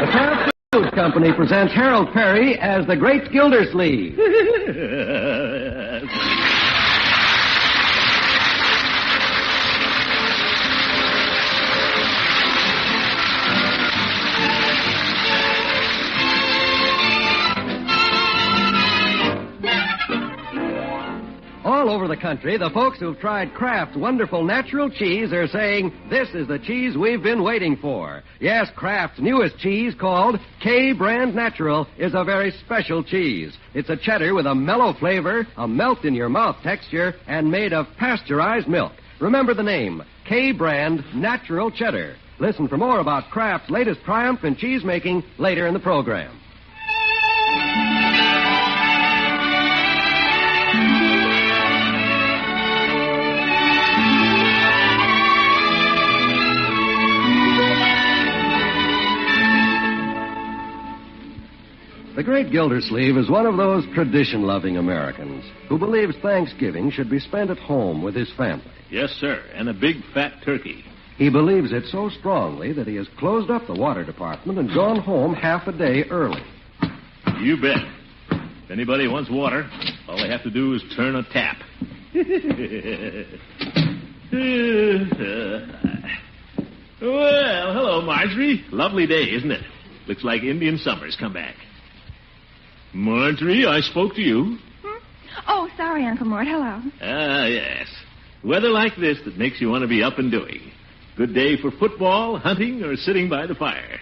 The Kraft Foods Company presents Harold Perry as the Great Gildersleeve. All over the country, the folks who've tried Kraft's wonderful natural cheese are saying, this is the cheese we've been waiting for. Yes, Kraft's newest cheese, called K-Brand Natural, is a very special cheese. It's a cheddar with a mellow flavor, a melt-in-your-mouth texture, and made of pasteurized milk. Remember the name, K-Brand Natural Cheddar. Listen for more about Kraft's latest triumph in cheese-making later in the program. The great Gildersleeve is one of those tradition-loving Americans who believes Thanksgiving should be spent at home with his family. Yes, sir, and a big fat turkey. He believes it so strongly that he has closed up the water department and gone home half a day early. You bet. If anybody wants water, all they have to do is turn a tap. Well, hello, Marjorie. Lovely day, isn't it? Looks like Indian summer's come back. Marjorie, I spoke to you. Oh, sorry, Uncle Mort. Hello. Ah, yes. Weather like this that makes you want to be up and doing. Good day for football, hunting, or sitting by the fire.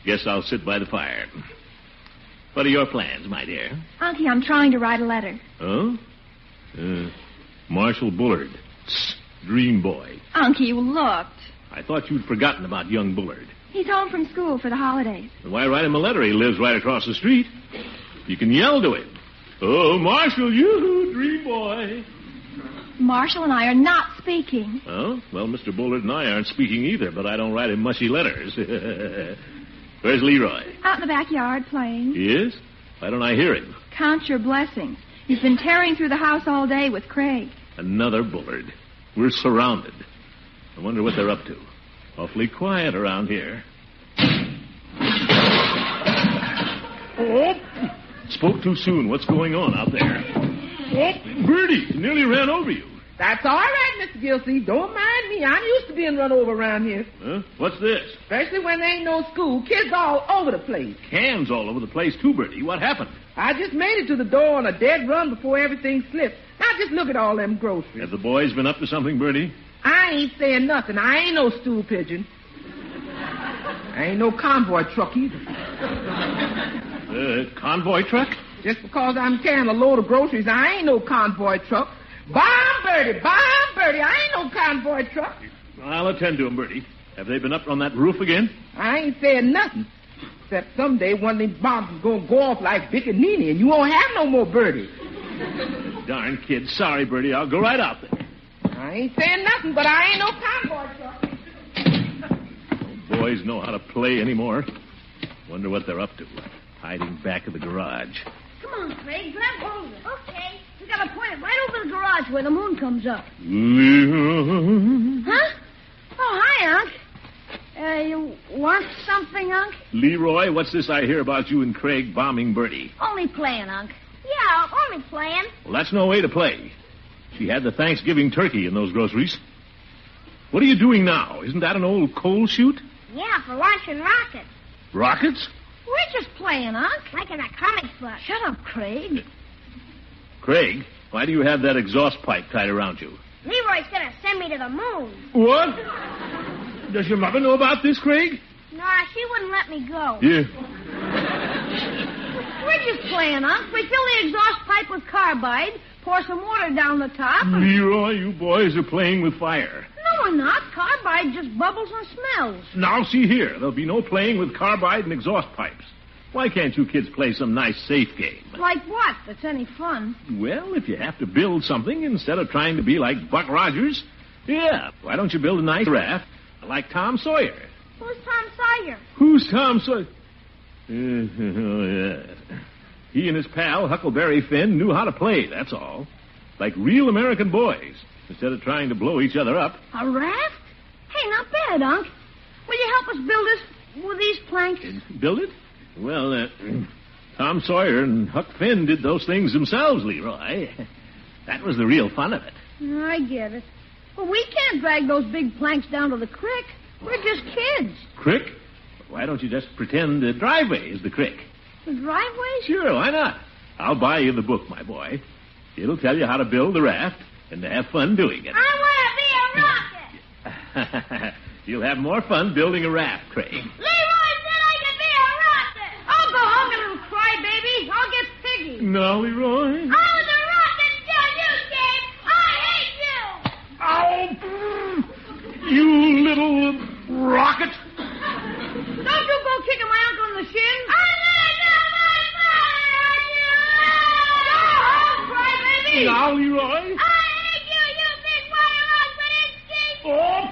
Guess I'll sit by the fire. What are your plans, my dear? Unky, I'm trying to write a letter. Oh? Marshall Bullard. Dream boy. Unky, you looked. I thought you'd forgotten about young Bullard. He's home from school for the holidays. Then why write him a letter? He lives right across the street. You can yell to him. Oh, Marshall, you dream boy. Marshall and I are not speaking. Oh? Well, Mr. Bullard and I aren't speaking either, but I don't write him mushy letters. Where's Leroy? Out in the backyard playing. He is? Why don't I hear him? Count your blessings. He's been tearing through the house all day with Craig. Another Bullard. We're surrounded. I wonder what they're up to. Awfully quiet around here. Oh! Spoke too soon. What's going on out there? Oh, Bertie, nearly ran over you. That's all right, Mr. Gilsey. Don't mind me. I'm used to being run over around here. Huh? What's this? Especially when there ain't no school. Kids all over the place. Cans all over the place, too, Bertie. What happened? I just made it to the door on a dead run before everything slipped. Now just look at all them groceries. Have the boys been up to something, Bertie? I ain't saying nothing. I ain't no stool pigeon. I ain't no convoy truck either. Convoy truck? Just because I'm carrying a load of groceries, I ain't no convoy truck. Bomb, Bertie, I ain't no convoy truck. I'll attend to them, Bertie. Have they been up on that roof again? I ain't saying nothing. Except someday one of these bombs is going to go off like Vic and Nene, and you won't have no more Bertie. Darn kid. Sorry, Bertie. I'll go right out there. I ain't saying nothing, but I ain't no convoy truck. No boys know how to play anymore. Wonder what they're up to. Hiding back of the garage. Come on, Craig. Grab hold of it. Okay. We got to point it right over the garage where the moon comes up. Huh? Oh, hi, Unc. You want something, Unc? Leroy, what's this I hear about you and Craig bombing Bertie? Only playing, Unc. Yeah, only playing. Well, that's no way to play. She had the Thanksgiving turkey in those groceries. What are you doing now? Isn't that an old coal chute? Yeah, for launching rockets. Rockets? We're just playing, Unc. Like in a comic book. Shut up, Craig. Craig, why do you have that exhaust pipe tied around you? Leroy's going to send me to the moon. What? Does your mother know about this, Craig? Nah, she wouldn't let me go. Yeah. We're just playing, Unc. We fill the exhaust pipe with carbide, pour some water down the top. Leroy, you boys are playing with fire. No, we're not. Carbide just bubbles and smells. Now, see here. There'll be no playing with carbide and exhaust pipes. Why can't you kids play some nice, safe game? Like what? That's any fun. Well, if you have to build something instead of trying to be like Buck Rogers, yeah, why don't you build a nice raft like Tom Sawyer? Who's Tom Sawyer? Who's Tom Sawyer? Yeah. He and his pal, Huckleberry Finn, knew how to play, that's all. Like real American boys, instead of trying to blow each other up. A raft? Hey, not bad, Unc. Will you help us build this were these planks? Build it? Well, Tom Sawyer and Huck Finn did those things themselves, Leroy. That was the real fun of it. I get it. But we can't drag those big planks down to the creek. We're just kids. Crick? Why don't you just pretend the driveway is the crick? The driveways? Sure, why not? I'll buy you the book, my boy. It'll tell you how to build the raft and to have fun doing it. I want to be a rocket. You'll have more fun building a raft, Craig. Leroy said I could be a rocket. I'll go home, you little crybaby. I'll get piggy. No, Leroy. I was a rocket until you came. I hate you. Oh, you little rocket. Don't you go kicking my uncle in the shins. I'm gonna tell my father. Go home, crybaby. Now, Leroy. I hate you, you big white rocket. Oh,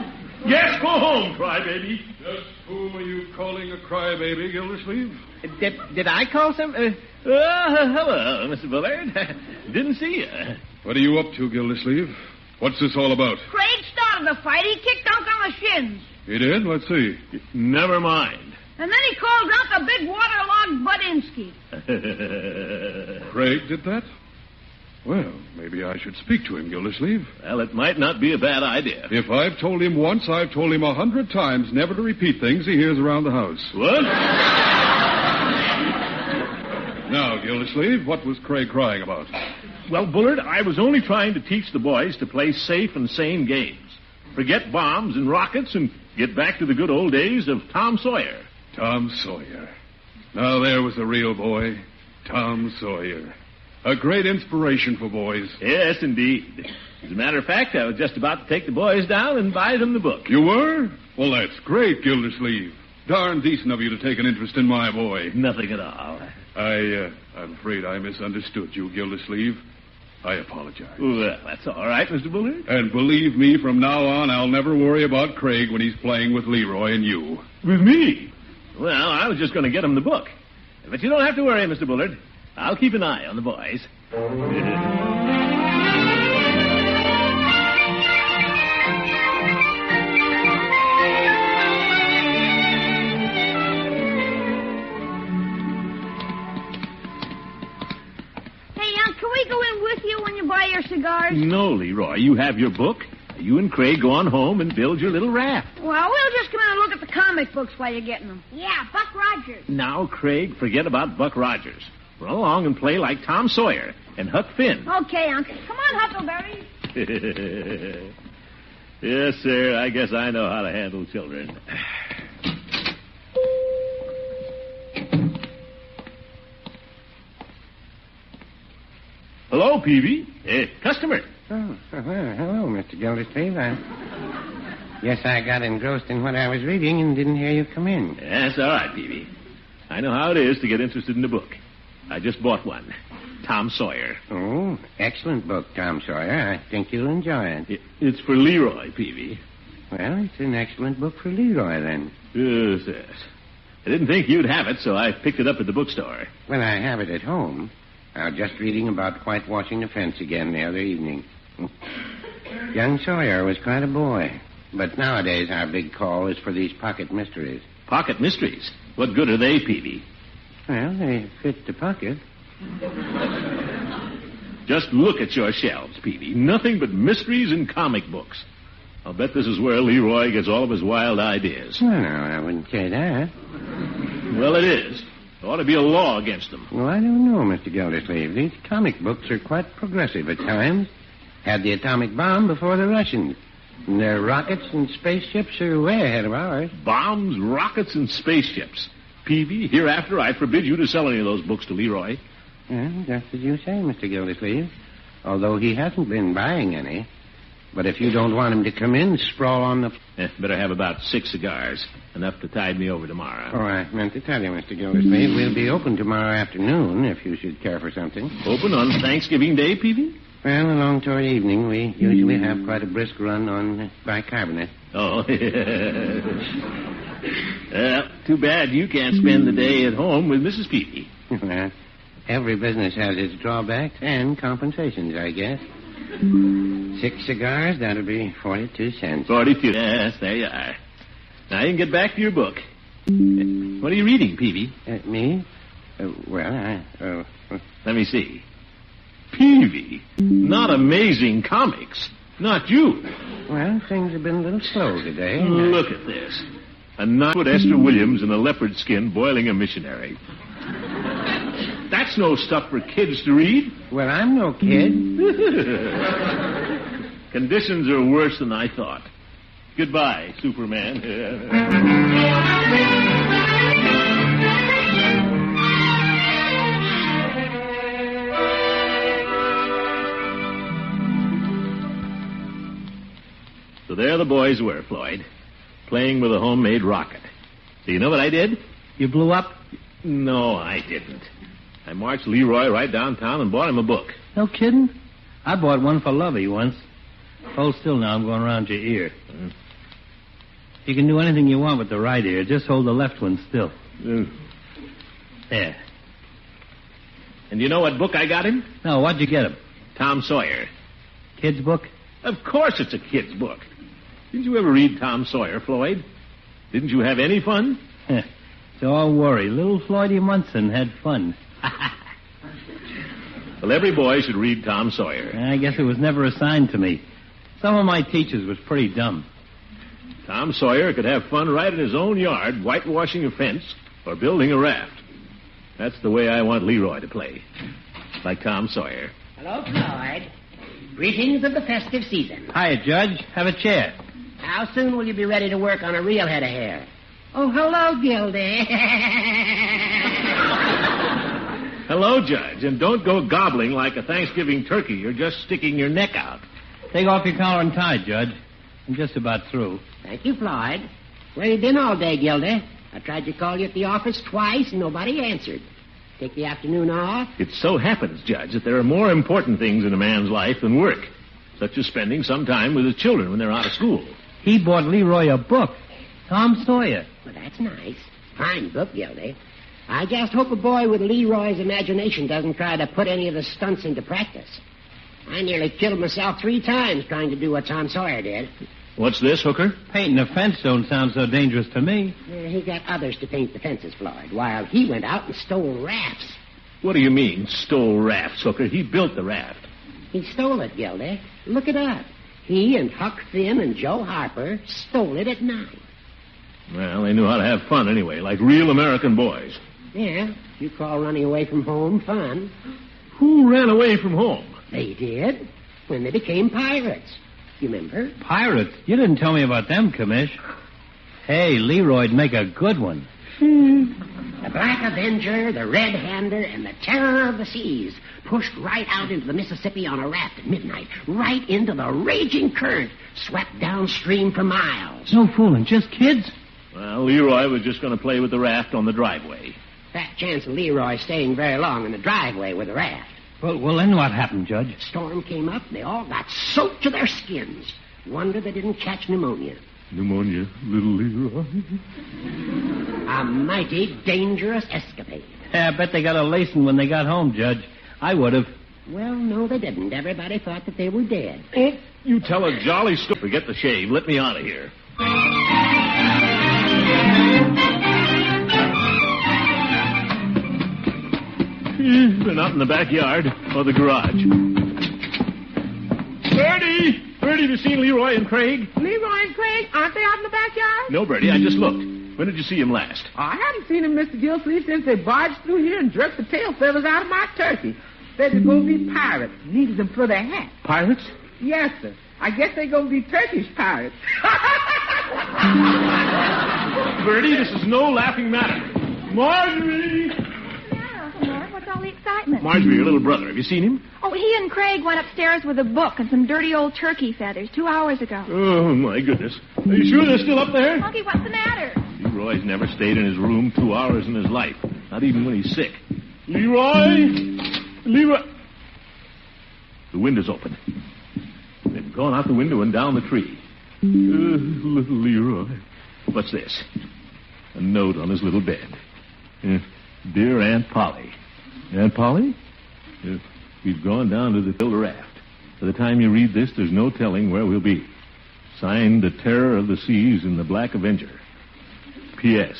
yes, go home, crybaby. Just whom are you calling a crybaby, Gildersleeve? Did I call some? Hello, Mr. Bullard. Didn't see you. What are you up to, Gildersleeve? What's this all about? Craig started the fight. He kicked Unc on the shins. He did? Let's see. Never mind. And then he called Unc a big waterlogged Budinsky. Craig did that? Well, maybe I should speak to him, Gildersleeve. Well, it might not be a bad idea. If I've told him once, I've told him 100 times never to repeat things he hears around the house. What? Now, Gildersleeve, what was Craig crying about? Well, Bullard, I was only trying to teach the boys to play safe and sane games. Forget bombs and rockets and get back to the good old days of Tom Sawyer. Tom Sawyer. Now, there was a real boy. Tom Sawyer. A great inspiration for boys. Yes, indeed. As a matter of fact, I was just about to take the boys down and buy them the book. You were? Well, that's great, Gildersleeve. Darn decent of you to take an interest in my boy. Nothing at all. I'm afraid I misunderstood you, Gildersleeve. I apologize. Well, that's all right, Mr. Bullard. And believe me, from now on, I'll never worry about Craig when he's playing with Leroy and you. With me? Well, I was just going to get him the book. But you don't have to worry, Mr. Bullard. I'll keep an eye on the boys. Can we go in with you when you buy your cigars? No, Leroy. You have your book. You and Craig go on home and build your little raft. Well, we'll just come in and look at the comic books while you're getting them. Yeah, Buck Rogers. Now, Craig, forget about Buck Rogers. Run along and play like Tom Sawyer and Huck Finn. Okay, Uncle. Come on, Huckleberry. Yes, sir. I guess I know how to handle children. Hello, Peavy. Customer. Oh, well, hello, Mr. Gildersleeve. Yes, I got engrossed in what I was reading and didn't hear you come in. That's all right, Peavy. I know how it is to get interested in a book. I just bought one. Tom Sawyer. Oh, excellent book, Tom Sawyer. I think you'll enjoy it. It's for Leroy, Peavy. Well, it's an excellent book for Leroy, then. Yes, yes. I didn't think you'd have it, so I picked it up at the bookstore. Well, I have it at home. I was just reading about whitewashing the fence again the other evening. Young Sawyer was quite a boy. But nowadays our big call is for these pocket mysteries. Pocket mysteries? What good are they, Peavy? Well, they fit the pocket. Just look at your shelves, Peavy. Nothing but mysteries and comic books. I'll bet this is where Leroy gets all of his wild ideas. Well, no, I wouldn't say that. Well, it is. There ought to be a law against them. Well, I don't know, Mr. Gildersleeve. These comic books are quite progressive at times. Had the atomic bomb before the Russians. And their rockets and spaceships are way ahead of ours. Bombs, rockets, and spaceships. Peavy, hereafter I forbid you to sell any of those books to Leroy. Well, just as you say, Mr. Gildersleeve. Although he hasn't been buying any. But if you don't want him to come in, sprawl on the... Better have about 6 cigars. Enough to tide me over tomorrow. Oh, I meant to tell you, Mr. Gildersleeve, we'll be open tomorrow afternoon if you should care for something. Open on Thanksgiving Day, Peavy? Well, along toward evening, we usually have quite a brisk run on bicarbonate. Oh, too bad you can't spend the day at home with Mrs. Peavy. Well, every business has its drawbacks and compensations, I guess. 6 cigars, that'll be 42 cents. 42. Yes, there you are. Now you can get back to your book. What are you reading, Peavy? Me? Let me see. Peavy, not amazing comics. Not you. Well, things have been a little slow today. Look at this. A knot with Esther Williams in a leopard skin boiling a missionary. That's no stuff for kids to read. Well, I'm no kid. Conditions are worse than I thought. Goodbye, Superman. So there the boys were, Floyd, playing with a homemade rocket. So you know what I did? You blew up? No, I didn't. I marched Leroy right downtown and bought him a book. No kidding? I bought one for Lovey once. Hold still now, I'm going around your ear. You can do anything you want with the right ear. Just hold the left one still. There. And you know what book I got him? No, what'd you get him? Tom Sawyer. Kid's book? Of course it's a kid's book. Didn't you ever read Tom Sawyer, Floyd? Didn't you have any fun? Don't worry. Little Floydie Munson had fun. Well, every boy should read Tom Sawyer. I guess it was never assigned to me. Some of my teachers was pretty dumb. Tom Sawyer could have fun right in his own yard, whitewashing a fence or building a raft. That's the way I want Leroy to play. Like Tom Sawyer. Hello, Floyd. Greetings of the festive season. Hiya, Judge. Have a chair. How soon will you be ready to work on a real head of hair? Oh, hello, Gildy. Hello, Judge, and don't go gobbling like a Thanksgiving turkey. You're just sticking your neck out. Take off your collar and tie, Judge. I'm just about through. Thank you, Floyd. Where you been all day, Gildy? I tried to call you at the office twice, and nobody answered. Take the afternoon off? It so happens, Judge, that there are more important things in a man's life than work, such as spending some time with his children when they're out of school. He bought Leroy a book, Tom Sawyer. Well, that's nice. Fine book, Gildy. I just hope a boy with Leroy's imagination doesn't try to put any of the stunts into practice. I nearly killed myself 3 times trying to do what Tom Sawyer did. What's this, Hooker? Painting a fence don't sound so dangerous to me. He got others to paint the fences, Floyd, while he went out and stole rafts. What do you mean, stole rafts, Hooker? He built the raft. He stole it, Gildy. Look it up. He and Huck Finn and Joe Harper stole it at night. Well, they knew how to have fun anyway, like real American boys. Yeah, you call running away from home fun. Who ran away from home? They did, when they became pirates. You remember? Pirates? You didn't tell me about them, Commish. Hey, Leroy'd make a good one. The Black Avenger, the Red Hander, and the Terror of the Seas pushed right out into the Mississippi on a raft at midnight, right into the raging current, swept downstream for miles. No fooling, just kids? Well, Leroy was just going to play with the raft on the driveway. Fat chance of Leroy staying very long in the driveway with the raft. Well, then what happened, Judge? Storm came up, and they all got soaked to their skins. Wonder they didn't catch pneumonia. Pneumonia, little Leroy. A mighty dangerous escapade. I bet they got a lacing when they got home, Judge. I would have. Well, no, they didn't. Everybody thought that they were dead. Oh, you tell a jolly story. Forget the shave. Let me out of here. They're not in the backyard or the garage. Bertie! Bertie, have you seen Leroy and Craig? Leroy and Craig, aren't they out in the backyard? No, Bertie, I just looked. When did you see him last? I haven't seen them, Mr. Gilsleeve, since they barged through here and jerked the tail feathers out of my turkey. Said they're going to be pirates. Needed them for their hat. Pirates? Yes, sir. I guess they're going to be Turkish pirates. Bertie, this is no laughing matter. Marjorie! What's all the excitement? Marjorie, your little brother. Have you seen him? Oh, he and Craig went upstairs with a book and some dirty old turkey feathers 2 hours ago. Oh, my goodness. Are you sure they're still up there? Monkey, what's the matter? Leroy's never stayed in his room 2 hours in his life. Not even when he's sick. Leroy! Leroy! The window's open. They've gone out the window and down the tree. Little Leroy. What's this? A note on his little bed. Dear Aunt Polly. Aunt Polly? We've gone down to the Builder Raft. By the time you read this, there's no telling where we'll be. Signed, The Terror of the Seas and the Black Avenger. P.S.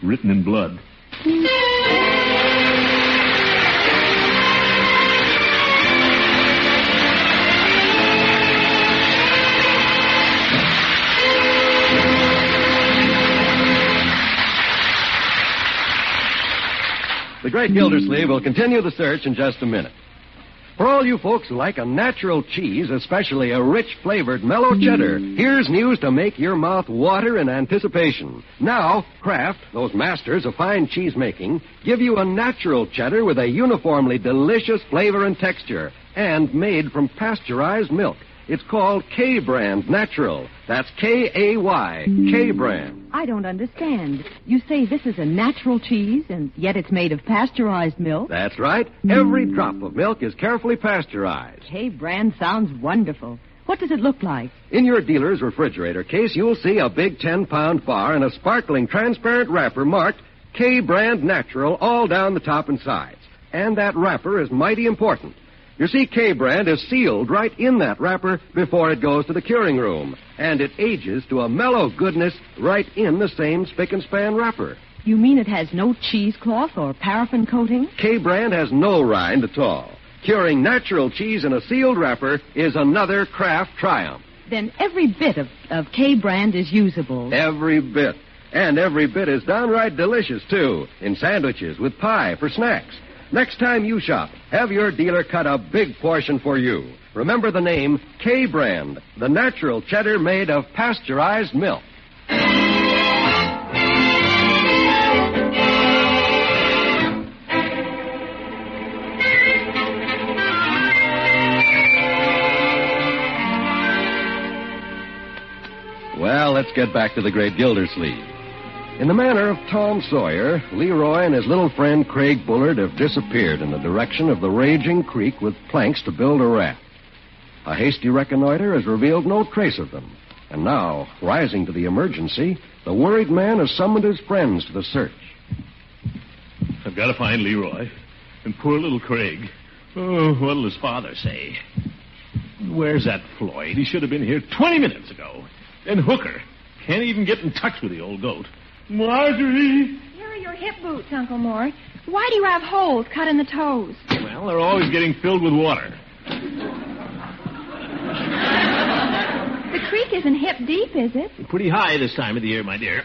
written in blood. The Great Gildersleeve will continue the search in just a minute. For all you folks who like a natural cheese, especially a rich flavored mellow cheddar, here's news to make your mouth water in anticipation. Now, Kraft, those masters of fine cheese making, give you a natural cheddar with a uniformly delicious flavor and texture, and made from pasteurized milk. It's called K-Brand Natural. That's K-A-Y, K-Brand. I don't understand. You say this is a natural cheese, and yet it's made of pasteurized milk? That's right. Every drop of milk is carefully pasteurized. K-Brand sounds wonderful. What does it look like? In your dealer's refrigerator case, you'll see a big 10-pound bar and a sparkling transparent wrapper marked K-Brand Natural all down the top and sides. And that wrapper is mighty important. You see, K-Brand is sealed right in that wrapper before it goes to the curing room. And it ages to a mellow goodness right in the same spick-and-span wrapper. You mean it has no cheesecloth or paraffin coating? K-Brand has no rind at all. Curing natural cheese in a sealed wrapper is another Kraft triumph. Then every bit of K-Brand is usable. Every bit. And every bit is downright delicious, too, in sandwiches, with pie, for snacks. Next time you shop, have your dealer cut a big portion for you. Remember the name K-Brand, the natural cheddar made of pasteurized milk. Well, let's get back to the Great Gildersleeve. In the manner of Tom Sawyer, Leroy and his little friend Craig Bullard have disappeared in the direction of the raging creek with planks to build a raft. A hasty reconnoiter has revealed no trace of them. And now, rising to the emergency, the worried man has summoned his friends to the search. I've got to find Leroy. And poor little Craig. Oh, what'll his father say? Where's that Floyd? He should have been here 20 minutes ago. And Hooker. Can't even get in touch with the old goat. Marjorie! Here are your hip boots, Uncle Mort. Why do you have holes cut in the toes? Well, they're always getting filled with water. The creek isn't hip deep, is it? Pretty high this time of the year, my dear.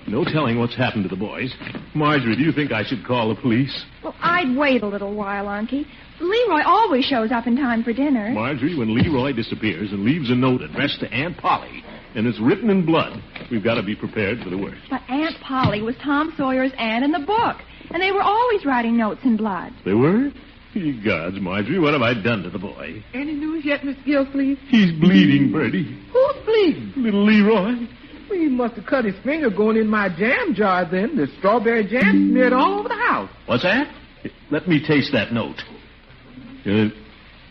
No telling what's happened to the boys. Marjorie, do you think I should call the police? Well, I'd wait a little while, Unky. Leroy always shows up in time for dinner. Marjorie, when Leroy disappears and leaves a note addressed to Aunt Polly, and it's written in blood, we've got to be prepared for the worst. But Aunt Polly was Tom Sawyer's aunt in the book, and they were always writing notes in blood. They were? Ye gods, Marjorie, what have I done to the boy? Any news yet, Miss Gildersleeve? He's bleeding, Bertie. Who's bleeding? Little Leroy. Well, he must have cut his finger going in my jam jar then. The strawberry jam smeared all over the house. What's that? Let me taste that note. It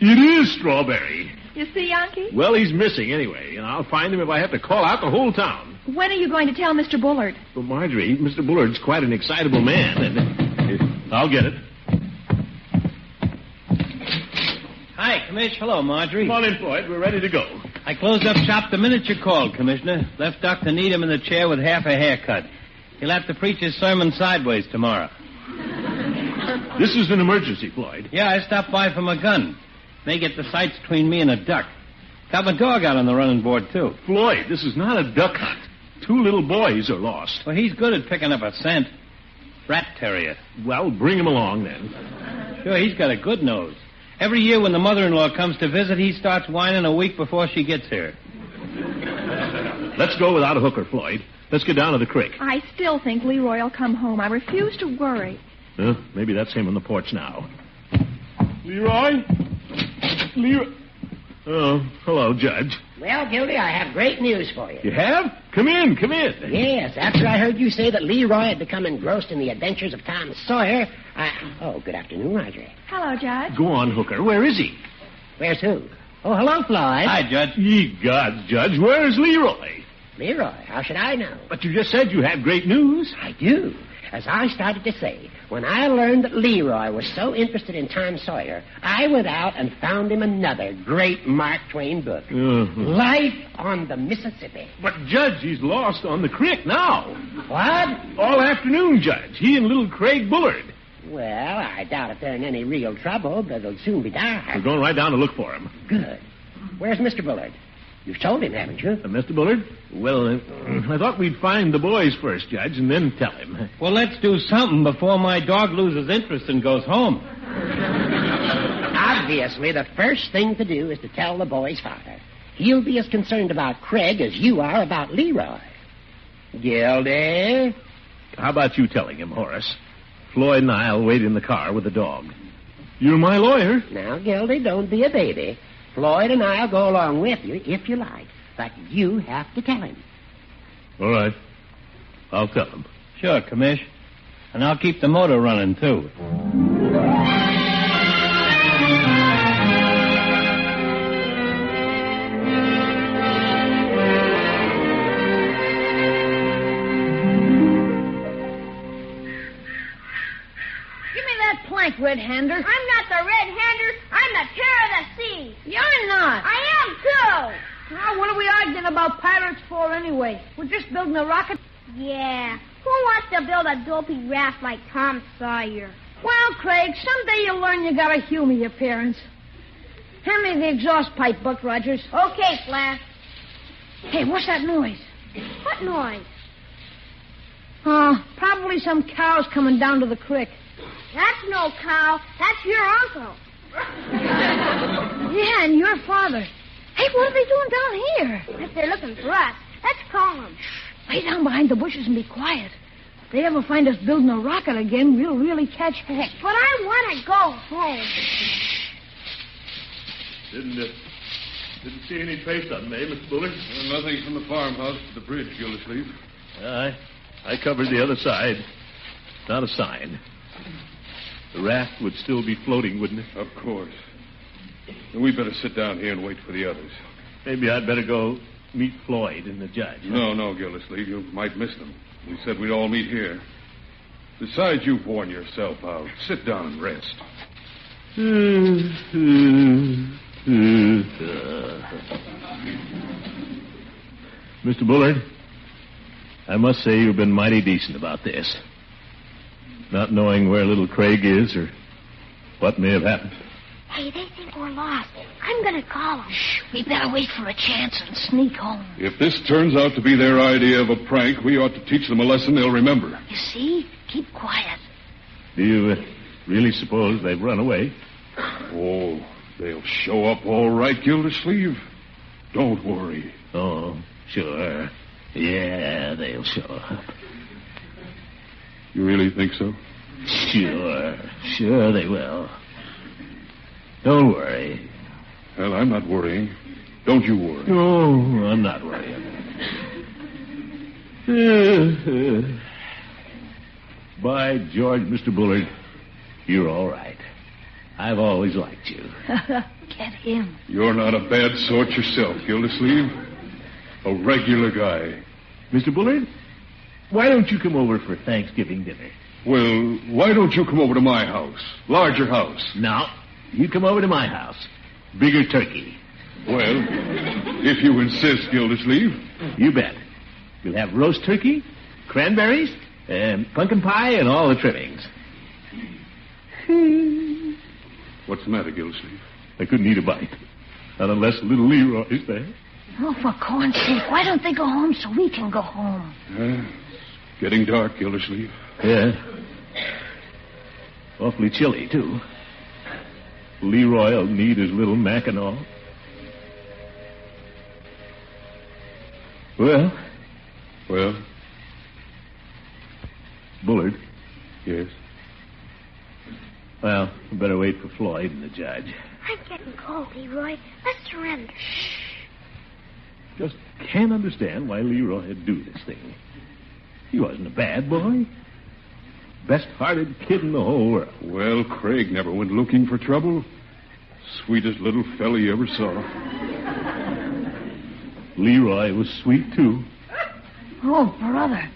is strawberry. You see, Unky? Well, he's missing anyway, and I'll find him if I have to call out the whole town. When are you going to tell Mr. Bullard? Well, Marjorie, Mr. Bullard's quite an excitable man, and I'll get it. Hi, Commish. Hello, Marjorie. Come on in, Floyd. We're ready to go. I closed up shop the minute you called, Commissioner. Left Dr. Needham in the chair with half a haircut. He'll have to preach his sermon sideways tomorrow. This is an emergency, Floyd. Yeah, I stopped by for my gun. May get the sights between me and a duck. Got my dog out on the running board, too. Floyd, this is not a duck hunt. 2 little boys are lost. Well, he's good at picking up a scent. Rat terrier. Well, bring him along, then. Sure, he's got a good nose. Every year when the mother-in-law comes to visit, he starts whining a week before she gets here. Let's go without a hooker, Floyd. Let's get down to the creek. I still think Leroy will come home. I refuse to worry. Maybe that's him on the porch now. Leroy? Leroy? Oh, hello, Judge. Well, Gildy, I have great news for you. You have? Come in. Yes, after I heard you say that Leroy had become engrossed in the adventures of Tom Sawyer, Oh, good afternoon, Marjorie. Hello, Judge. Go on, Hooker. Where is he? Where's who? Oh, hello, Floyd. Hi, Judge. Ye gods, Judge, where is Leroy? Leroy, how should I know? But you just said you had great news. I do. as I started to say, when I learned that Leroy was so interested in Tom Sawyer, I went out and found him another great Mark Twain book. Life on the Mississippi. But, Judge, he's lost on the creek now. What? All afternoon, Judge. He and little Craig Bullard. Well, I doubt if they're in any real trouble, but it'll soon be dark. We're going right down to look for him. Good. Where's Mr. Bullard? You've told him, haven't you? Mr. Bullard? Well, I thought we'd find the boys first, Judge, and then tell him. Well, let's do something before my dog loses interest and goes home. Obviously, the first thing to do is to tell the boy's father. He'll be as concerned about Craig as you are about Leroy. Gildy? How about you telling him, Horace? Floyd and I'll wait in the car with the dog. You're my lawyer. Now, Gildy, don't be a baby. Floyd and I'll go along with you, if you like. But you have to tell him. All right. I'll tell him. Sure, Commish. And I'll keep the motor running, too. Plank, red-hander. I'm not the red-hander. I'm the terror of the sea. You're not. I am, too. Now, what are we arguing about pirates for anyway? We're just building a rocket. Yeah. Who wants to build a dopey raft like Tom Sawyer? Well, Craig, someday you'll learn you gotta humor your parents. Hand me the exhaust pipe, Buck Rogers. Okay, Flash. Hey, what's that noise? What noise? Probably some cows coming down to the creek. That's no cow. That's your uncle. Yeah, and your father. Hey, what are they doing down here? If they're looking for us, let's call them. Lay down behind the bushes and be quiet. If they ever find us building a rocket again, we'll really catch heck. But I want to go home. Didn't see any trace on me, Mr. Bullard. Well, nothing from the farmhouse to the bridge, Gildersleeve. I covered the other side. Not a sign. The raft would still be floating, wouldn't it? Of course. We'd better sit down here and wait for the others. Maybe I'd better go meet Floyd and the judge. No, Gildersleeve. You might miss them. We said we'd all meet here. Besides, you've worn yourself out. Sit down and rest. Mr. Bullard, I must say you've been mighty decent about this. Not knowing where little Craig is or what may have happened. Hey, they think we're lost. I'm going to call them. Shh, we better wait for a chance and sneak home. If this turns out to be their idea of a prank, we ought to teach them a lesson they'll remember. You see? Keep quiet. Do you really suppose they've run away? Oh, they'll show up all right, Gildersleeve. Don't worry. Oh, sure. Yeah, they'll show up. You really think so? Sure they will. Don't worry. Well, I'm not worrying. Don't you worry. No, I'm not worrying. By George, Mr. Bullard, you're all right. I've always liked you. Get him. You're not a bad sort yourself, Gildersleeve. A regular guy. Mr. Bullard, why don't you come over for Thanksgiving dinner? Well, why don't you come over to my house? Larger house. No, you come over to my house. Bigger turkey. Well, if you insist, Gildersleeve. You bet. You'll have roast turkey, cranberries, and pumpkin pie, and all the trimmings. What's the matter, Gildersleeve? I couldn't eat a bite. Not unless little Leroy's there. Oh, for corn's sake, why don't they go home so we can go home? It's getting dark, Gildersleeve. Yeah. Awfully chilly, too. Leroy'll need his little Mackinaw. Well, Bullard. Yes? Well, we better wait for Floyd and the judge. I'm getting cold, Leroy. Let's surrender. Just can't understand why Leroy'd do this thing. He wasn't a bad boy. Best-hearted kid in the whole world. Well, Craig never went looking for trouble. Sweetest little fella you ever saw. Leroy was sweet, too. Oh, brother.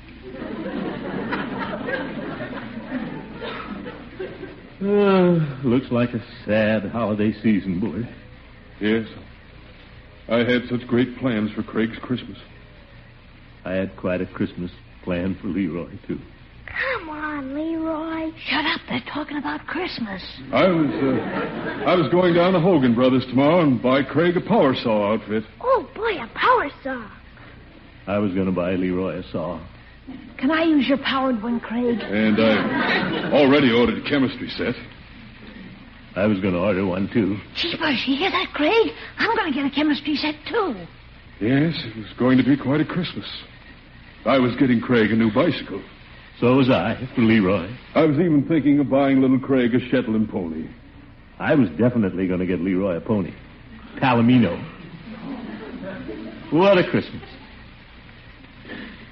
Looks like a sad holiday season, boy. Yes. I had such great plans for Craig's Christmas. I had quite a Christmas plan for Leroy, too. Come on, Leroy. Shut up. They're talking about Christmas. I was going down to Hogan Brothers tomorrow and buy Craig a power saw outfit. Oh, boy, a power saw. I was going to buy Leroy a saw. Can I use your powered one, Craig? And I already ordered a chemistry set. I was going to order one, too. Jeepers, you hear that, Craig? I'm going to get a chemistry set, too. Yes, it was going to be quite a Christmas. I was getting Craig a new bicycle. So was I, for Leroy. I was even thinking of buying little Craig a Shetland pony. I was definitely going to get Leroy a pony. Palomino. What a Christmas.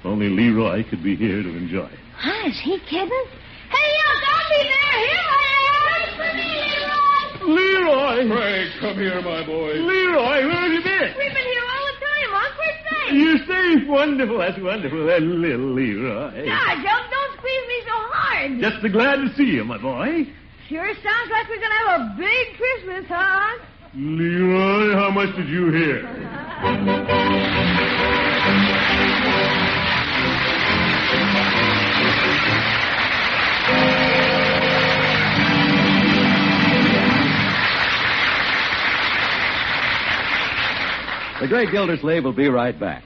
Only Leroy could be here to enjoy it. Huh, is he kidding? Hey, I'll be there. Here I am. Leroy! Craig, come here, my boy. Leroy, where have you been? We've been here all the time, Unc. We're safe. You're safe. Wonderful. That's wonderful. That little Leroy. Gosh, don't squeeze me so hard. Just so glad to see you, my boy. Sure sounds like we're going to have a big Christmas, huh? Leroy, how much did you hear? The Great Gildersleeve will be right back.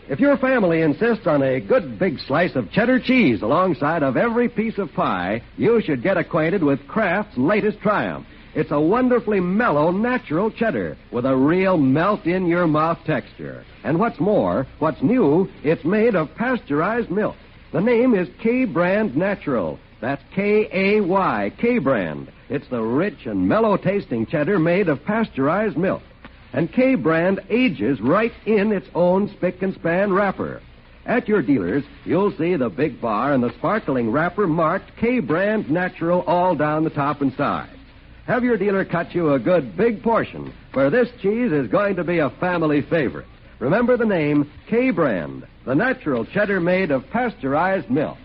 If your family insists on a good big slice of cheddar cheese alongside of every piece of pie, you should get acquainted with Kraft's latest triumph. It's a wonderfully mellow, natural cheddar with a real melt-in-your-mouth texture. And what's more, what's new, it's made of pasteurized milk. The name is K-Brand Natural. That's K-A-Y, K-Brand. It's the rich and mellow-tasting cheddar made of pasteurized milk. And K-Brand ages right in its own spick-and-span wrapper. At your dealers, you'll see the big bar and the sparkling wrapper marked K-Brand Natural all down the top and side. Have your dealer cut you a good big portion, for this cheese is going to be a family favorite. Remember the name K-Brand, the natural cheddar made of pasteurized milk.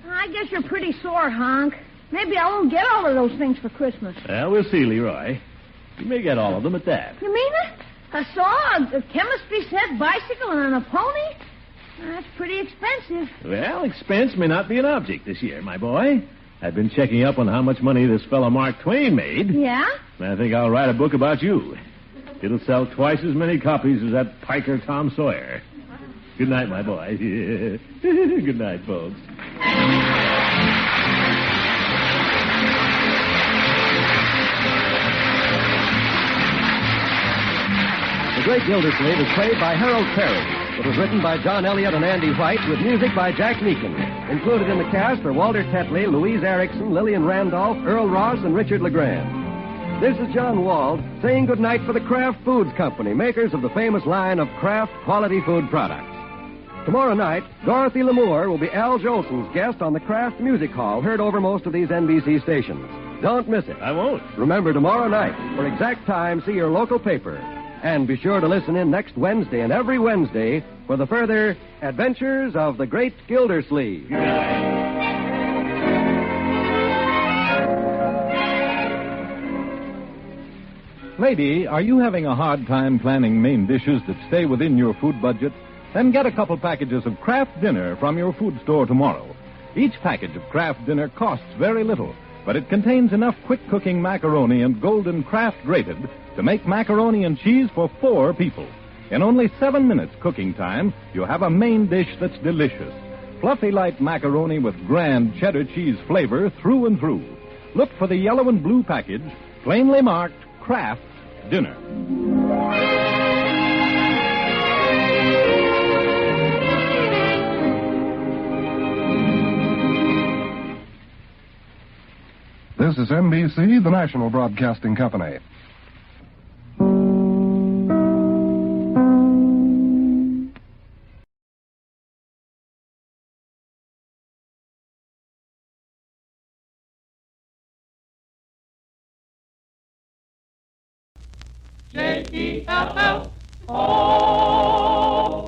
I guess you're pretty sore, Honk. Maybe I won't get all of those things for Christmas. Well, we'll see, Leroy. You may get all of them at that. You mean it? A saw, a chemistry set, bicycle, and a pony? That's pretty expensive. Well, expense may not be an object this year, my boy. I've been checking up on how much money this fellow Mark Twain made. Yeah? And I think I'll write a book about you. It'll sell twice as many copies as that piker Tom Sawyer. Good night, my boy. Good night, folks. The Great Gildersleeve is played by Harold Perry. It was written by John Elliott and Andy White with music by Jack Meakin. Included in the cast are Walter Tetley, Louise Erickson, Lillian Randolph, Earl Ross, and Richard LeGrand. This is John Wald saying goodnight for the Kraft Foods Company, makers of the famous line of Kraft quality food products. Tomorrow night, Dorothy Lamour will be Al Jolson's guest on the Kraft Music Hall, heard over most of these NBC stations. Don't miss it. I won't. Remember, tomorrow night, for exact time, see your local paper. And be sure to listen in next Wednesday and every Wednesday for the further Adventures of the Great Gildersleeve. Good night. Lady, are you having a hard time planning main dishes that stay within your food budget? Then get a couple packages of Kraft Dinner from your food store tomorrow. Each package of Kraft Dinner costs very little, but it contains enough quick-cooking macaroni and golden Kraft grated to make macaroni and cheese for 4 people. In only 7 minutes cooking time, you have a main dish that's delicious. Fluffy light macaroni with grand cheddar cheese flavor through and through. Look for the yellow and blue package, plainly marked Kraft Dinner. This is NBC, the national broadcasting company. J-E-L-L-O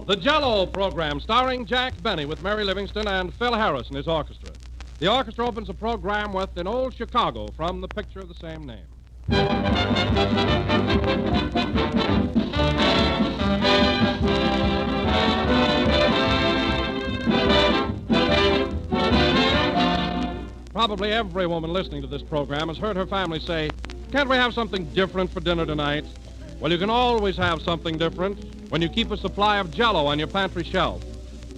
The Jell-O program, starring Jack Benny with Mary Livingston and Phil Harris and his orchestra. The orchestra opens the program with In Old Chicago from the picture of the same name. Probably every woman listening to this program has heard her family say, "Can't we have something different for dinner tonight?" Well, you can always have something different when you keep a supply of Jell-O on your pantry shelf.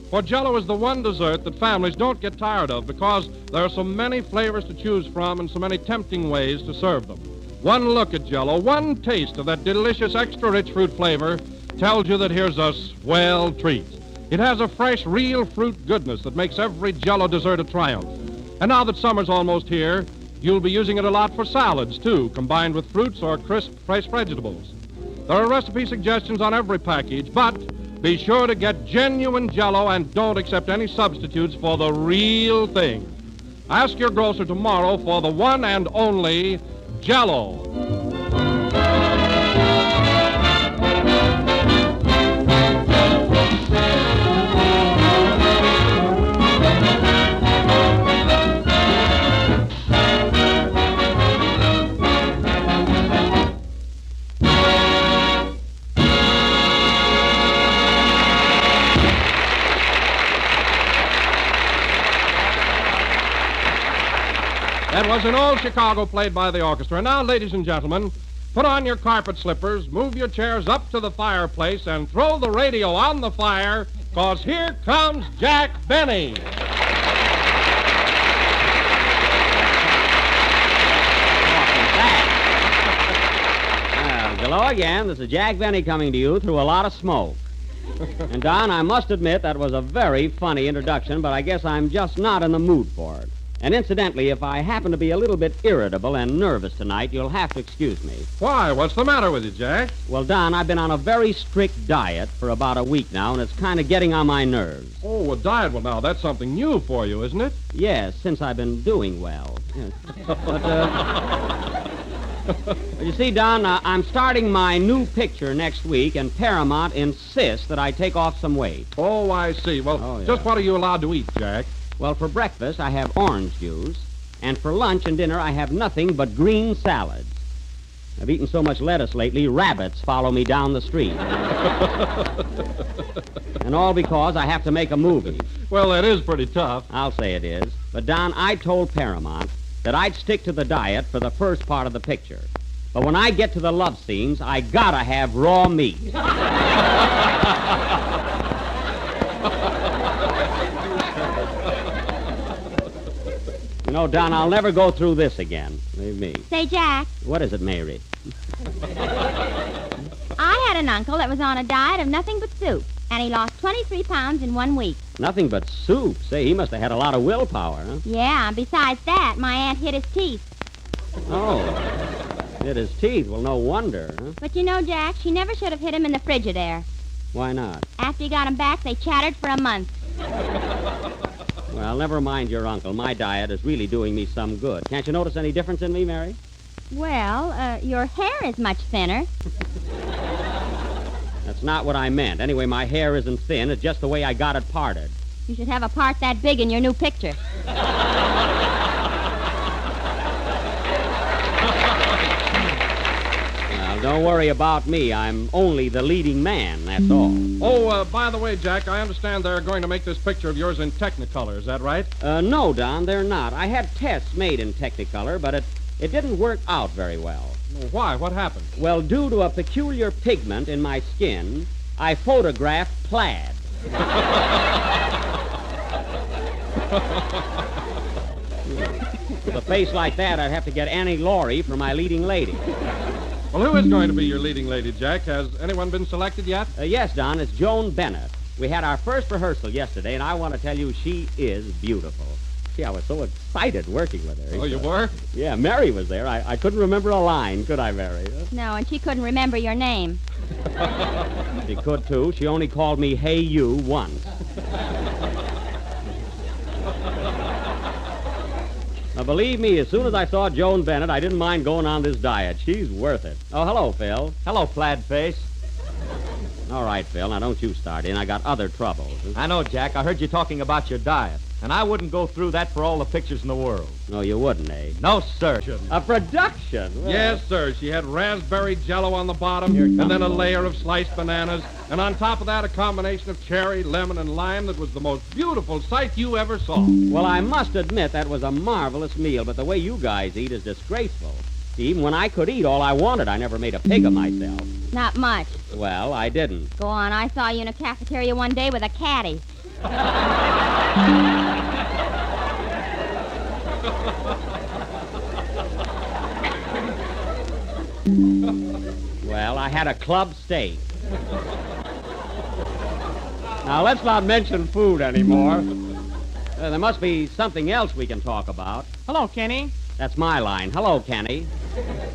For Jell-O is the one dessert that families don't get tired of because there are so many flavors to choose from and so many tempting ways to serve them. One look at Jell-O, one taste of that delicious extra-rich fruit flavor tells you that here's a swell treat. It has a fresh, real fruit goodness that makes every Jell-O dessert a triumph. And now that summer's almost here, you'll be using it a lot for salads, too, combined with fruits or crisp, fresh vegetables. There are recipe suggestions on every package, but be sure to get genuine Jell-O and don't accept any substitutes for the real thing. Ask your grocer tomorrow for the one and only Jell-O. That was An Old Chicago played by the orchestra. And now, ladies and gentlemen, put on your carpet slippers, move your chairs up to the fireplace, and throw the radio on the fire, because here comes Jack Benny. Hello again. This is Jack Benny coming to you through a lot of smoke. And, Don, I must admit that was a very funny introduction, but I guess I'm just not in the mood for it. And incidentally, if I happen to be a little bit irritable and nervous tonight, you'll have to excuse me. Why? What's the matter with you, Jack? Well, Don, I've been on a very strict diet for about a week now, and it's kind of getting on my nerves. Oh, a diet? Well, now, that's something new for you, isn't it? Yes, since I've been doing well. Yes. But, you see, Don, I'm starting my new picture next week, and Paramount insists that I take off some weight. Oh, I see. Well, just what are you allowed to eat, Jack? Well, for breakfast, I have orange juice, and for lunch and dinner, I have nothing but green salads. I've eaten so much lettuce lately, rabbits follow me down the street. And all because I have to make a movie. Well, that is pretty tough. I'll say it is. But, Don, I told Paramount that I'd stick to the diet for the first part of the picture. But when I get to the love scenes, I gotta have raw meat. You know, Don, I'll never go through this again. Believe me. Say, Jack. What is it, Mary? I had an uncle that was on a diet of nothing but soup, and he lost 23 pounds in 1 week. Nothing but soup? Say, he must have had a lot of willpower, huh? Yeah, and besides that, my aunt hit his teeth. Oh, hit his teeth. Well, no wonder, huh? But you know, Jack, she never should have hit him in the Frigidaire. Why not? After he got him back, they chattered for a month. Well, never mind your uncle. My diet is really doing me some good. Can't you notice any difference in me, Mary? Well, your hair is much thinner. That's not what I meant. Anyway, my hair isn't thin. It's just the way I got it parted. You should have a part that big in your new picture. Don't worry about me. I'm only the leading man, that's all. Oh, by the way, Jack, I understand they're going to make this picture of yours in Technicolor. Is that right? No, Don, they're not. I had tests made in Technicolor, but it didn't work out very well. Why? What happened? Well, due to a peculiar pigment in my skin, I photographed plaid. With a face like that, I'd have to get Annie Laurie for my leading lady. Well, who is going to be your leading lady, Jack? Has anyone been selected yet? Yes, Don, it's Joan Bennett. We had our first rehearsal yesterday, and I want to tell you she is beautiful. Gee, I was so excited working with her. Oh, you were? Yeah, Mary was there. I couldn't remember a line, could I, Mary? No, and she couldn't remember your name. She could, too. She only called me Hey You once. Now, believe me, as soon as I saw Joan Bennett, I didn't mind going on this diet. She's worth it. Oh, hello, Phil. Hello, plaid face. All right, Phil. Now, don't you start in. I got other troubles. I know, Jack. I heard you talking about your diet. And I wouldn't go through that for all the pictures in the world. No, you wouldn't, eh? No, sir. A production? Well, Yes, sir. She had raspberry jello on the bottom, and then a layer of sliced bananas, and on top of that, a combination of cherry, lemon, and lime that was the most beautiful sight you ever saw. Well, I must admit that was a marvelous meal, but the way you guys eat is disgraceful. Even when I could eat all I wanted, I never made a pig of myself. Not much. Well, I didn't. Go on, I saw you in a cafeteria one day with a caddy. Well, I had a club steak. Now, let's not mention food anymore. There must be something else we can talk about. Hello, Kenny. That's my line. Hello, Kenny.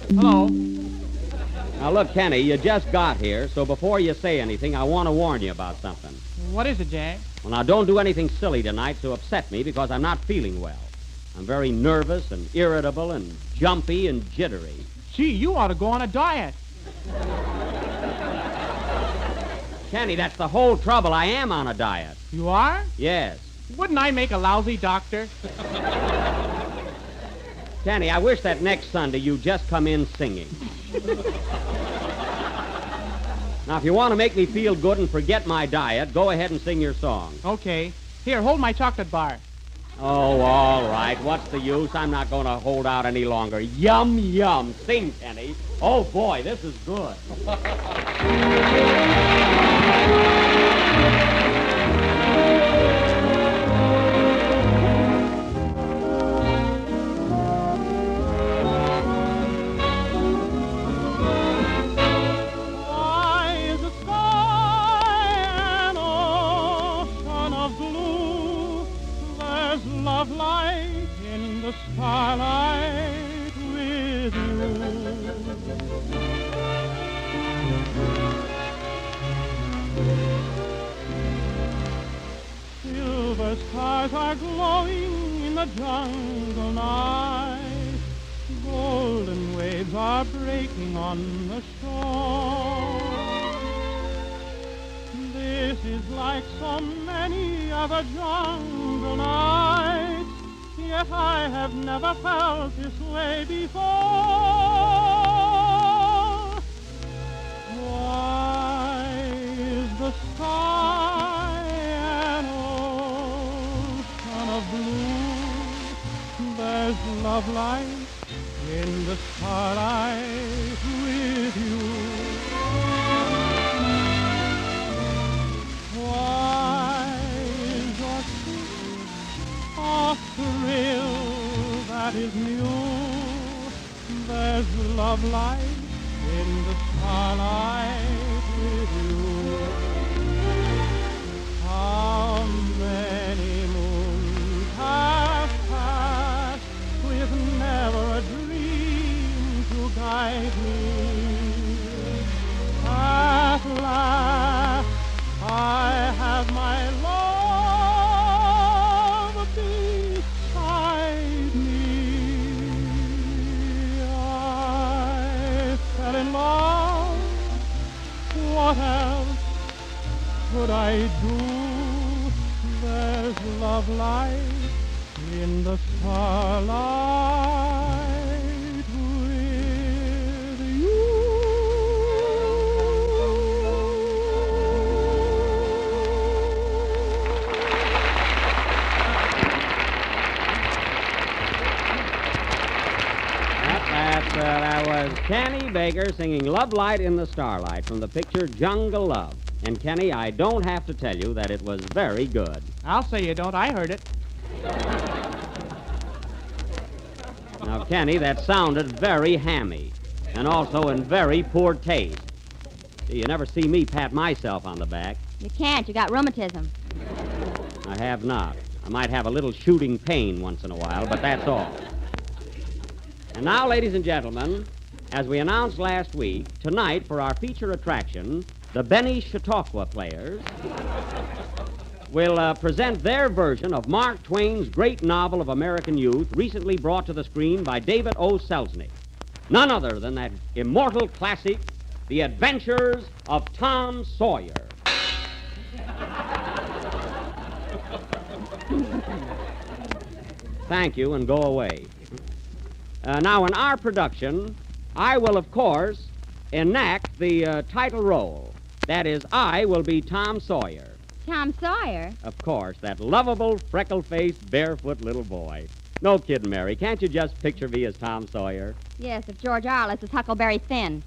Hello. Now, look, Kenny, you just got here, so before you say anything, I want to warn you about something. What is it, Jack? Well, now, don't do anything silly tonight to upset me because I'm not feeling well. I'm very nervous and irritable and jumpy and jittery. Gee, you ought to go on a diet. Kenny, that's the whole trouble. I am on a diet. You are? Yes. Wouldn't I make a lousy doctor? Kenny, I wish that next Sunday you'd just come in singing. Now, if you want to make me feel good and forget my diet, go ahead and sing your song. Okay. Here, hold my chocolate bar. Oh, all right. What's the use? I'm not going to hold out any longer. Yum, yum. Sing, Kenny. Oh, boy, this is good. Starlight with you. Silver stars are glowing in the jungle night. Golden waves are breaking on the shore. This is like so many other jungle nights. Yet I have never felt this way before. Why is the sky an ocean of blue? There's love light in the starlight with you. Why is your a thrill that is new? There's love light in the starlight with you. How many moons have passed with never a dream to guide me? At last I have my love beside me. I fell in love. What else could I do? There's love light in the starlight with you. That was Kenny Baker singing Love Light in the Starlight from the picture Jungle Love. And, Kenny, I don't have to tell you that it was very good. I'll say you don't. I heard it. Now, Kenny, that sounded very hammy and also in very poor taste. See, you never see me pat myself on the back. You can't. You got rheumatism. I have not. I might have a little shooting pain once in a while, but that's all. And now, ladies and gentlemen, as we announced last week, tonight for our feature attraction, the Benny Chautauqua Players will present their version of Mark Twain's great novel of American youth, recently brought to the screen by David O. Selznick. None other than that immortal classic, The Adventures of Tom Sawyer. Thank you, and go away. Now, in our production, I will, of course, enact the title role. That is, I will be Tom Sawyer. Tom Sawyer? Of course, that lovable, freckle-faced, barefoot little boy. No kidding, Mary. Can't you just picture me as Tom Sawyer? Yes, if George Arliss is Huckleberry Finn.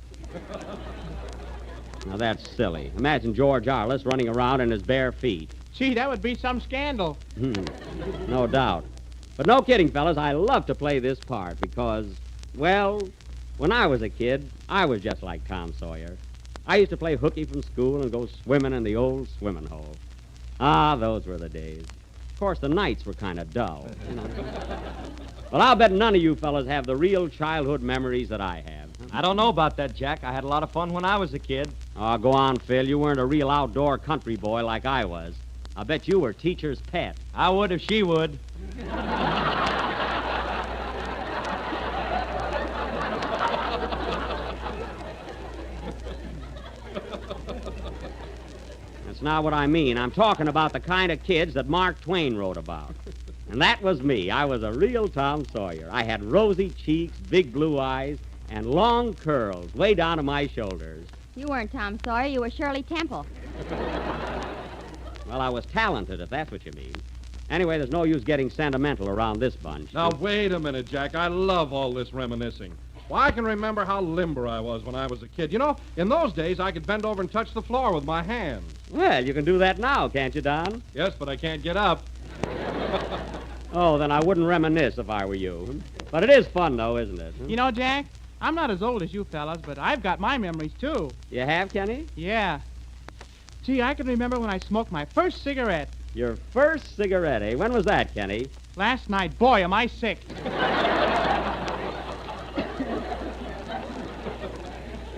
Now, that's silly. Imagine George Arliss running around in his bare feet. Gee, that would be some scandal. No doubt. But no kidding, fellas, I love to play this part because, well, when I was a kid, I was just like Tom Sawyer. I used to play hooky from school and go swimming in the old swimming hole. Ah, those were the days. Of course, the nights were kind of dull. You know. Well, I'll bet none of you fellas have the real childhood memories that I have. I don't know about that, Jack. I had a lot of fun when I was a kid. Oh, go on, Phil. You weren't a real outdoor country boy like I was. I bet you were teacher's pet. I would if she would. That's not what I mean. I'm talking about the kind of kids that Mark Twain wrote about. And that was me. I was a real Tom Sawyer. I had rosy cheeks, big blue eyes, and long curls way down to my shoulders. You weren't Tom Sawyer. You were Shirley Temple. Well, I was talented, if that's what you mean. Anyway, there's no use getting sentimental around this bunch. Now, wait a minute, Jack. I love all this reminiscing. Well, I can remember how limber I was when I was a kid. You know, in those days, I could bend over and touch the floor with my hands. Well, you can do that now, can't you, Don? Yes, but I can't get up. Oh, then I wouldn't reminisce if I were you. But it is fun, though, isn't it? You know, Jack, I'm not as old as you fellas, but I've got my memories, too. You have, Kenny? Yeah. Gee, I can remember when I smoked my first cigarette. Your first cigarette, eh? When was that, Kenny? Last night. Boy, am I sick.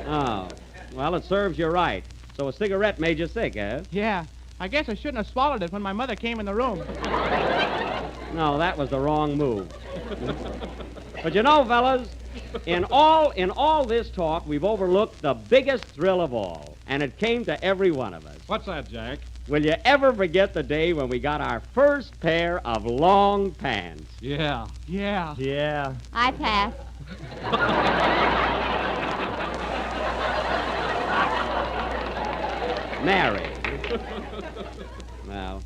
Oh, well, it serves you right. So a cigarette made you sick, eh? Yeah. I guess I shouldn't have swallowed it when my mother came in the room. No, that was the wrong move. But you know, fellas, in all this talk, we've overlooked the biggest thrill of all, and it came to every one of us. What's that, Jack? Will you ever forget the day when we got our first pair of long pants? Yeah. Yeah. Yeah. I pass. Mary. Well,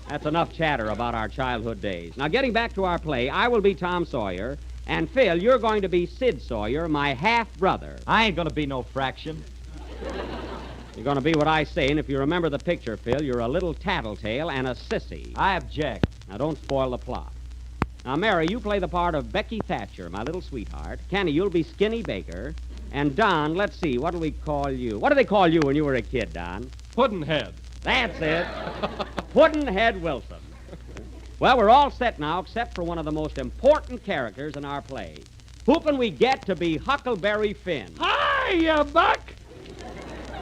that's enough chatter about our childhood days. Now, getting back to our play, I will be Tom Sawyer, and Phil, you're going to be Sid Sawyer, my half-brother. I ain't gonna be no fraction. You're going to be what I say, and if you remember the picture, Phil, you're a little tattletale and a sissy. I object. Now, don't spoil the plot. Now, Mary, you play the part of Becky Thatcher, my little sweetheart. Kenny, you'll be Skinny Baker. And Don, let's see, what do we call you? What did they call you when you were a kid, Don? Pudd'nhead. That's it. Pudd'nhead Wilson. Well, we're all set now, except for one of the most important characters in our play. Who can we get to be Huckleberry Finn? Hiya, Buck!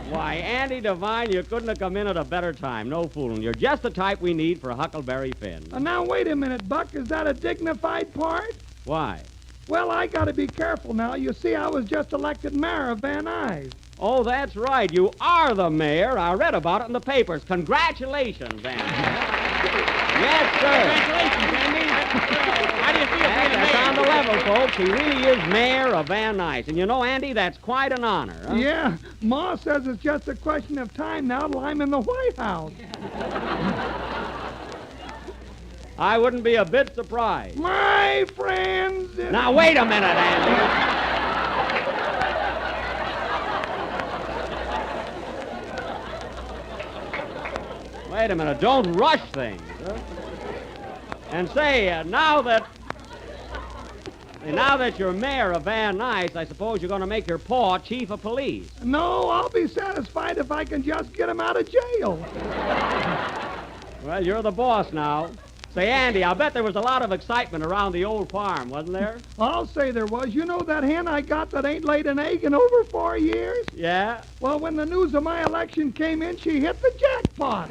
Why, Andy Devine, you couldn't have come in at a better time. No fooling. You're just the type we need for Huckleberry Finn. Now, wait a minute, Buck. Is that a dignified part? Why? Well, I got to be careful now. You see, I was just elected mayor of Van Nuys. Oh, that's right. You are the mayor. I read about it in the papers. Congratulations, Andy. Yes, sir. Congratulations, Andy. How do you feel being the That's mayor? on the level, folks. He really is mayor of Van Nuys. And you know, Andy, that's quite an honor. Huh? Yeah, Ma says it's just a question of time now till I'm in the White House. I wouldn't be a bit surprised. My friends... Now, wait a minute, Andy. Wait a minute. Don't rush things. Huh? And say, now that you're mayor of Van Nuys, I suppose you're going to make your paw chief of police. No, I'll be satisfied if I can just get him out of jail. Well, you're the boss now. Say, Andy, I'll bet there was a lot of excitement around the old farm, wasn't there? I'll say there was. You know that hen I got that ain't laid an egg in over 4 years? Yeah? Well, when the news of my election came in, she hit the jackpot.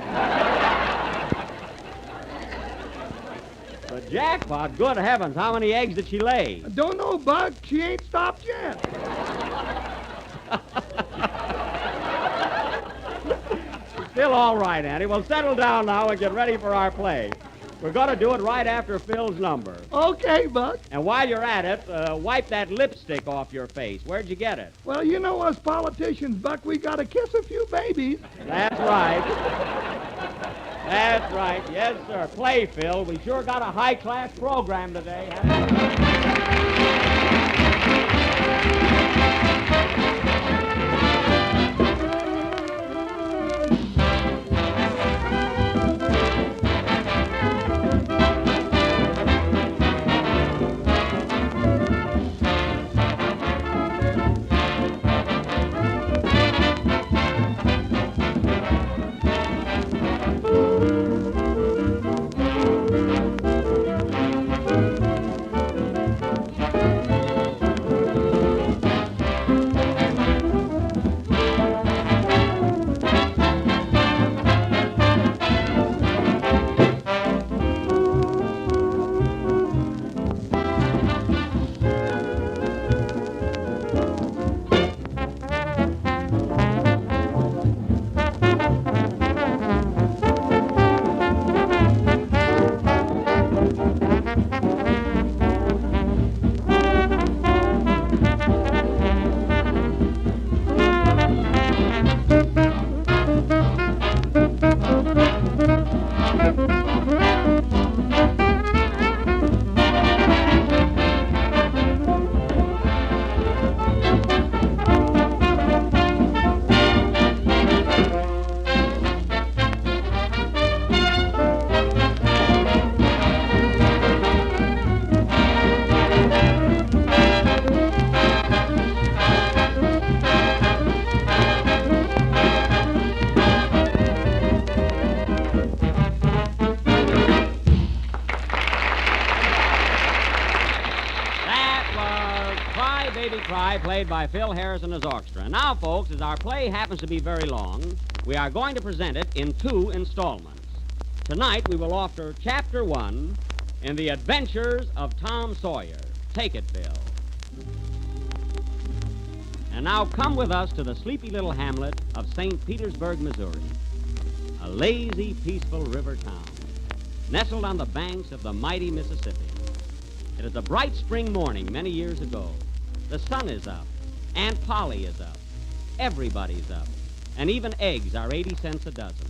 The jackpot? Good heavens, how many eggs did she lay? Don't know, Buck. She ain't stopped yet. Still all right, Annie. We'll settle down now and get ready for our play. We're going to do it right after Phil's number. Okay, Buck. And while you're at it, wipe that lipstick off your face. Where'd you get it? Well, you know us politicians, Buck, we got to kiss a few babies. That's right. That's right. Yes, sir. Play, Phil. We sure got a high-class program today. Played by Phil Harris and his orchestra. And now, folks, as our play happens to be very long, we are going to present it in 2 installments. Tonight, we will offer Chapter 1 in The Adventures of Tom Sawyer. Take it, Phil. And now come with us to the sleepy little hamlet of St. Petersburg, Missouri. A lazy, peaceful river town, nestled on the banks of the mighty Mississippi. It is a bright spring morning many years ago. The sun is up. Aunt Polly is up. Everybody's up. And even eggs are 80 cents a dozen.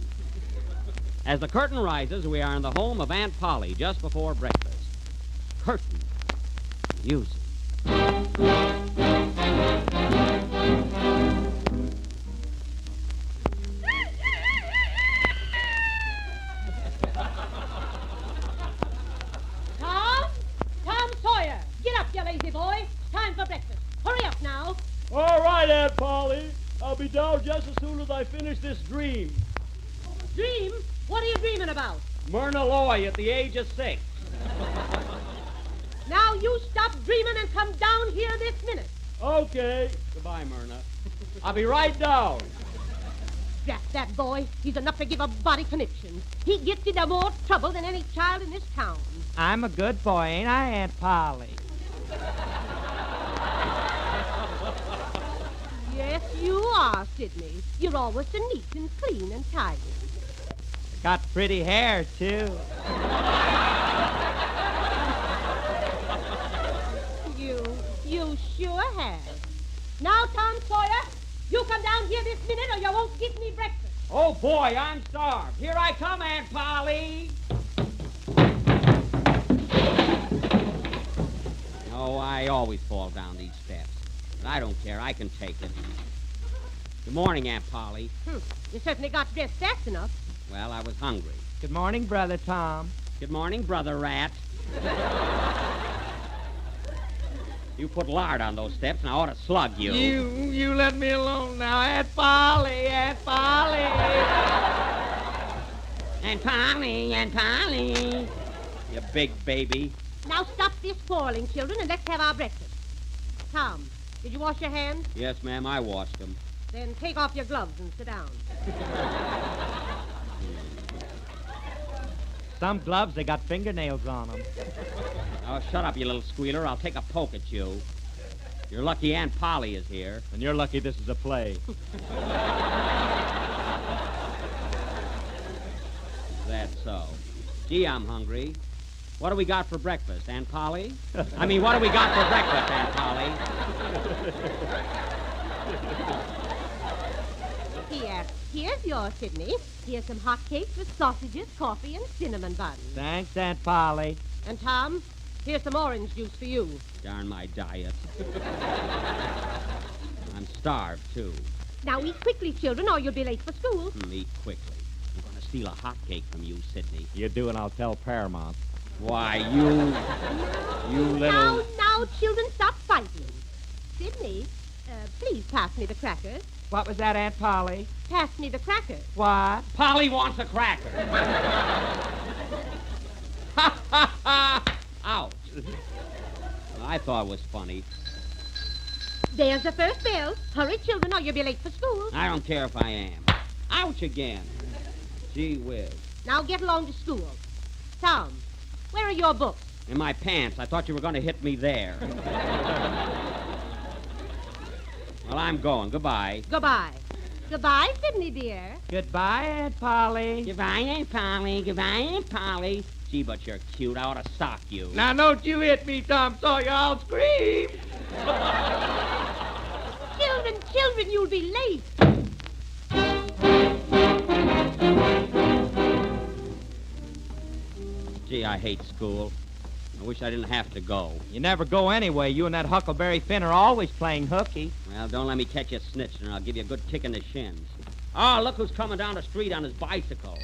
As the curtain rises, we are in the home of Aunt Polly just before breakfast. Curtain. Music. Tom Sawyer, get up, you lazy boy. Time for breakfast. Hurry up now. All right, Aunt Polly. I'll be down just as soon as I finish this dream. Dream? What are you dreaming about? Myrna Loy at the age of 6. Now you stop dreaming and come down here this minute. Okay. Goodbye, Myrna. I'll be right down. Drat that boy. He's enough to give a body conniption. He gets into more trouble than any child in this town. I'm a good boy, ain't I, Aunt Polly? Yes, you are, Sidney. You're always so neat and clean and tidy. Got pretty hair, too. You sure have. Now, Tom Sawyer, you come down here this minute or you won't get me breakfast. Oh, boy, I'm starved. Here I come, Aunt Polly. Oh, I always fall down these steps. But I don't care. I can take it. Good morning, Aunt Polly. You certainly got dressed fast enough. Well, I was hungry. Good morning, Brother Tom. Good morning, Brother Rat. You put lard on those steps, and I ought to slug you. You let me alone now, Aunt Polly, Aunt Polly. Aunt Polly, Aunt Polly. You big baby. Now stop this quarreling, children, and let's have our breakfast. Tom, did you wash your hands? Yes, ma'am, I washed them. Then take off your gloves and sit down. Some gloves, they got fingernails on them. Oh, shut up, you little squealer. I'll take a poke at you. You're lucky Aunt Polly is here. And you're lucky this is a play. That's so. Gee, I'm hungry. What do we got for breakfast, Aunt Polly? I mean, what do we got for breakfast, Aunt Polly? Here's yours, Sidney. Here's some hot cakes with sausages, coffee, and cinnamon buns. Thanks, Aunt Polly. And, Tom, here's some orange juice for you. Darn my diet. I'm starved, too. Now eat quickly, children, or you'll be late for school. Eat quickly. I'm going to steal a hot cake from you, Sidney. You do, and I'll tell Paramount. Why, you little... Now, children, stop fighting. Sidney, please pass me the crackers. What was that, Aunt Polly? Pass me the crackers. What? Polly wants a cracker. Ha, ha, ha! Ouch. I thought it was funny. There's the first bell. Hurry, children, or you'll be late for school. I don't care if I am. Ouch again. Gee whiz. Now get along to school. Tom, where are your books? In my pants. I thought you were going to hit me there. Well, I'm going. Goodbye. Goodbye. Goodbye, Sidney, dear. Goodbye, Aunt Polly. Goodbye, Aunt Polly. Goodbye, Aunt Polly. Gee, but you're cute. I ought to sock you. Now, don't you hit me, Tom Sawyer. I'll scream. Children, you'll be late. Gee, I hate school. I wish I didn't have to go. You never go anyway. You and that Huckleberry Finn are always playing hooky. Well, don't let me catch you snitching, or I'll give you a good kick in the shins. Oh, look who's coming down the street on his bicycle.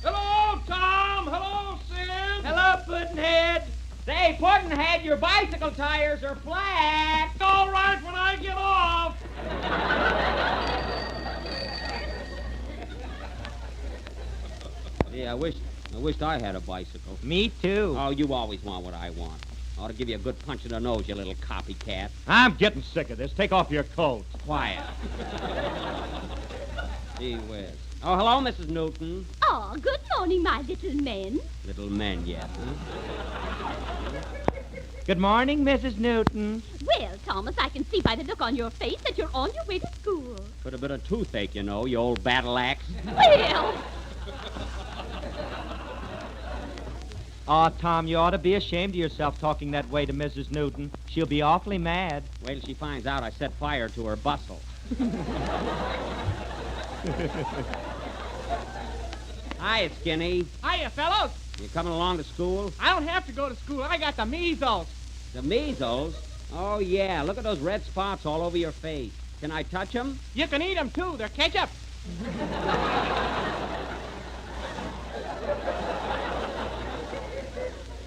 Hello, Tom. Hello, Sid. Hello, Pudd'nhead. Say, Pudd'nhead, your bicycle tires are flat. All right when I get off. Yeah, I wished I had a bicycle. Me too. Oh, you always want what I want. I ought to give you a good punch in the nose, you little copycat. I'm getting sick of this. Take off your coat. Quiet. Gee whiz. Oh, hello, Mrs. Newton. Oh, good morning, my little men. Little men yet, huh? Good morning, Mrs. Newton. Well, Thomas, I can see by the look on your face that you're on your way to school. Could have been a toothache, you know, you old battle axe. Well... Oh, Tom, you ought to be ashamed of yourself talking that way to Mrs. Newton. She'll be awfully mad. Wait till she finds out I set fire to her bustle. Hiya, Skinny. Hiya, fellows. You coming along to school? I don't have to go to school. I got the measles. The measles? Oh, yeah. Look at those red spots all over your face. Can I touch them? You can eat them, too. They're ketchup.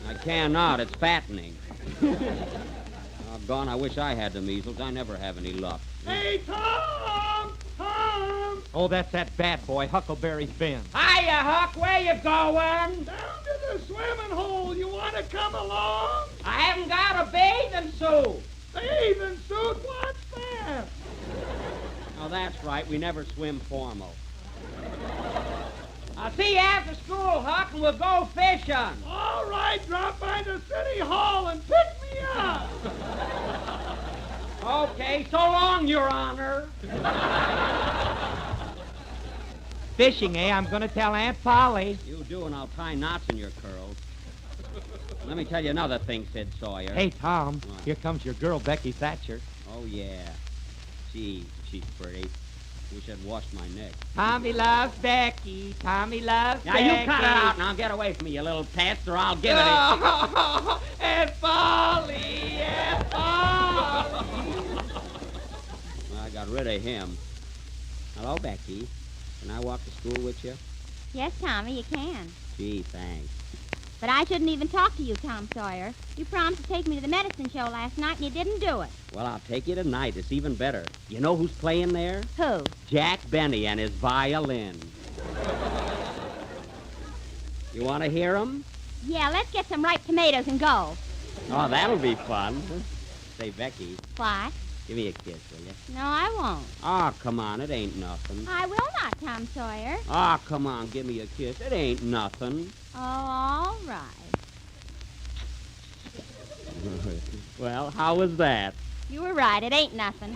I cannot. It's fattening. Doggone, I wish I had the measles. I never have any luck. Hey, Tom! Tom! Oh, that's that bad boy, Huckleberry Finn. Hiya, Huck. Where you going? Down to the swimming hole. You want to come along? I haven't got a bathing suit. Bathing suit? What's that? Oh, that's right. We never swim formal. I'll see you after school, Huck, and we'll go fishing. All right, drop by the city hall and pick me up. Okay, so long, Your Honor. Fishing, eh? I'm going to tell Aunt Polly. You do, and I'll tie knots in your curls. Let me tell you another thing, Sid Sawyer. Hey, Tom, What? here comes your girl, Becky Thatcher. Oh, yeah. Gee, she's pretty. Wish I'd washed my neck. Tommy loves Becky. Tommy loves Now, Becky. you cut it out. Now, get away from me, you little pest, or I'll give it Oh, Aunt Polly! Aunt Polly! Well, I got rid of him. Hello, Becky. Can I walk to school with you? Yes, Tommy, you can. Gee, thanks. But I shouldn't even talk to you, Tom Sawyer. You promised to take me to the medicine show last night, and you didn't do it. Well, I'll take you tonight. It's even better. You know who's playing there? Who? Jack Benny and his violin. You want to hear him? Yeah, let's get some ripe tomatoes and go. Oh, that'll be fun. Say, Becky, What? give me a kiss, will you? No, I won't. Oh, come on. It ain't nothing. I will not, Tom Sawyer. Oh, come on. Give me a kiss. It ain't nothing. Oh, all right. Well, how was that? You were right. It ain't nothing.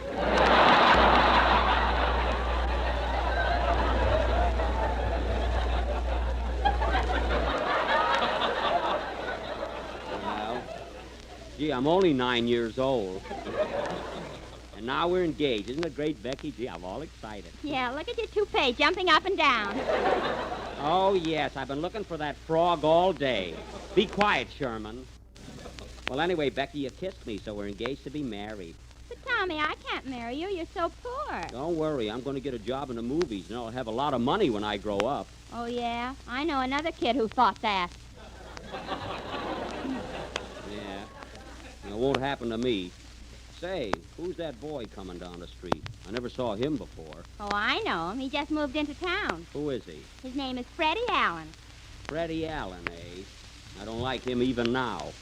Gee, I'm only 9 years old. And now we're engaged. Isn't it great, Becky? Gee, I'm all excited. Yeah, look at your toupee jumping up and down. Oh, yes, I've been looking for that frog all day. Be quiet, Sherman. Well, anyway, Becky, you kissed me, so we're engaged to be married. But, Tommy, I can't marry you. You're so poor. Don't worry, I'm going to get a job in the movies, and I'll have a lot of money when I grow up. Oh, yeah? I know another kid who thought that. Yeah. It won't happen to me. Say, who's that boy coming down the street? I never saw him before. Oh, I know him. He just moved into town. Who is he? His name is Freddie Allen. Freddie Allen, eh? I don't like him even now.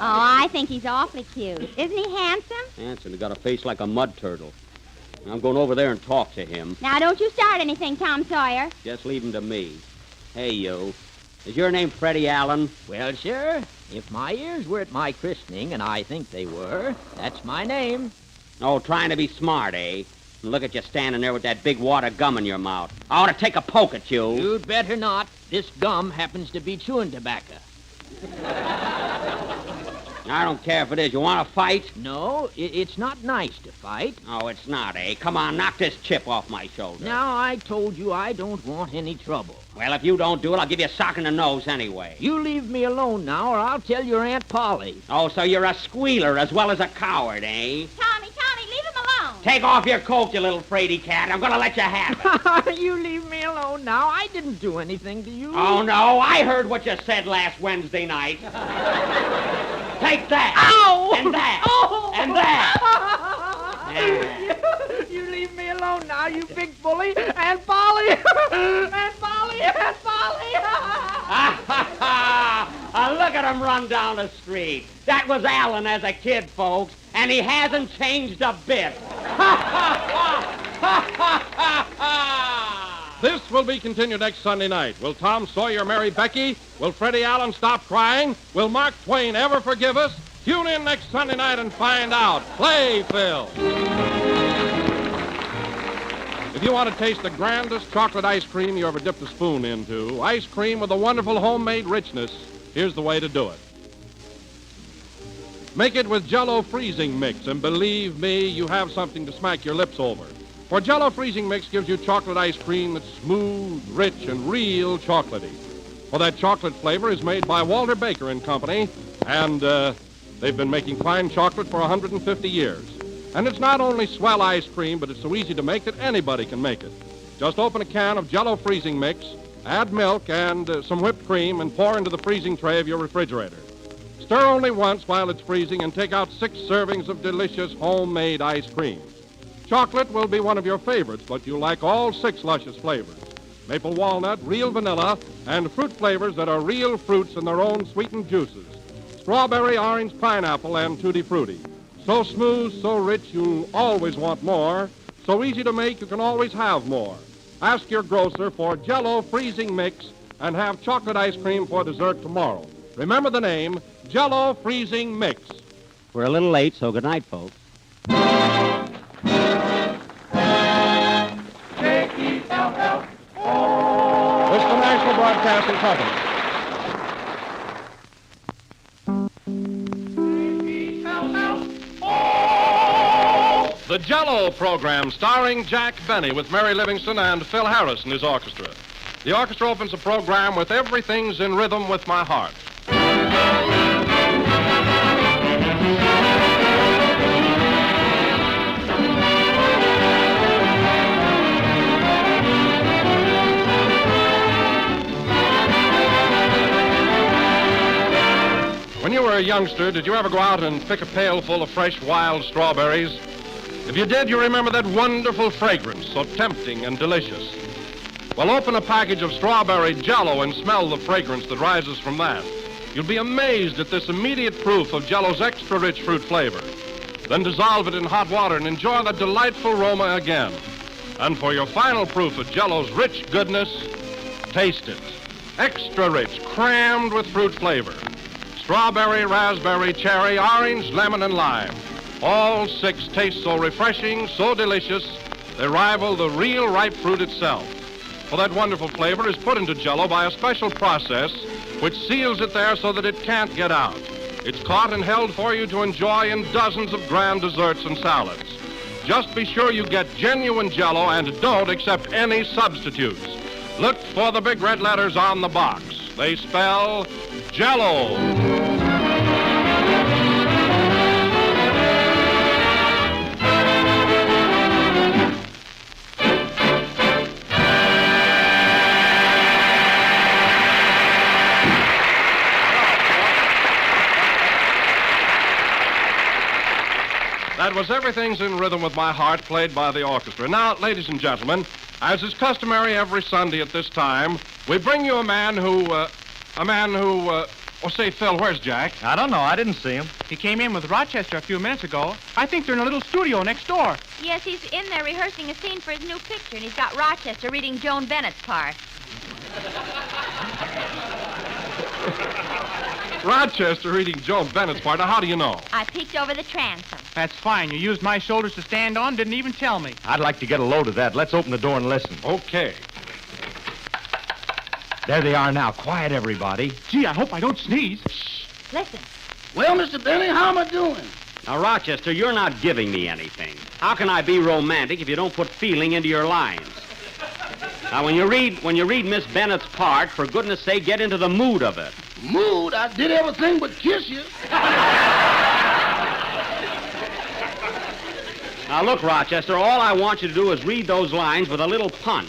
Oh, I think he's awfully cute. Isn't he handsome? Handsome. He got a face like a mud turtle. I'm going over there and talk to him. Now, don't you start anything, Tom Sawyer. Just leave him to me. Hey, you. Is your name Freddie Allen? Well, sir, if my ears were at my christening, and I think they were, that's my name. Oh, trying to be smart, eh? And look at you standing there with that big wad of gum in your mouth. I ought to take a poke at you. You'd better not. This gum happens to be chewing tobacco. I don't care if it is. You want to fight? No, it's not nice to fight. Oh, it's not, eh? Come on, knock this chip off my shoulder. Now, I told you I don't want any trouble. Well, if you don't do it, I'll give you a sock in the nose anyway. You leave me alone now, or I'll tell your Aunt Polly. Oh, so you're a squealer as well as a coward, eh? Tommy, leave him alone. Take off your coat, you little fraidy cat. I'm going to let you have it. You leave me alone now. I didn't do anything to you. Oh, no. I heard what you said last Wednesday night. Take that. Ow! And that. Oh! And that. You leave me alone now, you big bully. Aunt Polly. Aunt Polly. Aunt Polly. Look at him run down the street. That was Alan as a kid, folks, and he hasn't changed a bit. This will be continued next Sunday night. Will Tom Sawyer marry Becky? Will Freddie Allen stop crying? Will Mark Twain ever forgive us? Tune in next Sunday night and find out. Play, Phil. If you want to taste the grandest chocolate ice cream you ever dipped a spoon into, ice cream with a wonderful homemade richness, here's the way to do it. Make it with Jell-O freezing mix, and believe me, you have something to smack your lips over. For Jell-O freezing mix gives you chocolate ice cream that's smooth, rich, and real chocolatey. Well, that chocolate flavor is made by Walter Baker and Company, and they've been making fine chocolate for 150 years. And it's not only swell ice cream, but it's so easy to make that anybody can make it. Just open a can of Jell-O freezing mix, add milk and some whipped cream, and pour into the freezing tray of your refrigerator. Stir only once while it's freezing and take out 6 servings of delicious homemade ice cream. Chocolate will be one of your favorites, but you'll like all 6 luscious flavors. Maple walnut, real vanilla, and fruit flavors that are real fruits in their own sweetened juices. Strawberry, orange, pineapple, and tutti frutti. So smooth, so rich, you'll always want more. So easy to make, you can always have more. Ask your grocer for Jell-O freezing mix and have chocolate ice cream for dessert tomorrow. Remember the name, Jell-O freezing mix. We're a little late, so good night, folks. J-E-L-L. This is the National Broadcasting Company. The Jell-O program starring Jack Benny with Mary Livingston and Phil Harris and his orchestra. The orchestra opens the program with Everything's in Rhythm with My Heart. When you were a youngster, did you ever go out and pick a pail full of fresh wild strawberries? If you did, you remember that wonderful fragrance, so tempting and delicious. Well, open a package of strawberry Jell-O and smell the fragrance that rises from that. You'll be amazed at this immediate proof of Jell-O's extra rich fruit flavor. Then dissolve it in hot water and enjoy the delightful aroma again. And for your final proof of Jell-O's rich goodness, taste it. Extra rich, crammed with fruit flavor. Strawberry, raspberry, cherry, orange, lemon, and lime. All 6 taste so refreshing, so delicious, they rival the real ripe fruit itself. for that wonderful flavor is put into Jell-O by a special process which seals it there so that it can't get out. It's caught and held for you to enjoy in dozens of grand desserts and salads. Just be sure you get genuine Jell-O and don't accept any substitutes. Look for the big red letters on the box. They spell Jell-O. That was Everything's in Rhythm with My Heart, played by the orchestra. Now, ladies and gentlemen, as is customary every Sunday at this time, we bring you a man who, oh, say, Phil, where's Jack? I don't know. I didn't see him. He came in with Rochester a few minutes ago. I think they're in a little studio next door. Yes, he's in there rehearsing a scene for his new picture, and he's got Rochester reading Joan Bennett's part. Rochester reading Joan Bennett's part. Now, how do you know? I peeked over the transom. That's fine. You used my shoulders to stand on, didn't even tell me. I'd like to get a load of that. Let's open the door and listen. Okay. There they are now. Quiet, everybody. Gee, I hope I don't sneeze. Listen. Well, Mr. Benny, how am I doing? Now, Rochester, you're not giving me anything. How can I be romantic if you don't put feeling into your lines? Now, when you read Miss Bennett's part, for goodness sake, get into the mood of it. Mood? I did everything but kiss you. Now, look, Rochester, all I want you to do is read those lines with a little punch.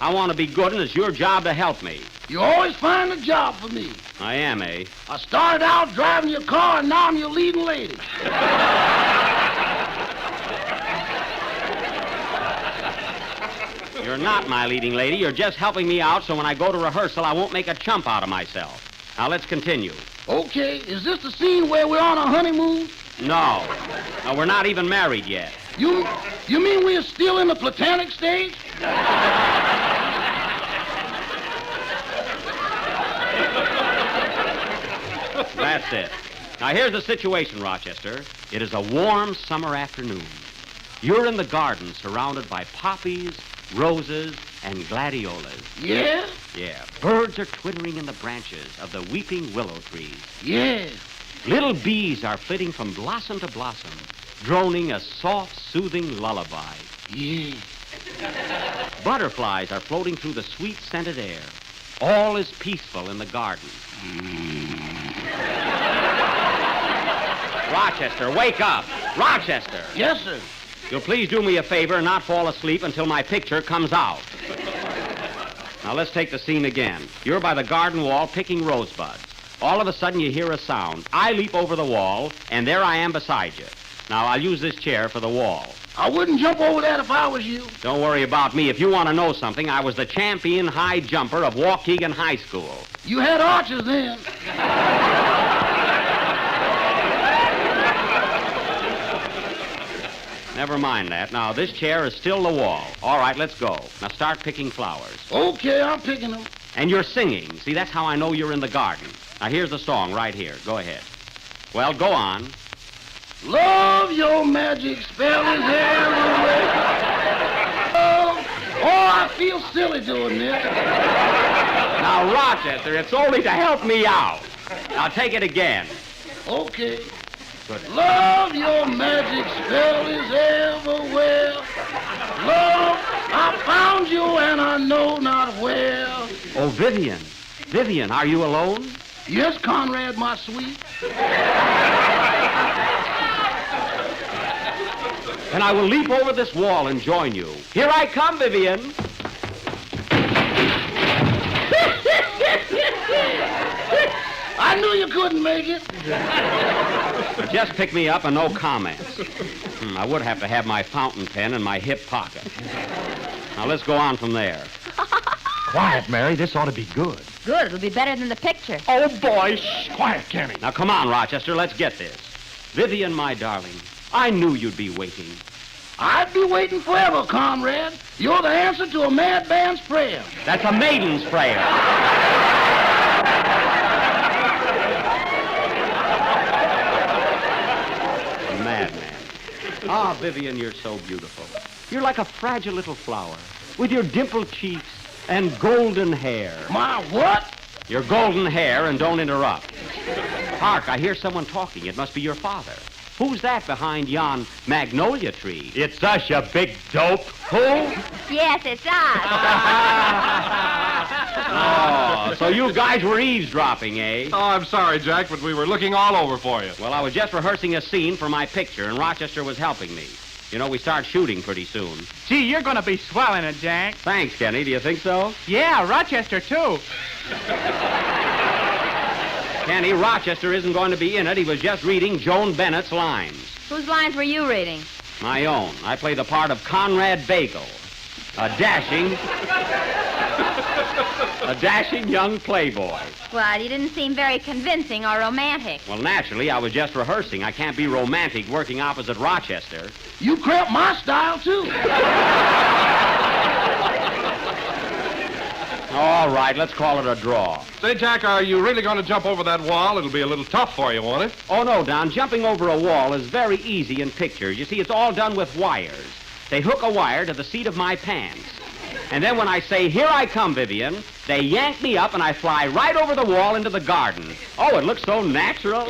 I want to be good, and it's your job to help me. You always find a job for me. I am, eh? I started out driving your car, and now I'm your leading lady. You're not my leading lady. You're just helping me out so when I go to rehearsal, I won't make a chump out of myself. Now, let's continue. Okay, is this the scene where we're on a honeymoon? No. No, we're not even married yet. You mean we're still in the platonic stage? That's it. Now, here's the situation, Rochester. It is a warm summer afternoon. You're in the garden surrounded by poppies, roses, and gladiolas. Yeah? Yeah. Birds are twittering in the branches of the weeping willow trees. Yeah. Little bees are flitting from blossom to blossom, droning a soft, soothing lullaby. Yeah. Butterflies are floating through the sweet, scented air. All is peaceful in the garden. Rochester, wake up! Rochester! Yes, sir. You'll please do me a favor and not fall asleep until my picture comes out. Now, let's take the scene again. You're by the garden wall picking rosebuds. All of a sudden, you hear a sound. I leap over the wall, and there I am beside you. Now, I'll use this chair for the wall. I wouldn't jump over that if I was you. Don't worry about me. If you want to know something, I was the champion high jumper of Waukegan High School. You had arches then. Never mind that. Now, this chair is still the wall. All right, let's go. Now, start picking flowers. Okay, I'm picking them. And you're singing. See, that's how I know you're in the garden. Now, here's the song right here. Go ahead. Well, go on. Love, your magic spell is everywhere. Oh, I feel silly doing this. Now, Rochester, it's only to help me out. Now, take it again. Okay. Good. Love, your magic spell is everywhere. Love, I found you and I know not where. Oh, Vivian. Vivian, are you alone? Yes, Conrad, my sweet. Then I will leap over this wall and join you. Here I come, Vivian. I knew you couldn't make it. Just pick me up and no comments. I would have to have my fountain pen in my hip pocket. Now, let's go on from there. Quiet, Mary. This ought to be good. Good. It'll be better than the picture. Oh, boy. Shh. Quiet, Kenny. Now, come on, Rochester. Let's get this. Vivian, my darling, I knew you'd be waiting. I'd be waiting forever, Conrad. You're the answer to a madman's prayer. That's a maiden's prayer. Madman. Ah, Vivian, you're so beautiful. You're like a fragile little flower with your dimpled cheeks and golden hair. My what? Your golden hair, and don't interrupt. Hark, I hear someone talking. It must be your father. Who's that behind yon magnolia tree? It's us, you big dope. Who? Yes, it's us. Oh, so you guys were eavesdropping, eh? Oh, I'm sorry, Jack, but we were looking all over for you. Well, I was just rehearsing a scene for my picture, and Rochester was helping me. You know, we start shooting pretty soon. Gee, you're going to be swell in it, Jack. Thanks, Kenny. Do you think so? Yeah, Rochester, too. Kenny, Rochester isn't going to be in it. He was just reading Joan Bennett's lines. Whose lines were you reading? My own. I play the part of Conrad Bagel, a dashing young playboy. Well, you didn't seem very convincing or romantic. Well, naturally, I was just rehearsing. I can't be romantic working opposite Rochester. You crept my style, too. All right, let's call it a draw. Say, Jack, are you really going to jump over that wall? It'll be a little tough for you, won't it? Oh, no, Don. Jumping over a wall is very easy in pictures. You see, it's all done with wires. They hook a wire to the seat of my pants. And then when I say, "Here I come, Vivian," they yank me up and I fly right over the wall into the garden. Oh, it looks so natural.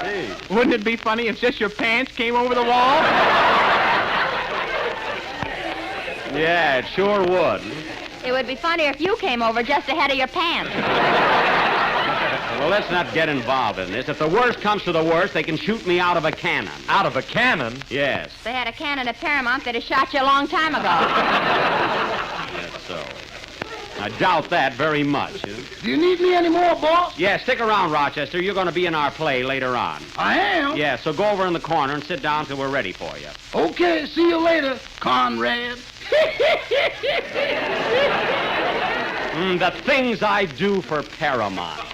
Hey. Wouldn't it be funny if just your pants came over the wall? Yeah, it sure would. It would be funnier if you came over just ahead of your pants. Well, let's not get involved in this. If the worst comes to the worst, they can shoot me out of a cannon. Out of a cannon? Yes. If they had a cannon at Paramount, they'd have shot you a long time ago. That's so. I doubt that very much. Do you need me anymore, boss? Yeah, stick around, Rochester. You're going to be in our play later on. I am? Yeah, so go over in the corner and sit down till we're ready for you. Okay, see you later, Conrad. The things I do for Paramount.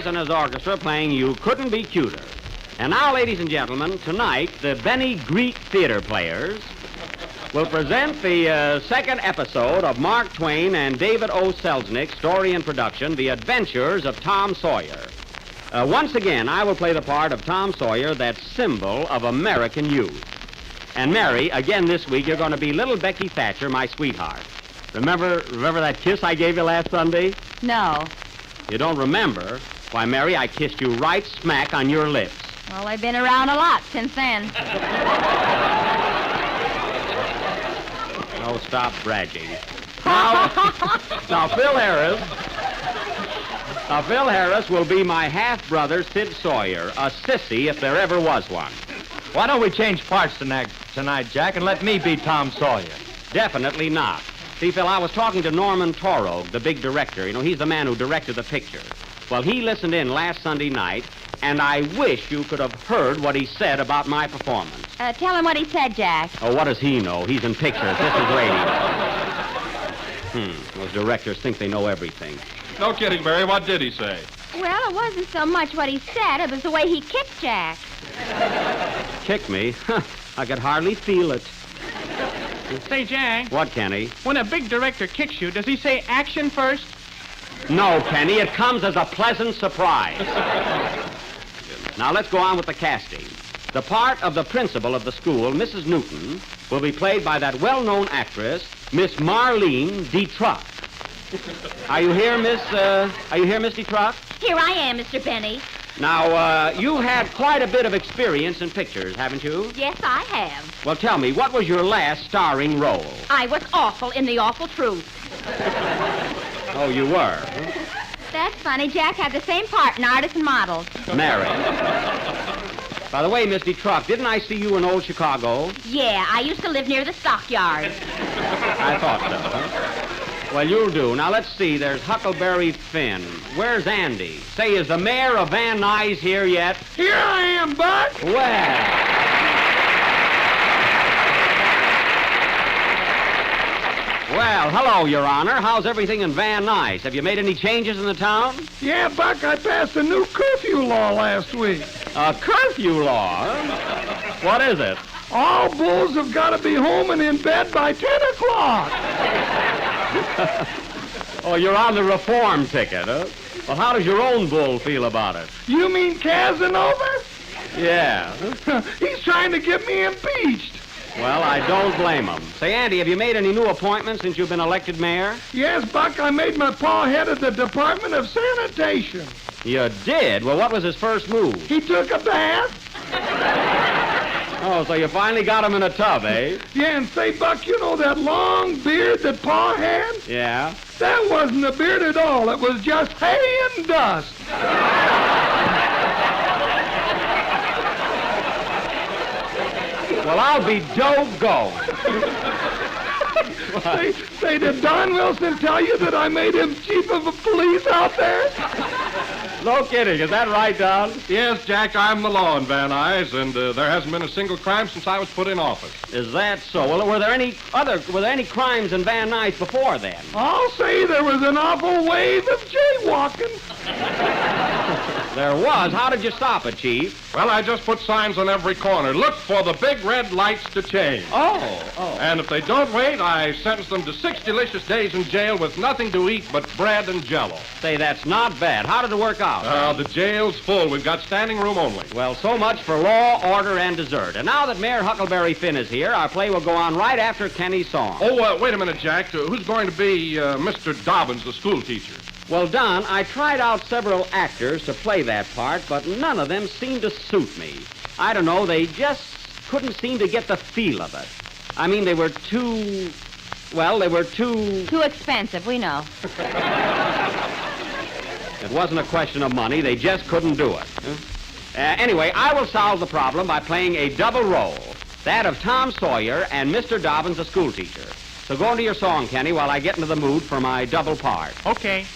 And his orchestra playing You Couldn't Be Cuter. And now, ladies and gentlemen, tonight, the Benny Greek Theater Players will present the second episode of Mark Twain and David O. Selznick's story and production, The Adventures of Tom Sawyer. Once again, I will play the part of Tom Sawyer, that symbol of American youth. And Mary, again this week, you're going to be little Becky Thatcher, my sweetheart. Remember that kiss I gave you last Sunday? No. You don't remember? Why, Mary, I kissed you right smack on your lips. Well, they've been around a lot since then. Oh, stop bragging. Now, Phil Harris will be my half-brother, Sid Sawyer, a sissy if there ever was one. Why don't we change parts tonight, Jack, and let me be Tom Sawyer? Definitely not. See, Phil, I was talking to Norman Toro, the big director. You know, he's the man who directed the picture. Well, he listened in last Sunday night, and I wish you could have heard what he said about my performance. Tell him what he said, Jack. Oh, what does he know? He's in pictures. This is radio. Those directors think they know everything. No kidding, Barry. What did he say? Well, it wasn't so much what he said. It was the way he kicked Jack. Kick me? I could hardly feel it. Say, Jack. What, Kenny? When a big director kicks you, does he say action first? No, Kenny. It comes as a pleasant surprise. Now, let's go on with the casting. The part of the principal of the school, Mrs. Newton, will be played by that well-known actress, Miss Marlene DeTruck. Are you here, Miss DeTruck? Here I am, Mr. Benny. Now, you had quite a bit of experience in pictures, haven't you? Yes, I have. Well, tell me, what was your last starring role? I was awful in The Awful Truth. Oh, you were? That's funny. Jack had the same part in Artists and Models. Mary. By the way, Miss DeTruck, didn't I see you in old Chicago? Yeah, I used to live near the stockyard. I thought so. Huh? Well, you'll do. Now, let's see. There's Huckleberry Finn. Where's Andy? Say, is the mayor of Van Nuys here yet? Here I am, Buck. Well, hello, Your Honor. How's everything in Van Nuys? Have you made any changes in the town? Yeah, Buck, I passed a new curfew law last week. A curfew law? Huh? What is it? All bulls have got to be home and in bed by 10 o'clock. Oh, you're on the reform ticket, huh? Well, how does your own bull feel about it? You mean Casanova? Yeah. He's trying to get me impeached. Well, I don't blame him. Say, Andy, have you made any new appointments since you've been elected mayor? Yes, Buck, I made my pa head of the Department of Sanitation. You did? Well, what was his first move? He took a bath. Oh, so you finally got him in a tub, eh? Yeah, and say, Buck, you know that long beard that Pa had? Yeah? That wasn't a beard at all. It was just hay and dust. Well, I'll be doggone. Say, did Don Wilson tell you that I made him chief of police out there? No kidding. Is that right, Don? Yes, Jack, I'm the law in Van Nuys, and there hasn't been a single crime since I was put in office. Is that so? Well, were there any crimes in Van Nuys before then? I'll say there was an awful wave of jaywalking. There was. How did you stop it, Chief? Well, I just put signs on every corner. Look for the big red lights to change. Oh. And if they don't wait, I sentence them to 6 delicious days in jail with nothing to eat but bread and Jell-O. Say, that's not bad. How did it work out? The jail's full. We've got standing room only. Well, so much for law, order, and dessert. And now that Mayor Huckleberry Finn is here, our play will go on right after Kenny's song. Oh, wait a minute, Jack. Who's going to be Mr. Dobbins, the school teacher? Well, Don, I tried out several actors to play that part, but none of them seemed to suit me. I don't know, they just couldn't seem to get the feel of it. I mean, they were too... Too expensive, we know. It wasn't a question of money. They just couldn't do it. Anyway, I will solve the problem by playing a double role, that of Tom Sawyer and Mr. Dobbins, the school teacher. So go into your song, Kenny, while I get into the mood for my double part. Okay.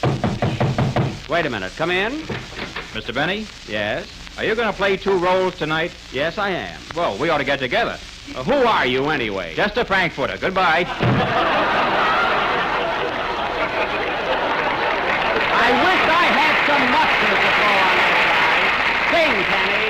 Wait a minute. Come in. Mr. Benny? Yes? Are you going to play 2 roles tonight? Yes, I am. Well, we ought to get together. Who are you, anyway? Just a Frankfurter. Goodbye. I wish I had some mustard to throw on that guy. Sing, Kenny.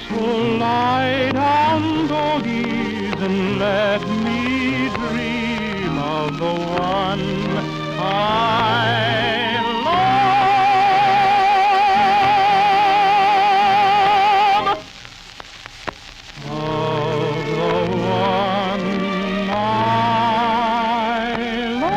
So lie down, doggies, and let me dream of the one I love. Of the one I love.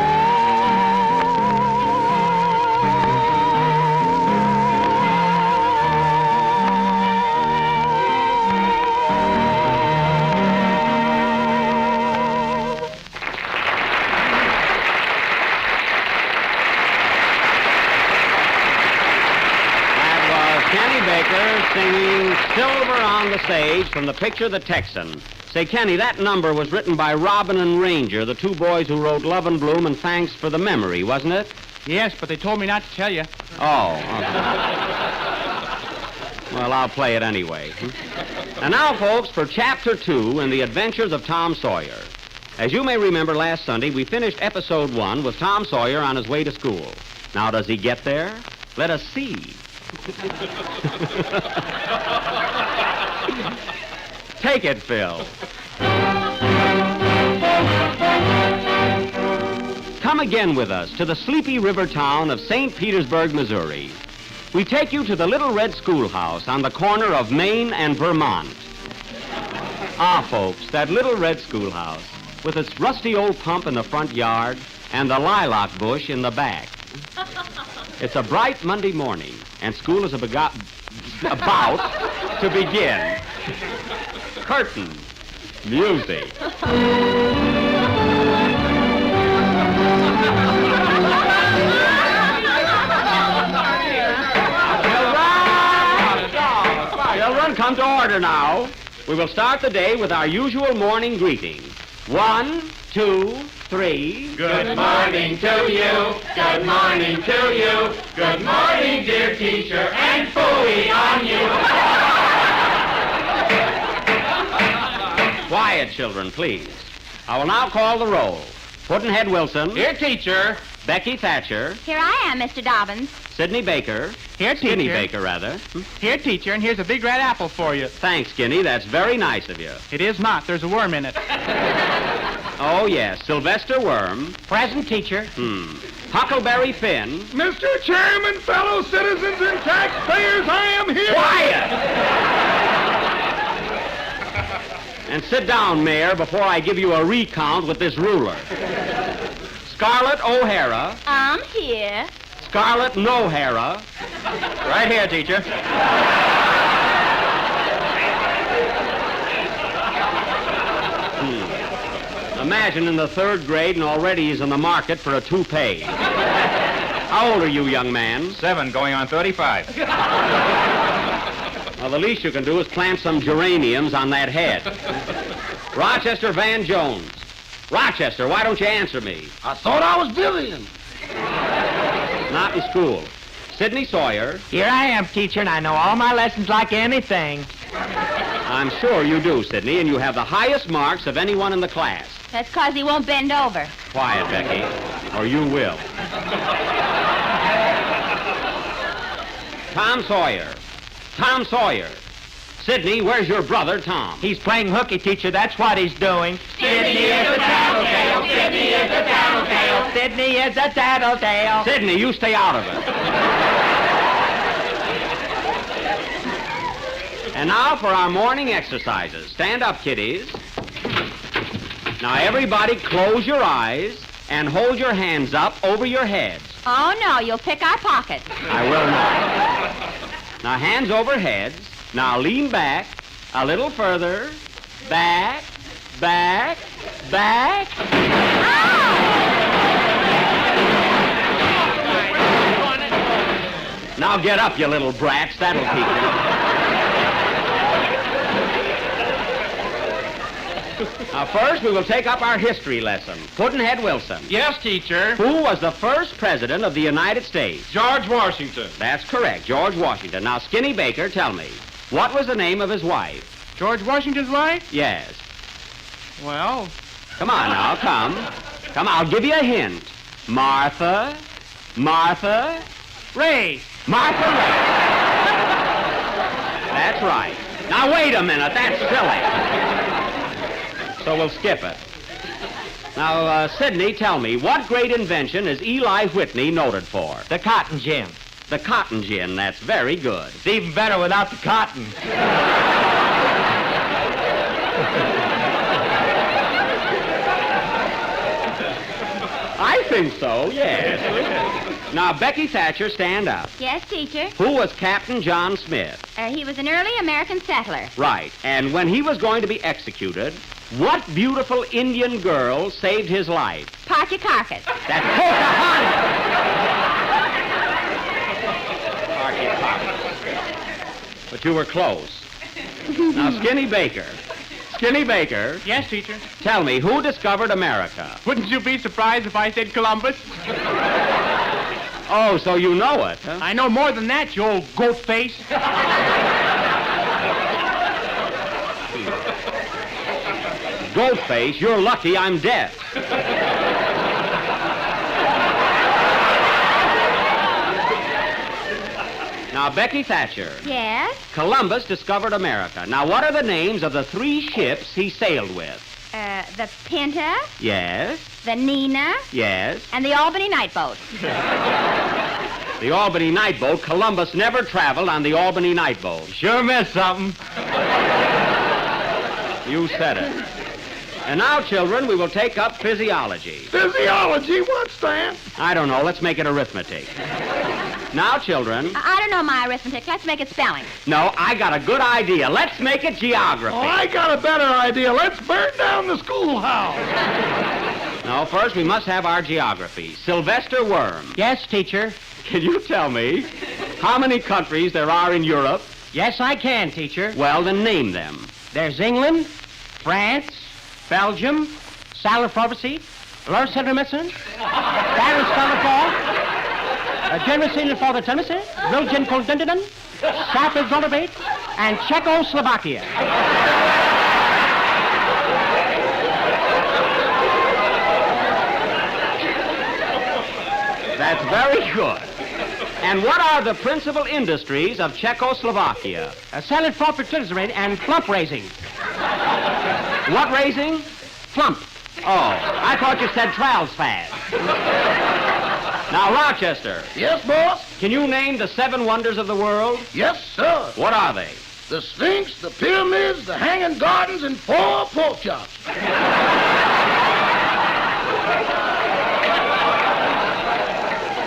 on the stage from the picture The Texan. Say, Kenny, that number was written by Robin and Ranger, the two boys who wrote Love and Bloom and Thanks for the Memory, wasn't it? Yes, but they told me not to tell you. Oh, okay. Well, I'll play it anyway. And now, folks, for Chapter 2 in The Adventures of Tom Sawyer. As you may remember, last Sunday, we finished Episode 1 with Tom Sawyer on his way to school. Now, does he get there? Let us see. Take it, Phil. Come again with us to the sleepy river town of St. Petersburg, Missouri. We take you to the little red schoolhouse on the corner of Maine and Vermont. Ah, folks, that little red schoolhouse with its rusty old pump in the front yard and the lilac bush in the back. It's a bright Monday morning, and school is about to begin. Curtain. Music. Children, come to order now. We will start the day with our usual morning greeting. 1, 2, 3. Good morning to you. Good morning to you. Good morning, dear teacher, and phooey on you. Quiet, children, please. I will now call the roll. Pudd'nhead Wilson. Here, teacher. Becky Thatcher. Here I am, Mr. Dobbins. Sydney Baker. Here, teacher. Skinny Baker, rather. Here, teacher, and here's a big red apple for you. Thanks, Skinny. That's very nice of you. It is not. There's a worm in it. Oh, yes. Sylvester Worm. Present, teacher. Huckleberry Finn. Mr. Chairman, fellow citizens, and taxpayers, I am here. Quiet! And sit down, Mayor, before I give you a recount with this ruler. Scarlett O'Hara. I'm here. Scarlett No'Hara. Right here, teacher. Imagine in the 3rd grade and already he's in the market for a toupee. How old are you, young man? 7, going on 35. Well, the least you can do is plant some geraniums on that head. Rochester Van Jones. Rochester, why don't you answer me? I thought I was Vivian. Not in school. Sidney Sawyer. Here I am, teacher, and I know all my lessons like anything. I'm sure you do, Sidney, and you have the highest marks of anyone in the class. That's 'cause he won't bend over. Quiet, Becky, or you will. Tom Sawyer. Tom Sawyer. Sidney, where's your brother, Tom? He's playing hooky, teacher. That's what he's doing. Sidney is a tattletale. Sidney is a tattletale. Sidney is a tattletale. Sidney, you stay out of it. And now for our morning exercises. Stand up, kiddies. Now, everybody close your eyes and hold your hands up over your heads. Oh, no, you'll pick our pockets. I will not. Now, hands over heads. Now, lean back a little further. Back, back, back. Now, get up, you little brats. That'll keep you. Now, first, we will take up our history lesson. Pudd'nhead Wilson. Yes, teacher. Who was the first president of the United States? George Washington. That's correct, George Washington. Now, Skinny Baker, tell me, what was the name of his wife? George Washington's wife? Yes. Well... Come on now, come. Come, I'll give you a hint. Martha Ray. Martha Ray. That's right. Now, wait a minute. That's silly. So we'll skip it. Now, Sidney, tell me, what great invention is Eli Whitney noted for? The cotton gin. The cotton gin. That's very good. It's even better without the cotton. I think so, yes. Now, Becky Thatcher, stand up. Yes, teacher. Who was Captain John Smith? He was an early American settler. Right. And when he was going to be executed, what beautiful Indian girl saved his life? Pocahontas. That's Pocahontas! Pocahontas. But you were close. Now, Skinny Baker. Skinny Baker. Yes, teacher. Tell me, who discovered America? Wouldn't you be surprised if I said Columbus? Oh, so you know it, huh? I know more than that, you old goat face. Goatface, you're lucky I'm dead. Now, Becky Thatcher. Yes? Columbus discovered America. Now, what are the names of the 3 ships he sailed with? The Pinta, Yes, the Nina, yes. and the Albany Night Boat. The Albany Night Boat. Columbus never traveled on the Albany Night Boat. Sure missed something. You said it. And now, children, we will take up physiology. Physiology? What's that? I don't know. Let's make it arithmetic. Now, children. I don't know my arithmetic. Let's make it spelling. No, I got a good idea. Let's make it geography. Oh, I got a better idea. Let's burn down the schoolhouse. No, first we must have our geography. Sylvester Worm. Yes, teacher. Can you tell me how many countries there are in Europe? Yes, I can, teacher. Well, then name them. There's England, France, Belgium, Salafrobacy, Lursendermissen, Paris Salafar, Generation for the Tennessee, Wilgen Coldendon, Shaffer Goldebait, and Czechoslovakia. That's very good. And what are the principal industries of Czechoslovakia? Salad for fertilizing and plump raising. What raising? Plump. Oh, I thought you said trowels fad. Now, Rochester. Yes, boss? Can you name the 7 wonders of the world? Yes, sir. What are they? The Sphinx, the pyramids, the hanging gardens, and 4 pork chops.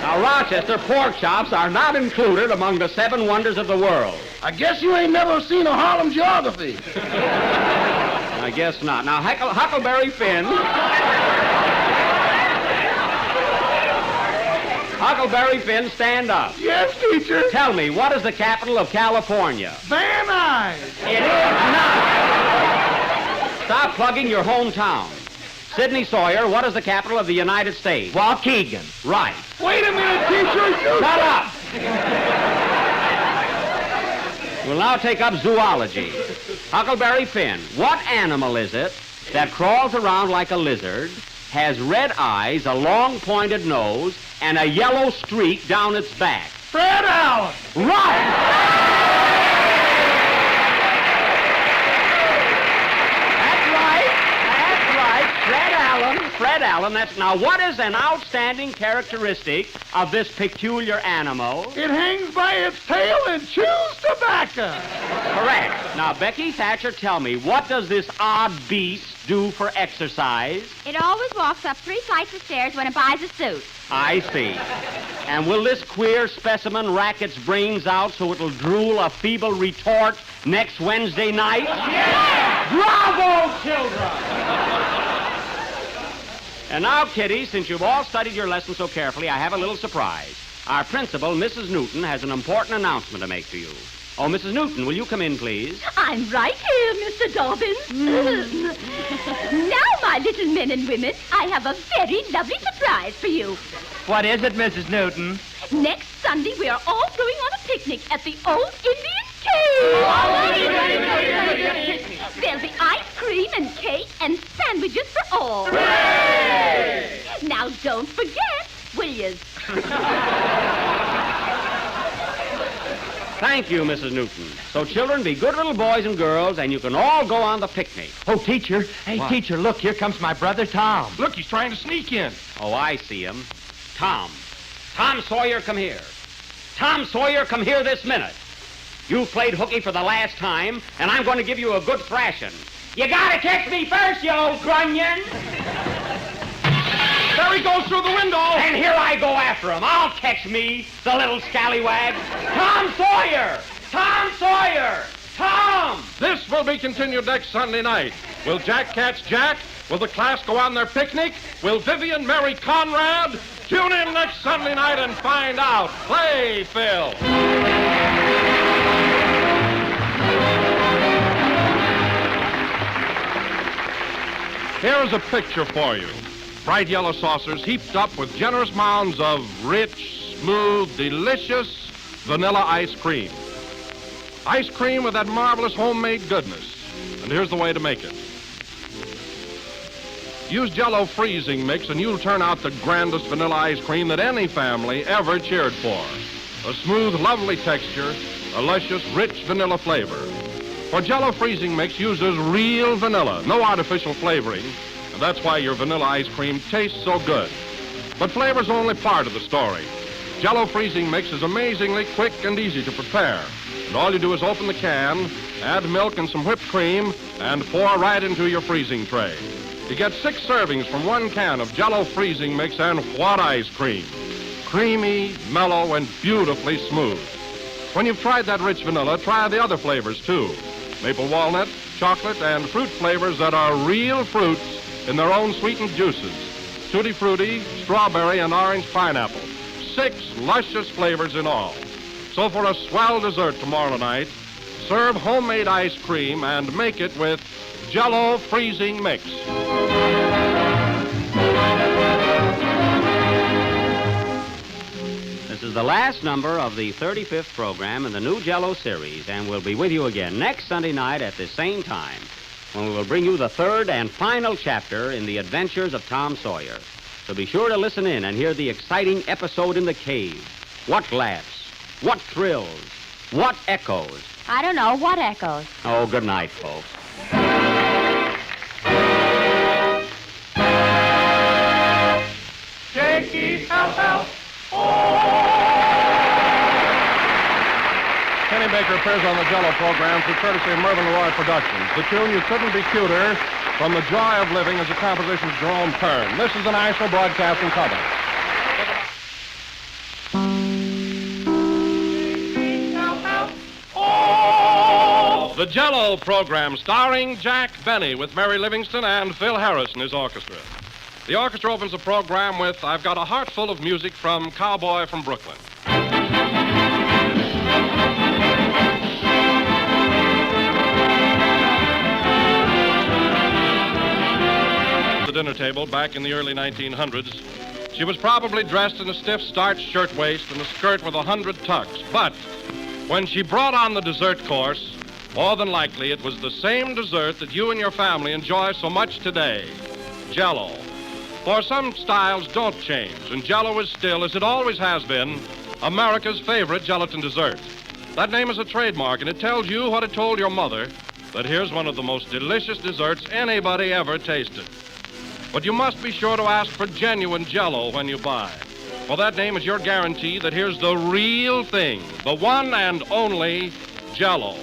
Now, Rochester, pork chops are not included among the 7 wonders of the world. I guess you ain't never seen a Harlem geography. I guess not. Now, Huckleberry Finn. Huckleberry Finn, stand up. Yes, teacher. Tell me, what is the capital of California? Van Nuys. It is not. Stop plugging your hometown. Sidney Sawyer, what is the capital of the United States? Waukegan. Right. Wait a minute, teacher. Shut up. We'll now take up zoology. Huckleberry Finn, what animal is it that crawls around like a lizard, has red eyes, a long pointed nose, and a yellow streak down its back? Fred Allen. Right! That's right. Fred Allen. Now, what is an outstanding characteristic of this peculiar animal? It hangs by its tail and chews tobacco. Correct. Now, Becky Thatcher, tell me, what does this odd beast do for exercise? It always walks up 3 flights of stairs when it buys a suit. I see. And will this queer specimen rack its brains out so it'll drool a feeble retort next Wednesday night? Yeah! Bravo, children! And now, kiddies, since you've all studied your lesson so carefully, I have a little surprise. Our principal, Mrs. Newton, has an important announcement to make to you. Oh, Mrs. Newton, will you come in, please? I'm right here, Mr. Dobbins. Now, my little men and women, I have a very lovely surprise for you. What is it, Mrs. Newton? Next Sunday, we are all going on a picnic at the Old Indian Cave. There'll be ice cream and cake and sandwiches for all. Hooray! Now, don't forget, will you? Thank you, Mrs. Newton. So, children, be good little boys and girls, and you can all go on the picnic. Oh, teacher. Hey, what? Teacher, look, here comes my brother Tom. Look, he's trying to sneak in. Oh, I see him. Tom. Tom Sawyer, come here. Tom Sawyer, come here this minute. You've played hooky for the last time, and I'm going to give you a good thrashing. You gotta catch me first, you old grunion. There he goes through the window. And here I go after him. I'll catch me, the little scallywag. Tom Sawyer! Tom Sawyer! Tom! This will be continued next Sunday night. Will Jack catch Jack? Will the class go on their picnic? Will Vivian marry Conrad? Tune in next Sunday night and find out. Play, Phil. Here's a picture for you. Bright yellow saucers heaped up with generous mounds of rich, smooth, delicious vanilla ice cream. Ice cream with that marvelous homemade goodness. And here's the way to make it. Use Jell-O freezing mix and you'll turn out the grandest vanilla ice cream that any family ever cheered for. A smooth, lovely texture, a luscious, rich vanilla flavor. For Jell-O freezing mix uses real vanilla, no artificial flavoring, and that's why your vanilla ice cream tastes so good. But flavor's only part of the story. Jell-O freezing mix is amazingly quick and easy to prepare. And all you do is open the can, add milk and some whipped cream, and pour right into your freezing tray. You get 6 servings from 1 can of Jell-O freezing mix, and what ice cream! Creamy, mellow, and beautifully smooth. When you've tried that rich vanilla, try the other flavors, too. Maple walnut, chocolate, and fruit flavors that are real fruits in their own sweetened juices. Tutti Frutti, strawberry, and orange pineapple. 6 luscious flavors in all. So for a swell dessert tomorrow night, serve homemade ice cream and make it with Jell-O freezing mix. This is the last number of the 35th program in the new Jell-O series, and we'll be with you again next Sunday night at the same time, when we will bring you the 3rd and final chapter in the Adventures of Tom Sawyer. So be sure to listen in and hear the exciting episode in the cave. What laughs, what thrills, what echoes. I don't know. What echoes? Oh, good night, folks. Jakey, help, help. Kenny Baker appears on the Jell-O program through courtesy of Mervyn LeRoy Productions. The tune You Couldn't Be Cuter from The Joy of Living is a composition of Jerome Kern. This is the National Broadcasting Company. The Jell-O program starring Jack Benny with Mary Livingston and Phil Harris and his orchestra. The orchestra opens the program with I've Got a Heart Full of Music from Cowboy from Brooklyn. The dinner table back in the early 1900s. She was probably dressed in a stiff starched shirtwaist and a skirt with 100 tucks. But when she brought on the dessert course, more than likely it was the same dessert that you and your family enjoy so much today, Jell-O. For some styles don't change, and Jell-O is still, as it always has been, America's favorite gelatin dessert. That name is a trademark, and it tells you what it told your mother, that here's one of the most delicious desserts anybody ever tasted. But you must be sure to ask for genuine Jell-O when you buy. For that name is your guarantee that here's the real thing, the one and only Jell-O.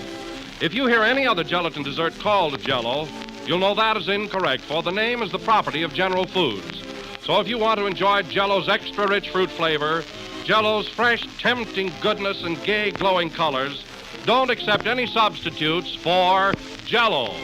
If you hear any other gelatin dessert called Jell-O, you'll know that is incorrect, for the name is the property of General Foods. So if you want to enjoy Jell-O's extra-rich fruit flavor, Jell-O's fresh, tempting goodness and gay, glowing colors, don't accept any substitutes for Jell-O.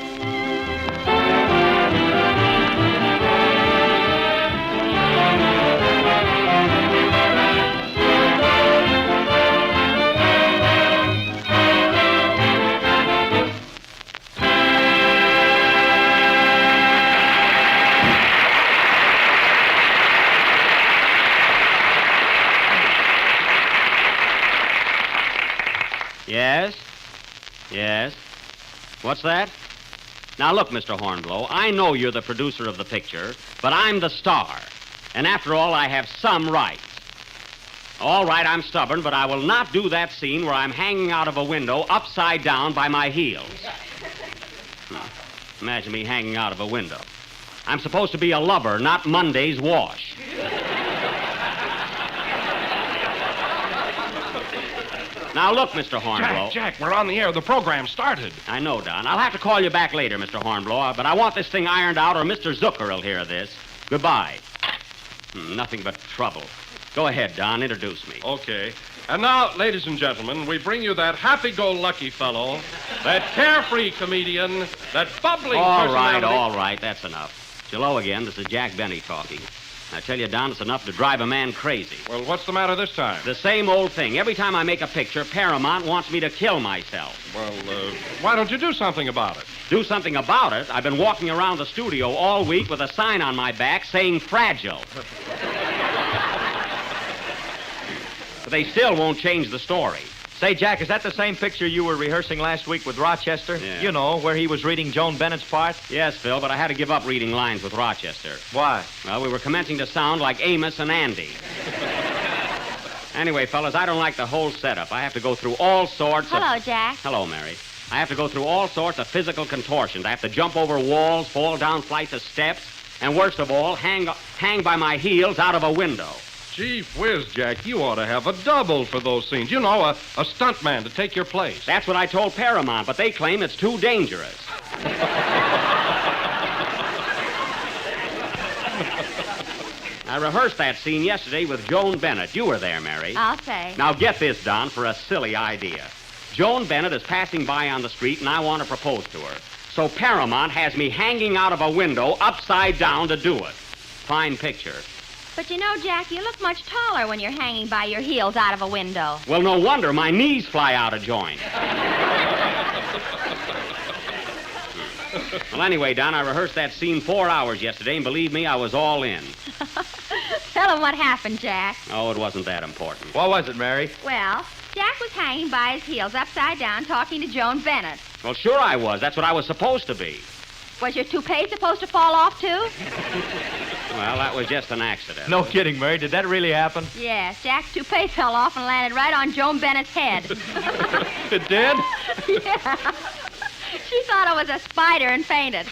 Yes? Yes? What's that? Now, look, Mr. Hornblow, I know you're the producer of the picture, but I'm the star. And after all, I have some rights. All right, I'm stubborn, but I will not do that scene where I'm hanging out of a window upside down by my heels. Imagine me hanging out of a window. I'm supposed to be a lover, not Monday's wash. Now, look, Mr. Hornblow. Jack, we're on the air. The program started. I know, Don. I'll have to call you back later, Mr. Hornblow, but I want this thing ironed out or Mr. Zucker will hear this. Goodbye. Nothing but trouble. Go ahead, Don. Introduce me. Okay. And now, ladies and gentlemen, we bring you that happy-go-lucky fellow, that carefree comedian, that bubbling personality. All right. That's enough. Hello again. This is Jack Benny talking. I tell you, Don, it's enough to drive a man crazy. Well, what's the matter this time? The same old thing. Every time I make a picture, Paramount wants me to kill myself. Well, why don't you do something about it? Do something about it? I've been walking around the studio all week with a sign on my back saying fragile. But they still won't change the story. Say, Jack, is that the same picture you were rehearsing last week with Rochester? Yeah. You know, where he was reading Joan Bennett's part? Yes, Phil, but I had to give up reading lines with Rochester. Why? Well, we were commencing to sound like Amos and Andy. Anyway, fellas, I don't like the whole setup. I have to go through all sorts of... Hello, Jack. Hello, Mary. I have to go through all sorts of physical contortions. I have to jump over walls, fall down flights of steps, and worst of all, hang by my heels out of a window. Gee whiz, Jack, you ought to have a double for those scenes. You know, a stuntman to take your place. That's what I told Paramount, but they claim it's too dangerous. I rehearsed that scene yesterday with Joan Bennett. You were there, Mary. I'll say. Now get this, Don, for a silly idea. Joan Bennett is passing by on the street, and I want to propose to her. So Paramount has me hanging out of a window upside down to do it. Fine picture. But you know, Jack, you look much taller when you're hanging by your heels out of a window. Well, no wonder my knees fly out of joint. Well, anyway, Don, I rehearsed that scene 4 hours yesterday, and believe me, I was all in. Tell him what happened, Jack. Oh, it wasn't that important. What was it, Mary? Well, Jack was hanging by his heels upside down talking to Joan Bennett. Well, sure I was. That's what I was supposed to be. Was your toupee supposed to fall off, too? Well, that was just an accident. No kidding, Mary. Did that really happen? Yes, Jack's toupee fell off and landed right on Joan Bennett's head. It did? Yeah. She thought I was a spider and fainted.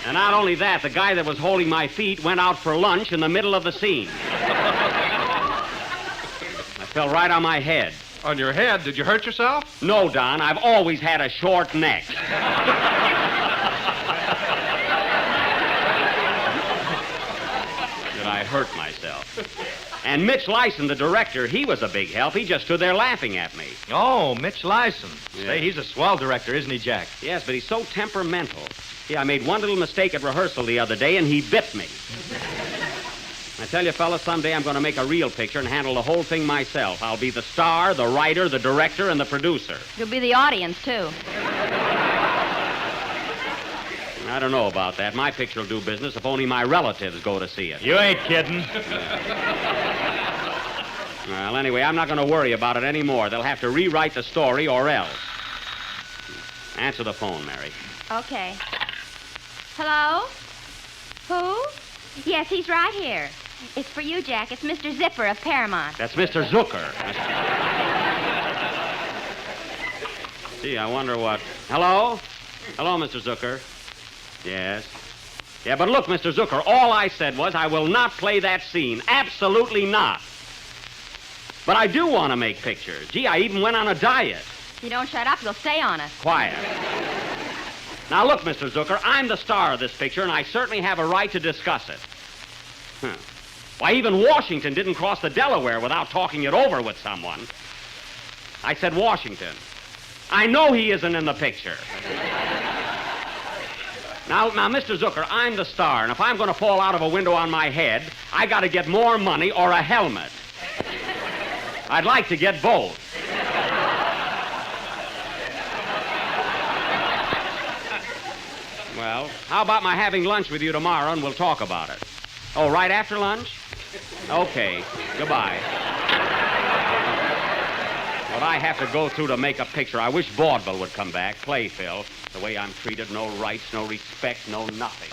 And not only that, the guy that was holding my feet went out for lunch in the middle of the scene. I fell right on my head. On your head? Did you hurt yourself? No, Don. I've always had a short neck. Did I hurt myself? And Mitch Lyson, the director, he was a big help. He just stood there laughing at me. Oh, Mitch Lyson. Yeah. Say, he's a swell director, isn't he, Jack? Yes, but he's so temperamental. See, I made one little mistake at rehearsal the other day, and he bit me. I tell you, fellas, someday I'm going to make a real picture and handle the whole thing myself. I'll be the star, the writer, the director, and the producer. You'll be the audience, too. I don't know about that. My picture will do business if only my relatives go to see it. You ain't kidding. Well, anyway, I'm not going to worry about it anymore. They'll have to rewrite the story or else. Answer the phone, Mary. Okay. Hello? Who? Yes, he's right here. It's for you, Jack. It's Mr. Zipper of Paramount. That's Mr. Zucker. Gee, I wonder what... Hello? Hello, Mr. Zucker. Yes. Yeah, but look, Mr. Zucker, all I said was I will not play that scene. Absolutely not. But I do want to make pictures. Gee, I even went on a diet. If you don't shut up, you'll stay on it. Quiet. Now, look, Mr. Zucker, I'm the star of this picture, and I certainly have a right to discuss it. Why, even Washington didn't cross the Delaware without talking it over with someone. I said Washington. I know he isn't in the picture. Now, Mr. Zucker, I'm the star, and if I'm going to fall out of a window on my head, I got to get more money or a helmet. I'd like to get both. Well, how about my having lunch with you tomorrow, and we'll talk about it? Oh, right after lunch? Okay. Goodbye. What I have to go through to make a picture. I wish vaudeville would come back. Play, Phil. The way I'm treated, no rights, no respect, no nothing.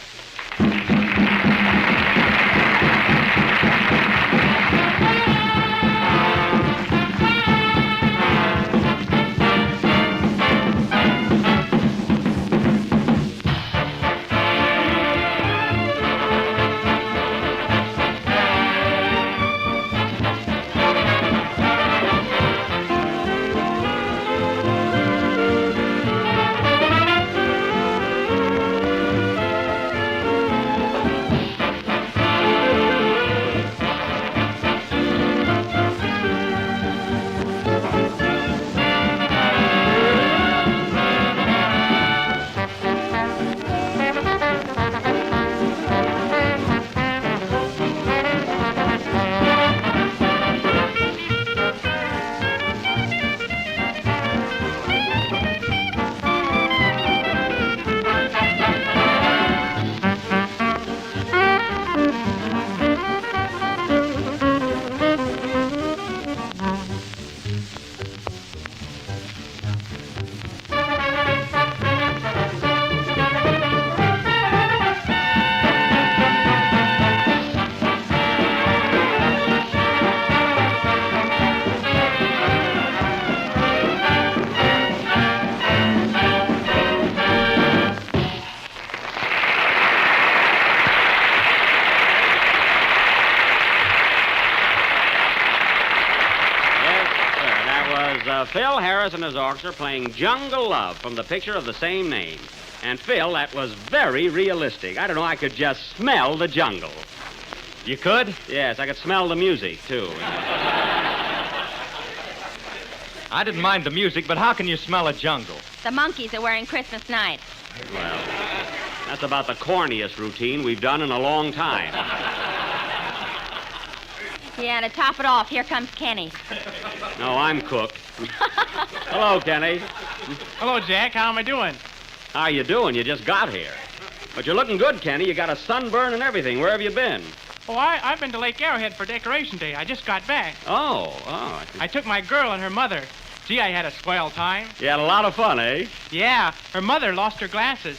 Phil Harris and his orchestra playing Jungle Love from the picture of the same name. And Phil, that was very realistic. I don't know, I could just smell the jungle. You could? Yes, I could smell the music, too. I didn't mind the music, but how can you smell a jungle? The monkeys are wearing Christmas nights. Well, that's about the corniest routine we've done in a long time. Yeah, to top it off, here comes Kenny. No, I'm cooked. Hello, Kenny. Hello, Jack. How am I doing? How you doing? You just got here. But you're looking good, Kenny. You got a sunburn and everything. Where have you been? Oh, I've been to Lake Arrowhead for Decoration Day. I just got back. Oh. I took my girl and her mother. Gee, I had a swell time. You had a lot of fun, eh? Yeah, her mother lost her glasses.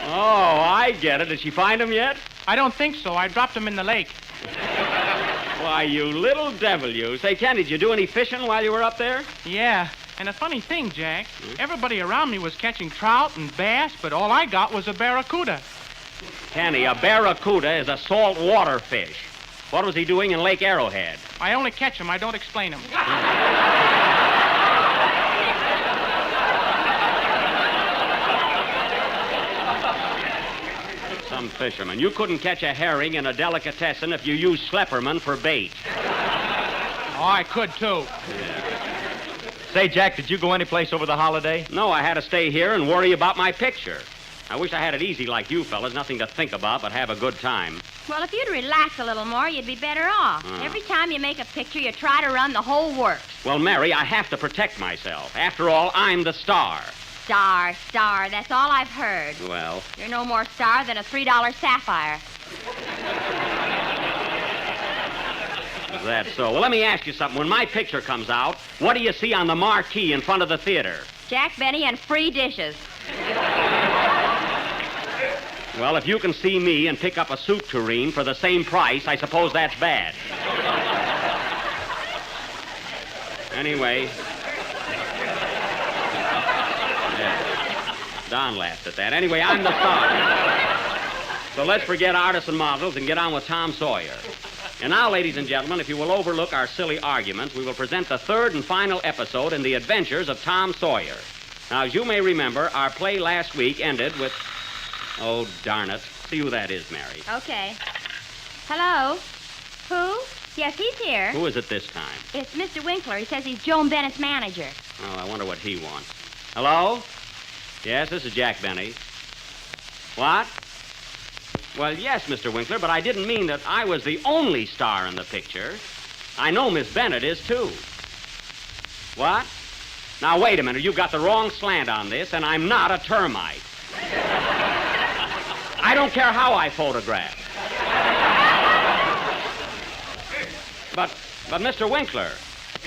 Oh, I get it. Did she find them yet? I don't think so. I dropped them in the lake. Why, you little devil, you. Say, Ken, did you do any fishing while you were up there? Yeah, and a funny thing, Jack, everybody around me was catching trout and bass, but all I got was a barracuda. Kenny, a barracuda is a saltwater fish. What was he doing in Lake Arrowhead? I only catch them. I don't explain them. Some fisherman. You couldn't catch a herring in a delicatessen if you used schlepperman for bait. Oh, I could, too. Yeah. Say, Jack, did you go anyplace over the holiday? No, I had to stay here and worry about my picture. I wish I had it easy like you fellas, nothing to think about but have a good time. Well, if you'd relax a little more, you'd be better off. Every time you make a picture, you try to run the whole works. Well, Mary, I have to protect myself. After all, I'm the star. Star, that's all I've heard. Well... You're no more star than a $3 sapphire. Is that so? Well, let me ask you something. When my picture comes out, what do you see on the marquee in front of the theater? Jack Benny and free dishes. Well, if you can see me and pick up a soup tureen for the same price, I suppose that's bad. Anyway... Don laughed at that. Anyway, I'm the star. So let's forget artists and models and get on with Tom Sawyer. And now, ladies and gentlemen, if you will overlook our silly arguments, we will present the third and final episode in the Adventures of Tom Sawyer. Now, as you may remember, our play last week ended with... Oh, darn it. See who that is, Mary. Okay. Hello? Who? Yes, he's here. Who is it this time? It's Mr. Winkler. He says he's Joan Bennett's manager. Oh, I wonder what he wants. Hello? Yes, this is Jack Benny. What? Well, yes, Mr. Winkler, but I didn't mean that I was the only star in the picture. I know Miss Bennett is, too. What? Now, wait a minute. You've got the wrong slant on this, and I'm not a termite. I don't care how I photograph. But, Mr. Winkler,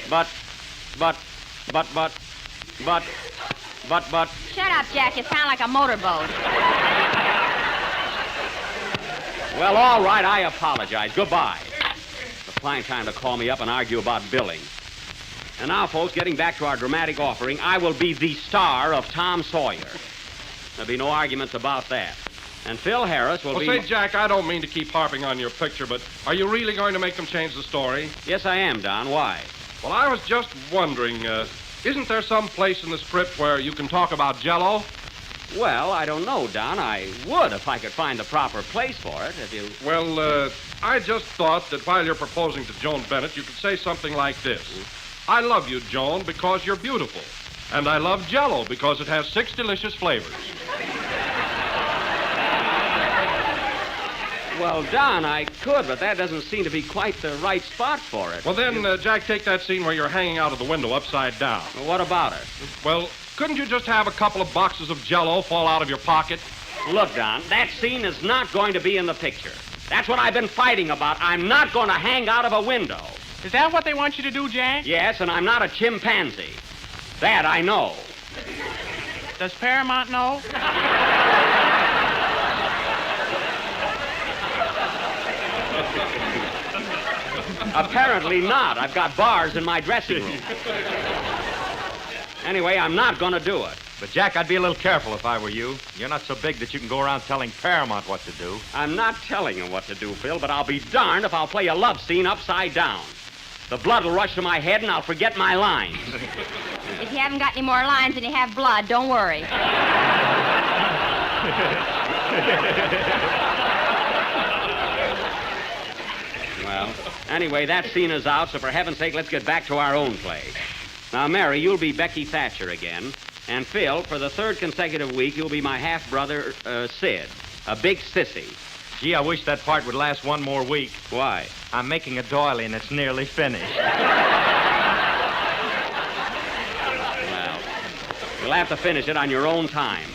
but... Shut up, Jack. You sound like a motorboat. Well, all right, I apologize. Goodbye. It's a fine time to call me up and argue about billing. And now, folks, getting back to our dramatic offering, I will be the star of Tom Sawyer. There'll be no arguments about that. And Phil Harris will be... Well, say, Jack, I don't mean to keep harping on your picture, but are you really going to make them change the story? Yes, I am, Don. Why? Well, I was just wondering, isn't there some place in the script where you can talk about Jell-O? Well, I don't know, Don. I would if I could find the proper place for it, if you... Well, I just thought that while you're proposing to Joan Bennett, you could say something like this. I love you, Joan, because you're beautiful. And I love Jell-O because it has 6 delicious flavors. Well, Don, I could, but that doesn't seem to be quite the right spot for it. Well, then, Jack, take that scene where you're hanging out of the window upside down. Well, what about it? Well, couldn't you just have a couple of boxes of Jell-O fall out of your pocket? Look, Don, that scene is not going to be in the picture. That's what I've been fighting about. I'm not going to hang out of a window. Is that what they want you to do, Jack? Yes, and I'm not a chimpanzee. That I know. Does Paramount know? Apparently not. I've got bars in my dressing room. Anyway, I'm not going to do it. But, Jack, I'd be a little careful if I were you. You're not so big that you can go around telling Paramount what to do. I'm not telling him what to do, Phil, but I'll be darned if I'll play a love scene upside down. The blood will rush to my head, and I'll forget my lines. If you haven't got any more lines and you have blood, don't worry. Well, anyway, that scene is out, so for heaven's sake, let's get back to our own play. Now, Mary, you'll be Becky Thatcher again. And Phil, for the third consecutive week, you'll be my half-brother, Sid, a big sissy. Gee, I wish that part would last one more week. Why? I'm making a doily, and it's nearly finished. Well, you'll have to finish it on your own time.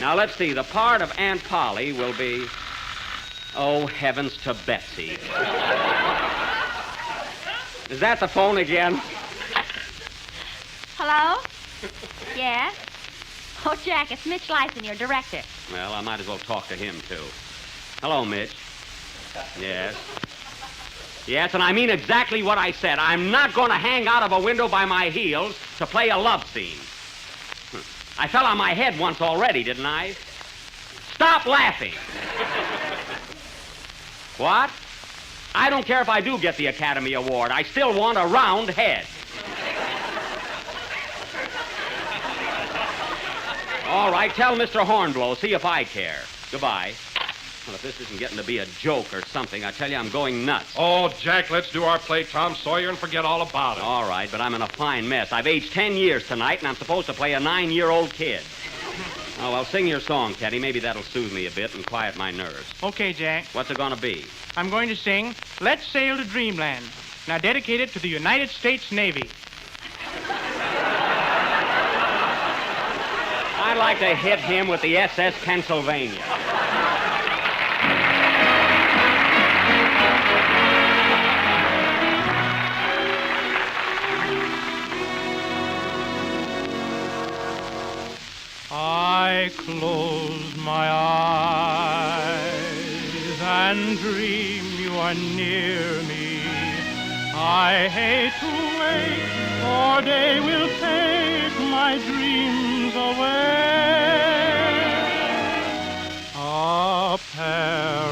Now, let's see. The part of Aunt Polly will be... Oh, heavens to Betsy. Is that the phone again? Hello? Yes? Oh, Jack, it's Mitch Lyson, your director. Well, I might as well talk to him, too. Hello, Mitch. Yes. Yes, and I mean exactly what I said. I'm not going to hang out of a window by my heels to play a love scene. I fell on my head once already, didn't I? Stop laughing. What? I don't care if I do get the Academy Award. I still want a round head. All right, tell Mr. Hornblow, see if I care. Goodbye. Well, if this isn't getting to be a joke or something, I tell you, I'm going nuts. Oh, Jack, let's do our play Tom Sawyer and forget all about it. All right, but I'm in a fine mess. I've aged 10 years tonight, and I'm supposed to play a 9-year-old kid. Oh, well, sing your song, Teddy. Maybe that'll soothe me a bit and quiet my nerves. Okay, Jack. What's it going to be? I'm going to sing Let's Sail to Dreamland. Now dedicate it to the United States Navy. I'd like to hit him with the SS Pennsylvania. I close my eyes and dream you are near me. I hate to wait, for day will take my dreams away. A paradise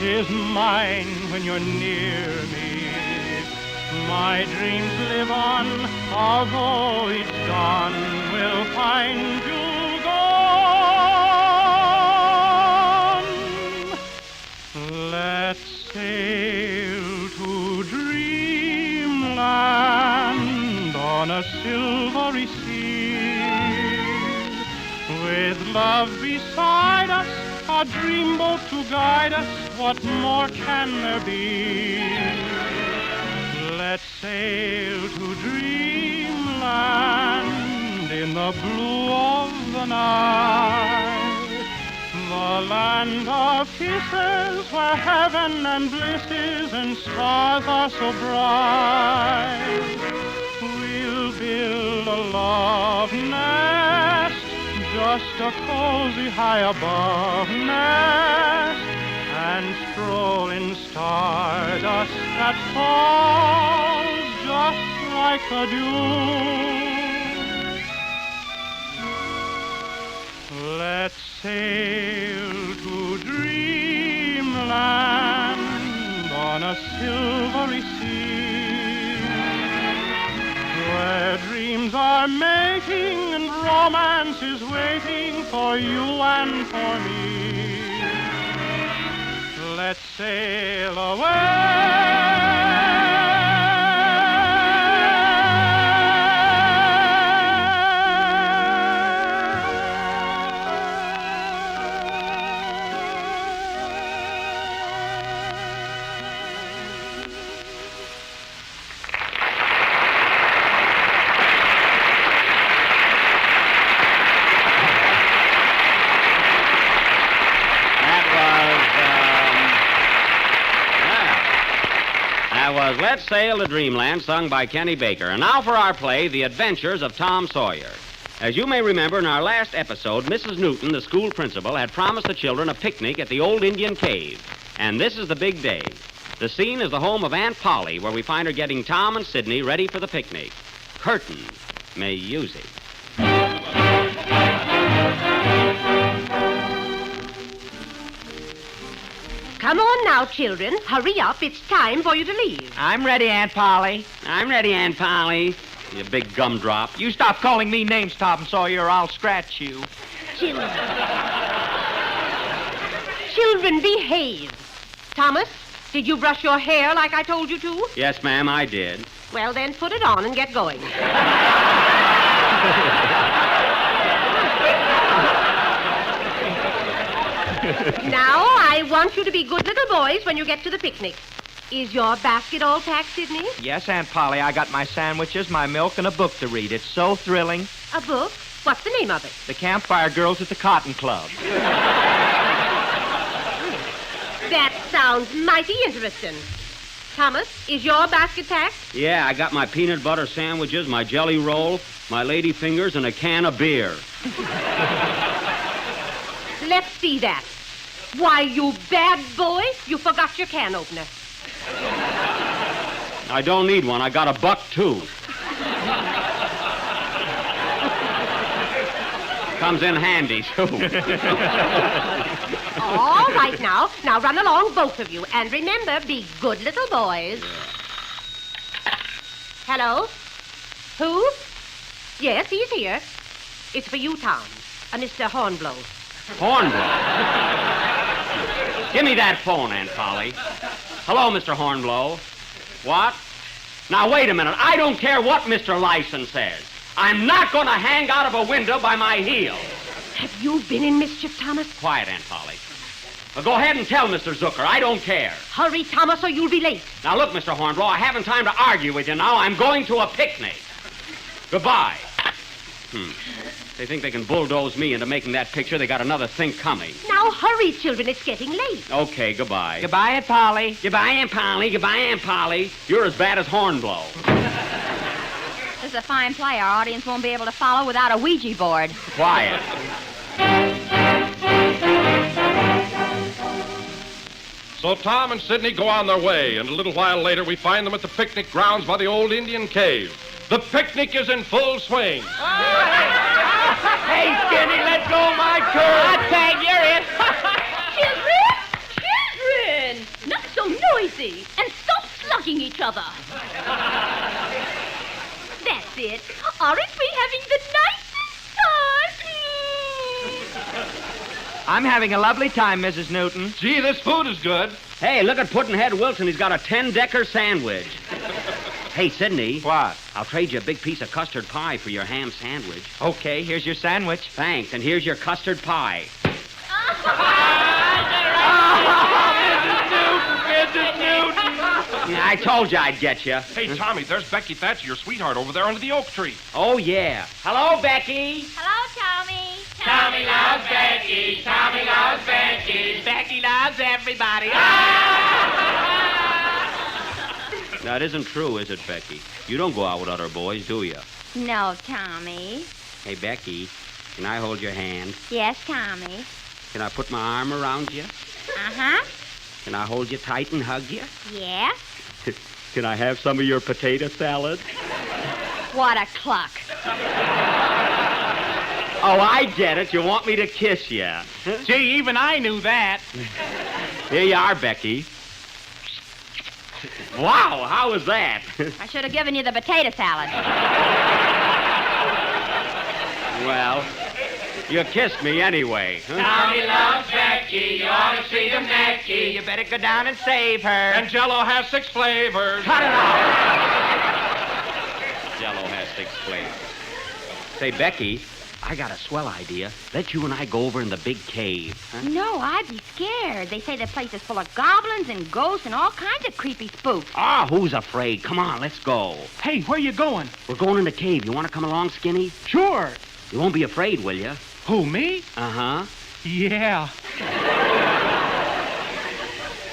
is mine when you're near me. My dreams live on, although each dawn will find you gone. Let's sail to dreamland on a silvery sea, with love beside us, a dreamboat to guide us. What more can there be? Let's sail to dreamland in the blue of the night, the land of kisses where heaven and bliss is and stars are so bright. We'll build a love nest, just a cozy high above nest, and stroll in stardust that falls just like the dew. Let's sail to dreamland on a silvery sea, where dreams are making and romance is waiting for you and for me. Let's sail away. Was Let's Sail to Dreamland, sung by Kenny Baker. And now for our play, The Adventures of Tom Sawyer. As you may remember, in our last episode, Mrs. Newton, the school principal, had promised the children a picnic at the old Indian cave. And this is the big day. The scene is the home of Aunt Polly, where we find her getting Tom and Sidney ready for the picnic. Curtain. may use it. Come on now, children. Hurry up. It's time for you to leave. I'm ready, Aunt Polly. I'm ready, Aunt Polly. You big gumdrop. You stop calling me names, Tom Sawyer, or I'll scratch you. Children. Children, behave. Thomas, did you brush your hair like I told you to? Yes, ma'am, I did. Well, then put it on and get going. Now, I want you to be good little boys when you get to the picnic. Is your basket all packed, Sidney? Yes, Aunt Polly, I got my sandwiches, my milk, and a book to read. It's so thrilling. A book? What's the name of it? The Campfire Girls at the Cotton Club. That sounds mighty interesting. Thomas, is your basket packed? Yeah, I got my peanut butter sandwiches, my jelly roll, my lady fingers, and a can of beer. Let's see that. Why, you bad boy, you forgot your can opener. I don't need one. I got a buck, too. Comes in handy, too. All right, now. Now run along, both of you. And remember, be good little boys. Hello? Who? Yes, he's here. It's for you, Tom. Mr. Hornblow. Hornblow? Give me that phone, Aunt Polly. Hello, Mr. Hornblow. What? Now, wait a minute. I don't care what Mr. Lyson says. I'm not going to hang out of a window by my heel. Have you been in mischief, Thomas? Quiet, Aunt Polly. Well, go ahead and tell Mr. Zucker. I don't care. Hurry, Thomas, or you'll be late. Now, look, Mr. Hornblow, I haven't time to argue with you now. I'm going to a picnic. Goodbye. They think they can bulldoze me into making that picture. They got another think coming. Now, hurry, children. It's getting late. Okay, goodbye. Goodbye, Aunt Polly. Goodbye, Aunt Polly. Goodbye, Aunt Polly. You're as bad as Hornblow. This is a fine play. Our audience won't be able to follow without a Ouija board. Quiet. So Tom and Sidney go on their way, and a little while later we find them at the picnic grounds by the old Indian cave. The picnic is in full swing. Hey, Skinny, let go of my curve. I'll tag you're in. Children! Not so noisy, and stop slugging each other. That's it. Aren't we having the nicest time? I'm having a lovely time, Mrs. Newton. Gee, this food is good. Hey, look at Pudd'nhead Wilson. He's got a 10-decker sandwich. Hey, Sidney. What? I'll trade you a big piece of custard pie for your ham sandwich. Okay, here's your sandwich. Thanks, and here's your custard pie. Mrs. Newton. I told you I'd get you. Hey, Tommy, there's Becky Thatcher, your sweetheart, over there under the oak tree. Oh, yeah. Hello, Becky. Hello, Tommy. Tommy loves Becky. Tommy loves Becky. Becky loves everybody. That isn't true, is it, Becky? You don't go out with other boys, do you? No, Tommy. Hey, Becky, can I hold your hand? Yes, Tommy. Can I put my arm around you? Uh-huh. Can I hold you tight and hug you? Yeah. Can I have some of your potato salad? What a cluck. Oh, I get it. You want me to kiss you. Gee, even I knew that. Here you are, Becky. Wow, how was that? I should have given you the potato salad. Well, you kissed me anyway. Huh? Tommy loves Becky. You ought to treat him necky. You better go down and save her. And Jell-O has 6 flavors. Cut it out. Jell-O has 6 flavors. Say, Becky, I got a swell idea. Let you and I go over in the big cave. Huh? No, I'd be scared. They say the place is full of goblins and ghosts and all kinds of creepy spooks. Ah, who's afraid? Come on, let's go. Hey, where you going? We're going in the cave. You want to come along, Skinny? Sure. You won't be afraid, will you? Who, me? Uh-huh. Yeah.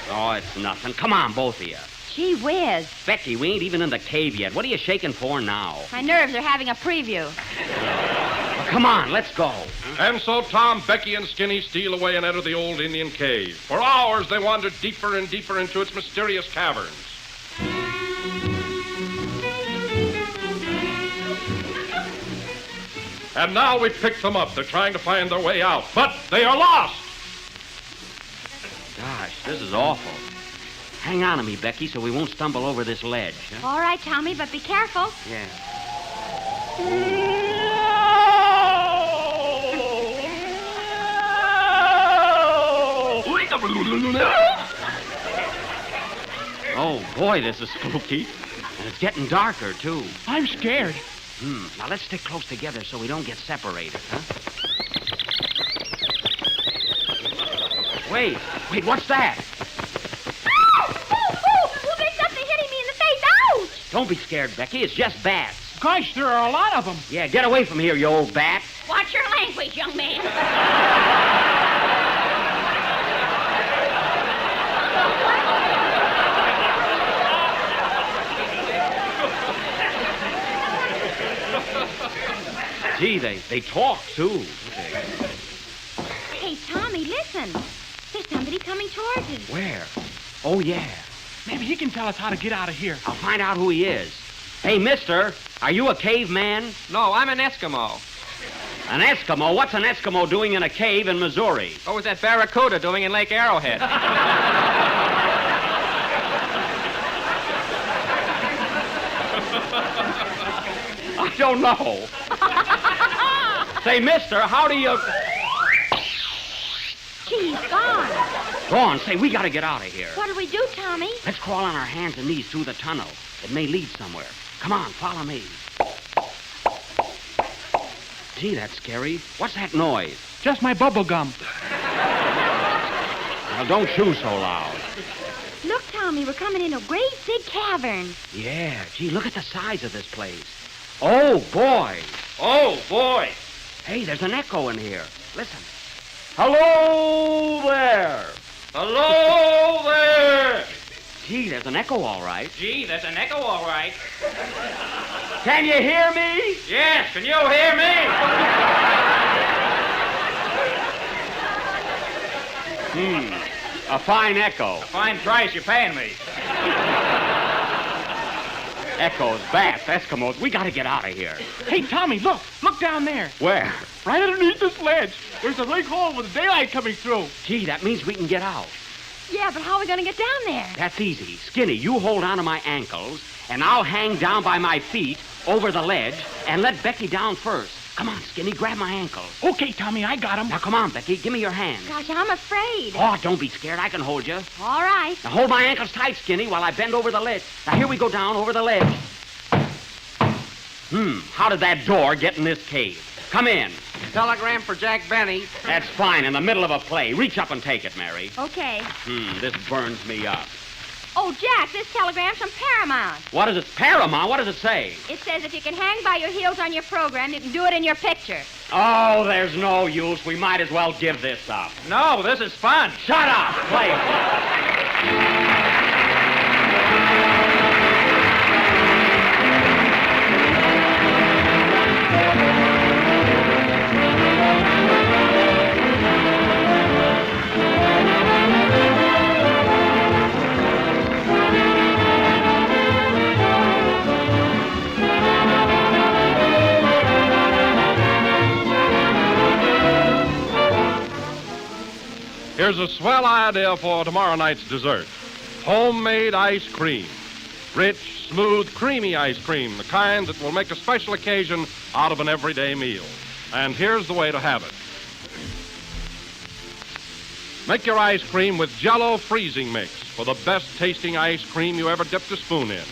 Oh, it's nothing. Come on, both of you. Gee whiz. Becky, we ain't even in the cave yet. What are you shaking for now? My nerves are having a preview. Come on, let's go. And so Tom, Becky, and Skinny steal away and enter the old Indian cave. For hours, they wander deeper and deeper into its mysterious caverns. And now we've picked them up. They're trying to find their way out, but they are lost. Gosh, this is awful. Hang on to me, Becky, so we won't stumble over this ledge. Huh? All right, Tommy, but be careful. Yeah. Oh, boy, this is spooky. And it's getting darker, too. I'm scared. Now, let's stick close together so we don't get separated, huh? Wait, what's that? There's something hitting me in the face. Ouch! Don't be scared, Becky. It's just bats. Gosh, there are a lot of them. Yeah, get away from here, you old bat. Watch your language, young man. Gee, they talk, too. Hey, Tommy, listen. There's somebody coming towards us. Where? Oh, yeah. Maybe he can tell us how to get out of here. I'll find out who he is. Hey, mister, are you a caveman? No, I'm an Eskimo. An Eskimo? What's an Eskimo doing in a cave in Missouri? What was that barracuda doing in Lake Arrowhead? I don't know. Say, mister, how do you... She's gone. Gone? Say, we gotta get out of here. What do we do, Tommy? Let's crawl on our hands and knees through the tunnel. It may lead somewhere. Come on, follow me. Gee, that's scary. What's that noise? Just my bubble gum. Now, don't chew so loud. Look, Tommy, we're coming in a great big cavern. Yeah, gee, look at the size of this place. Oh, boy. Oh, boy. Hey, there's an echo in here. Listen. Hello there. Hello there. Gee, there's an echo, all right. Gee, there's an echo, all right. Can you hear me? Yes, can you hear me? A fine echo. A fine price you're paying me. Echoes, bats, Eskimos. We gotta get out of here. Hey, Tommy, look. Look down there. Where? Right underneath this ledge. There's a big hole with daylight coming through. Gee, that means we can get out. Yeah, but how are we going to get down there? That's easy. Skinny, you hold on to my ankles, and I'll hang down by my feet over the ledge and let Becky down first. Come on, Skinny, grab my ankles. Okay, Tommy, I got him. Now, come on, Becky, give me your hand. Gosh, I'm afraid. Oh, don't be scared. I can hold you. All right. Now, hold my ankles tight, Skinny, while I bend over the ledge. Now, here we go down over the ledge. How did that door get in this cave? Come in. Telegram for Jack Benny. That's fine, in the middle of a play. Reach up and take it, Mary. Okay. This burns me up. Oh, Jack, this telegram's from Paramount. What is it? Paramount? What does it say? It says if you can hang by your heels on your program, you can do it in your picture. Oh, there's no use. We might as well give this up. No, this is fun. Shut up. Play it. Here's a swell idea for tomorrow night's dessert. Homemade ice cream. Rich, smooth, creamy ice cream, the kind that will make a special occasion out of an everyday meal. And here's the way to have it. Make your ice cream with Jell-O freezing mix for the best tasting ice cream you ever dipped a spoon in.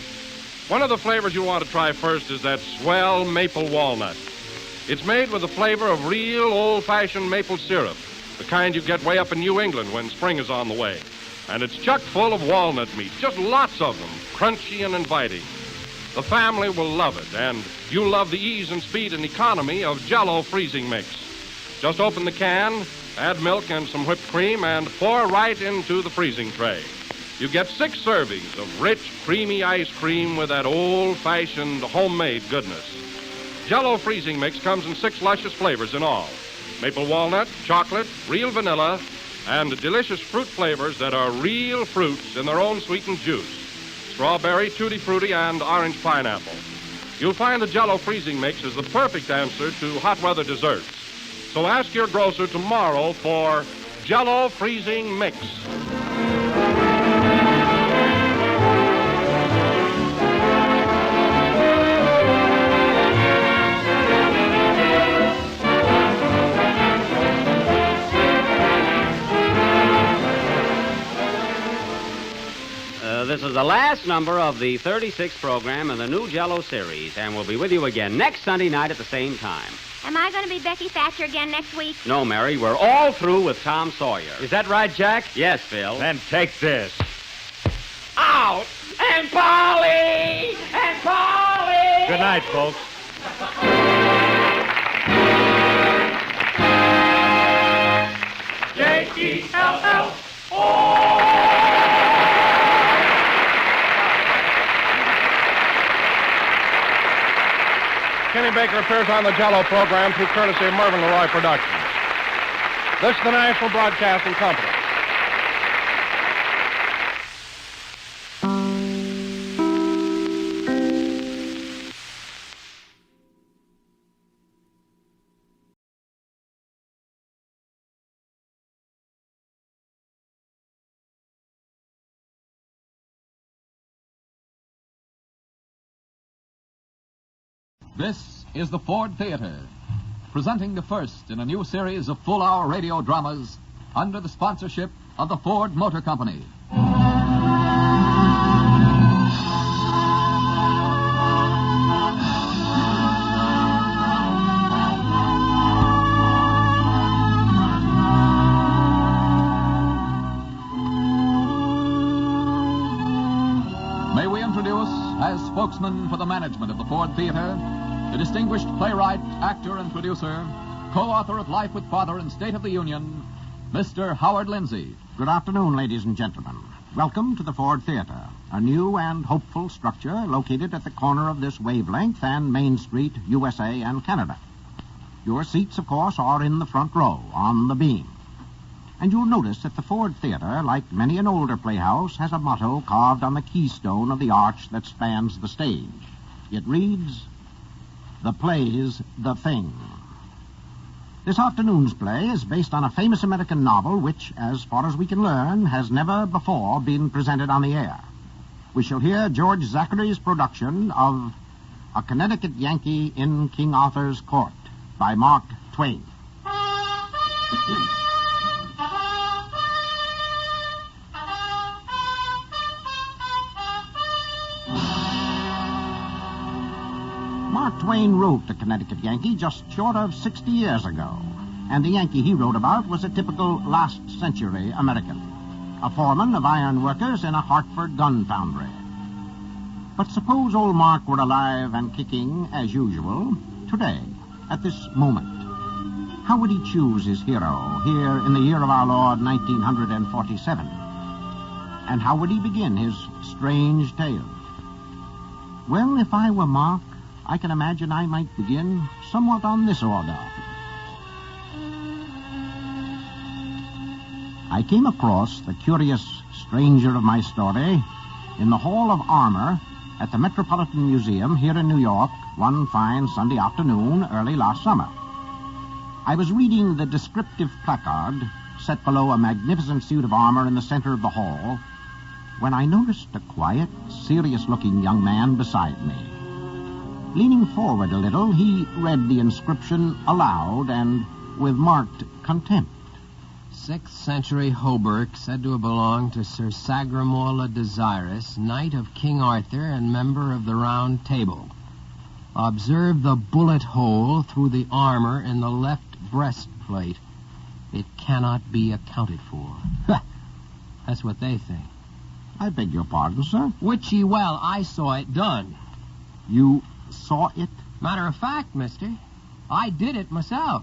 One of the flavors you want to try first is that swell maple walnut. It's made with the flavor of real old-fashioned maple syrup, the kind you get way up in New England when spring is on the way. And it's chock full of walnut meat, just lots of them, crunchy and inviting. The family will love it, and you'll love the ease and speed and economy of Jell-O freezing mix. Just open the can, add milk and some whipped cream, and pour right into the freezing tray. You get 6 servings of rich, creamy ice cream with that old-fashioned homemade goodness. Jell-O freezing mix comes in 6 luscious flavors in all. Maple walnut, chocolate, real vanilla, and delicious fruit flavors that are real fruits in their own sweetened juice. Strawberry, tutti frutti, and orange pineapple. You'll find the Jell-O freezing mix is the perfect answer to hot weather desserts. So ask your grocer tomorrow for Jell-O freezing mix. This is the last number of the 36th program in the new Jell-O series, and we'll be with you again next Sunday night at the same time. Am I going to be Becky Thatcher again next week? No, Mary, we're all through with Tom Sawyer. Is that right, Jack? Yes, Phil. Then take this. Out! And Polly! And Polly! Good night, folks. J-E-L-L-O! Kenny Baker appears on the Jell-O program through courtesy of Mervyn LeRoy Productions. This is the National Broadcasting Company. This is the Ford Theater, presenting the first in a new series of full-hour radio dramas under the sponsorship of the Ford Motor Company. May we introduce, as spokesman for the management of the Ford Theater, the distinguished playwright, actor, and producer, co-author of Life with Father and State of the Union, Mr. Howard Lindsay. Good afternoon, ladies and gentlemen. Welcome to the Ford Theater, a new and hopeful structure located at the corner of this wavelength and Main Street, USA and Canada. Your seats, of course, are in the front row, on the beam. And you'll notice that the Ford Theater, like many an older playhouse, has a motto carved on the keystone of the arch that spans the stage. It reads, "The play's the thing." This afternoon's play is based on a famous American novel which, as far as we can learn, has never before been presented on the air. We shall hear George Zachary's production of A Connecticut Yankee in King Arthur's Court by Mark Twain. Mark Twain wrote A Connecticut Yankee just short of 60 years ago, and the Yankee he wrote about was a typical last-century American, a foreman of iron workers in a Hartford gun foundry. But suppose old Mark were alive and kicking, as usual, today, at this moment. How would he choose his hero here in the year of our Lord, 1947? And how would he begin his strange tale? Well, if I were Mark, I can imagine I might begin somewhat on this order. I came across the curious stranger of my story in the Hall of Armor at the Metropolitan Museum here in New York one fine Sunday afternoon early last summer. I was reading the descriptive placard set below a magnificent suit of armor in the center of the hall when I noticed a quiet, serious-looking young man beside me. Leaning forward a little, he read the inscription aloud and with marked contempt. 6th century Hauberk, said to have belonged to Sir Sagramor le Desirous, knight of King Arthur and member of the Round Table. Observe the bullet hole through the armor in the left breastplate. It cannot be accounted for. That's what they think. I beg your pardon, sir? Wit ye well, I saw it done. You saw it? Matter of fact, mister, I did it myself.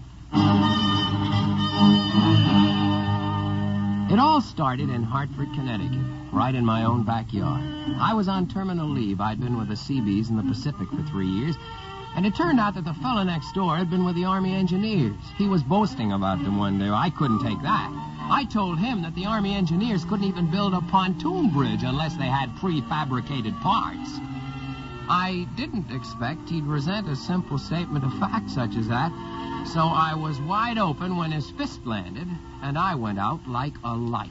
It all started in Hartford, Connecticut, right in my own backyard. I was on terminal leave. I'd been with the Seabees in the Pacific for 3 years, and it turned out that the fellow next door had been with the Army Engineers. He was boasting about them one day. I couldn't take that. I told him that the Army Engineers couldn't even build a pontoon bridge unless they had prefabricated parts. I didn't expect he'd resent a simple statement of fact such as that, so I was wide open when his fist landed, and I went out like a light.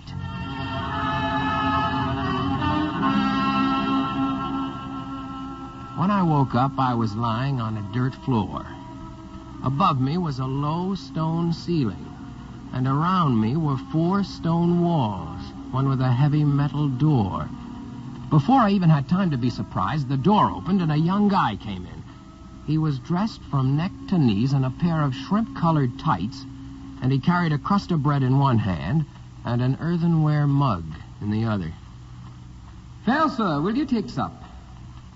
When I woke up, I was lying on a dirt floor. Above me was a low stone ceiling, and around me were 4 stone walls, one with a heavy metal door. Before I even had time to be surprised, the door opened and a young guy came in. He was dressed from neck to knees in a pair of shrimp-colored tights, and he carried a crust of bread in one hand and an earthenware mug in the other. Fair sir, will you take sup?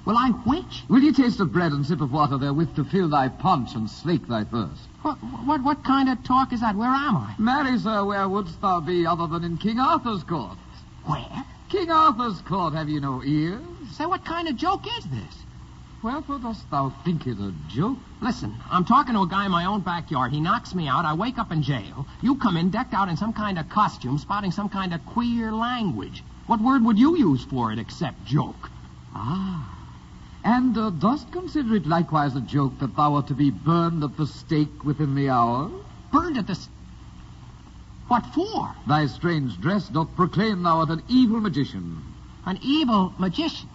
Will I which? Will you taste of bread and sip of water therewith to fill thy paunch and slake thy thirst? What kind of talk is that? Where am I? Marry, sir, where wouldst thou be other than in King Arthur's court? Where? King Arthur's court, have you no ears? Say, what kind of joke is this? Wherefore dost thou think it a joke? Listen, I'm talking to a guy in my own backyard. He knocks me out. I wake up in jail. You come in decked out in some kind of costume, spouting some kind of queer language. What word would you use for it except joke? Ah. And dost consider it likewise a joke that thou art to be burned at the stake within the hour? Burned at the... What for? Thy strange dress doth proclaim thou art an evil magician. An evil magician?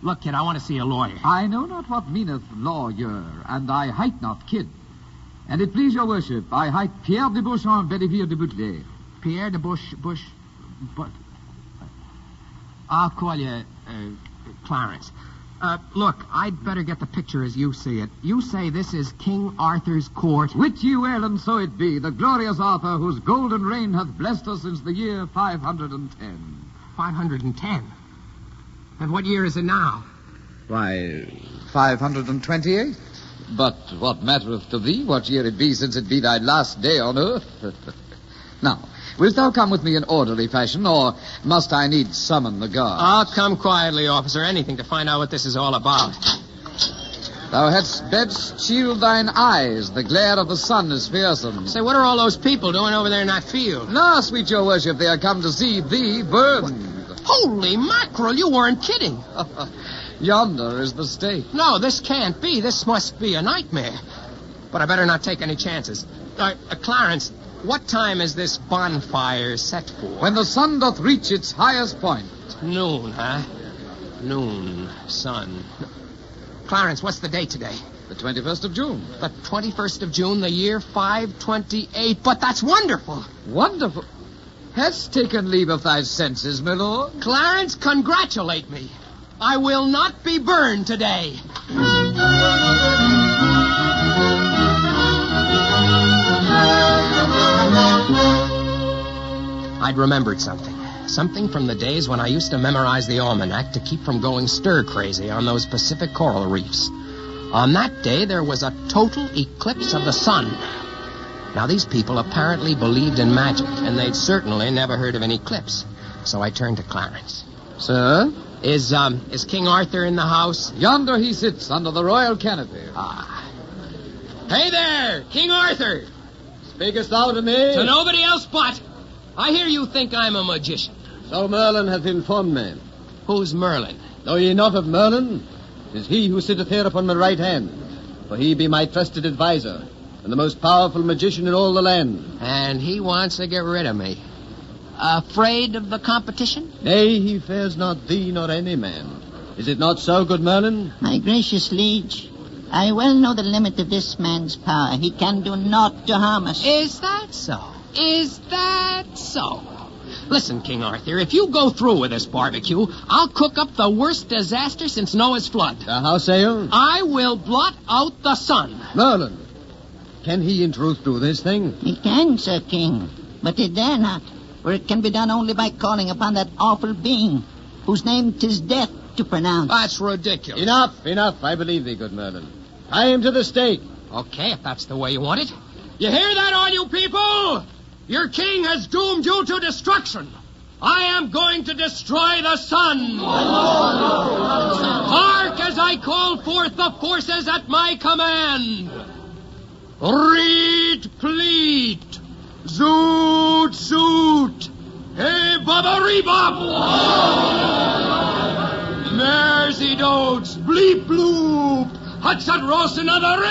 Look, kid, I want to see a lawyer. I know not what meaneth lawyer, and I hight not kid. And it please your worship, I hight Pierre de Beauchamp Belleville de Bouteler. Pierre de Bush... But... I'll call you, Clarence. Look, I'd better get the picture as you see it. You say this is King Arthur's court. Wit ye well, and so it be, the glorious Arthur, whose golden reign hath blessed us since the year 510. 510? And what year is it now? Why, 528. But what mattereth to thee what year it be, since it be thy last day on earth? Now, wilt thou come with me in orderly fashion, or must I needs summon the guard? I'll come quietly, officer. Anything to find out what this is all about. Thou hadst best shield thine eyes. The glare of the sun is fearsome. Say, what are all those people doing over there in that field? No, sweet your worship, they are come to see thee burned. Holy mackerel, you weren't kidding. Yonder is the stake. No, this can't be. This must be a nightmare. But I better not take any chances. Clarence, what time is this bonfire set for? When the sun doth reach its highest point. Noon, huh? Noon, sun. Clarence, what's the date today? The 21st of June. The 21st of June, the year 528. But that's wonderful. Wonderful? Hast taken leave of thy senses, my lord? Clarence, congratulate me. I will not be burned today. I'd remembered something. Something from the days when I used to memorize the almanac to keep from going stir-crazy on those Pacific coral reefs. On that day, there was a total eclipse of the sun. Now, these people apparently believed in magic, and they'd certainly never heard of an eclipse. So I turned to Clarence. Sir? Is King Arthur in the house? Yonder he sits, under the royal canopy. Ah. Hey there, King Arthur! Speakest thou to me? To nobody else but. I hear you think I'm a magician. So Merlin hath informed me. Who's Merlin? Know ye not of Merlin? 'Tis he who sitteth here upon my right hand, for he be my trusted adviser, and the most powerful magician in all the land. And he wants to get rid of me. Afraid of the competition? Nay, he fears not thee nor any man. Is it not so, good Merlin? My gracious liege, I well know the limit of this man's power. He can do naught to harm us. Is that so? Is that so? Listen, King Arthur, if you go through with this barbecue, I'll cook up the worst disaster since Noah's flood. How say you? I will blot out the sun. Merlin, can he in truth do this thing? He can, Sir King, but he dare not, for it can be done only by calling upon that awful being, whose name 'tis death to pronounce. That's ridiculous. Enough. I believe thee, good Merlin. Tie him to the stake. Okay, if that's the way you want it. You hear that, all you people? Your king has doomed you to destruction. I am going to destroy the sun. Hark as I call forth the forces at my command. Reed, pleat. Zoot, zoot. Hey, bubba, rebop. Mersey, do. boats, bleep bloop, Hudson Ross another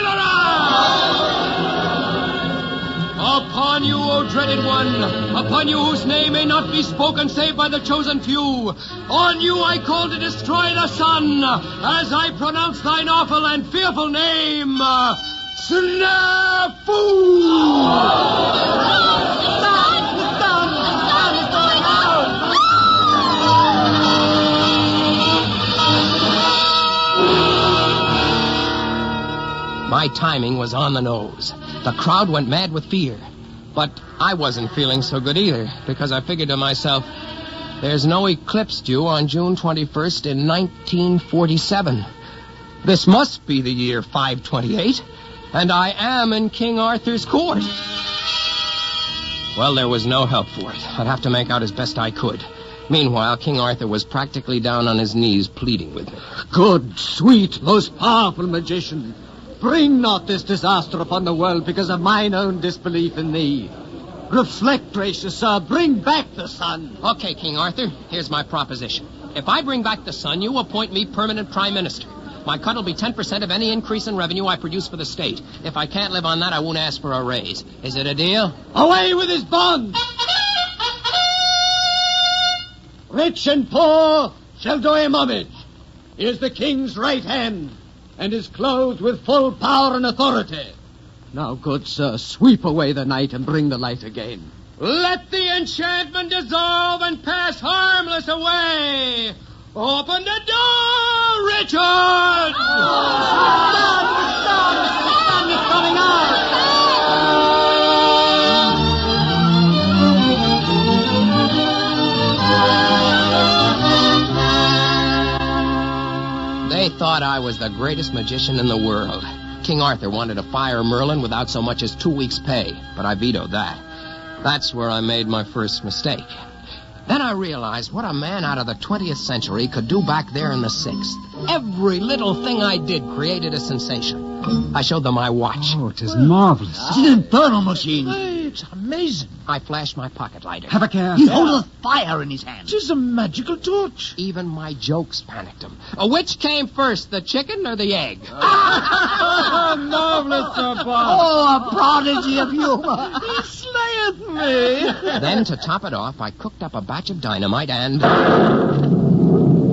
Upon you, O dreaded one, upon you whose name may not be spoken save by the chosen few, on you I call to destroy the sun, as I pronounce thine awful and fearful name, Snafu! My timing was on the nose. The crowd went mad with fear. But I wasn't feeling so good either, because I figured to myself, there's no eclipse due on June 21st in 1947. This must be the year 528, and I am in King Arthur's court. Well, there was no help for it. I'd have to make out as best I could. Meanwhile, King Arthur was practically down on his knees pleading with me. Good, sweet, most powerful magician, bring not this disaster upon the world because of mine own disbelief in thee. Reflect, gracious sir, bring back the sun. Okay, King Arthur, here's my proposition. If I bring back the sun, you appoint me permanent prime minister. My cut will be 10% of any increase in revenue I produce for the state. If I can't live on that, I won't ask for a raise. Is it a deal? Away with his bonds! Rich and poor shall do him homage. He is the king's right hand, and is clothed with full power and authority. Now, good sir, sweep away the night and bring the light again. Let the enchantment dissolve and pass harmless away. Open the door, Richard! The sun is coming out! They thought I was the greatest magician in the world. King Arthur wanted to fire Merlin without so much as 2 weeks' pay, but I vetoed that. That's where I made my first mistake. Then I realized what a man out of the 20th century could do back there in the 6th. Every little thing I did created a sensation. I showed them my watch. Oh, it is marvelous. It's an infernal machine. It's amazing. I flashed my pocket lighter. Have a care. He's holding a fire in his hand. It is a magical torch. Even my jokes panicked him. Which came first, the chicken or the egg? Marvelous, Sir Bob. Oh, a prodigy of humor. He slayeth me. Then, to top it off, I cooked up a batch of dynamite and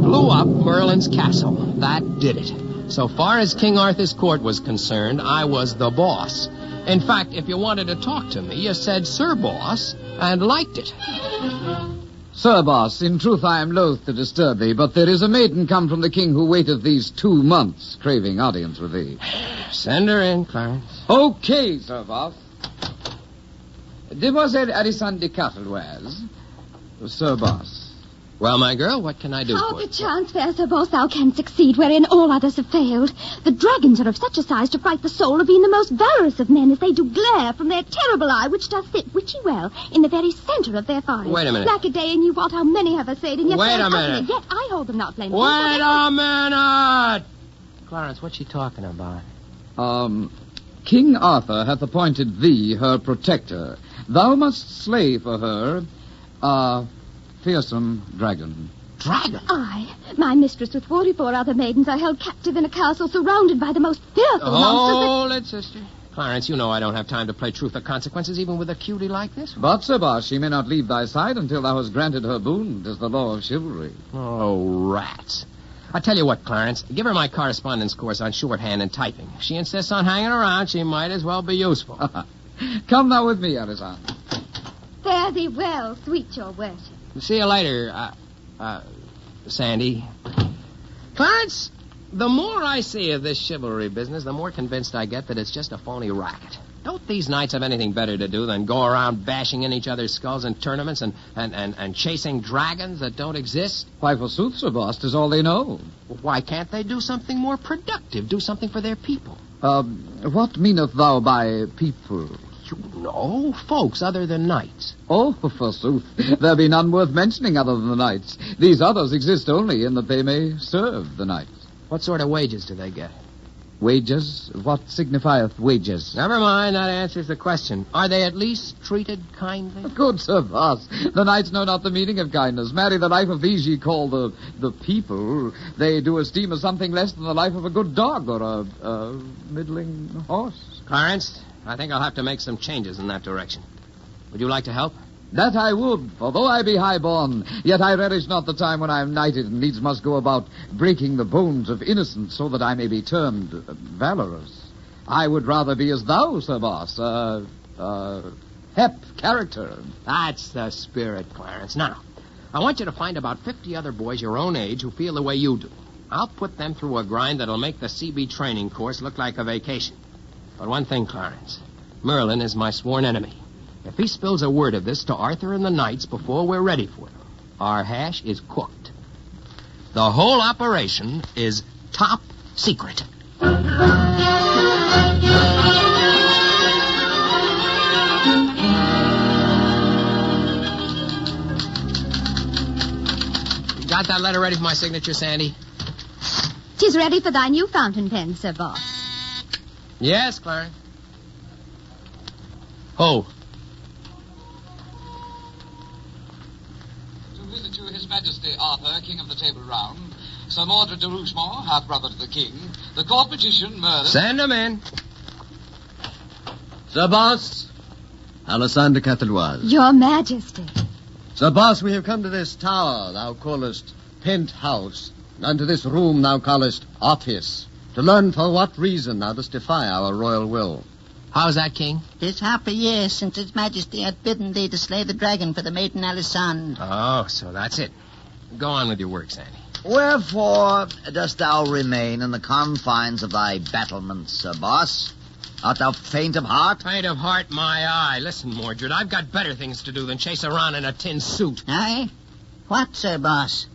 blew up Merlin's castle. That did it. So far as King Arthur's court was concerned, I was the boss. In fact, if you wanted to talk to me, you said, Sir Boss, and liked it. Sir Boss, in truth I am loath to disturb thee, but there is a maiden come from the king who waiteth these 2 months, craving audience with thee. Send her in, Clarence. Okay, Sir Boss. Demoiselle Alison de Castlewares. Sir Boss. Well, my girl, what can I do Oh, for you? the chance fair, Sir Boss, thou canst succeed wherein all others have failed. The dragons are of such a size to fright the soul of even the most valorous of men as they do glare from their terrible eye, which does sit witchy well in the very center of their forehead. Wait a minute. Black a day, and you wot how many have essayed, and yet Wait they are a minute. ugly. Yet I hold them not blameless. Wait a minute! Clarence, what's she talking about? King Arthur hath appointed thee her protector. Thou must slay for her a fearsome dragon. Dragon? I, my mistress with 44 other maidens, are held captive in a castle surrounded by the most fearful monsters that... Hold it, sister. Clarence, you know I don't have time to play truth or consequences, even with a cutie like this. But, Sir Boss, she may not leave thy side until thou hast granted her boon. 'Tis the law of chivalry. Oh, rats. I tell you what, Clarence, give her my correspondence course on shorthand and typing. If she insists on hanging around, she might as well be useful. Come thou with me, Alison. Fare thee well, sweet your worship. See you later, Sandy. Clarence, the more I see of this chivalry business, the more convinced I get that it's just a phony racket. Don't these knights have anything better to do than go around bashing in each other's skulls in tournaments and chasing dragons that don't exist? Why, forsooth, Sir Boss, 'tis all they know. Why can't they do something more productive? Do something for their people? What meaneth thou by people? You know, folks other than knights. Oh, forsooth, there be none worth mentioning other than the knights. These others exist only in that they may serve the knights. What sort of wages do they get? Wages? What signifieth wages? Never mind, that answers the question. Are they at least treated kindly? Good Sir Boss, the knights know not the meaning of kindness. Marry, the life of these ye call the people, they do esteem as something less than the life of a good dog or a middling horse. Clarence, I think I'll have to make some changes in that direction. Would you like to help? That I would, for though I be high-born, yet I relish not the time when I am knighted and needs must go about breaking the bones of innocence so that I may be termed valorous. I would rather be as thou, Sir Boss, hep character. That's the spirit, Clarence. Now, I want you to find about 50 other boys your own age who feel the way you do. I'll put them through a grind that'll make the CB training course look like a vacation. But one thing, Clarence, Merlin is my sworn enemy. If he spills a word of this to Arthur and the knights before we're ready for him, our hash is cooked. The whole operation is top secret. You got that letter ready for my signature, Sandy? 'Tis ready for thy new fountain pen, Sir Boss. Yes, Clarence. Oh. To His Majesty Arthur, King of the Table Round, Sir Mordred de Rougemont, half-brother to the King, the court magician, Merlin... Send him in. Sir Boss, Alessandre Cataloise. Your Majesty. Sir Boss, we have come to this tower thou callest penthouse, and unto this room thou callest office, to learn for what reason thou dost defy our royal will. How's that, King? 'Tis half a year since His Majesty had bidden thee to slay the dragon for the maiden Alessandre. Oh, so that's it. Go on with your work, Sandy. Wherefore dost thou remain in the confines of thy battlements, Sir Boss? Art thou faint of heart? Faint of heart, my eye. Listen, Mordred, I've got better things to do than chase around in a tin suit. Aye? What, Sir Boss?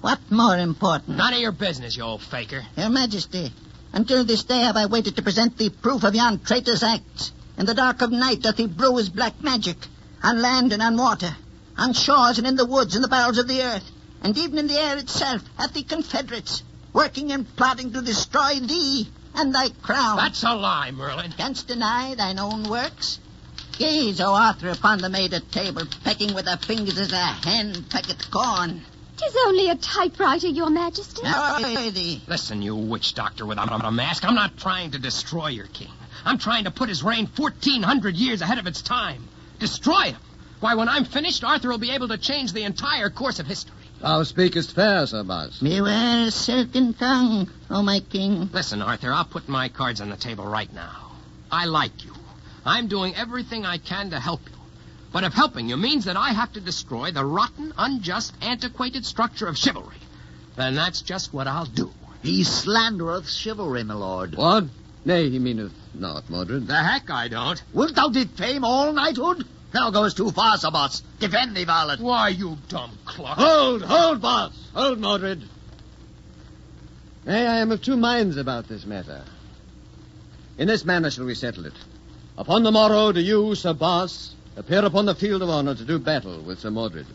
What more important? None of your business, you old faker. Your Majesty, until this day have I waited to present thee proof of yon traitor's acts. In the dark of night doth he brew his black magic, on land and on water, on shores and in the woods and the bowels of the earth, and even in the air itself hath he confederates, working and plotting to destroy thee and thy crown. That's a lie, Merlin. Canst deny thine own works? Gaze, O Arthur, upon the maid at table, pecking with her fingers as a hen pecketh corn. 'Tis only a typewriter, Your Majesty. Listen, you witch doctor without a mask, I'm not trying to destroy your king. I'm trying to put his reign 1,400 years ahead of its time. Destroy him. Why, when I'm finished, Arthur will be able to change the entire course of history. Thou speakest fair, Sir Boss. Beware a silken tongue, O my king. Listen, Arthur, I'll put my cards on the table right now. I like you. I'm doing everything I can to help you. But if helping you means that I have to destroy the rotten, unjust, antiquated structure of chivalry, then that's just what I'll do. He slandereth chivalry, my lord. What? Nay, he meaneth not, Mordred. The heck I don't. Wilt thou defame all knighthood? Thou goest too far, Sir Boss. Defend thee, varlet. Why, you dumb clock. Hold, Boss. Hold, Mordred. Nay, I am of two minds about this matter. In this manner shall we settle it. Upon the morrow do you, Sir Boss, appear upon the field of honor to do battle with Sir Mordred.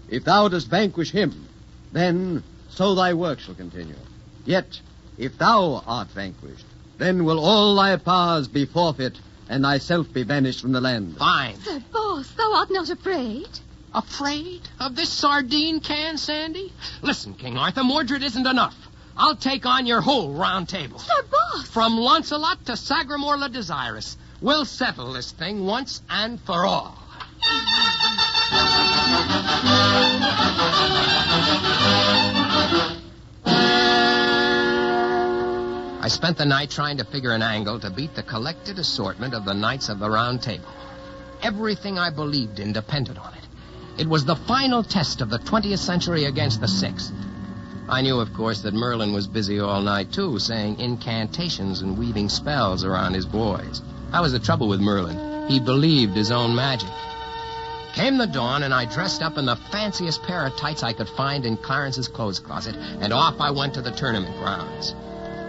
If thou dost vanquish him, then so thy work shall continue. Yet, if thou art vanquished, then will all thy powers be forfeit, and thyself be banished from the land. Fine. Sir Boss, thou art not afraid? Afraid of this sardine can, Sandy? Listen, King Arthur, Mordred isn't enough. I'll take on your whole round table. Sir Boss! From Launcelot to Sagramore le Desirous. We'll settle this thing once and for all. I spent the night trying to figure an angle to beat the collected assortment of the Knights of the Round Table. Everything I believed in depended on it. It was the final test of the 20th century against the 6th. I knew, of course, that Merlin was busy all night, too, saying incantations and weaving spells around his boys. That was the trouble with Merlin. He believed his own magic. Came the dawn, and I dressed up in the fanciest pair of tights I could find in Clarence's clothes closet, and off I went to the tournament grounds.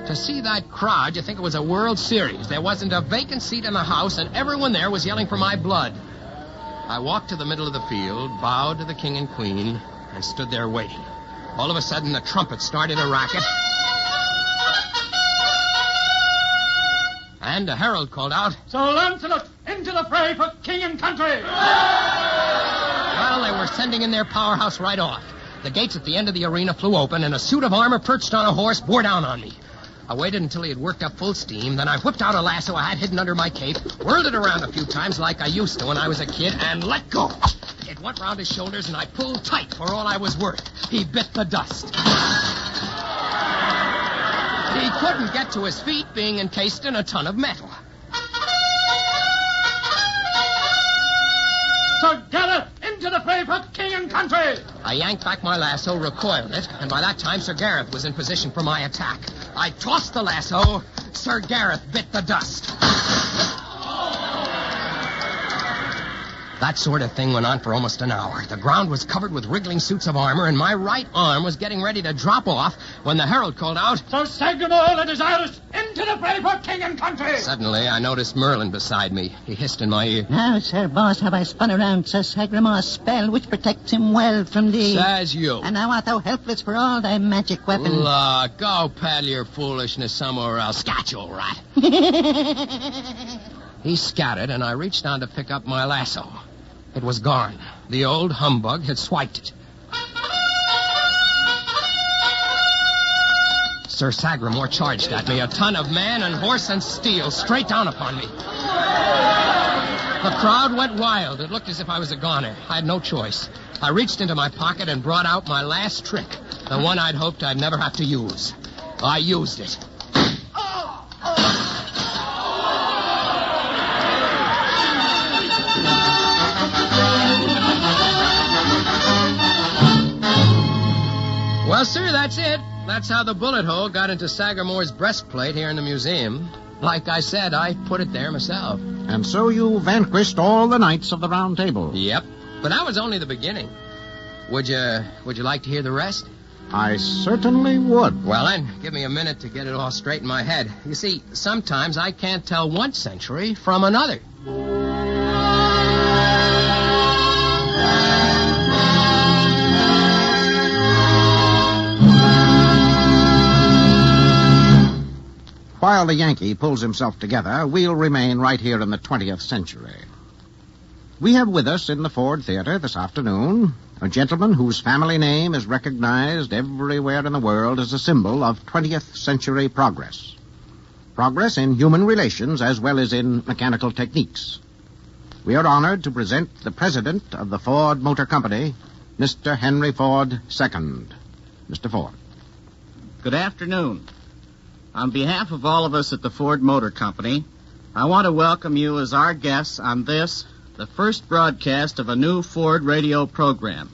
To see that crowd, you'd think it was a World Series. There wasn't a vacant seat in the house, and everyone there was yelling for my blood. I walked to the middle of the field, bowed to the king and queen, and stood there waiting. All of a sudden, the trumpet started a racket. And a herald called out, "Sir Lancelot, into the fray for king and country!" Well, they were sending in their powerhouse right off. The gates at the end of the arena flew open, and a suit of armor perched on a horse bore down on me. I waited until he had worked up full steam, then I whipped out a lasso I had hidden under my cape, whirled it around a few times like I used to when I was a kid, and let go. It went round his shoulders, and I pulled tight for all I was worth. He bit the dust. He couldn't get to his feet, being encased in a ton of metal. "Sir Gareth, into the fray for king and country!" I yanked back my lasso, recoiled it, and by that time Sir Gareth was in position for my attack. I tossed the lasso. Sir Gareth bit the dust. That sort of thing went on for almost an hour. The ground was covered with wriggling suits of armor, and my right arm was getting ready to drop off when the herald called out, "Sir Sagramore the Desirous, into the fray for king and country!" Suddenly, I noticed Merlin beside me. He hissed in my ear, "Now, Sir Boss, have I spun around Sir Sagramore's spell, which protects him well from the... Says you. And now art thou helpless for all thy magic weapons." Look, go peddle your foolishness somewhere else. Scat, you rat. He scattered, and I reached down to pick up my lasso. It was gone. The old humbug had swiped it. Sir Sagramore charged at me, a ton of man and horse and steel, straight down upon me. The crowd went wild. It looked as if I was a goner. I had no choice. I reached into my pocket and brought out my last trick, the one I'd hoped I'd never have to use. I used it. Well, sir, that's it. That's how the bullet hole got into Sagamore's breastplate here in the museum. Like I said, I put it there myself. And so you vanquished all the knights of the Round Table. Yep. But that was only the beginning. Would you like to hear the rest? I certainly would. Well, then, give me a minute to get it all straight in my head. You see, sometimes I can't tell one century from another. While the Yankee pulls himself together, we'll remain right here in the 20th century. We have with us in the Ford Theater this afternoon a gentleman whose family name is recognized everywhere in the world as a symbol of 20th century progress. Progress in human relations as well as in mechanical techniques. We are honored to present the president of the Ford Motor Company, Mr. Henry Ford II. Mr. Ford. Good afternoon. On behalf of all of us at the Ford Motor Company, I want to welcome you as our guests on this, the first broadcast of a new Ford radio program.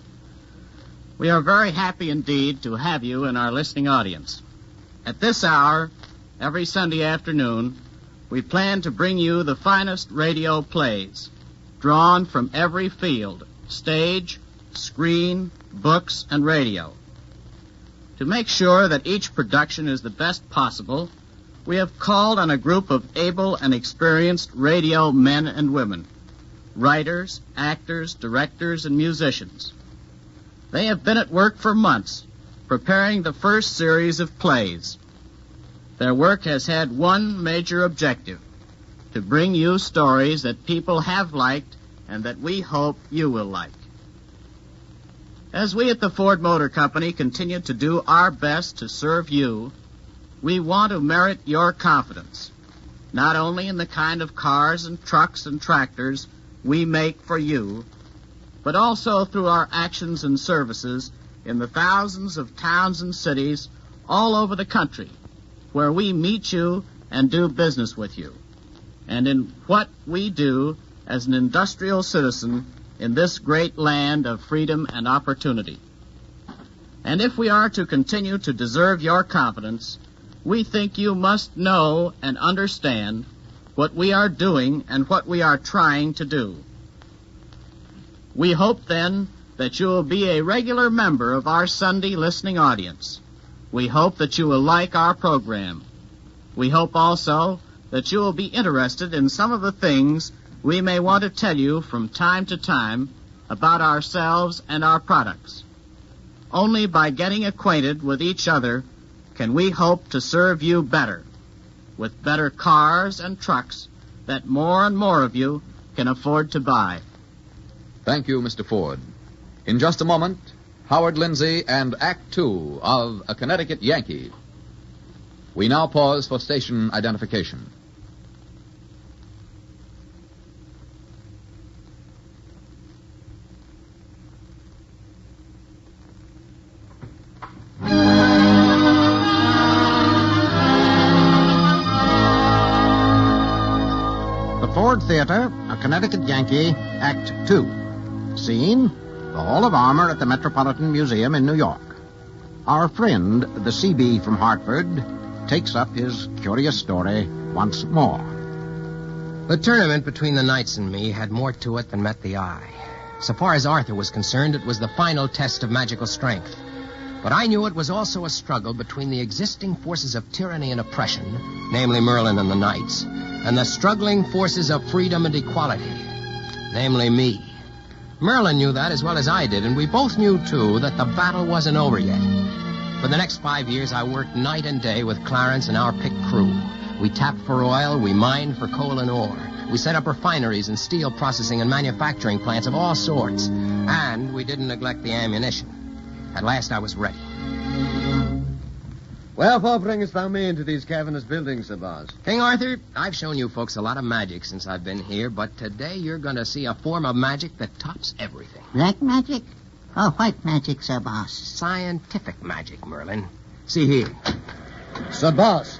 We are very happy indeed to have you in our listening audience. At this hour, every Sunday afternoon, we plan to bring you the finest radio plays, drawn from every field, stage, screen, books, and radio. To make sure that each production is the best possible, we have called on a group of able and experienced radio men and women, writers, actors, directors, and musicians. They have been at work for months, preparing the first series of plays. Their work has had one major objective, to bring you stories that people have liked and that we hope you will like. As we at the Ford Motor Company continue to do our best to serve you, we want to merit your confidence, not only in the kind of cars and trucks and tractors we make for you, but also through our actions and services in the thousands of towns and cities all over the country where we meet you and do business with you, and in what we do as an industrial citizen in this great land of freedom and opportunity. And if we are to continue to deserve your confidence, we think you must know and understand what we are doing and what we are trying to do. We hope, then, that you will be a regular member of our Sunday listening audience. We hope that you will like our program. We hope also that you will be interested in some of the things we may want to tell you from time to time about ourselves and our products. Only by getting acquainted with each other can we hope to serve you better. with better cars and trucks that more and more of you can afford to buy. Thank you, Mr. Ford. In just a moment, Howard Lindsay and Act Two of A Connecticut Yankee. We now pause for station identification. Ford Theater, A Connecticut Yankee, Act 2. Scene, the Hall of Armor at the Metropolitan Museum in New York. Our friend, the CB from Hartford, takes up his curious story once more. The tournament between the knights and me had more to it than met the eye. So far as Arthur was concerned, it was the final test of magical strength. But I knew it was also a struggle between the existing forces of tyranny and oppression, namely Merlin and the knights, and the struggling forces of freedom and equality, namely me. Merlin knew that as well as I did, and we both knew, too, that the battle wasn't over yet. For the next 5 years, I worked night and day with Clarence and our picked crew. We tapped for oil, we mined for coal and ore. We set up refineries and steel processing and manufacturing plants of all sorts. And we didn't neglect the ammunition. At last, I was ready. Wherefore bringest thou me into these cavernous buildings, Sir Boss? King Arthur, I've shown you folks a lot of magic since I've been here, but today you're going to see a form of magic that tops everything. Black magic? Or white magic, Sir Boss? Scientific magic, Merlin. See here. Sir Boss,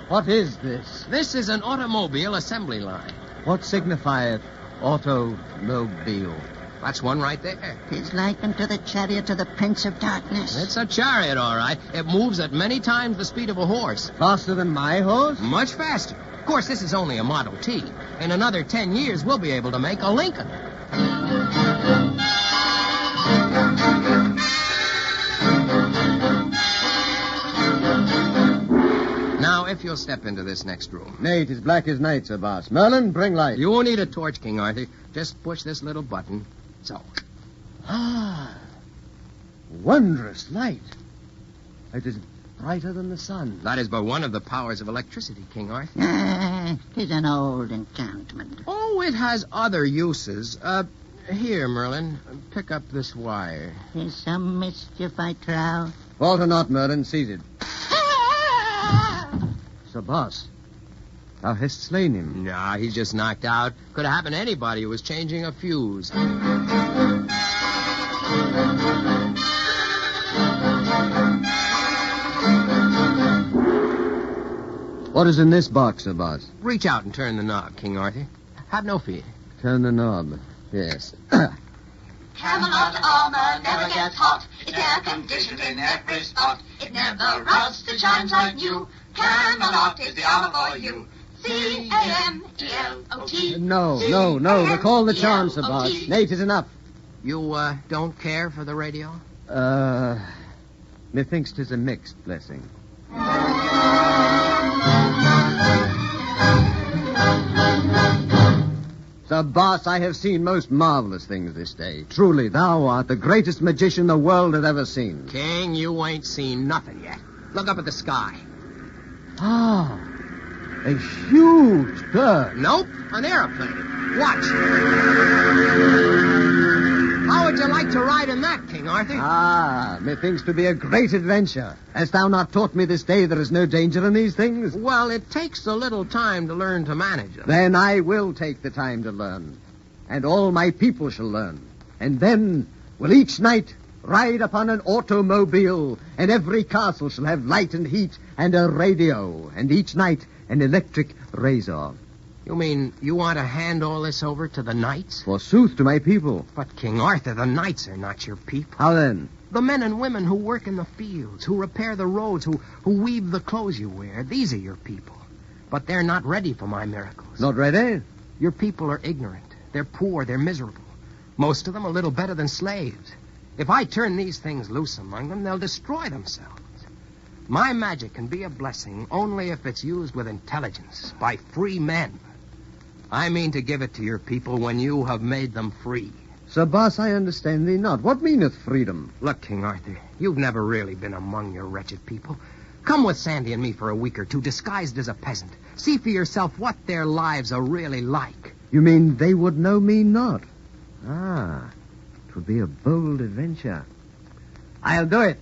what is this? This is an automobile assembly line. What signifieth automobile? That's one right there. 'Tis likened to the chariot of the Prince of Darkness. It's a chariot, all right. It moves at many times the speed of a horse. Faster than my horse? Much faster. Of course, this is only a Model T. In another 10 years, we'll be able to make a Lincoln. Now, if you'll step into this next room. Nay, 'tis black as night, Sir Boss. Merlin, bring light. You won't need a torch, King Arthur. Just push this little button. So. Ah, wondrous light. It is brighter than the sun. That is but one of the powers of electricity, King Arthur. 'Tis an old enchantment. Oh, it has other uses. Here, Merlin, pick up this wire. 'Tis some mischief, I trow. Falter not, Merlin, seize it. Sir Boss, thou hast slain him. Nah, he's just knocked out. Could have happened to anybody who was changing a fuse. What is in this box, Sir Boss? Reach out and turn the knob, King Arthur. Have no fear. Turn the knob. Yes. Camelot armor never gets hot. It's air-conditioned in every spot. It never rusts, it shines like new. Camelot is the armor for you. C-A-M-E-L-O-T. No. Recall the charm, Sir Boss. Nay, 'tis enough. You, don't care for the radio? Methinks 'tis a mixed blessing. Sir Boss, I have seen most marvelous things this day. Truly, thou art the greatest magician the world has ever seen. King, you ain't seen nothing yet. Look up at the sky. Ah, a huge bird. Nope, an airplane. Watch. How would you like to ride in that, King Arthur? Ah, methinks to be a great adventure. Hast thou not taught me this day there is no danger in these things? Well, it takes a little time to learn to manage them. Then I will take the time to learn. And all my people shall learn. And then will each knight ride upon an automobile, and every castle shall have light and heat and a radio, and each knight an electric razor. You mean you want to hand all this over to the knights? Forsooth, to my people. But, King Arthur, the knights are not your people. How then? The men and women who work in the fields, who repair the roads, who weave the clothes you wear, these are your people. But they're not ready for my miracles. Not ready? Your people are ignorant. They're poor. They're miserable. Most of them a little better than slaves. If I turn these things loose among them, they'll destroy themselves. My magic can be a blessing only if it's used with intelligence, by free men. I mean to give it to your people when you have made them free. Sir Boss, I understand thee not. What meaneth freedom? Look, King Arthur, you've never really been among your wretched people. Come with Sandy and me for a week or two, disguised as a peasant. See for yourself what their lives are really like. You mean they would know me not? Ah, it would be a bold adventure. I'll do it.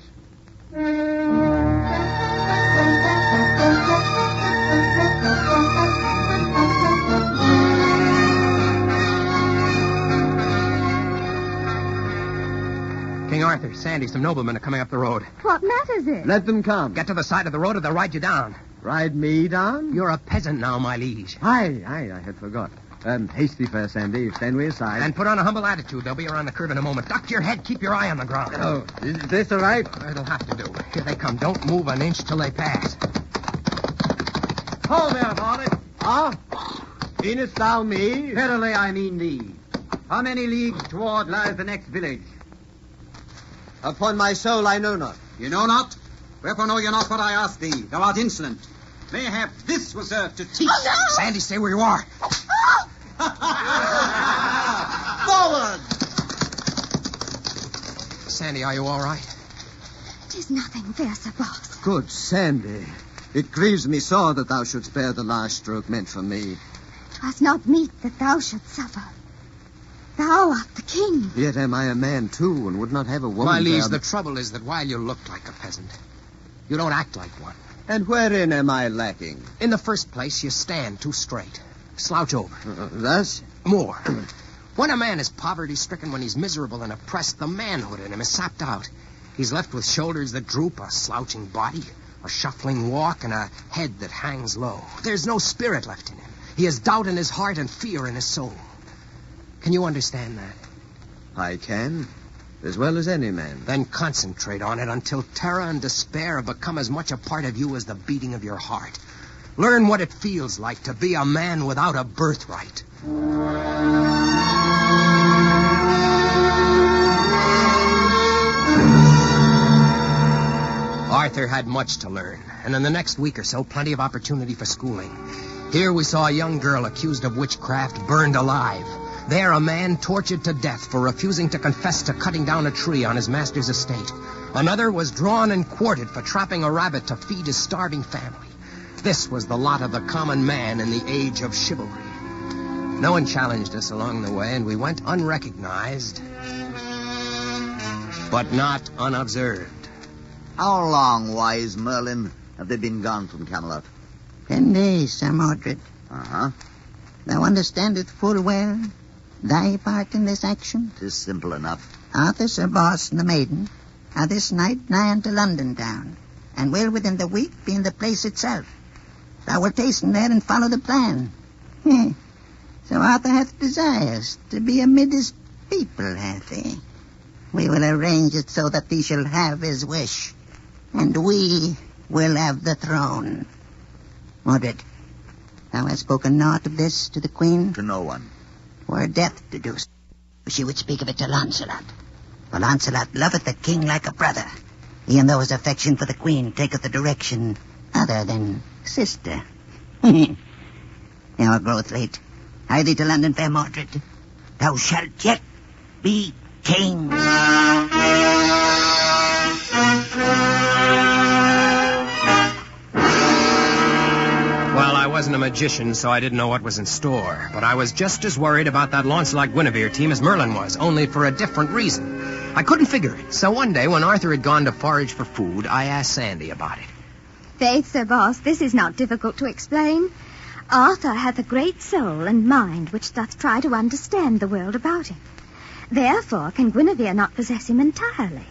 King Arthur, Sandy, some noblemen are coming up the road. What matters it? Let them come. Get to the side of the road or they'll ride you down. Ride me down? You're a peasant now, my liege. Aye, I had forgot. Hasty fair, Sandy. Stand way aside. And put on a humble attitude. They'll be around the curve in a moment. Duck your head. Keep your eye on the ground. Oh, is this all right? It'll have to do. Here they come. Don't move an inch till they pass. Hold there, varlet. Ah? Meanest thou me? Verily I mean thee. How many leagues toward lies the next village? Upon my soul, I know not. You know not? Wherefore know you not what I ask thee? Thou art insolent. Mayhap this was served to teach. Oh, no! Sandy, stay where you are. Forward! Sandy, are you all right? 'Tis nothing, fair Sir Boss. Good Sandy. It grieves me sore that thou shouldst bear the last stroke meant for me. 'Twas not meet that thou shouldst suffer. Thou art the king. Yet am I a man, too, and would not have a woman My liege, bear the trouble is that while you look like a peasant, you don't act like one. And wherein am I lacking? In the first place, you stand too straight. Slouch over. Thus? More. When a man is poverty-stricken, when he's miserable and oppressed, the manhood in him is sapped out. He's left with shoulders that droop, a slouching body, a shuffling walk, and a head that hangs low. There's no spirit left in him. He has doubt in his heart and fear in his soul. Can you understand that? I can, as well as any man. Then concentrate on it until terror and despair have become as much a part of you as the beating of your heart. Learn what it feels like to be a man without a birthright. Arthur had much to learn, and in the next week or so, plenty of opportunity for schooling. Here we saw a young girl accused of witchcraft burned alive. There, a man tortured to death for refusing to confess to cutting down a tree on his master's estate. Another was drawn and quartered for trapping a rabbit to feed his starving family. This was the lot of the common man in the age of chivalry. No one challenged us along the way, and we went unrecognized, but not unobserved. How long, wise Merlin, have they been gone from Camelot? 10 days, Sir Mordred. Uh-huh. Thou understandest full well thy part in this action? 'Tis simple enough. Arthur, Sir Boss, and the maiden are this night nigh unto London town, and will within the week be in the place itself. Thou wilt hasten there and follow the plan. So Arthur hath desires to be amid his people, hath he? We will arrange it so that he shall have his wish, and we will have the throne. Mordred, thou hast spoken naught of this to the queen? To no one. Were death to do so, she would speak of it to Launcelot. For Launcelot loveth the king like a brother, even though his affection for the queen taketh a direction other than sister. Now it groweth late. Hie thee to London, fair Mordred. Thou shalt yet be king. Well, I wasn't a magician, so I didn't know what was in store. But I was just as worried about that Launcelot-Guinevere team as Merlin was, only for a different reason. I couldn't figure it. So one day, when Arthur had gone to forage for food, I asked Sandy about it. Faith, Sir Boss, this is not difficult to explain. Arthur hath a great soul and mind which doth try to understand the world about him. Therefore can Guinevere not possess him entirely.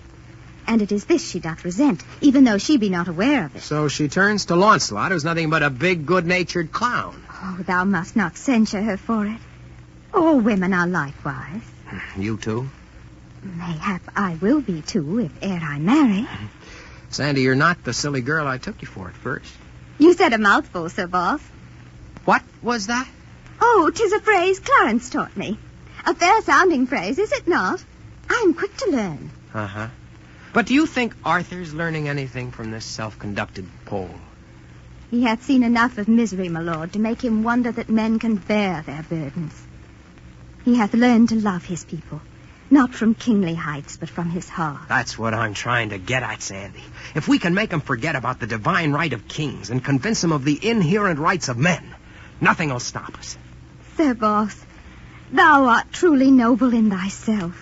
And it is this she doth resent, even though she be not aware of it. So she turns to Launcelot, who's nothing but a big, good-natured clown. Oh, thou must not censure her for it. All women are likewise. You too? Mayhap I will be too, if e'er I marry. Sandy, you're not the silly girl I took you for at first. You said a mouthful, Sir Boss. What was that? Oh, 'tis a phrase Clarence taught me. A fair-sounding phrase, is it not? I'm quick to learn. Uh-huh. But do you think Arthur's learning anything from this self-conducted poll? He hath seen enough of misery, my lord, to make him wonder that men can bear their burdens. He hath learned to love his people, Not from kingly heights, but from his heart. That's what I'm trying to get at, Sandy. If we can make him forget about the divine right of kings and convince him of the inherent rights of men, nothing will stop us. Sir Boss, thou art truly noble in thyself.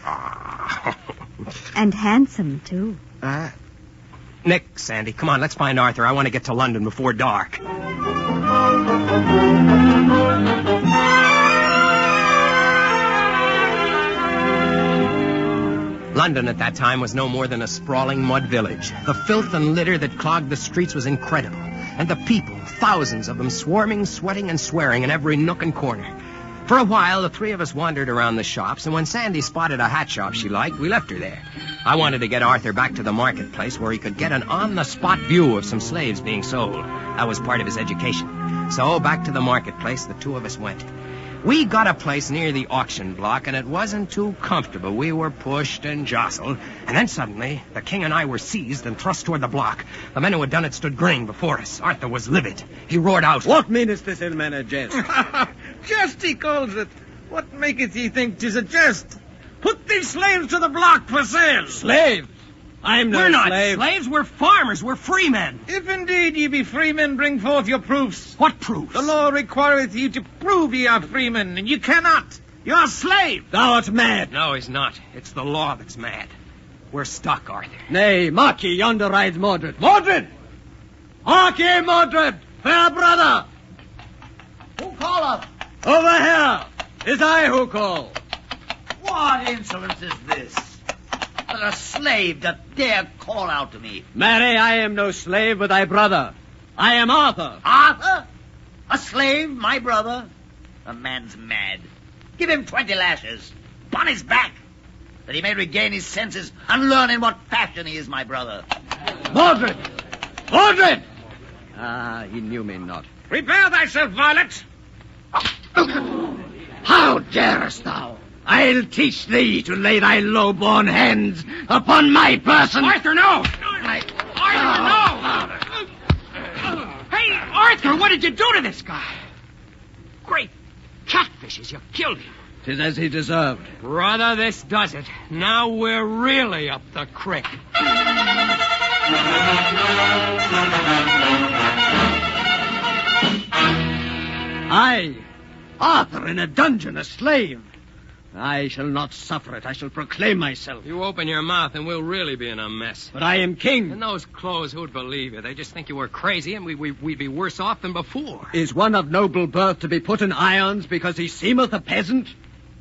And handsome, too. Nick, Sandy, come on, let's find Arthur. I want to get to London before dark. London at that time was no more than a sprawling mud village. The filth and litter that clogged the streets was incredible. And the people, thousands of them, swarming, sweating, and swearing in every nook and corner. For a while, the three of us wandered around the shops, and when Sandy spotted a hat shop she liked, we left her there. I wanted to get Arthur back to the marketplace where he could get an on-the-spot view of some slaves being sold. That was part of his education. So, back to the marketplace, the two of us went. We got a place near the auction block, and it wasn't too comfortable. We were pushed and jostled, and then suddenly, the king and I were seized and thrust toward the block. The men who had done it stood grinning before us. Arthur was livid. He roared out, "What meanest this ill manner jest?" Jest, he calls it. What maketh ye think 'tis a jest? Put these slaves to the block for sale. Slave? I'm no We're not slave. slaves. We're farmers. We're free men. If indeed ye be freemen, bring forth your proofs. What proofs? The law requireth you to prove ye are freemen, and you cannot. You are slaves. Thou art mad. No, he's not. It's the law that's mad. We're stuck, Arthur. Nay, mark ye, yonder rides Mordred. Mordred! Hark ye, Mordred, fair brother! Who calleth? Over here! 'Tis I who call. What insolence is this? A slave that dare call out to me. Marry, I am no slave, but thy brother. I am Arthur. Arthur? A slave, my brother? The man's mad. Give him 20 lashes upon his back, that he may regain his senses and learn in what fashion he is my brother. Mordred! Mordred! Ah, he knew me not. Prepare thyself, varlet. How darest thou? I'll teach thee to lay thy low-born hands upon my person. Arthur, no! Arthur, no! Hey, Arthur, what did you do to this guy? Great catfishes, you killed him. 'Tis as he deserved. Brother, this does it. Now we're really up the creek. I, Arthur, in a dungeon, a slave. I shall not suffer it. I shall proclaim myself. You open your mouth and we'll really be in a mess. But I am king. In those clothes, who'd believe you? They just think you were crazy and we'd be worse off than before. Is one of noble birth to be put in irons because he seemeth a peasant?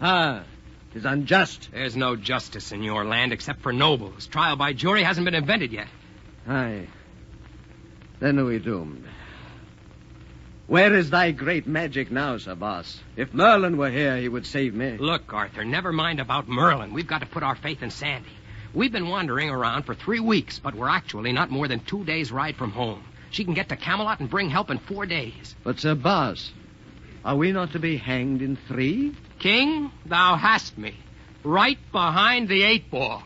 Ah, 'tis unjust. There's no justice in your land except for nobles. Trial by jury hasn't been invented yet. Aye. Then are we doomed. Where is thy great magic now, Sir Boss? If Merlin were here, he would save me. Look, Arthur, never mind about Merlin. We've got to put our faith in Sandy. We've been wandering around for 3 weeks, but we're actually not more than 2 days' ride from home. She can get to Camelot and bring help in 4 days. But, Sir Boss, are we not to be hanged in 3? King, thou hast me. Right behind the 8-ball.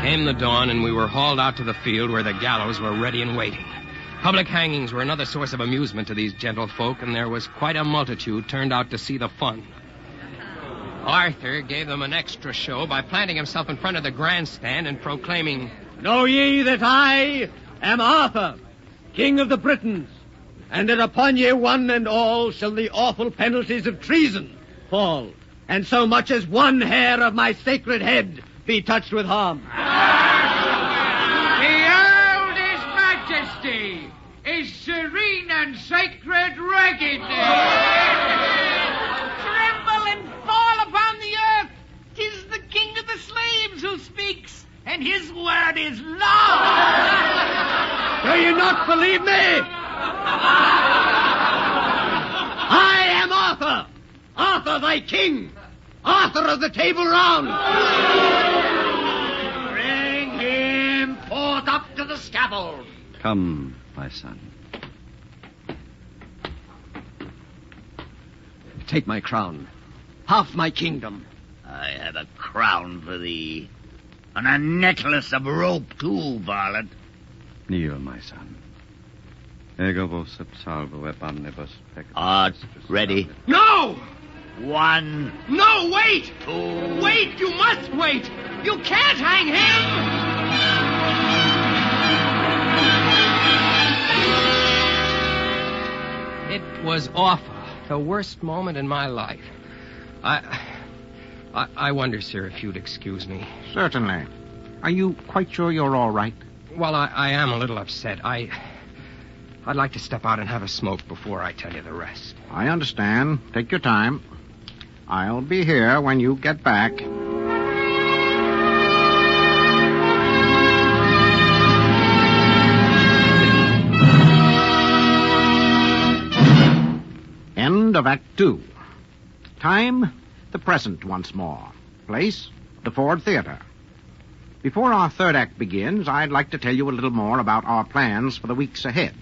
Came the dawn, and we were hauled out to the field where the gallows were ready and waiting. Public hangings were another source of amusement to these gentlefolk, and there was quite a multitude turned out to see the fun. Arthur gave them an extra show by planting himself in front of the grandstand and proclaiming, "Know ye that I am Arthur, King of the Britons, and that upon ye one and all shall the awful penalties of treason fall, and so much as one hair of my sacred head be touched with harm." Behold His Majesty, His serene and sacred reggedness. Tremble and fall upon the earth. 'Tis the King of the Slaves who speaks, and his word is law. Do you not believe me? I am Arthur, Arthur thy king, Arthur of the Table Round. Bring him forth up to the scaffold. Come, my son. Take my crown, half my kingdom. I have a crown for thee, and a necklace of rope, too, varlet. Kneel, my son. Ego vos et salvo et omnibus peccatus. Art ready. No! 1. No, wait! 2. Wait, you must wait! You can't hang him! It was awful. The worst moment in my life. I wonder, sir, if you'd excuse me. Certainly. Are you quite sure you're all right? Well, I am a little upset. I'd like to step out and have a smoke before I tell you the rest. I understand. Take your time. I'll be here when you get back. End of Act 2. Time, the present once more. Place, the Ford Theater. Before our third act begins, I'd like to tell you a little more about our plans for the weeks ahead.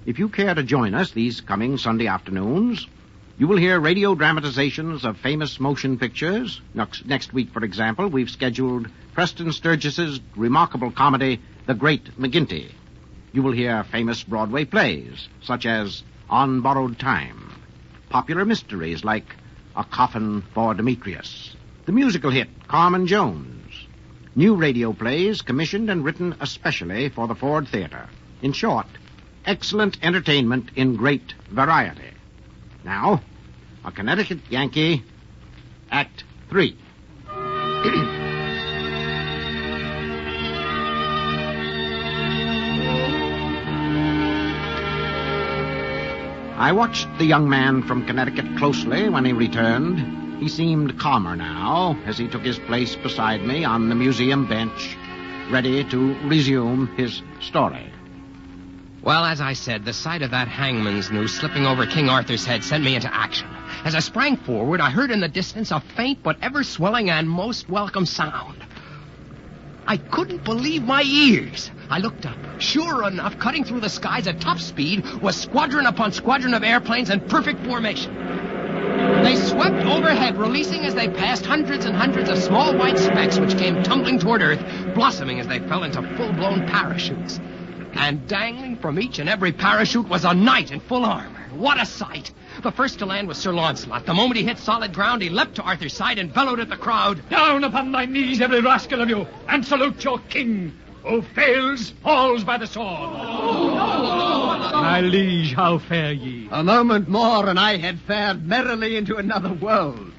If you care to join us these coming Sunday afternoons, you will hear radio dramatizations of famous motion pictures. Next week, for example, we've scheduled Preston Sturgis's remarkable comedy, The Great McGinty. You will hear famous Broadway plays, such as On Borrowed Time, popular mysteries like A Coffin for Demetrius, the musical hit Carmen Jones, new radio plays commissioned and written especially for the Ford Theater. In short, excellent entertainment in great variety. Now, A Connecticut Yankee, Act 3. I watched the young man from Connecticut closely when he returned. He seemed calmer now as he took his place beside me on the museum bench, ready to resume his story. Well, as I said, the sight of that hangman's noose slipping over King Arthur's head sent me into action. As I sprang forward, I heard in the distance a faint but ever-swelling and most welcome sound. I couldn't believe my ears. I looked up. Sure enough, cutting through the skies at top speed was squadron upon squadron of airplanes in perfect formation. They swept overhead, releasing as they passed hundreds and hundreds of small white specks which came tumbling toward Earth, blossoming as they fell into full-blown parachutes. And dangling from each and every parachute was a knight in full armor. What a sight! The first to land was Sir Launcelot. The moment he hit solid ground, he leapt to Arthur's side and bellowed at the crowd. Down upon thy knees, every rascal of you, and salute your king. Who fails, falls by the sword. My liege, how fare ye? A moment more, and I had fared merrily into another world.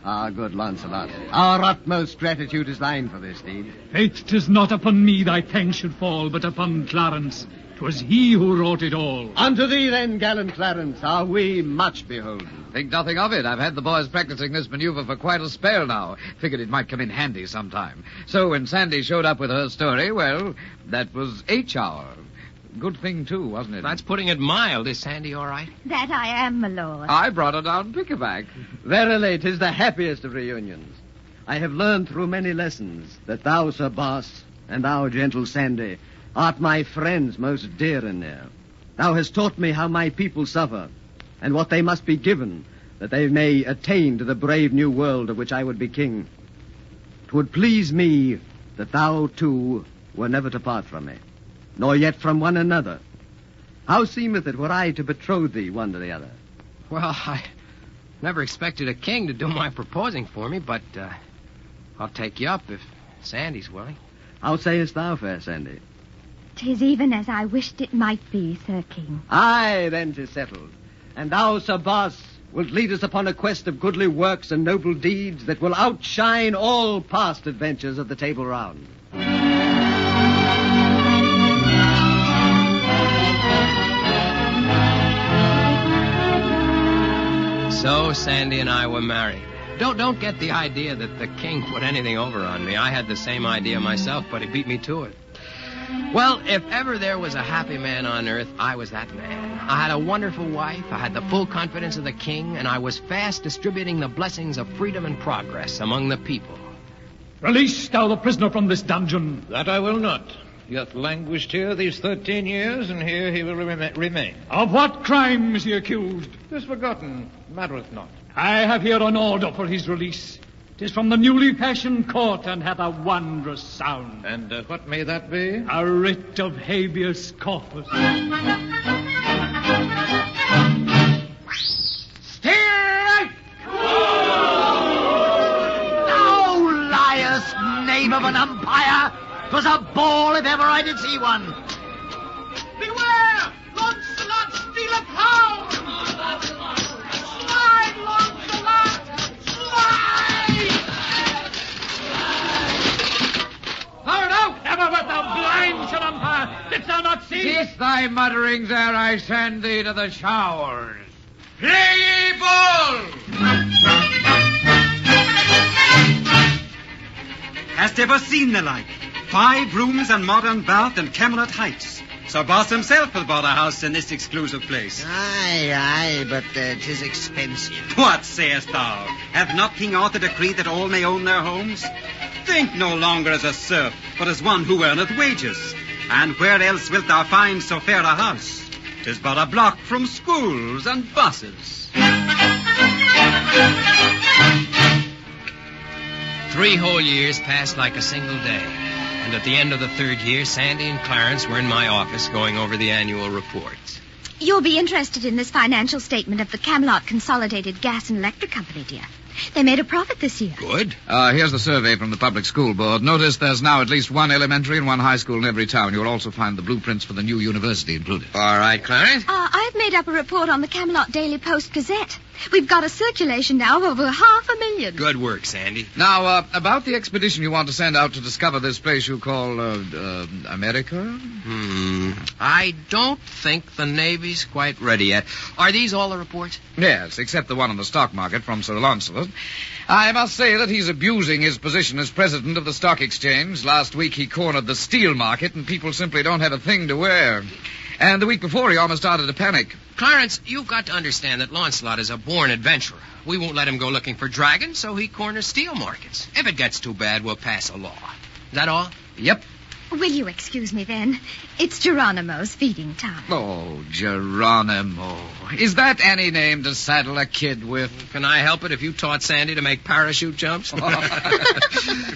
Ah, good Launcelot, our utmost gratitude is thine for this deed. Faith, 'tis not upon me thy thanks should fall, but upon Clarence. 'Twas he who wrote it all. Unto thee, then, gallant Clarence, are we much beholden. Think nothing of it. I've had the boys practicing this maneuver for quite a spell now. Figured it might come in handy sometime. So when Sandy showed up with her story, well, that was H-hour. Good thing, too, wasn't it? That's putting it mild. Is Sandy all right? That I am, my lord. I brought her down pickaback. Verily, 'tis the happiest of reunions. I have learned through many lessons that thou, Sir Boss, and thou, gentle Sandy, art my friends most dear and near. Thou hast taught me how my people suffer, and what they must be given, that they may attain to the brave new world of which I would be king. 'Twould please me that thou, too, were never to part from me, nor yet from one another. How seemeth it were I to betroth thee one to the other? Well, I never expected a king to do my proposing for me, but I'll take you up if Sandy's willing. How sayest thou, fair Sandy? 'Tis even as I wished it might be, Sir King. Aye, then 'tis settled. And thou, Sir Boss, wilt lead us upon a quest of goodly works and noble deeds that will outshine all past adventures of the Table Round. So Sandy and I were married. Don't get the idea that the king put anything over on me. I had the same idea myself, but he beat me to it. Well, if ever there was a happy man on earth, I was that man. I had a wonderful wife, I had the full confidence of the king, and I was fast distributing the blessings of freedom and progress among the people. Release thou the prisoner from this dungeon. That I will not. He hath languished here these 13 years, and here he will remain. Of what crime is he accused? 'Tis forgotten, mattereth not. I have here an order for his release. 'Tis from the newly fashioned court and hath a wondrous sound. And what may that be? A writ of habeas corpus. Strike! Thou liest, knave of an umpire! 'Twas a ball if ever I did see one. Beware! Launcelot stealeth hound! Slide, Launcelot! Slide! Fire out! Ever with the blind, Sir Umpire! Didst thou not see? Cease thy mutterings ere I send thee to the showers. Play ye ball! Hast ever seen the like? 5 rooms and modern bath and Camelot Heights. Sir Boss himself will bought a house in this exclusive place. Aye, but 'tis expensive. What sayest thou? Hath not King Arthur decreed that all may own their homes? Think no longer as a serf, but as one who earneth wages. And where else wilt thou find so fair a house? 'Tis but a block from schools and buses. 3 whole years passed like a single day. And at the end of the 3rd year, Sandy and Clarence were in my office going over the annual reports. You'll be interested in this financial statement of the Camelot Consolidated Gas and Electric Company, dear. They made a profit this year. Good. Here's the survey from the public school board. Notice there's now at least 1 elementary and 1 high school in every town. You'll also find the blueprints for the new university included. All right, Clarence. I've made up a report on the Camelot Daily Post-Gazette. We've got a circulation now of over 500,000. Good work, Sandy. Now, about the expedition you want to send out to discover this place you call, America? I don't think the Navy's quite ready yet. Are these all the reports? Yes, except the one on the stock market from Sir Lancelot. I must say that he's abusing his position as president of the stock exchange. Last week he cornered the steel market, and people simply don't have a thing to wear. And the week before, he almost started to panic. Clarence, you've got to understand that Lancelot is a born adventurer. We won't let him go looking for dragons, so he corners steel markets. If it gets too bad, we'll pass a law. Is that all? Yep. Will you excuse me, then? It's Geronimo's feeding time. Oh, Geronimo. Is that any name to saddle a kid with? Can I help it if you taught Sandy to make parachute jumps?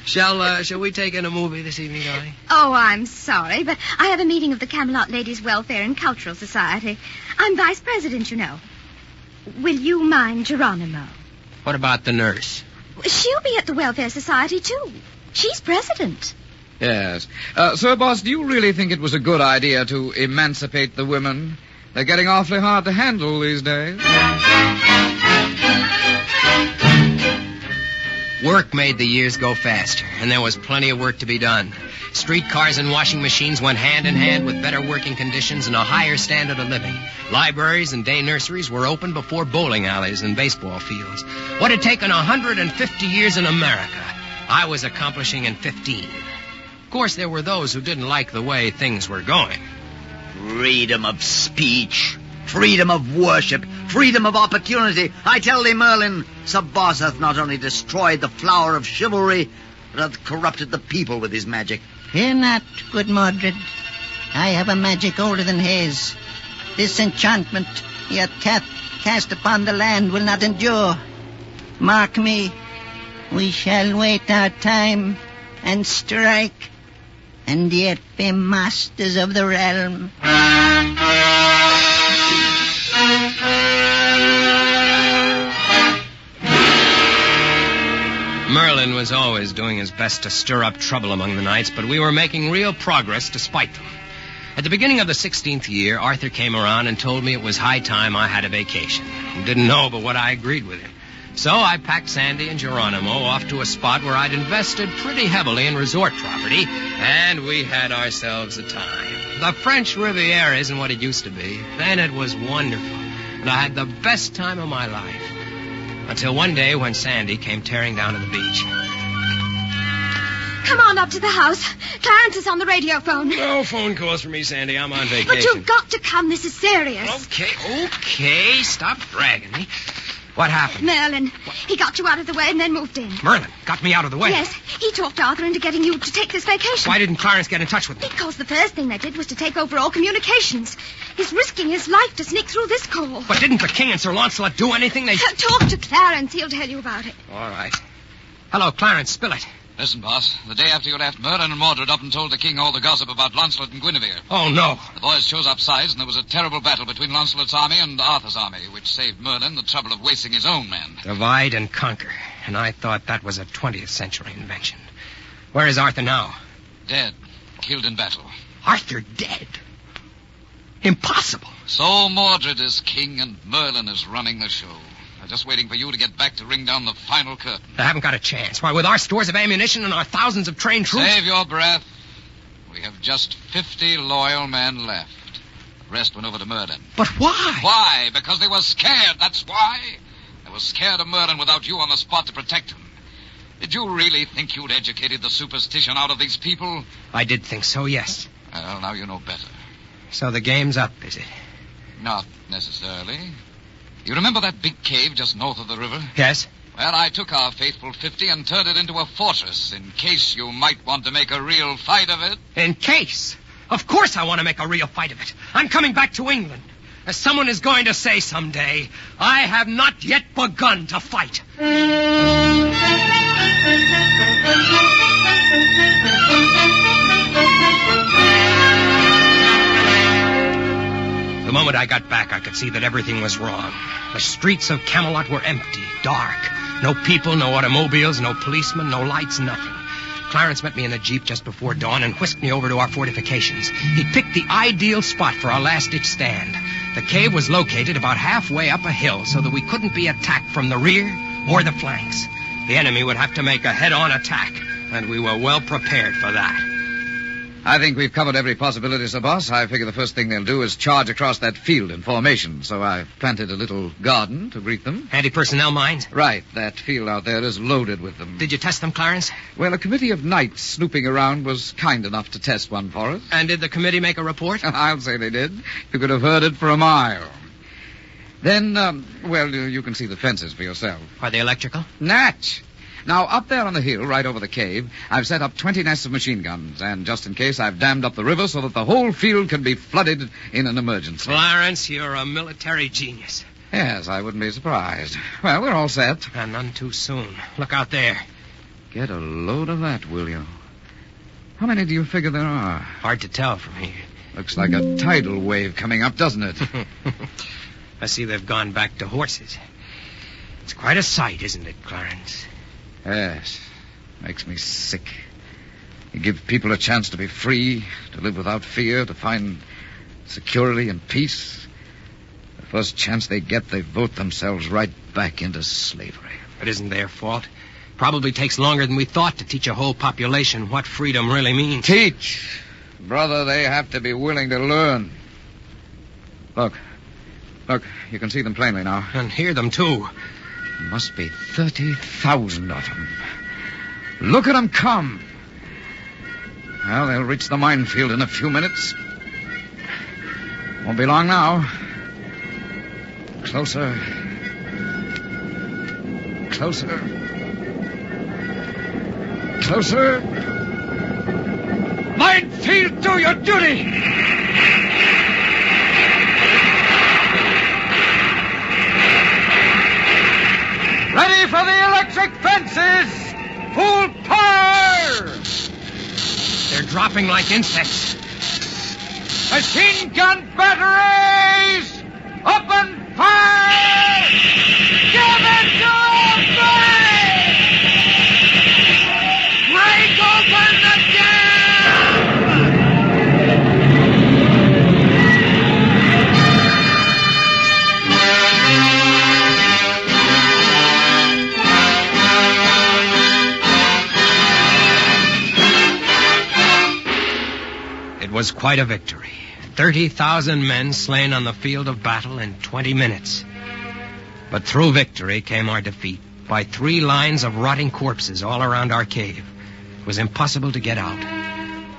Shall we take in a movie this evening, darling? Oh, I'm sorry, but I have a meeting of the Camelot Ladies' Welfare and Cultural Society. I'm vice president, you know. Will you mind Geronimo? What about the nurse? She'll be at the Welfare Society, too. She's president. Yes. Sir Boss, do you really think it was a good idea to emancipate the women? They're getting awfully hard to handle these days. Work made the years go faster, and there was plenty of work to be done. Streetcars and washing machines went hand in hand with better working conditions and a higher standard of living. Libraries and day nurseries were opened before bowling alleys and baseball fields. What had taken 150 years in America, I was accomplishing in 15. Of course, there were those who didn't like the way things were going. Freedom of speech, freedom of worship, freedom of opportunity. I tell thee, Merlin, Sir Boss hath not only destroyed the flower of chivalry, but hath corrupted the people with his magic. Fear not, good Mordred. I have a magic older than his. This enchantment he hath cast upon the land will not endure. Mark me, we shall wait our time and strike, and yet be masters of the realm. Merlin was always doing his best to stir up trouble among the knights, but we were making real progress despite them. At the beginning of the 16th year, Arthur came around and told me it was high time I had a vacation. Didn't know but what I agreed with him. So I packed Sandy and Geronimo off to a spot where I'd invested pretty heavily in resort property, and we had ourselves a time. The French Riviera isn't what it used to be. Then it was wonderful, and I had the best time of my life. Until one day when Sandy came tearing down to the beach. Come on up to the house. Clarence is on the radio phone. No phone calls for me, Sandy. I'm on vacation. But you've got to come. This is serious. Okay. Stop dragging me. What happened? Merlin. He got you out of the way and then moved in. Merlin got me out of the way? Yes. He talked Arthur into getting you to take this vacation. Why didn't Clarence get in touch with me? Because the first thing they did was to take over all communications. He's risking his life to sneak through this call. But didn't the king and Sir Lancelot do anything? Talk to Clarence. He'll tell you about it. All right. Hello, Clarence. Spill it. Listen, boss. The day after you left, Merlin and Mordred up and told the king all the gossip about Launcelot and Guinevere. Oh, no. The boys chose up sides, and there was a terrible battle between Launcelot's army and Arthur's army, which saved Merlin the trouble of wasting his own men. Divide and conquer. And I thought that was a 20th century invention. Where is Arthur now? Dead. Killed in battle. Arthur dead? Impossible. So Mordred is king and Merlin is running the show. I'm just waiting for you to get back to ring down the final curtain. I haven't got a chance. Why, with our stores of ammunition and our thousands of trained troops... Save your breath. We have just 50 loyal men left. The rest went over to Merlin. But why? Why? Because they were scared, that's why. They were scared of Merlin without you on the spot to protect them. Did you really think you'd educated the superstition out of these people? I did think so, yes. Well, now you know better. So the game's up, is it? Not necessarily. You remember that big cave just north of the river? Yes. Well, I took our faithful 50 and turned it into a fortress in case you might want to make a real fight of it. In case? Of course I want to make a real fight of it. I'm coming back to England. As someone is going to say someday, I have not yet begun to fight. The moment I got back, I could see that everything was wrong. The streets of Camelot were empty, dark. No people, no automobiles, no policemen, no lights, nothing. Clarence met me in a jeep just before dawn and whisked me over to our fortifications. He picked the ideal spot for our last-ditch stand. The cave was located about halfway up a hill so that we couldn't be attacked from the rear or the flanks. The enemy would have to make a head-on attack, and we were well prepared for that. I think we've covered every possibility, Sir Boss. I figure the first thing they'll do is charge across that field in formation, so I've planted a little garden to greet them. Anti-personnel mines? Right. That field out there is loaded with them. Did you test them, Clarence? Well, a committee of knights snooping around was kind enough to test one for us. And did the committee make a report? I'll say they did. You could have heard it for a mile. Then, well, you can see the fences for yourself. Are they electrical? Natch! Now, up there on the hill, right over the cave, I've set up 20 nests of machine guns, and just in case, I've dammed up the river so that the whole field can be flooded in an emergency. Clarence, you're a military genius. Yes, I wouldn't be surprised. Well, we're all set. And none too soon. Look out there. Get a load of that, will you? How many do you figure there are? Hard to tell from here. Looks like a tidal wave coming up, doesn't it? I see they've gone back to horses. It's quite a sight, isn't it, Clarence? Yes. Makes me sick. You give people a chance to be free, to live without fear, to find security and peace. The first chance they get, they vote themselves right back into slavery. It isn't their fault. Probably takes longer than we thought to teach a whole population what freedom really means. Teach? Brother, they have to be willing to learn. Look, you can see them plainly now. And hear them, too. Must be 30,000 of them. Look at them come. Well, they'll reach the minefield in a few minutes. Won't be long now. Closer. Closer. Closer. Minefield, do your duty! Ready for the electric fences! Full power! They're dropping like insects. Machine gun batteries! Up and fire! Give it to them! Break open the dam! It was quite a victory. 30,000 men slain on the field of battle in 20 minutes. But through victory came our defeat by 3 lines of rotting corpses all around our cave. It was impossible to get out.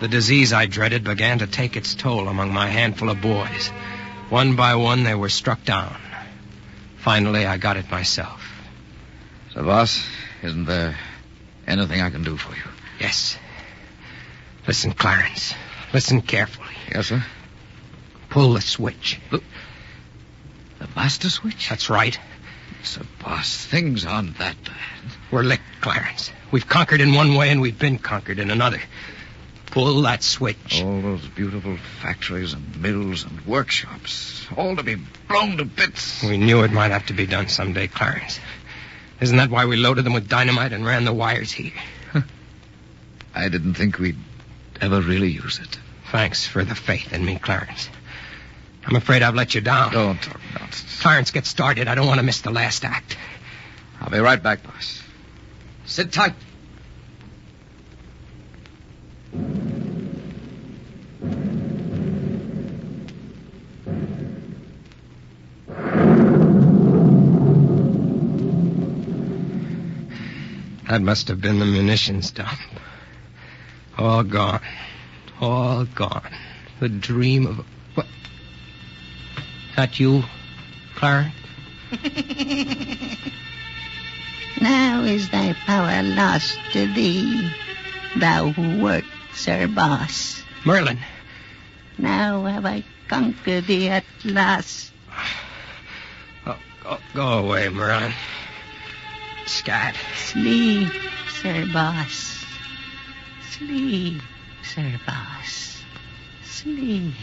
The disease I dreaded began to take its toll among my handful of boys. One by one, they were struck down. Finally, I got it myself. So, boss, isn't there anything I can do for you? Yes. Listen, Clarence. Listen carefully. Yes, sir? Pull the switch. The master switch? That's right. So, boss, things aren't that bad. We're licked, Clarence. We've conquered in one way and we've been conquered in another. Pull that switch. All those beautiful factories and mills and workshops, all to be blown to bits. We knew it might have to be done someday, Clarence. Isn't that why we loaded them with dynamite and ran the wires here? I didn't think we'd ever really use it. Thanks for the faith in me, Clarence. I'm afraid I've let you down. Don't talk nonsense. Clarence, get started. I don't want to miss the last act. I'll be right back, boss. Sit tight. That must have been the munitions dump. All gone. All gone. The dream of... What? That you, Clarence? Now is thy power lost to thee, thou who wert Sir Boss. Merlin. Now have I conquered thee at last. Go away, Merlin. Scat. Sleep, Sir Boss. Sleep, Sir Boss. Sleep.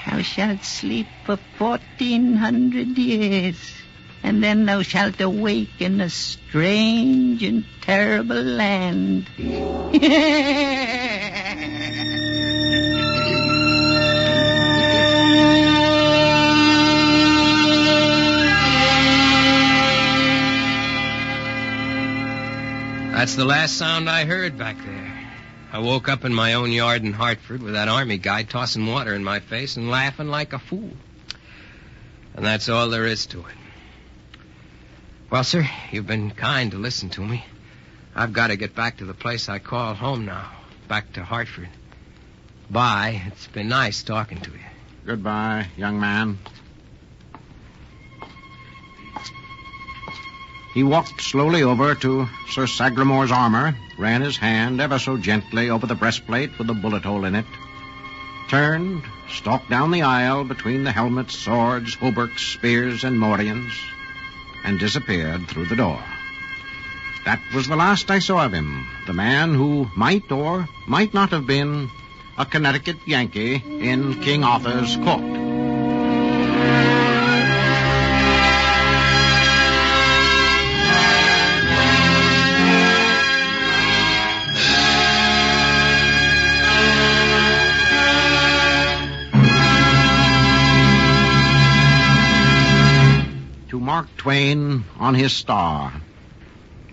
Thou shalt sleep for 1,400 years, and then thou shalt awake in a strange and terrible land. That's the last sound I heard back there. I woke up in my own yard in Hartford with that army guy tossing water in my face and laughing like a fool. And that's all there is to it. Well, sir, you've been kind to listen to me. I've got to get back to the place I call home now, back to Hartford. Bye. It's been nice talking to you. Goodbye, young man. He walked slowly over to Sir Sagramore's armor, ran his hand ever so gently over the breastplate with the bullet hole in it, turned, stalked down the aisle between the helmets, swords, hauberks, spears, and morions, and disappeared through the door. That was the last I saw of him, the man who might or might not have been a Connecticut Yankee in King Arthur's court. To Mark Twain on his star.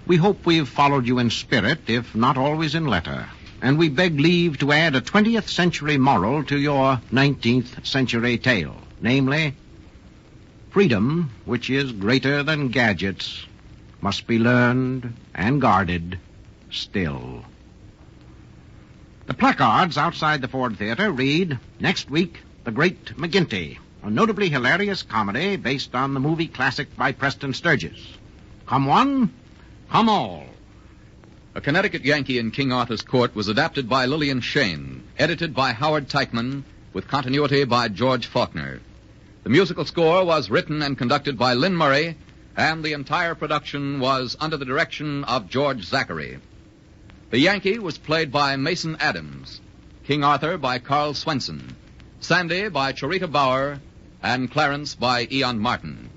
We hope we've followed you in spirit, if not always in letter. And we beg leave to add a 20th century moral to your 19th century tale. Namely, freedom, which is greater than gadgets, must be learned and guarded still. The placards outside the Ford Theater read, next week, The Great McGinty, a notably hilarious comedy based on the movie classic by Preston Sturges. Come one, come all. A Connecticut Yankee in King Arthur's Court was adapted by Lillian Shane, edited by Howard Teichman, with continuity by George Faulkner. The musical score was written and conducted by Lynn Murray, and the entire production was under the direction of George Zachary. The Yankee was played by Mason Adams, King Arthur by Carl Swenson, Sandy by Charita Bauer, and Clarence by Ian Martin.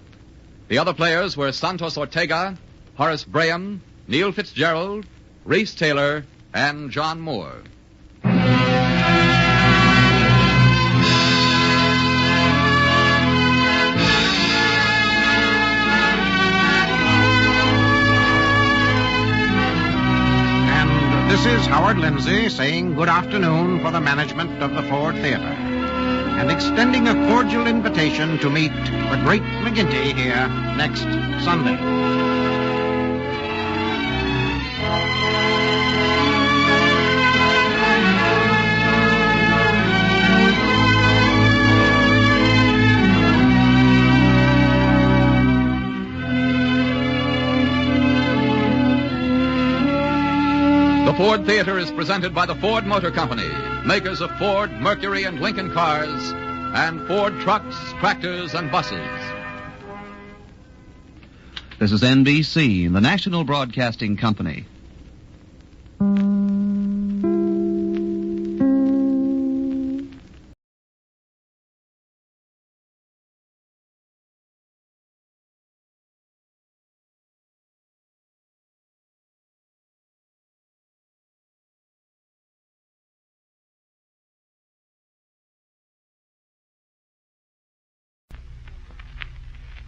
The other players were Santos Ortega, Horace Braham, Neil Fitzgerald, Reese Taylor, and John Moore. And this is Howard Lindsay saying good afternoon for the management of the Ford Theater, and extending a cordial invitation to meet the Great McGinty here next Sunday. The Ford Theater is presented by the Ford Motor Company, makers of Ford, Mercury, and Lincoln cars, and Ford trucks, tractors, and buses. This is NBC, the National Broadcasting Company.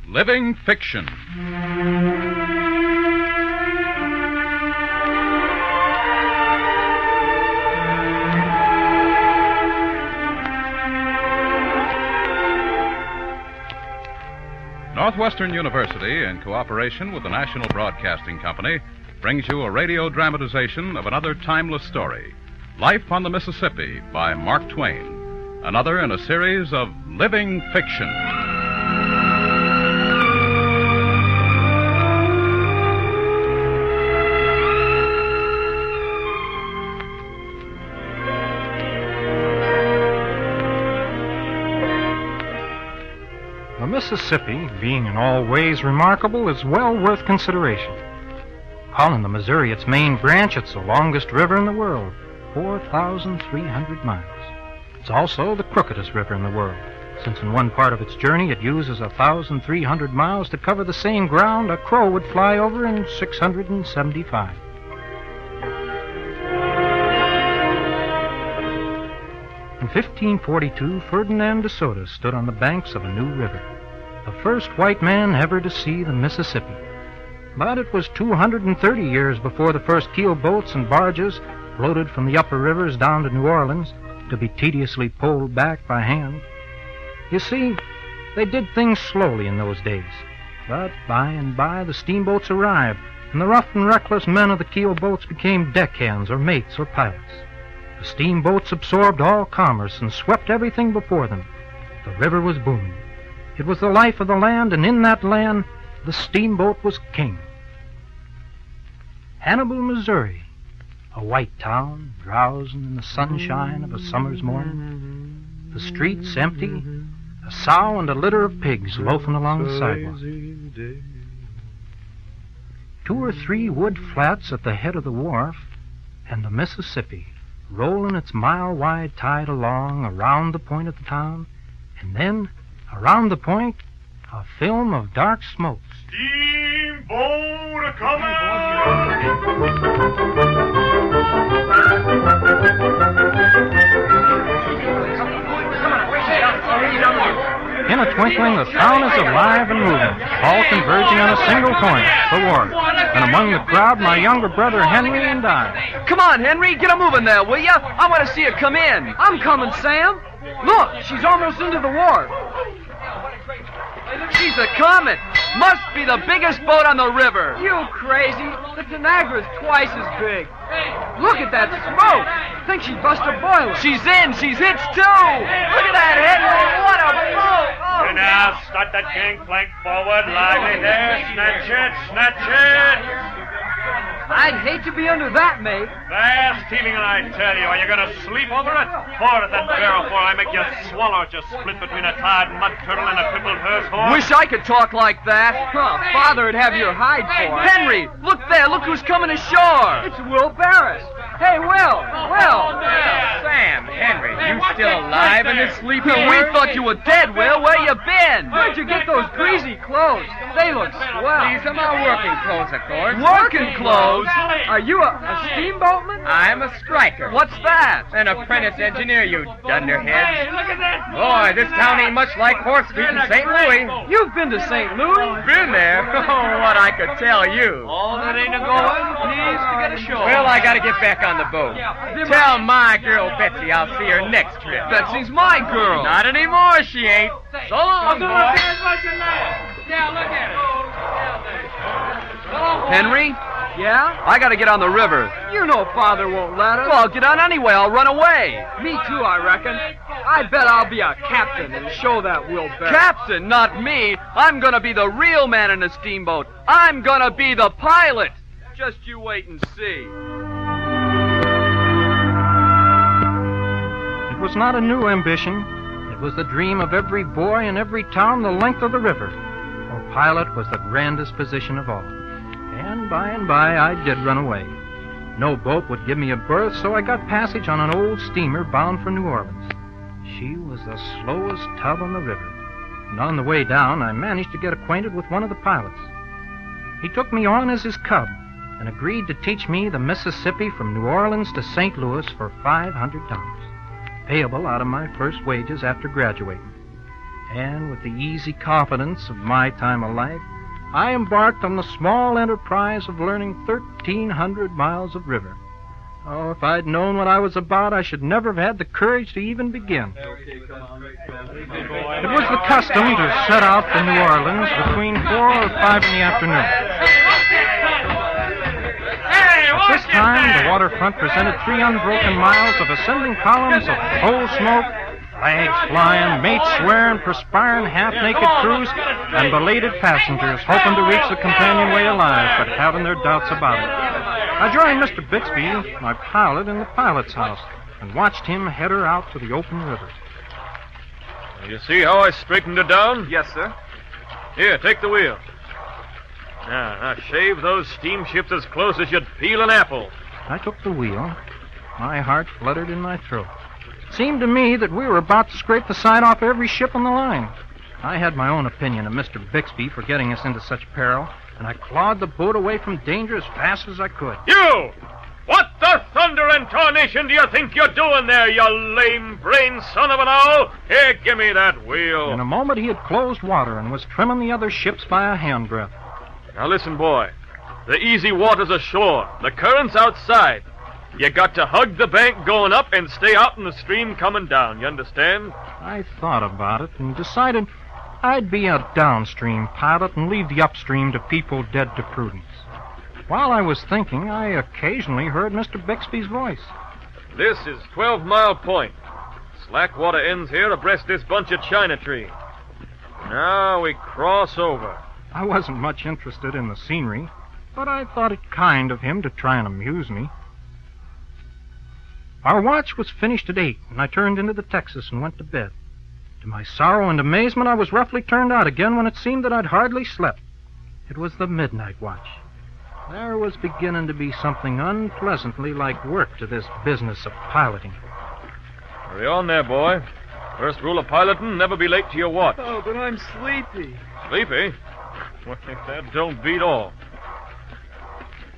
Living Fiction. Northwestern University, in cooperation with the National Broadcasting Company, brings you a radio dramatization of another timeless story, Life on the Mississippi by Mark Twain, another in a series of Living Fiction. The Mississippi, being in all ways remarkable, is well worth consideration. Calling the Missouri its main branch, it's the longest river in the world, 4,300 miles. It's also the crookedest river in the world, since in one part of its journey it uses 1,300 miles to cover the same ground a crow would fly over in 675. In 1542, Ferdinand de Soto stood on the banks of a new river, the first white man ever to see the Mississippi. But it was 230 years before the first keel boats and barges floated from the upper rivers down to New Orleans to be tediously poled back by hand. You see, they did things slowly in those days. But by and by the steamboats arrived, and the rough and reckless men of the keel boats became deckhands or mates or pilots. The steamboats absorbed all commerce and swept everything before them. The river was booming. It was the life of the land, and in that land, the steamboat was king. Hannibal, Missouri, a white town drowsing in the sunshine of a summer's morning. The streets empty, a sow and a litter of pigs loafing along the sidewalk. 2 or 3 wood flats at the head of the wharf, and the Mississippi, rolling its mile-wide tide along around the point of the town, and then, around the point, a film of dark smoke. Steamboat a-comin'! In a twinkling, the town is alive and moving, all converging on a single point, the wharf. And among the crowd, my younger brother Henry and I. Come on, Henry, get a moving there, will ya? I want to see her come in. I'm coming, Sam. Look, she's almost into the wharf. She's a comet. Must be the biggest boat on the river. You crazy. The Tanagra's twice as big. Look at that smoke. Think she'd bust a boiler. She's in. She's hitched, too. Look at that, Henry. What a boat. Oh, and now, start that gangplank forward. Lively there. Snatch it. Snatch it. I'd hate to be under that, mate. Fast heaving, I tell you. Are you going to sleep over it? Pour at that barrel before I make you swallow it. Just split between a tired mud turtle and a crippled hearse horse. Wish I could talk like that. Oh, Father'd have your hide for it. Henry, look there. Look who's coming ashore. It's Will Barris. Hey, Will. Will. Sam, Henry, you still alive in this sleepy We thought you were dead, Will. Where you been? Where'd you get those greasy clothes? They look swell. These are my working clothes, of course. Working clothes? Are you a steamboatman? I'm a striker. What's that? An apprentice engineer, you dunderhead. Hey, look at that. Boy, this town ain't much like Fourth Street in St. Louis. You've been to St. Louis? Been there? Oh, what I could tell you. All that ain't a-going, please to get ashore. Well, I gotta get back on the boat. Tell my girl Betsy I'll see her next trip. Betsy's my girl. Not anymore, she ain't. So long, boy. Yeah, look at it. Henry? Yeah? I gotta get on the river. You know Father won't let us. Well, I'll get on anyway. I'll run away. Me too, I reckon. I bet I'll be a captain and show that Will Barris. Captain, not me. I'm gonna be the real man in a steamboat. I'm gonna be the pilot. Just you wait and see. It was not a new ambition. It was the dream of every boy in every town the length of the river. For pilot was the grandest position of all. And by, I did run away. No boat would give me a berth, so I got passage on an old steamer bound for New Orleans. She was the slowest tub on the river. And on the way down, I managed to get acquainted with one of the pilots. He took me on as his cub and agreed to teach me the Mississippi from New Orleans to St. Louis for $500, payable out of my first wages after graduating. And with the easy confidence of my time of life, I embarked on the small enterprise of learning 1,300 miles of river. Oh, if I'd known what I was about, I should never have had the courage to even begin. It was the custom to set out for New Orleans between 4 or 5 in the afternoon. At this time, the waterfront presented 3 unbroken miles of ascending columns of coal smoke, flags flying, mates swearing, perspiring, half-naked crews, and belated passengers hoping to reach the companionway alive, but having their doubts about it. I joined Mr. Bixby, my pilot, in the pilot's house, and watched him head her out to the open river. You see how I straightened her down? Yes, sir. Here, take the wheel. Now, shave those steamships as close as you'd peel an apple. I took the wheel. My heart fluttered in my throat. It seemed to me that we were about to scrape the side off every ship on the line. I had my own opinion of Mr. Bixby for getting us into such peril, and I clawed the boat away from danger as fast as I could. You! What the thunder and tarnation do you think you're doing there, you lame-brained son of an owl? Here, give me that wheel. In a moment, he had closed water and was trimming the other ships by a handbreadth. Now listen, boy. The easy water's ashore. The current's outside. You got to hug the bank going up and stay out in the stream coming down. You understand? I thought about it and decided I'd be a downstream pilot and leave the upstream to people dead to prudence. While I was thinking, I occasionally heard Mr. Bixby's voice. This is 12 Mile Point. Slack water ends here abreast this bunch of China tree. Now we cross over. I wasn't much interested in the scenery, but I thought it kind of him to try and amuse me. Our watch was finished at 8, and I turned into the Texas and went to bed. To my sorrow and amazement, I was roughly turned out again when it seemed that I'd hardly slept. It was the midnight watch. There was beginning to be something unpleasantly like work to this business of piloting. Hurry on there, boy. First rule of piloting, never be late to your watch. Oh, but I'm sleepy. Sleepy? Well, that don't beat all.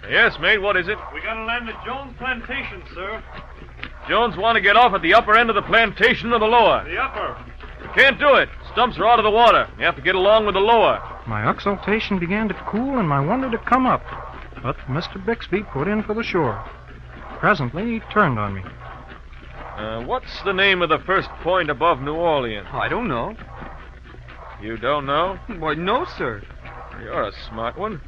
Yes, mate, what is it? We gotta land at Jones Plantation, sir. Jones want to get off at the upper end of the plantation or the lower? The upper. You can't do it. Stumps are out of the water. You have to get along with the lower. My exultation began to cool and my wonder to come up. But Mr. Bixby put in for the shore. Presently, he turned on me. What's the name of the first point above New Orleans? I don't know. You don't know? Why, no, sir. You're a smart one.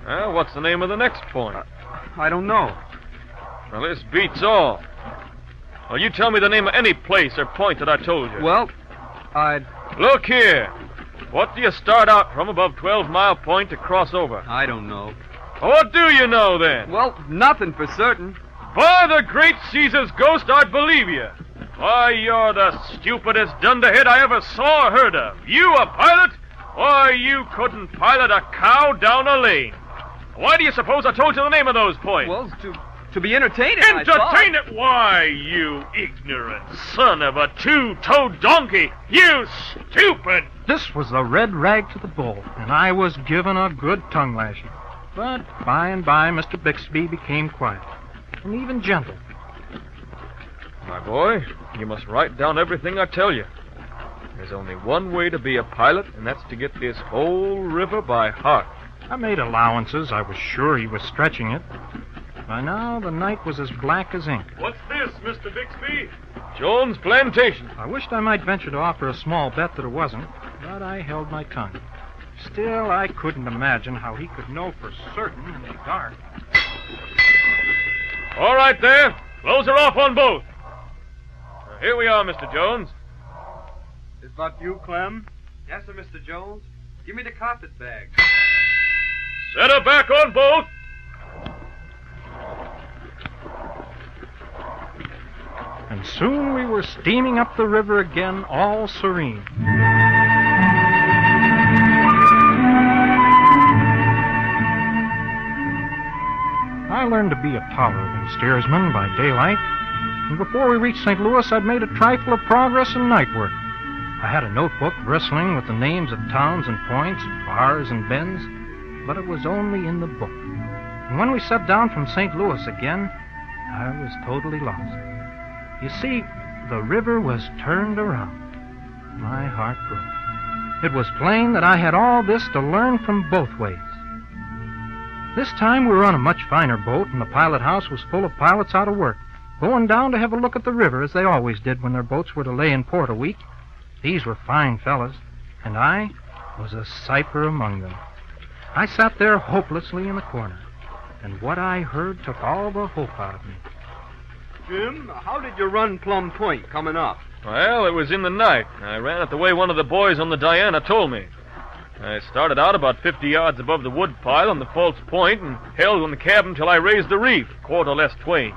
What's the name of the next point? I don't know. Well, this beats all. Well, you tell me the name of any place or point that I told you. Well, I'd... Look here. What do you start out from above 12 Mile Point to cross over? I don't know. Well, what do you know, then? Well, nothing for certain. By the great Caesar's ghost, I'd believe you. Why, you're the stupidest dunderhead I ever saw or heard of. You a pilot? Why, you couldn't pilot a cow down a lane. Why do you suppose I told you the name of those points? Well, to be entertained. Entertain it? Why, you ignorant son of a two-toed donkey. You stupid. This was the red rag to the bull, and I was given a good tongue lashing. But by and by, Mr. Bixby became quiet, and even gentle. My boy, you must write down everything I tell you. There's only one way to be a pilot, and that's to get this whole river by heart. I made allowances. I was sure he was stretching it. By now, the night was as black as ink. What's this, Mr. Bixby? Jones Plantation. I wished I might venture to offer a small bet that it wasn't, but I held my tongue. Still, I couldn't imagine how he could know for certain in the dark. All right there. Close her off on both. Now, here we are, Mr. Jones. Is that you, Clem? Yes, sir, Mr. Jones. Give me the carpet bag. Set her back on both. And soon we were steaming up the river again, all serene. I learned to be a tolerable steersman by daylight, and before we reached St. Louis, I'd made a trifle of progress in night work. I had a notebook bristling with the names of towns and points, bars and bends, but it was only in the book. And when we set down from St. Louis again, I was totally lost. You see, the river was turned around. My heart broke. It was plain that I had all this to learn from both ways. This time we were on a much finer boat, and the pilot house was full of pilots out of work, going down to have a look at the river, as they always did when their boats were to lay in port a week. These were fine fellows, and I was a cipher among them. I sat there hopelessly in the corner, and what I heard took all the hope out of me. Jim, how did you run Plum Point coming up? Well, it was in the night. I ran it the way one of the boys on the Diana told me. I started out about 50 yards above the wood pile on the false point and held on the cabin till I raised the reef, quarter less twain.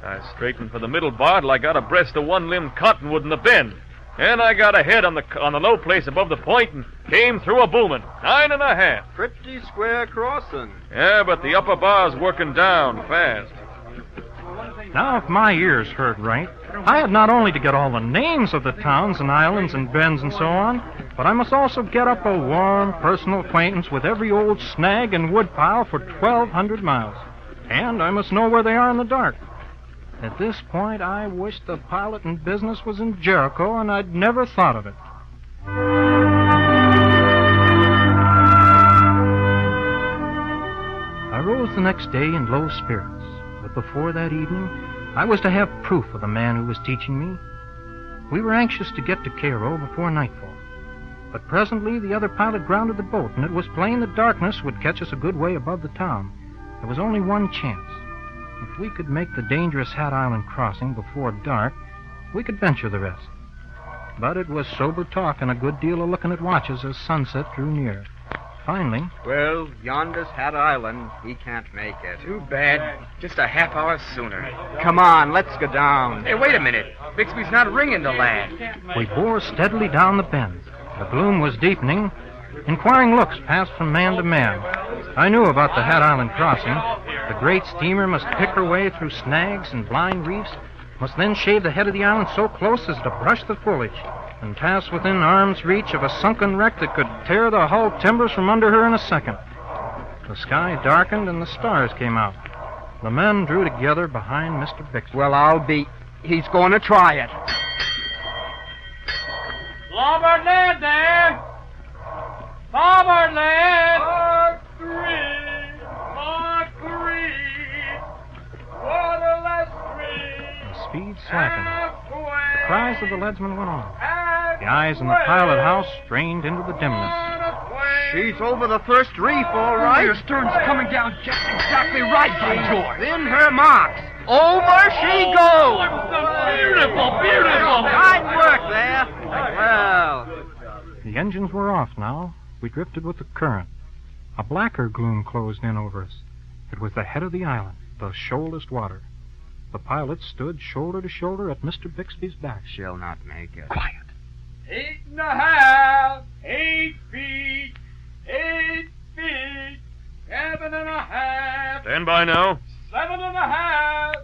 I straightened for the middle bar till I got abreast of one-limbed cottonwood in the bend. And I got ahead on the low place above the point and came through a booming 9.5. Pretty square crossing. Yeah, but the upper bar's working down fast. Now, if my ears heard right, I had not only to get all the names of the towns and islands and bends and so on, but I must also get up a warm, personal acquaintance with every old snag and woodpile for 1,200 miles. And I must know where they are in the dark. At this point, I wished the pilot in business was in Jericho, and I'd never thought of it. I rose the next day in low spirits, but before that evening, I was to have proof of the man who was teaching me. We were anxious to get to Cairo before nightfall, but presently the other pilot grounded the boat, and it was plain that darkness would catch us a good way above the town. There was only one chance. If we could make the dangerous Hat Island crossing before dark, we could venture the rest. But it was sober talk and a good deal of looking at watches as sunset drew near. Finally... Well, yonder's Hat Island. He can't make it. Too bad. Just a half hour sooner. Come on, let's go down. Hey, wait a minute. Bixby's not ringing the lad. We bore steadily down the bend. The gloom was deepening. Inquiring looks passed from man to man. I knew about the Hat Island crossing. The great steamer must pick her way through snags and blind reefs, must then shave the head of the island so close as to brush the foliage, and pass within arm's reach of a sunken wreck that could tear the hull timbers from under her in a second. The sky darkened and the stars came out. The men drew together behind Mr. Bixby. Well, I'll be... He's going to try it. Larboard lead there! Larboard lead! Mark 3! Waterless 3! The speed slackened. The cries of the leadsmen went on. The eyes in the pilot house strained into the dimness. She's over the first reef, all right. Your stern's coming down just exactly right, by George. In her marks. Over she goes. Beautiful, beautiful. Fine work there. Well. The engines were off now. We drifted with the current. A blacker gloom closed in over us. It was the head of the island, the shoalest water. The pilot stood shoulder to shoulder at Mr. Bixby's back. She'll not make it. Quiet. 8.5, 8 feet, 8 feet, 7.5. Stand by now. 7.5,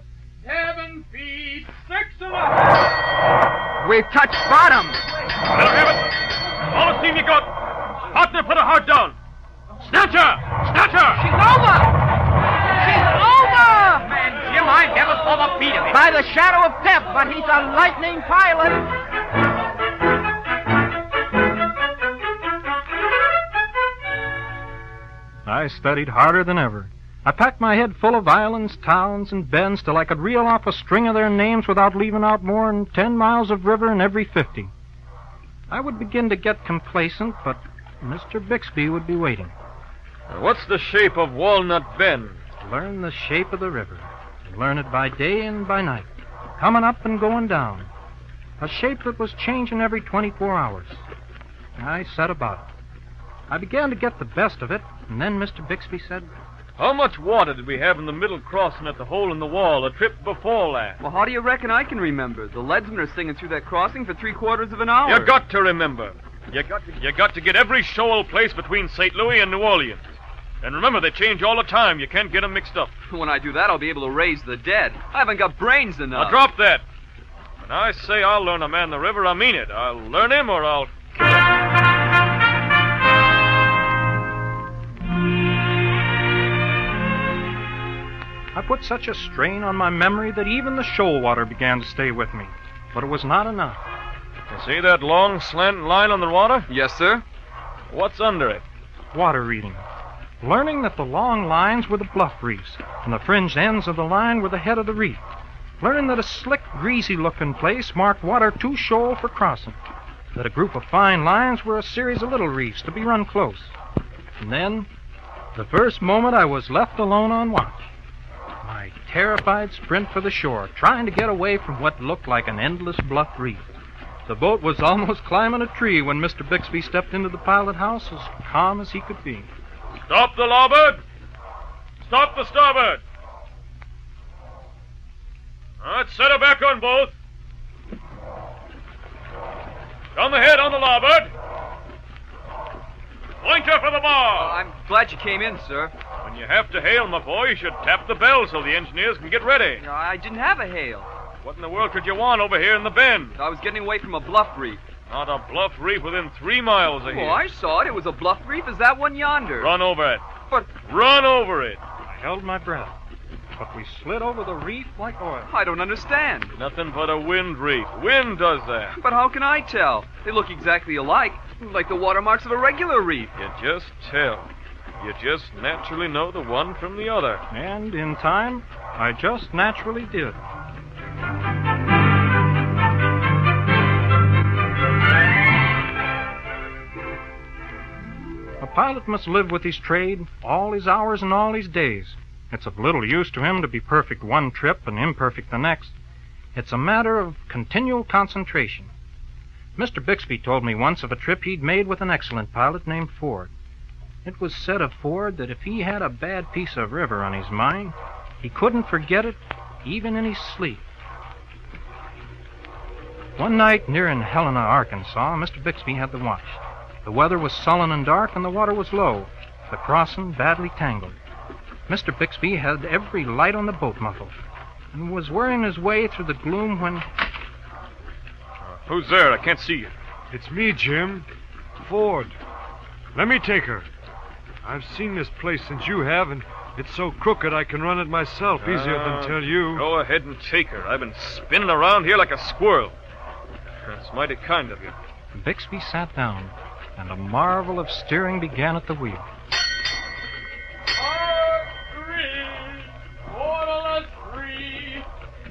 7 feet, 6.5. We've touched bottom. That'll have it. All the steam you got. Partner, put her hard down. Snatch her! Snatch her! She's over! She's over! Man, Jim, I never saw the beat of it. By the shadow of death, but he's a lightning pilot. I studied harder than ever. I packed my head full of islands, towns, and bends till I could reel off a string of their names without leaving out more than 10 miles of river in every 50. I would begin to get complacent, but Mr. Bixby would be waiting. What's the shape of Walnut Bend? Learn the shape of the river. Learn it by day and by night, coming up and going down. A shape that was changing every 24 hours. I set about it. I began to get the best of it, and then Mr. Bixby said, How much water did we have in the middle crossing at the hole in the wall a trip before last? Well, how do you reckon I can remember? The leadsmen are singing through that crossing for 3/4 of an hour. You got to remember. You got to get every shoal place between St. Louis and New Orleans. And remember, they change all the time. You can't get them mixed up. When I do that, I'll be able to raise the dead. I haven't got brains enough. Now drop that. When I say I'll learn a man the river, I mean it. I'll learn him or I'll kill him. I put such a strain on my memory that even the shoal water began to stay with me. But it was not enough. You see that long slant line on the water? Yes, sir. What's under it? Water reading. Learning that the long lines were the bluff reefs, and the fringed ends of the line were the head of the reef. Learning that a slick, greasy-looking place marked water too shoal for crossing. That a group of fine lines were a series of little reefs to be run close. And then, the first moment I was left alone on watch. My terrified sprint for the shore, trying to get away from what looked like an endless bluff reef. The boat was almost climbing a tree when Mr. Bixby stepped into the pilot house as calm as he could be. Stop the larboard! Stop the starboard! All right, set her back on both. Down the head on the larboard. Point her for the bar. I'm glad you came in, sir. When you have to hail, my boy, you should tap the bell so the engineers can get ready. I didn't have a hail. What in the world could you want over here in the bend? I was getting away from a bluff reef. Not a bluff reef within 3 miles of here. Oh, I saw it. It was a bluff reef. Is that one yonder? Run over it. But... Run over it. I held my breath, but we slid over the reef like oil. I don't understand. Nothing but a wind reef. Wind does that. But how can I tell? They look exactly alike, like the watermarks of a regular reef. You just tell. You just naturally know the one from the other. And in time, I just naturally did. A pilot must live with his trade all his hours and all his days. It's of little use to him to be perfect one trip and imperfect the next. It's a matter of continual concentration. Mr. Bixby told me once of a trip he'd made with an excellent pilot named Ford. It was said of Ford that if he had a bad piece of river on his mind, he couldn't forget it even in his sleep. One night near in Helena, Arkansas, Mr. Bixby had the watch. The weather was sullen and dark, and the water was low, the crossing badly tangled. Mr. Bixby had every light on the boat muffled, and was worrying his way through the gloom when... Who's there? I can't see you. It's me, Jim. Ford. Let me take her. I've seen this place since you have, and it's so crooked I can run it myself easier than tell you. Go ahead and take her. I've been spinning around here like a squirrel. That's mighty kind of you. Bixby sat down, and a marvel of steering began at the wheel.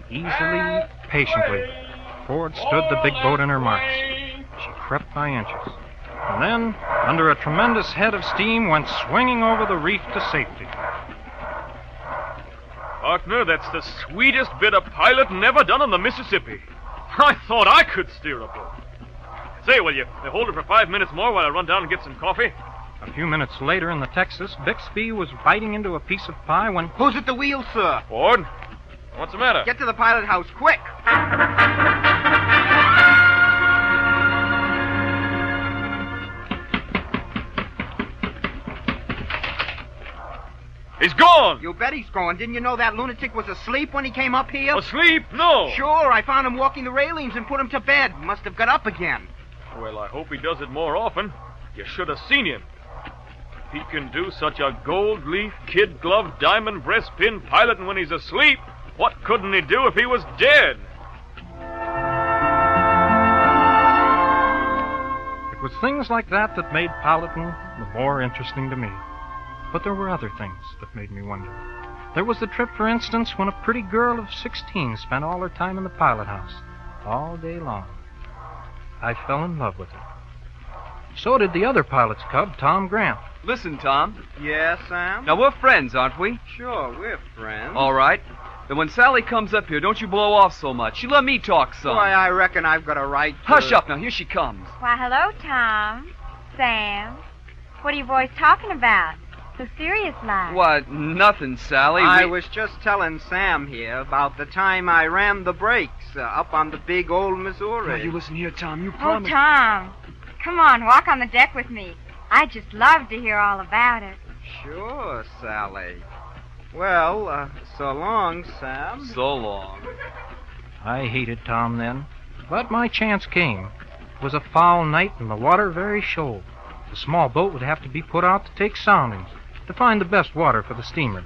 Easily, patiently, Ford stood the big boat in her marks. She crept by inches, and then, under a tremendous head of steam, went swinging over the reef to safety. Faulkner, that's the sweetest bit of piloting ever done on the Mississippi. I thought I could steer a boat. Say, will you hold it for 5 minutes more while I run down and get some coffee? A few minutes later in the Texas, Bixby was biting into a piece of pie when... Who's at the wheel, sir? Ford? What's the matter? Get to the pilot house, quick! He's gone! You bet he's gone. Didn't you know that lunatic was asleep when he came up here? Asleep? No! Sure, I found him walking the railings and put him to bed. Must have got up again. Well, I hope he does it more often. You should have seen him. If he can do such a gold leaf, kid glove, diamond breastpin piloting when he's asleep, what couldn't he do if he was dead? It was things like that that made piloting the more interesting to me. But there were other things that made me wonder. There was the trip, for instance, when a pretty girl of 16 spent all her time in the pilot house, all day long. I fell in love with her. So did the other pilot's cub, Tom Grant. Listen, Tom. Yes, Sam? Now, we're friends, aren't we? Sure, we're friends. All right. Then when Sally comes up here, don't you blow off so much. She let me talk some. Why, I reckon I've got a right to... Hush up now. Here she comes. Why, hello, Tom. Sam. What are you boys talking about? So serious-like. What? Nothing, Sally. I was just telling Sam here about the time I rammed the brakes up on the big old Missouri. Now, you listen here, Tom. You Oh, promised... Tom. Come on, walk on the deck with me. I'd just love to hear all about it. Sure, Sally. Well, so long, Sam. So long. I hated Tom then, but my chance came. It was a foul night and the water very shoal. The small boat would have to be put out to take soundings, to find the best water for the steamer.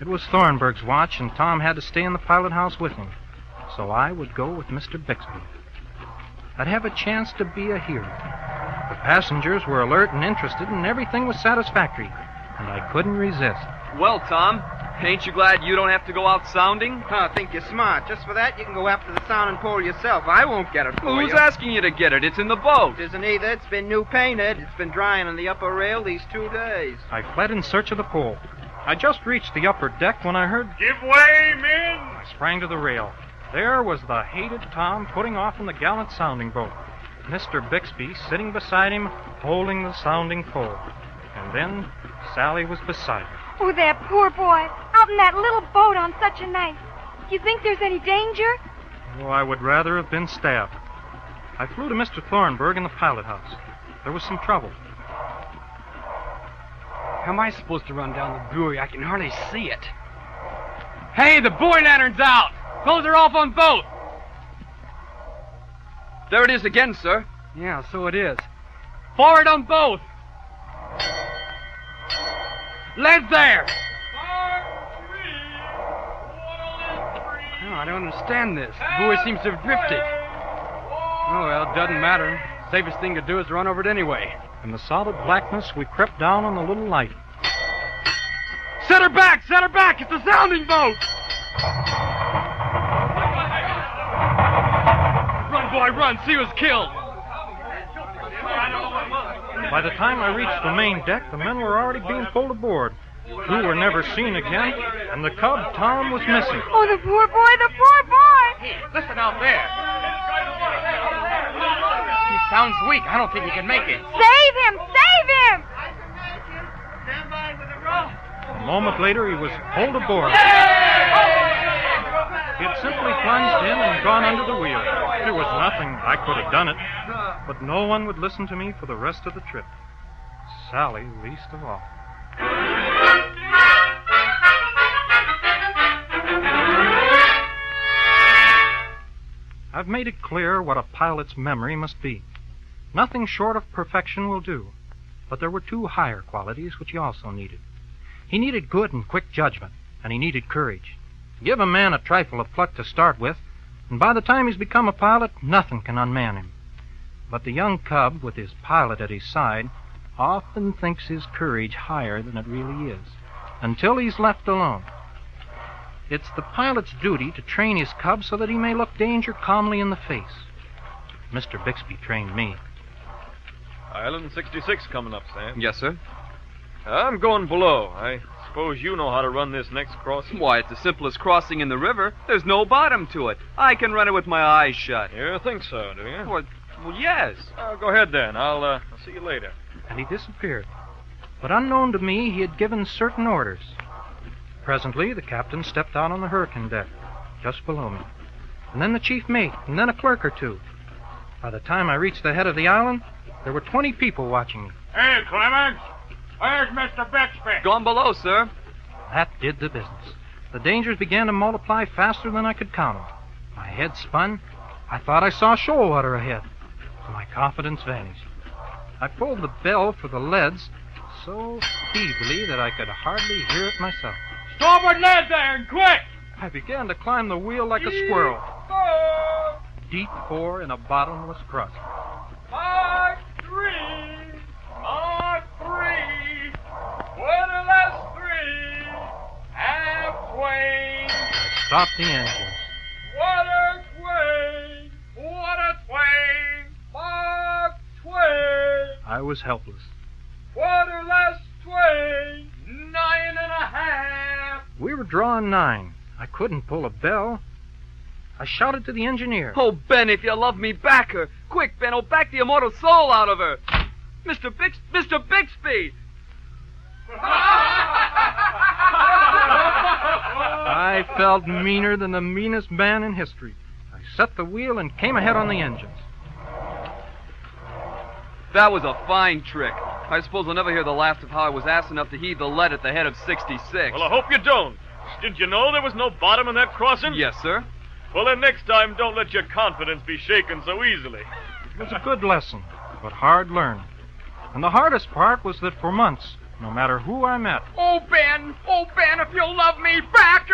It was Thornburg's watch, and Tom had to stay in the pilot house with him. So I would go with Mr. Bixby. I'd have a chance to be a hero. The passengers were alert and interested, and everything was satisfactory, and I couldn't resist. Well, Tom, ain't you glad you don't have to go out sounding? I think you're smart. Just for that, you can go after the sounding pole yourself. I won't get it for Who's you. asking you to get it? It's in the boat. It isn't either. It's been new painted. It's been drying on the upper rail these 2 days. I fled in search of the pole. I just reached the upper deck when I heard... Give way, men! I sprang to the rail. There was the hated Tom putting off in the gallant sounding boat. Mr. Bixby sitting beside him, holding the sounding pole. And then Sally was beside him. Oh, that poor boy, out in that little boat on such a night. You think there's any danger? Oh, I would rather have been stabbed. I flew to Mr. Thornburg in the pilot house. There was some trouble. How am I supposed to run down the buoy? I can hardly see it. Hey, the buoy lantern's out! Close her off on boat! There it is again, sir. Yeah, so it is. Forward on both! Lead there! Oh, I don't understand this. The buoy seems to have drifted. Oh, well, it doesn't matter. Safest thing to do is run over it anyway. In the solid blackness, we crept down on the little light. Set her back! Set her back! It's a sounding boat! Run, boy, run! See who's killed! By the time I reached the main deck, the men were already being pulled aboard. Two were never seen again, and the cub, Tom, was missing. Oh, the poor boy, the poor boy! Hey, listen out there. He sounds weak. I don't think he can make it. Save him! Save him! Stand by with a rope. A moment later, he was pulled aboard. He had simply plunged in and gone under the wheel. There was nothing. I could have done it. But no one would listen to me for the rest of the trip. Sally least of all. I've made it clear what a pilot's memory must be. Nothing short of perfection will do. But there were two higher qualities which he also needed. He needed good and quick judgment, and he needed courage. Give a man a trifle of pluck to start with, and by the time he's become a pilot, nothing can unman him. But the young cub, with his pilot at his side, often thinks his courage higher than it really is, until he's left alone. It's the pilot's duty to train his cub so that he may look danger calmly in the face. Mr. Bixby trained me. Island 66 coming up, Sam. Yes, sir. I'm going below. I suppose you know how to run this next crossing. Why, it's the simplest crossing in the river. There's no bottom to it. I can run it with my eyes shut. You think so, do you? Well, yes. Go ahead, then. I'll see you later. And he disappeared. But unknown to me, he had given certain orders. Presently, the captain stepped out on the hurricane deck, just below me. And then the chief mate, and then a clerk or two. By the time I reached the head of the island, there were 20 people watching me. Hey, Clemens! Where's Mr. Bixby? Gone below, sir. That did the business. The dangers began to multiply faster than I could count them. My head spun. I thought I saw shoal water ahead. My confidence vanished. I pulled the bell for the leads so feebly that I could hardly hear it myself. Starboard lead there, and quick! I began to climb the wheel like a squirrel. Deep pour in a bottomless crust. Mark 3! Mark 3! Waterless 3! Halfway! I stopped the engines. Water Twain! Water Twain! Mark Twain! I was helpless. Waterless Twain! 9.5! We were drawing 9. I couldn't pull a bell. I shouted to the engineer. Oh, Ben, if you love me, back her. Quick, Ben, back the immortal soul out of her. Mr. Bixby! I felt meaner than the meanest man in history. I set the wheel and came ahead on the engines. That was a fine trick. I suppose I'll never hear the last of how I was ass enough to heave the lead at the head of 66. Well, I hope you don't. Didn't you know there was no bottom in that crossing? Yes, sir. Well, then next time, don't let your confidence be shaken so easily. It was a good lesson, but hard learned. And the hardest part was that for months, no matter who I met... Oh, Ben, if you'll love me back.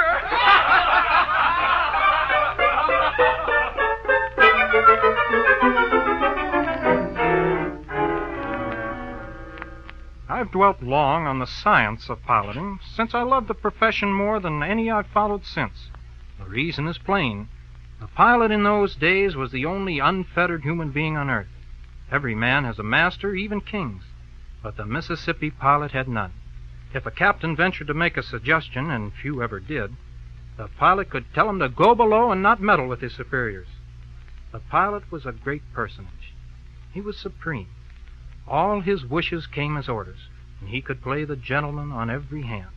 I've dwelt long on the science of piloting, since I loved the profession more than any I've followed since. The reason is plain. The pilot in those days was the only unfettered human being on Earth. Every man has a master, even kings. But the Mississippi pilot had none. If a captain ventured to make a suggestion, and few ever did, the pilot could tell him to go below and not meddle with his superiors. The pilot was a great personage. He was supreme. All his wishes came as orders, and he could play the gentleman on every hand.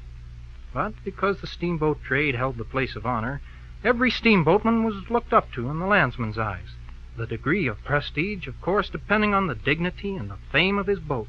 But because the steamboat trade held the place of honor, every steamboatman was looked up to in the landsman's eyes, the degree of prestige, of course, depending on the dignity and the fame of his boat.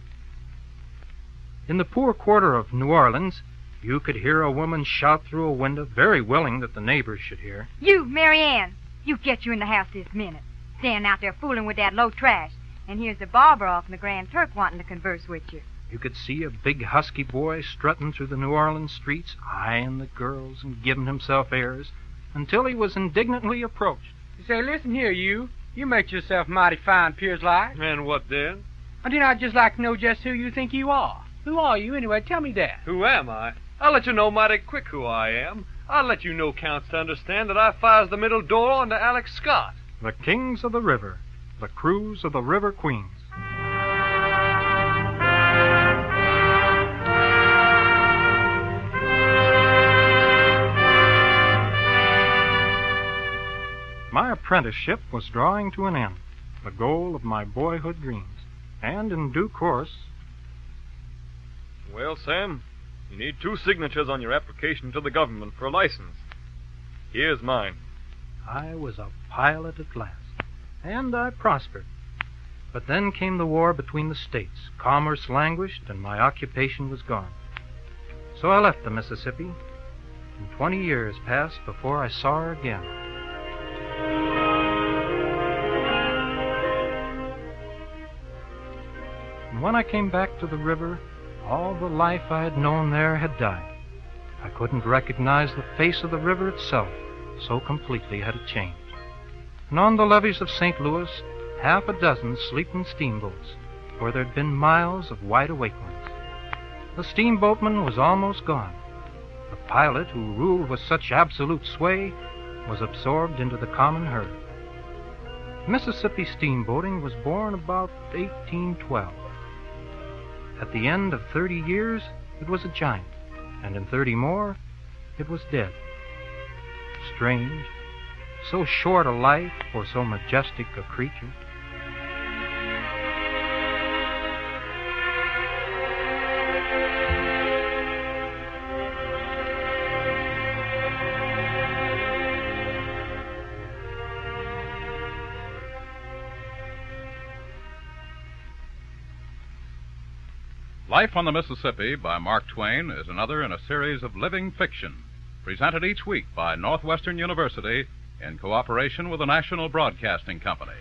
In the poor quarter of New Orleans, you could hear a woman shout through a window, very willing that the neighbors should hear. You, Mary Ann, you get you in the house this minute. Standing out there fooling with that low trash. And here's the barber off in the Grand Turk wanting to converse with you. You could see a big husky boy strutting through the New Orleans streets, eyeing the girls and giving himself airs, until he was indignantly approached. Say, listen here, you. You make yourself mighty fine, 'pears like. And what then? And then I'd just like to know just who you think you are. Who are you, anyway? Tell me that. Who am I? I'll let you know mighty quick who I am. I'll let you know counts to understand that I fires the middle door on to Alex Scott. The kings of the river, the crews of the River Queens. My apprenticeship was drawing to an end, the goal of my boyhood dreams, and in due course... Well, Sam, you need 2 signatures on your application to the government for a license. Here's mine. I was a pilot at last, and I prospered. But then came the war between the states. Commerce languished, and my occupation was gone. So I left the Mississippi, and 20 years passed before I saw her again. And when I came back to the river, all the life I had known there had died. I couldn't recognize the face of the river itself, so completely had it changed. And on the levees of St. Louis, half a dozen sleeping steamboats, where there'd been miles of wide-awake ones. The steamboatman was almost gone. The pilot, who ruled with such absolute sway, was absorbed into the common herd. Mississippi steamboating was born about 1812. At the end of 30 years, it was a giant, and in 30 more, it was dead. Strange, so short a life for so majestic a creature. Life on the Mississippi by Mark Twain is another in a series of living fiction, presented each week by Northwestern University in cooperation with the National Broadcasting Company.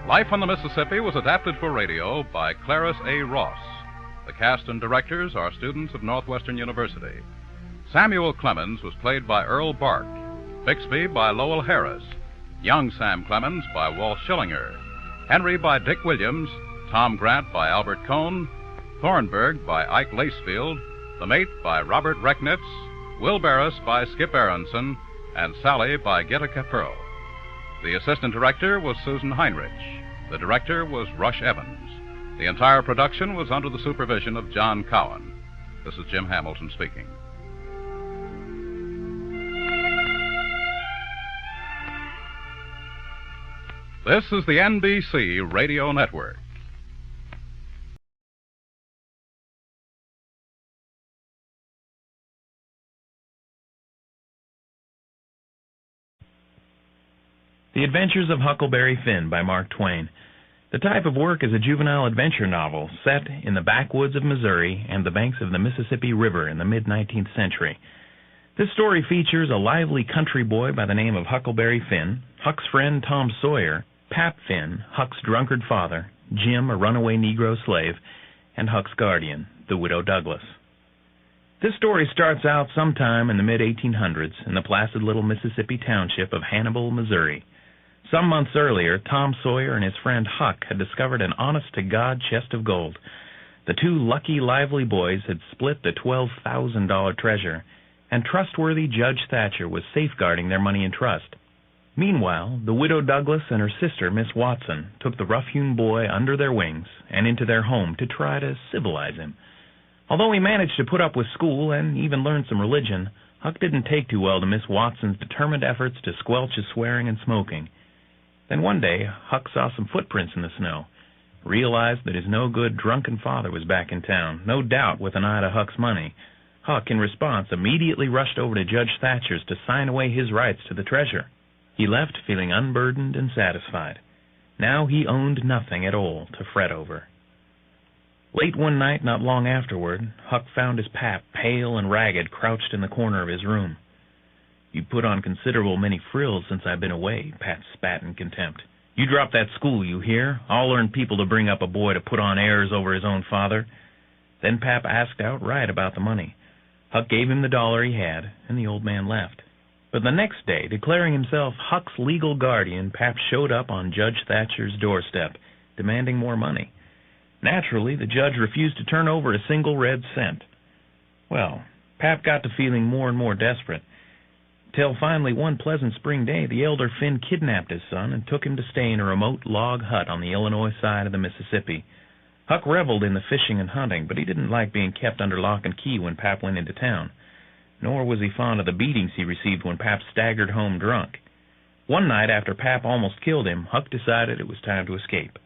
Life on the Mississippi was adapted for radio by Clarice A. Ross. The cast and directors are students of Northwestern University. Samuel Clemens was played by Earl Bark, Bixby by Lowell Harris, young Sam Clemens by Walt Schillinger, Henry by Dick Williams, Tom Grant by Albert Cohn, Thornburg by Ike Lacefield, The Mate by Robert Recknitz, Will Barris by Skip Aronson, and Sally by Gitta Capeau. The assistant director was Susan Heinrich. The director was Rush Evans. The entire production was under the supervision of John Cowan. This is Jim Hamilton speaking. This is the NBC Radio Network. The Adventures of Huckleberry Finn by Mark Twain. The type of work is a juvenile adventure novel set in the backwoods of Missouri and the banks of the Mississippi River in the mid-19th century. This story features a lively country boy by the name of Huckleberry Finn, Huck's friend Tom Sawyer, Pap Finn, Huck's drunkard father, Jim, a runaway Negro slave, and Huck's guardian, the widow Douglas. This story starts out sometime in the mid-1800s in the placid little Mississippi township of Hannibal, Missouri. Some months earlier, Tom Sawyer and his friend Huck had discovered an honest-to-God chest of gold. The two lucky, lively boys had split the $12,000 treasure, and trustworthy Judge Thatcher was safeguarding their money in trust. Meanwhile, the widow Douglas and her sister, Miss Watson, took the rough-hewn boy under their wings and into their home to try to civilize him. Although he managed to put up with school and even learn some religion, Huck didn't take too well to Miss Watson's determined efforts to squelch his swearing and smoking. Then one day, Huck saw some footprints in the snow, realized that his no-good drunken father was back in town, no doubt with an eye to Huck's money. Huck, in response, immediately rushed over to Judge Thatcher's to sign away his rights to the treasure. He left feeling unburdened and satisfied. Now he owned nothing at all to fret over. Late one night, not long afterward, Huck found his pap, pale and ragged, crouched in the corner of his room. "You put on considerable many frills since I've been away," Pat spat in contempt. "You drop that school, you hear? I'll learn people to bring up a boy to put on airs over his own father." Then Pap asked outright about the money. Huck gave him the $1 he had, and the old man left. But the next day, declaring himself Huck's legal guardian, Pap showed up on Judge Thatcher's doorstep, demanding more money. Naturally, the judge refused to turn over a single red cent. Well, Pap got to feeling more and more desperate, till finally one pleasant spring day the elder Finn kidnapped his son and took him to stay in a remote log hut on the Illinois side of the Mississippi. Huck reveled in the fishing and hunting, but he didn't like being kept under lock and key when Pap went into town. Nor was he fond of the beatings he received when Pap staggered home drunk. One night, after Pap almost killed him, Huck decided it was time to escape.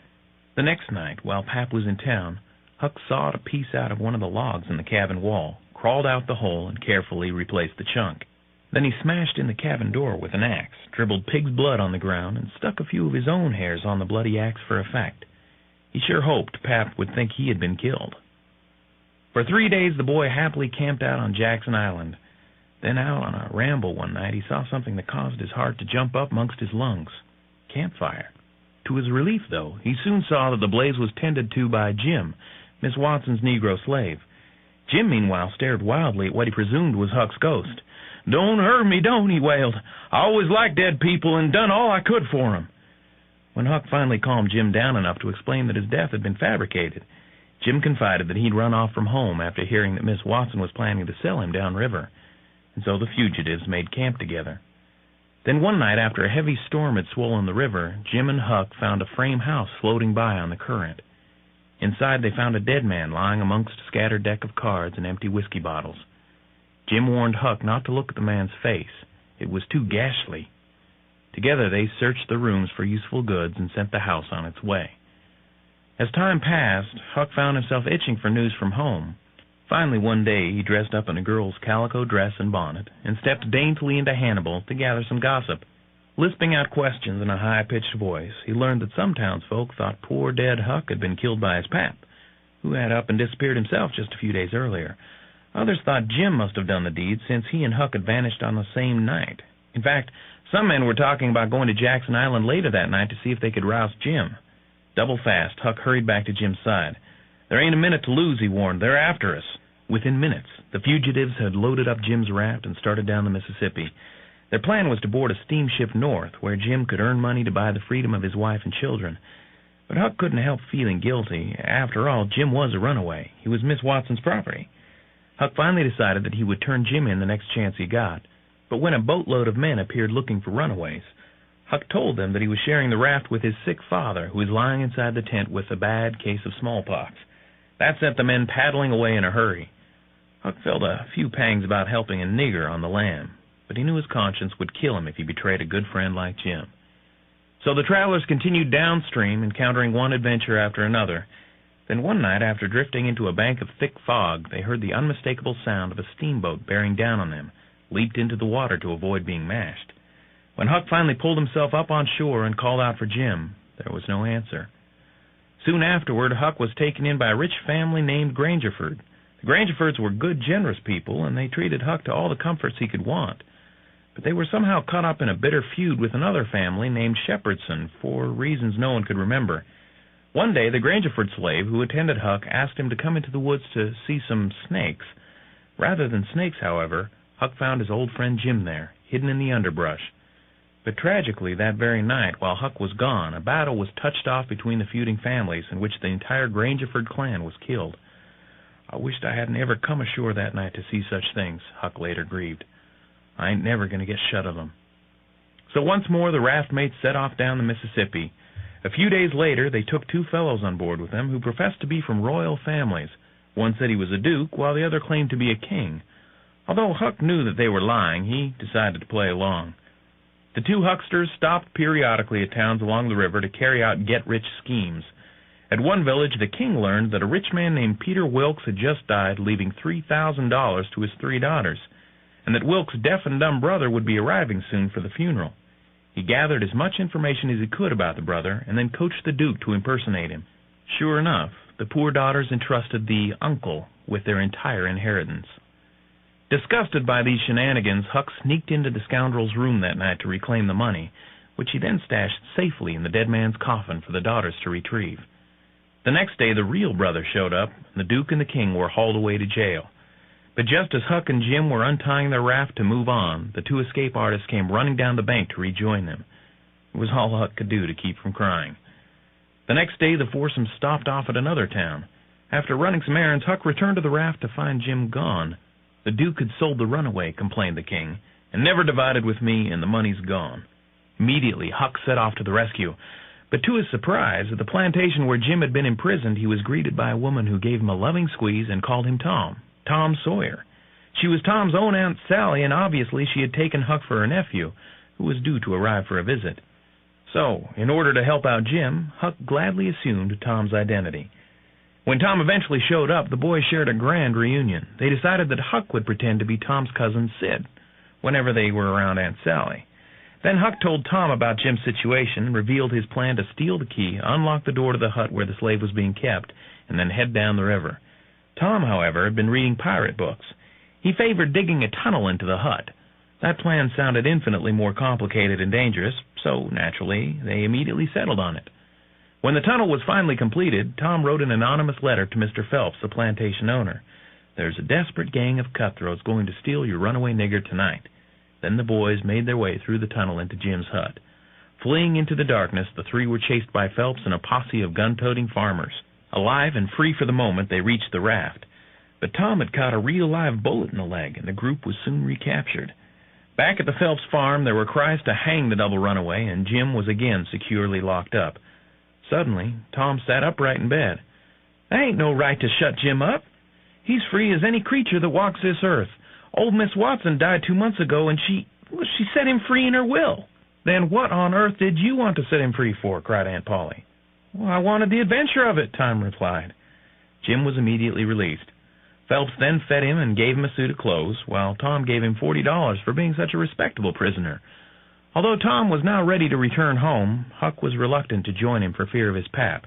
The next night, while Pap was in town, Huck sawed a piece out of one of the logs in the cabin wall, crawled out the hole, and carefully replaced the chunk. Then he smashed in the cabin door with an axe, dribbled pig's blood on the ground, and stuck a few of his own hairs on the bloody axe for effect. He sure hoped Pap would think he had been killed. For 3 days the boy happily camped out on Jackson Island. Then out on a ramble one night he saw something that caused his heart to jump up amongst his lungs. Campfire. To his relief, though, he soon saw that the blaze was tended to by Jim, Miss Watson's Negro slave. Jim, meanwhile, stared wildly at what he presumed was Huck's ghost. "Don't hurt me, don't," he wailed. "I always liked dead people and done all I could for 'em." When Huck finally calmed Jim down enough to explain that his death had been fabricated, Jim confided that he'd run off from home after hearing that Miss Watson was planning to sell him downriver, and so the fugitives made camp together. Then one night, after a heavy storm had swollen the river, Jim and Huck found a frame house floating by on the current. Inside they found a dead man lying amongst a scattered deck of cards and empty whiskey bottles. Jim warned Huck not to look at the man's face. It was too ghastly. Together they searched the rooms for useful goods and sent the house on its way. As time passed, Huck found himself itching for news from home. Finally, one day, he dressed up in a girl's calico dress and bonnet and stepped daintily into Hannibal to gather some gossip. Lisping out questions in a high-pitched voice, he learned that some townsfolk thought poor dead Huck had been killed by his pap, who had up and disappeared himself just a few days earlier. Others thought Jim must have done the deed, since he and Huck had vanished on the same night. In fact, some men were talking about going to Jackson Island later that night to see if they could rouse Jim. Double fast, Huck hurried back to Jim's side. "There ain't a minute to lose," he warned. "They're after us." Within minutes, the fugitives had loaded up Jim's raft and started down the Mississippi. Their plan was to board a steamship north, where Jim could earn money to buy the freedom of his wife and children. But Huck couldn't help feeling guilty. After all, Jim was a runaway. He was Miss Watson's property. Huck finally decided that he would turn Jim in the next chance he got. But when a boatload of men appeared looking for runaways, Huck told them that he was sharing the raft with his sick father, who was lying inside the tent with a bad case of smallpox. That sent the men paddling away in a hurry. Huck felt a few pangs about helping a nigger on the lam, but he knew his conscience would kill him if he betrayed a good friend like Jim. So the travelers continued downstream, encountering one adventure after another. Then one night, after drifting into a bank of thick fog, they heard the unmistakable sound of a steamboat bearing down on them, leaped into the water to avoid being mashed. When Huck finally pulled himself up on shore and called out for Jim, there was no answer. Soon afterward, Huck was taken in by a rich family named Grangerford. The Grangerfords were good, generous people, and they treated Huck to all the comforts he could want. But they were somehow caught up in a bitter feud with another family named Shepherdson, for reasons no one could remember. One day, the Grangerford slave who attended Huck asked him to come into the woods to see some snakes. Rather than snakes, however, Huck found his old friend Jim there, hidden in the underbrush. But tragically, that very night, while Huck was gone, a battle was touched off between the feuding families in which the entire Grangerford clan was killed. I wished I hadn't ever come ashore that night to see such things, Huck later grieved. I ain't never going to get shut of them. So once more the raft mates set off down the Mississippi. A few days later, they took two fellows on board with them who professed to be from royal families. One said he was a duke, while the other claimed to be a king. Although Huck knew that they were lying, he decided to play along. The two hucksters stopped periodically at towns along the river to carry out get-rich schemes. At one village, the king learned that a rich man named Peter Wilkes had just died, leaving $3,000 to his 3 daughters, and that Wilkes' deaf and dumb brother would be arriving soon for the funeral. He gathered as much information as he could about the brother, and then coached the duke to impersonate him. Sure enough, the poor daughters entrusted the uncle with their entire inheritance. Disgusted by these shenanigans, Huck sneaked into the scoundrel's room that night to reclaim the money, which he then stashed safely in the dead man's coffin for the daughters to retrieve. The next day, the real brother showed up, and the Duke and the King were hauled away to jail. But just as Huck and Jim were untying their raft to move on, the two escape artists came running down the bank to rejoin them. It was all Huck could do to keep from crying. The next day, the foursome stopped off at another town. After running some errands, Huck returned to the raft to find Jim gone. The Duke had sold the runaway, complained the King, and never divided with me, and the money's gone. Immediately, Huck set off to the rescue. But to his surprise, at the plantation where Jim had been imprisoned, he was greeted by a woman who gave him a loving squeeze and called him Tom Sawyer. She was Tom's own Aunt Sally, and obviously she had taken Huck for her nephew, who was due to arrive for a visit. So, in order to help out Jim, Huck gladly assumed Tom's identity. When Tom eventually showed up, the boys shared a grand reunion. They decided that Huck would pretend to be Tom's cousin Sid whenever they were around Aunt Sally. Then Huck told Tom about Jim's situation and revealed his plan to steal the key, unlock the door to the hut where the slave was being kept, and then head down the river. Tom, however, had been reading pirate books. He favored digging a tunnel into the hut. That plan sounded infinitely more complicated and dangerous, so naturally they immediately settled on it. When the tunnel was finally completed, Tom wrote an anonymous letter to Mr. Phelps, the plantation owner. "There's a desperate gang of cutthroats going to steal your runaway nigger tonight." Then the boys made their way through the tunnel into Jim's hut. Fleeing into the darkness, the three were chased by Phelps and a posse of gun-toting farmers. Alive and free for the moment, they reached the raft. But Tom had caught a real live bullet in the leg, and the group was soon recaptured. Back at the Phelps farm, there were cries to hang the double runaway, and Jim was again securely locked up. Suddenly, Tom sat upright in bed. "There ain't no right to shut Jim up. He's free as any creature that walks this earth. Old Miss Watson died 2 months ago, and she set him free in her will." "Then what on earth did you want to set him free for?" cried Aunt Polly. "Well, I wanted the adventure of it," Tom replied. Jim was immediately released. Phelps then fed him and gave him a suit of clothes, while Tom gave him $40 for being such a respectable prisoner. Although Tom was now ready to return home, Huck was reluctant to join him for fear of his pap.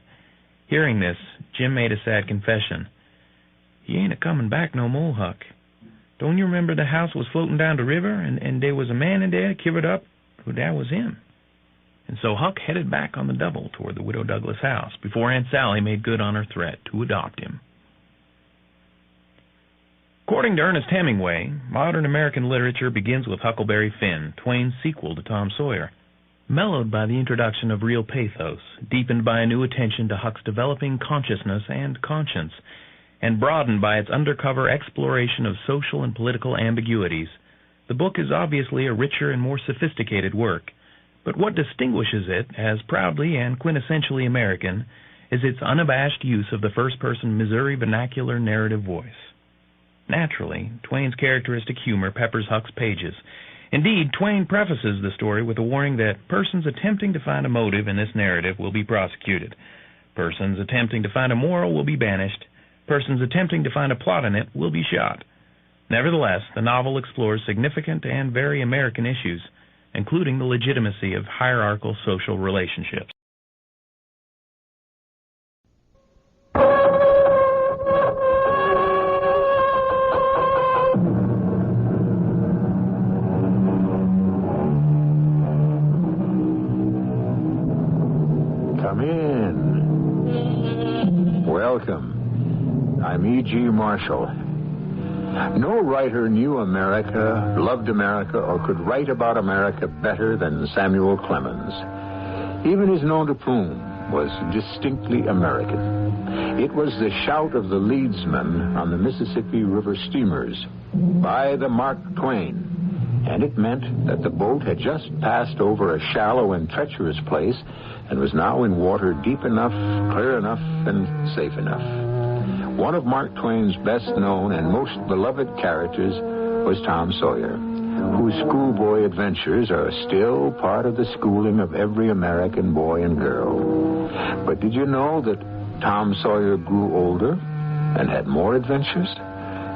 Hearing this, Jim made a sad confession. "He ain't a-comin' back no more, Huck. Don't you remember the house was floating down the river, and there was a man in there covered up? Well, that was him." And so Huck headed back on the double toward the Widow Douglas house before Aunt Sally made good on her threat to adopt him. According to Ernest Hemingway, modern American literature begins with Huckleberry Finn, Twain's sequel to Tom Sawyer. Mellowed by the introduction of real pathos, deepened by a new attention to Huck's developing consciousness and conscience, and broadened by its undercover exploration of social and political ambiguities, the book is obviously a richer and more sophisticated work. But what distinguishes it as proudly and quintessentially American is its unabashed use of the first-person Missouri vernacular narrative voice. Naturally, Twain's characteristic humor peppers Huck's pages. Indeed, Twain prefaces the story with a warning that persons attempting to find a motive in this narrative will be prosecuted. Persons attempting to find a moral will be banished. Persons attempting to find a plot in it will be shot. Nevertheless, the novel explores significant and very American issues. including the legitimacy of hierarchical social relationships. Come in. Welcome. I'm E.G. Marshall. No writer knew America, loved America, or could write about America better than Samuel Clemens. Even his nom de plume was distinctly American. It was the shout of the leadsman on the Mississippi River steamers, "By the Mark Twain." And it meant that the boat had just passed over a shallow and treacherous place and was now in water deep enough, clear enough, and safe enough. One of Mark Twain's best-known and most beloved characters was Tom Sawyer, whose schoolboy adventures are still part of the schooling of every American boy and girl. But did you know that Tom Sawyer grew older and had more adventures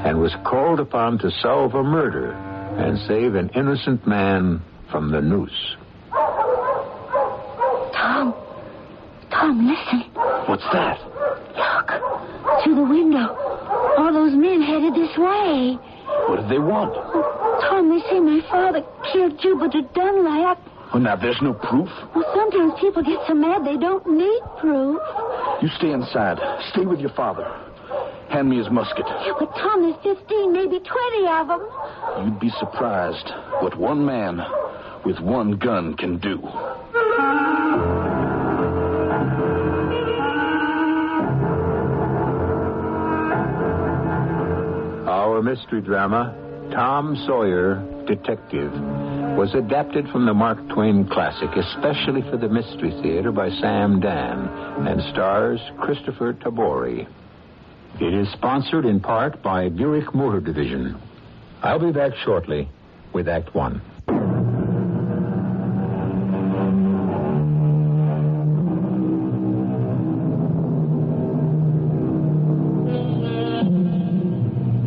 and was called upon to solve a murder and save an innocent man from the noose? Tom, listen. What's that? Look, through the window. All those men headed this way. What did they want? Tom, they say my father killed Jupiter Dunlap. Well, now, there's no proof. Well, sometimes people get so mad they don't need proof. You stay inside. Stay with your father. Hand me his musket. Yeah, but Tom, there's 15, maybe 20 of them. You'd be surprised what one man with one gun can do. Our mystery drama, Tom Sawyer, Detective, was adapted from the Mark Twain classic, especially for the Mystery Theater by Sam Dan, and stars Christopher Tabori. It is sponsored in part by Buick Motor Division. I'll be back shortly with Act One.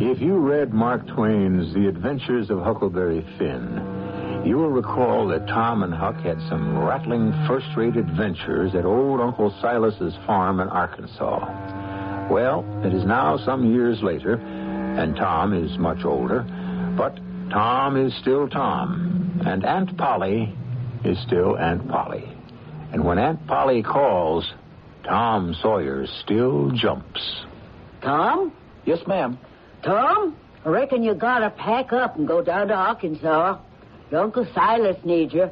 If you read Mark Twain's The Adventures of Huckleberry Finn, you will recall that Tom and Huck had some rattling first-rate adventures at old Uncle Silas's farm in Arkansas. Well, it is now some years later, and Tom is much older, but Tom is still Tom, and Aunt Polly is still Aunt Polly. And when Aunt Polly calls, Tom Sawyer still jumps. Tom? Yes, ma'am. Tom, I reckon you gotta pack up and go down to Arkansas. Your Uncle Silas needs you.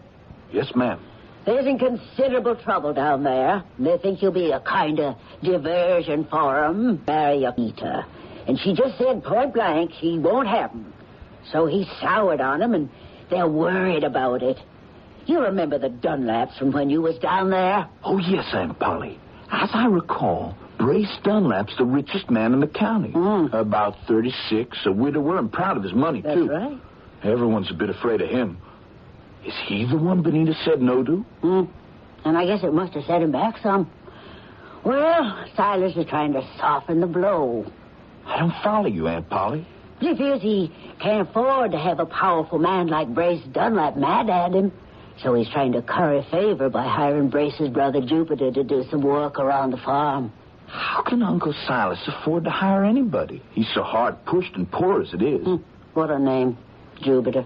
Yes, ma'am. There's in considerable trouble down there. And they think you'll be a kind of diversion for 'em. Marry Anita. And she just said point blank she won't have 'em. So he soured on 'em, and they're worried about it. You remember the Dunlaps from when you was down there? Oh, yes, Aunt Polly. As I recall, Brace Dunlap's the richest man in the county. About 36, a widower, and proud of his money, too. That's right. Everyone's a bit afraid of him. Is he the one Benita said no to? And I guess it must have set him back some. Well, Silas is trying to soften the blow. I don't follow you, Aunt Polly. He feels he can't afford to have a powerful man like Brace Dunlap mad at him. So he's trying to curry favor by hiring Brace's brother Jupiter to do some work around the farm. How can Uncle Silas afford to hire anybody? He's so hard-pushed and poor as it is. What a name, Jupiter.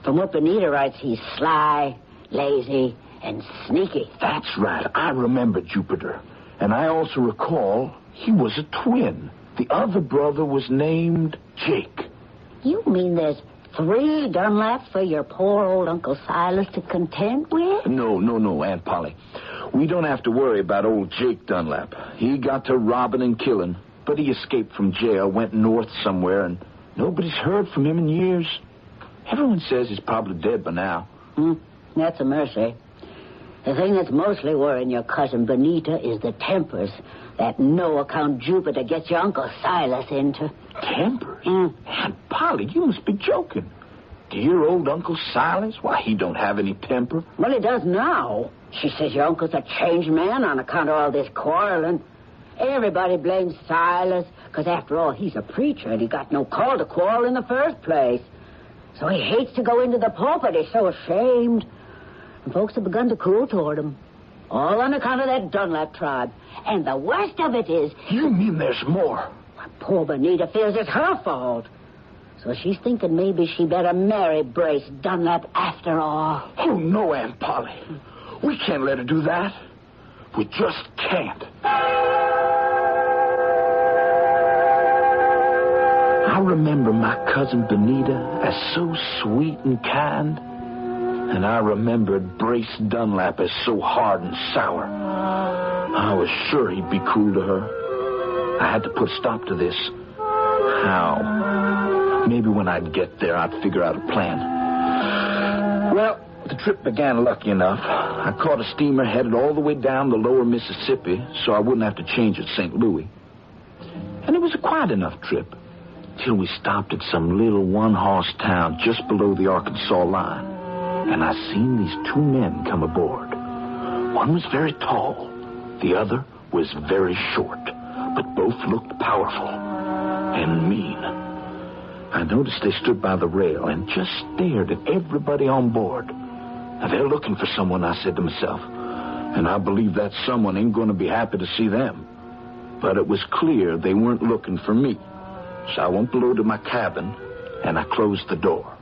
From what Benita writes, he's sly, lazy, and sneaky. That's right. I remember Jupiter. And I also recall he was a twin. The other brother was named Jake. You mean there's 3 Dunlaps for your poor old Uncle Silas to contend with? No, Aunt Polly. We don't have to worry about old Jake Dunlap. He got to robbing and killing, but he escaped from jail, went north somewhere, and nobody's heard from him in years. Everyone says he's probably dead by now. That's a mercy. The thing that's mostly worrying your cousin Benita is the tempers that no-account Jupiter gets your Uncle Silas into. Tempers? Aunt Polly, you must be joking. Dear old Uncle Silas? Why, he don't have any temper. Well, he does now. She says your uncle's a changed man on account of all this quarreling. Everybody blames Silas, because after all, he's a preacher, and he got no call to quarrel in the first place. So he hates to go into the pulpit. He's so ashamed. And folks have begun to cool toward him. All on account of that Dunlap tribe. And the worst of it is... You mean there's more? Poor Benita feels it's her fault. So she's thinking maybe she better marry Brace Dunlap after all. Oh, no, Aunt Polly. We can't let her do that. We just can't. I remember my cousin Benita as so sweet and kind. And I remembered Brace Dunlap as so hard and sour. I was sure he'd be cruel to her. I had to put a stop to this. How? Maybe when I'd get there, I'd figure out a plan. Well, the trip began lucky enough. I caught a steamer headed all the way down the lower Mississippi, so I wouldn't have to change at St. Louis. And it was a quiet enough trip, till we stopped at some little one-horse town just below the Arkansas line. And I seen these two men come aboard. One was very tall. The other was very short. But both looked powerful and mean. I noticed they stood by the rail and just stared at everybody on board. Now, they're looking for someone, I said to myself. And I believe that someone ain't going to be happy to see them. But it was clear they weren't looking for me. So I went below to my cabin and I closed the door.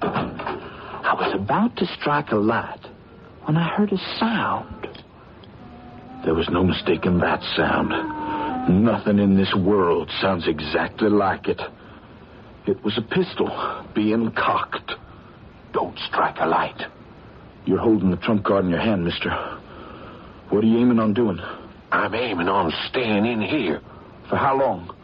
I was about to strike a light when I heard a sound. There was no mistaking that sound. Nothing in this world sounds exactly like it. It was a pistol being cocked. Don't strike a light. You're holding the trump card in your hand, mister. What are you aiming on doing? I'm aiming on staying in here. For how long?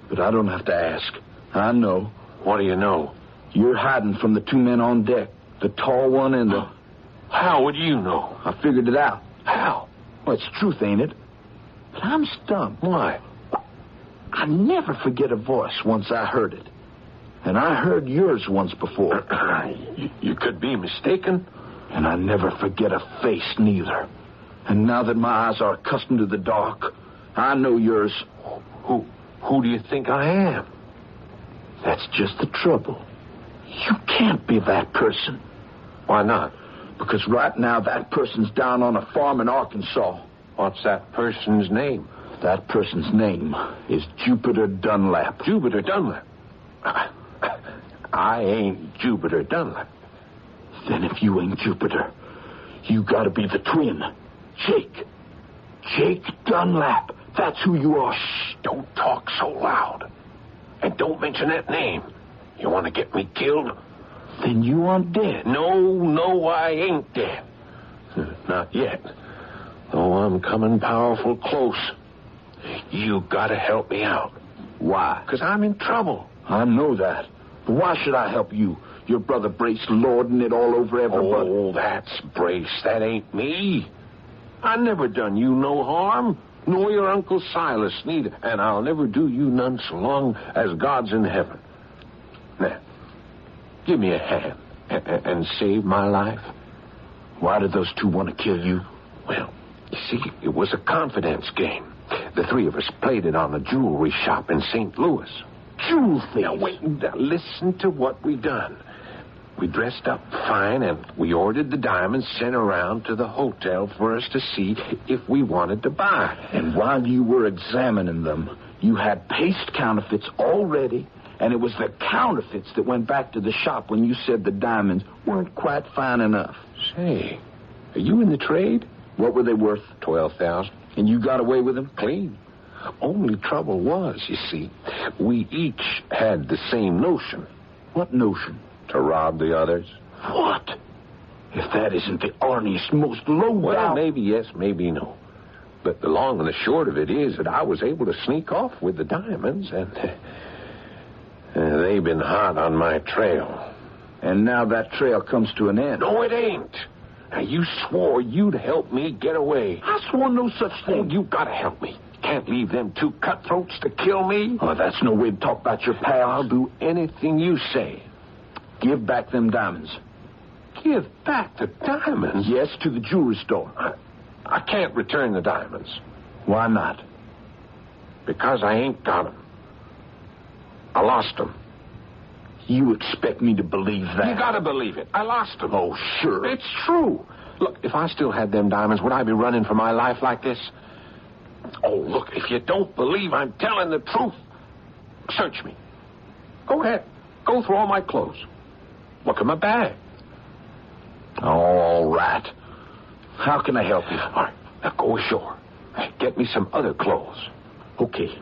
But I don't have to ask. I know. What do you know? You're hiding from the two men on deck. The tall one and the... How would you know? I figured it out. How? Well, it's truth, ain't it? But I'm stumped. Why? I never forget a voice once I heard it. And I heard yours once before. You could be mistaken. And I never forget a face, neither. And now that my eyes are accustomed to the dark, I know yours. Who do you think I am? That's just the trouble. You can't be that person. Why not? Because right now that person's down on a farm in Arkansas. What's that person's name? That person's name is Jupiter Dunlap. Jupiter Dunlap? I ain't Jupiter Dunlap. Then if you ain't Jupiter, you gotta be the twin. Jake. Jake Dunlap. That's who you are. Shh, don't talk so loud. And don't mention that name. You want to get me killed? Then you aren't dead. No, I ain't dead. Not yet. Though I'm coming powerful close. You gotta help me out. Why? 'Cause I'm in trouble. I know that. But why should I help you? Your brother Brace lording it all over everybody. Oh, that's Brace. That ain't me. I never done you no harm. Nor your Uncle Silas neither. And I'll never do you none so long as God's in heaven. Now, give me a hand and save my life. Why did those two want to kill you? Well, you see, it was a confidence game. The three of us played it on a jewelry shop in St. Louis. Jewel thieves? Now, wait, listen to what we done. We dressed up fine, and we ordered the diamonds sent around to the hotel for us to see if we wanted to buy. And while you were examining them, you had paste counterfeits all ready, and it was the counterfeits that went back to the shop when you said the diamonds weren't quite fine enough. Say, are you in the trade? What were they worth? $12,000. And you got away with them? Clean. Only trouble was, you see, we each had the same notion. What notion? To rob the others. What? If that isn't the orniest, most low-down... Well, maybe yes, maybe no. But the long and the short of it is that I was able to sneak off with the diamonds, and they've been hot on my trail. And now that trail comes to an end. No, it ain't. Now, you swore you'd help me get away. I swore no such thing. Oh, you gotta help me. Can't leave them two cutthroats to kill me. Oh, that's no way to talk about your pal. I'll do anything you say. Give back them diamonds. Give back the diamonds? Yes, to the jewelry store. I can't return the diamonds. Why not? Because I ain't got them. I lost them. You expect me to believe that? You gotta believe it. I lost them. Oh, sure. It's true. Look, if I still had them diamonds, would I be running for my life like this? Oh, look, if you don't believe I'm telling the truth, search me. Go ahead. Go through all my clothes. Look at my bag. All right. How can I help you? All right, now go ashore. Get me some other clothes. Okay.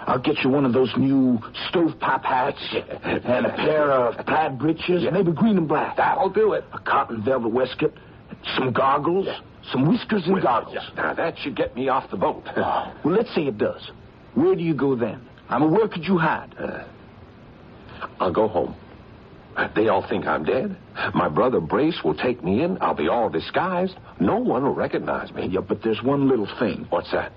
I'll get you one of those new stovepipe hats and a pair of plaid breeches, maybe green and black. That'll do it. A cotton velvet waistcoat, some goggles, some whiskers and goggles. Now, that should get me off the boat. Well, let's say it does. Where do you go then? Where could you hide? I'll go home. They all think I'm dead. My brother Brace will take me in. I'll be all disguised. No one will recognize me. Yeah, but there's one little thing. What's that?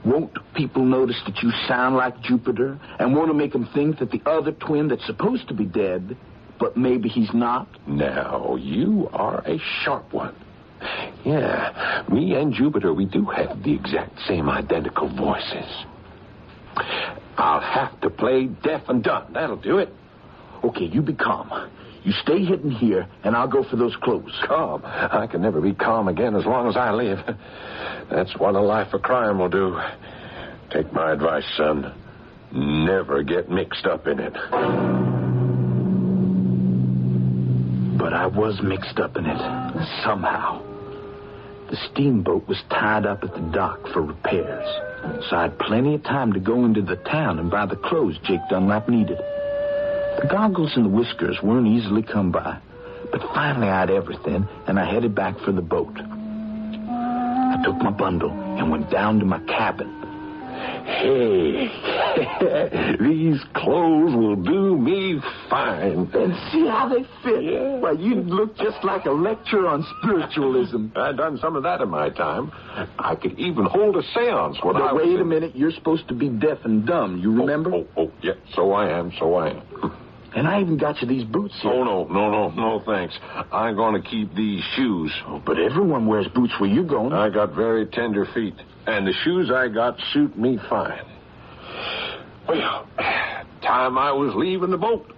Won't people notice that you sound like Jupiter and want to make them think that the other twin that's supposed to be dead, but maybe he's not? Now, you are a sharp one. Yeah, me and Jupiter, we do have the exact same identical voices. I'll have to play deaf and dumb. That'll do it. Okay, you be calm. You stay hidden here, and I'll go for those clothes. Calm? I can never be calm again as long as I live. That's what a life of crime will do. Take my advice, son. Never get mixed up in it. But I was mixed up in it, somehow. The steamboat was tied up at the dock for repairs, so I had plenty of time to go into the town and buy the clothes Jake Dunlap needed. The goggles and the whiskers weren't easily come by, but finally I had everything, and I headed back for the boat. I took my bundle and went down to my cabin. Hey, these clothes will do me fine. And see how they fit. Yeah. Why, you look just like a lecture on spiritualism. I've done some of that in my time. I could even hold a seance when I was... Wait a minute. You're supposed to be deaf and dumb. You remember? Yeah. So I am. And I even got you these boots here. Oh, no, thanks. I'm going to keep these shoes. Oh, but everyone wears boots where you going. I got very tender feet, and the shoes I got suit me fine. Well, time I was leaving the boat.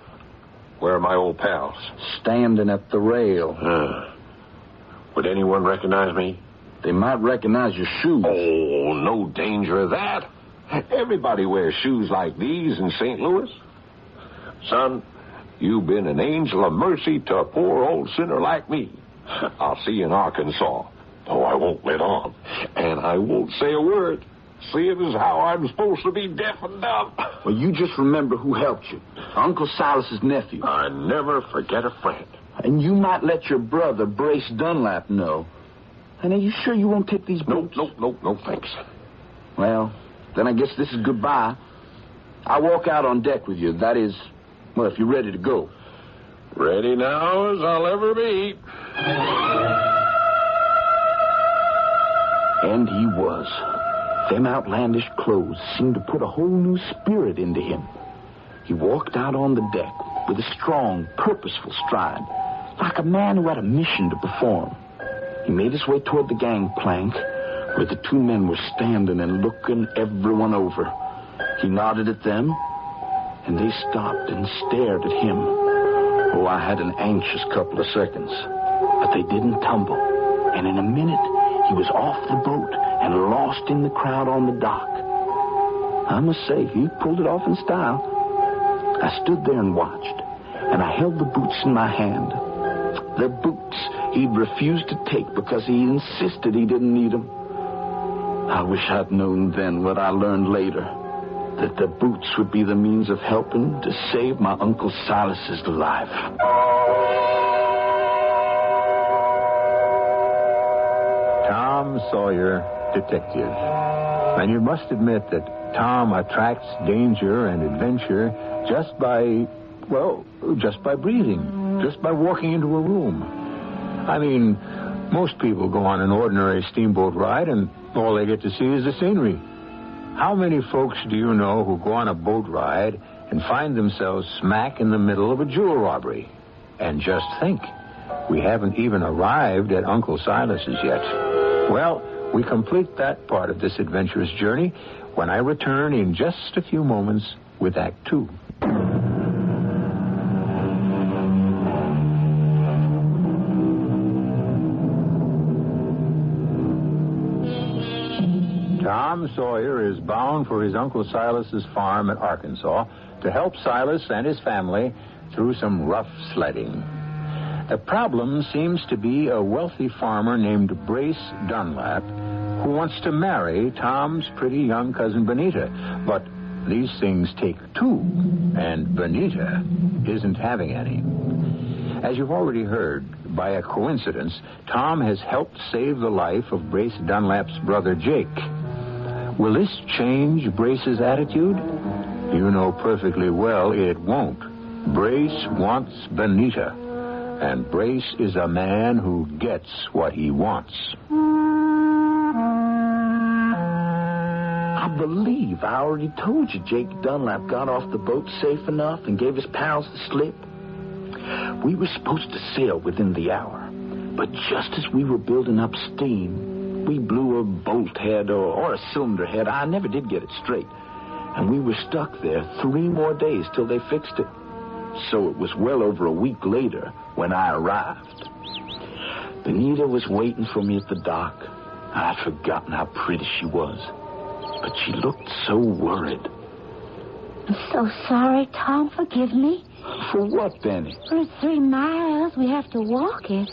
Where are my old pals? Standing at the rail. Would anyone recognize me? They might recognize your shoes. Oh, no danger of that. Everybody wears shoes like these in St. Louis. Son, you've been an angel of mercy to a poor old sinner like me. I'll see you in Arkansas. Oh, I won't let on. And I won't say a word, seeing as how I'm supposed to be deaf and dumb. Well, you just remember who helped you. Uncle Silas's nephew. I never forget a friend. And you might let your brother, Brace Dunlap, know. And are you sure you won't take these boots? No, thanks. Well, then I guess this is goodbye. I'll walk out on deck with you. That is... Well, if you're ready to go. Ready now as I'll ever be. And he was. Them outlandish clothes seemed to put a whole new spirit into him. He walked out on the deck with a strong, purposeful stride, like a man who had a mission to perform. He made his way toward the gangplank, where the two men were standing and looking everyone over. He nodded at them, and they stopped and stared at him. Oh, I had an anxious couple of seconds. But they didn't tumble. And in a minute, he was off the boat and lost in the crowd on the dock. I must say, he pulled it off in style. I stood there and watched, and I held the boots in my hand. The boots he'd refused to take because he insisted he didn't need them. I wish I'd known then what I learned later. That the boots would be the means of helping to save my Uncle Silas's life. Tom Sawyer, detective. And you must admit that Tom attracts danger and adventure just by breathing, just by walking into a room. I mean, most people go on an ordinary steamboat ride and all they get to see is the scenery. How many folks do you know who go on a boat ride and find themselves smack in the middle of a jewel robbery? And just think, we haven't even arrived at Uncle Silas's yet. Well, we complete that part of this adventurous journey when I return in just a few moments with Act 2. Tom Sawyer is bound for his Uncle Silas's farm in Arkansas to help Silas and his family through some rough sledding. The problem seems to be a wealthy farmer named Brace Dunlap who wants to marry Tom's pretty young cousin Benita. But these things take two, and Benita isn't having any. As you've already heard, by a coincidence, Tom has helped save the life of Brace Dunlap's brother Jake. Will this change Brace's attitude? You know perfectly well it won't. Brace wants Benita, and Brace is a man who gets what he wants. I believe I already told you Jake Dunlap got off the boat safe enough and gave his pals the slip. We were supposed to sail within the hour, but just as we were building up steam, we blew a bolt head or a cylinder head. I never did get it straight. And we were stuck there 3 more days till they fixed it. So it was well over a week later when I arrived. Benita was waiting for me at the dock. I'd forgotten how pretty she was, but she looked so worried. I'm so sorry, Tom. Forgive me. For what, Benny? For it's 3 miles. We have to walk it.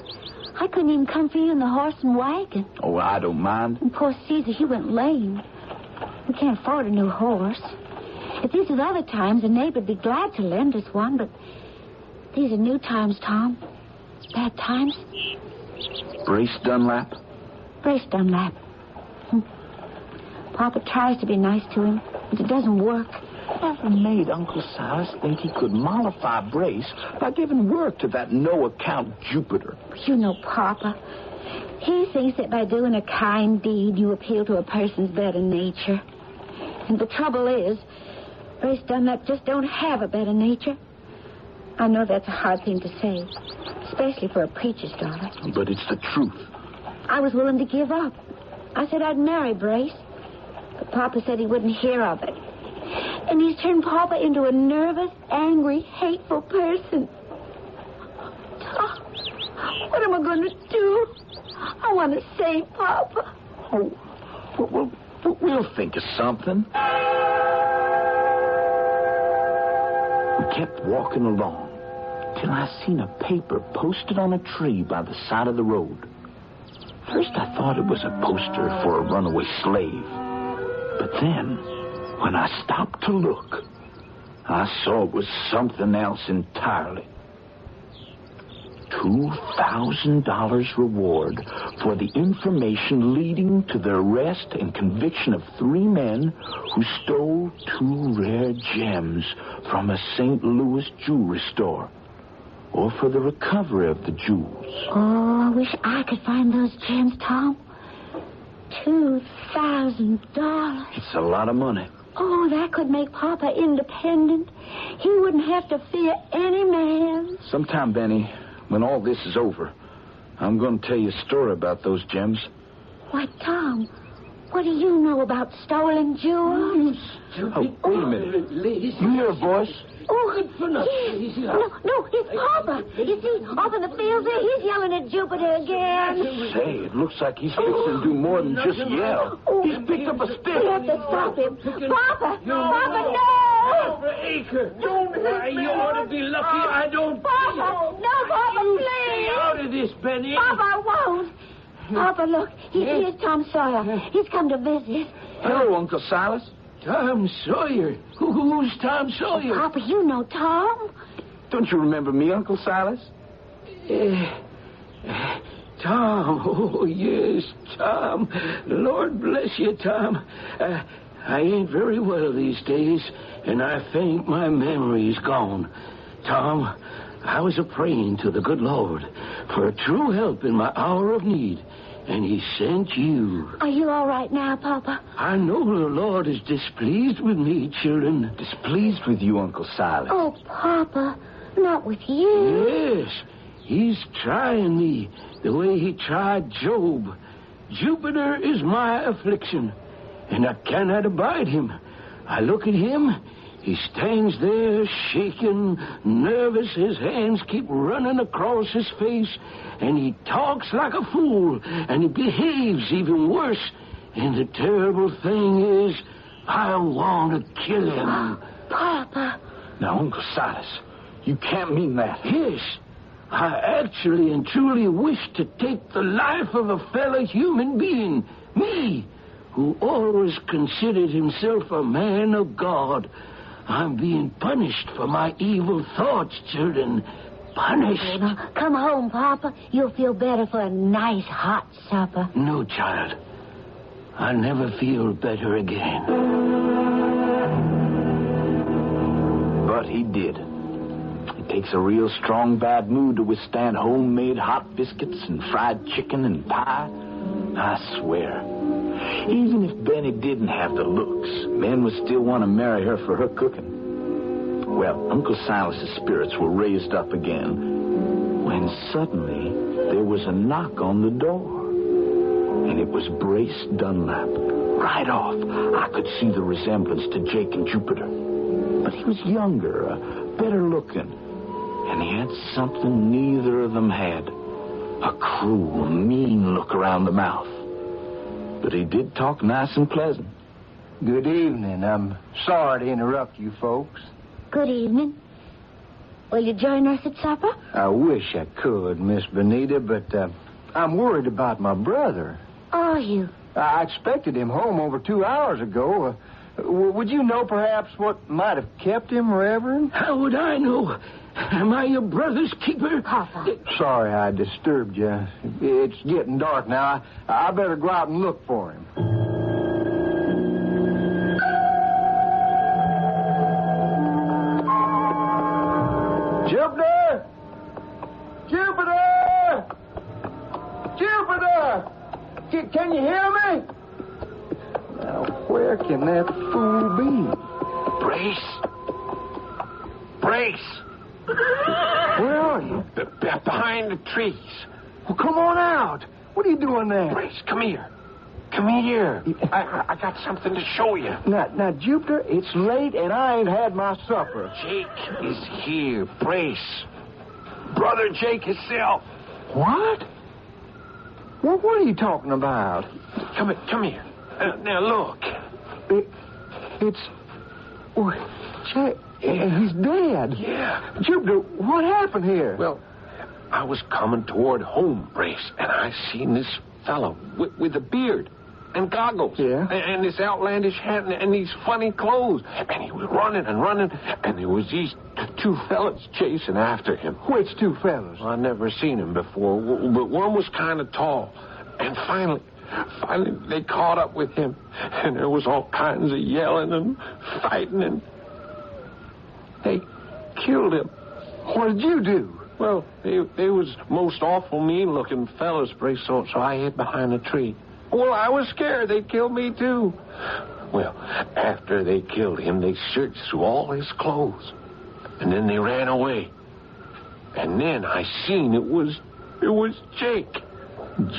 I couldn't even come for you in the horse and wagon. Oh, I don't mind. And poor Caesar, he went lame. We can't afford a new horse. If these were other times, a neighbor'd be glad to lend us one, but these are new times, Tom. Bad times. Brace Dunlap? Brace Dunlap. Papa tries to be nice to him, but it doesn't work. Never made Uncle Silas think he could mollify Brace by giving work to that no-account Jupiter. You know Papa. He thinks that by doing a kind deed, you appeal to a person's better nature. And the trouble is, Brace Dunlap just don't have a better nature. I know that's a hard thing to say, especially for a preacher's daughter. But it's the truth. I was willing to give up. I said I'd marry Brace, but Papa said he wouldn't hear of it. And he's turned Papa into a nervous, angry, hateful person. What am I going to do? I want to save Papa. Oh, we'll think of something. We kept walking along till I seen a paper posted on a tree by the side of the road. First I thought it was a poster for a runaway slave. But then, when I stopped to look, I saw it was something else entirely. $2,000 reward for the information leading to the arrest and conviction of 3 men who stole 2 rare gems from a St. Louis jewelry store, or for the recovery of the jewels. Oh, I wish I could find those gems, Tom. $2,000. It's a lot of money. Oh, that could make Papa independent. He wouldn't have to fear any man. Sometime, Benny, when all this is over, I'm going to tell you a story about those gems. Why, Tom, what do you know about stolen jewels? Oh, wait a minute. You hear a voice? Oh, yes. No, it's Papa. You see, off in the field there, he's yelling at Jupiter again. Say, it looks like he's fixing to do more than just yell. He's picked up a stick. We have to stop him. Papa! No. Papa, no! Papa Acre, don't worry. You ought to be lucky I don't... Papa! No, Papa, please! Stay out of this, Benny. Papa, I won't. Papa, look. Here's Tom Sawyer. He's come to visit. Hello, Uncle Silas. Tom Sawyer? Who's Tom Sawyer? Papa, you know Tom. Don't you remember me, Uncle Silas? Tom. Oh, yes, Tom. Lord bless you, Tom. I ain't very well these days, and I think my memory's gone. Tom, I was a-praying to the good Lord for a true help in my hour of need, and he sent you. Are you all right now, Papa? I know the Lord is displeased with me, children. Displeased with you, Uncle Silas? Oh, Papa, not with you. Yes, he's trying me the way he tried Job. Jupiter is my affliction, and I cannot abide him. I look at him. He stands there shaking, nervous. His hands keep running across his face, and he talks like a fool, and he behaves even worse. And the terrible thing is, I want to kill him. Papa. Now, Uncle Silas, you can't mean that. Yes. I actually and truly wish to take the life of a fellow human being. Me, who always considered himself a man of God. I'm being punished for my evil thoughts, children. Punished. Oh, now, come home, Papa. You'll feel better for a nice hot supper. No, child. I'll never feel better again. But he did. It takes a real strong bad mood to withstand homemade hot biscuits and fried chicken and pie. I swear. Even if Benny didn't have the looks, men would still want to marry her for her cooking. Well, Uncle Silas's spirits were raised up again when suddenly there was a knock on the door. And it was Brace Dunlap. Right off, I could see the resemblance to Jake and Jupiter. But he was younger, better looking. And he had something neither of them had. A cruel, mean look around the mouth. But he did talk nice and pleasant. Good evening. I'm sorry to interrupt you folks. Good evening. Will you join us at supper? I wish I could, Miss Benita, but I'm worried about my brother. Are you? I expected him home over 2 hours ago. Would you know perhaps what might have kept him, Reverend? How would I know? Am I your brother's keeper? Papa. Sorry I disturbed you. It's getting dark now. I better go out and look for him. Jupiter! Jupiter! Jupiter! Can you hear me? Now, where can that fool be? Brace! Brace! Where are you? Behind the trees. Well, come on out. What are you doing there? Brace, come here. Come here. I got something to show you. Now, Jupiter, it's late and I ain't had my supper. Jake is here. Brace. Brother Jake himself. What? What are you talking about? Come here. Now, look. Jake, he's dead. Yeah. Jupiter, what happened here? Well, I was coming toward home, Brace, and I seen this fellow with a beard and goggles. Yeah. And this outlandish hat and these funny clothes. And he was running, and there was these two fellas chasing after him. Which two fellas? Well, I'd never seen him before, but one was kind of tall. And finally, they caught up with him, and there was all kinds of yelling and fighting, and they killed him. What did you do? Well, they was most awful mean-looking fellas, Brace, so I hid behind a tree. Well, I was scared they'd kill me, too. Well, after they killed him, they searched through all his clothes, and then they ran away. And then I seen it was Jake.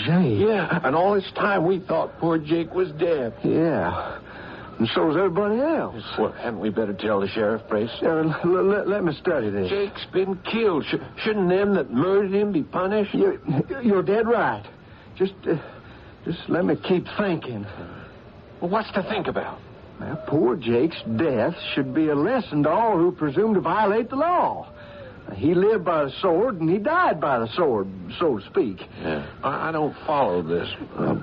Jake? Yeah, and all this time we thought poor Jake was dead. Yeah, and so is everybody else. Well, hadn't we better tell the sheriff, Brace? Let me study this. Jake's been killed. Shouldn't them that murdered him be punished? You're dead right. Just let me keep thinking. Well, what's to think about? Well, poor Jake's death should be a lesson to all who presume to violate the law. He lived by the sword, and he died by the sword, so to speak. Yeah. I don't follow this.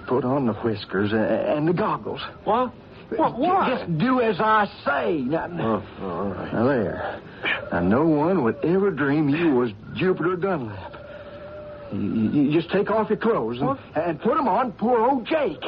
Put on the whiskers and the goggles. What? What? Just do as I say. Now, all right. Now, there. Now, no one would ever dream you was Jupiter Dunlap. You just take off your clothes and put them on poor old Jake.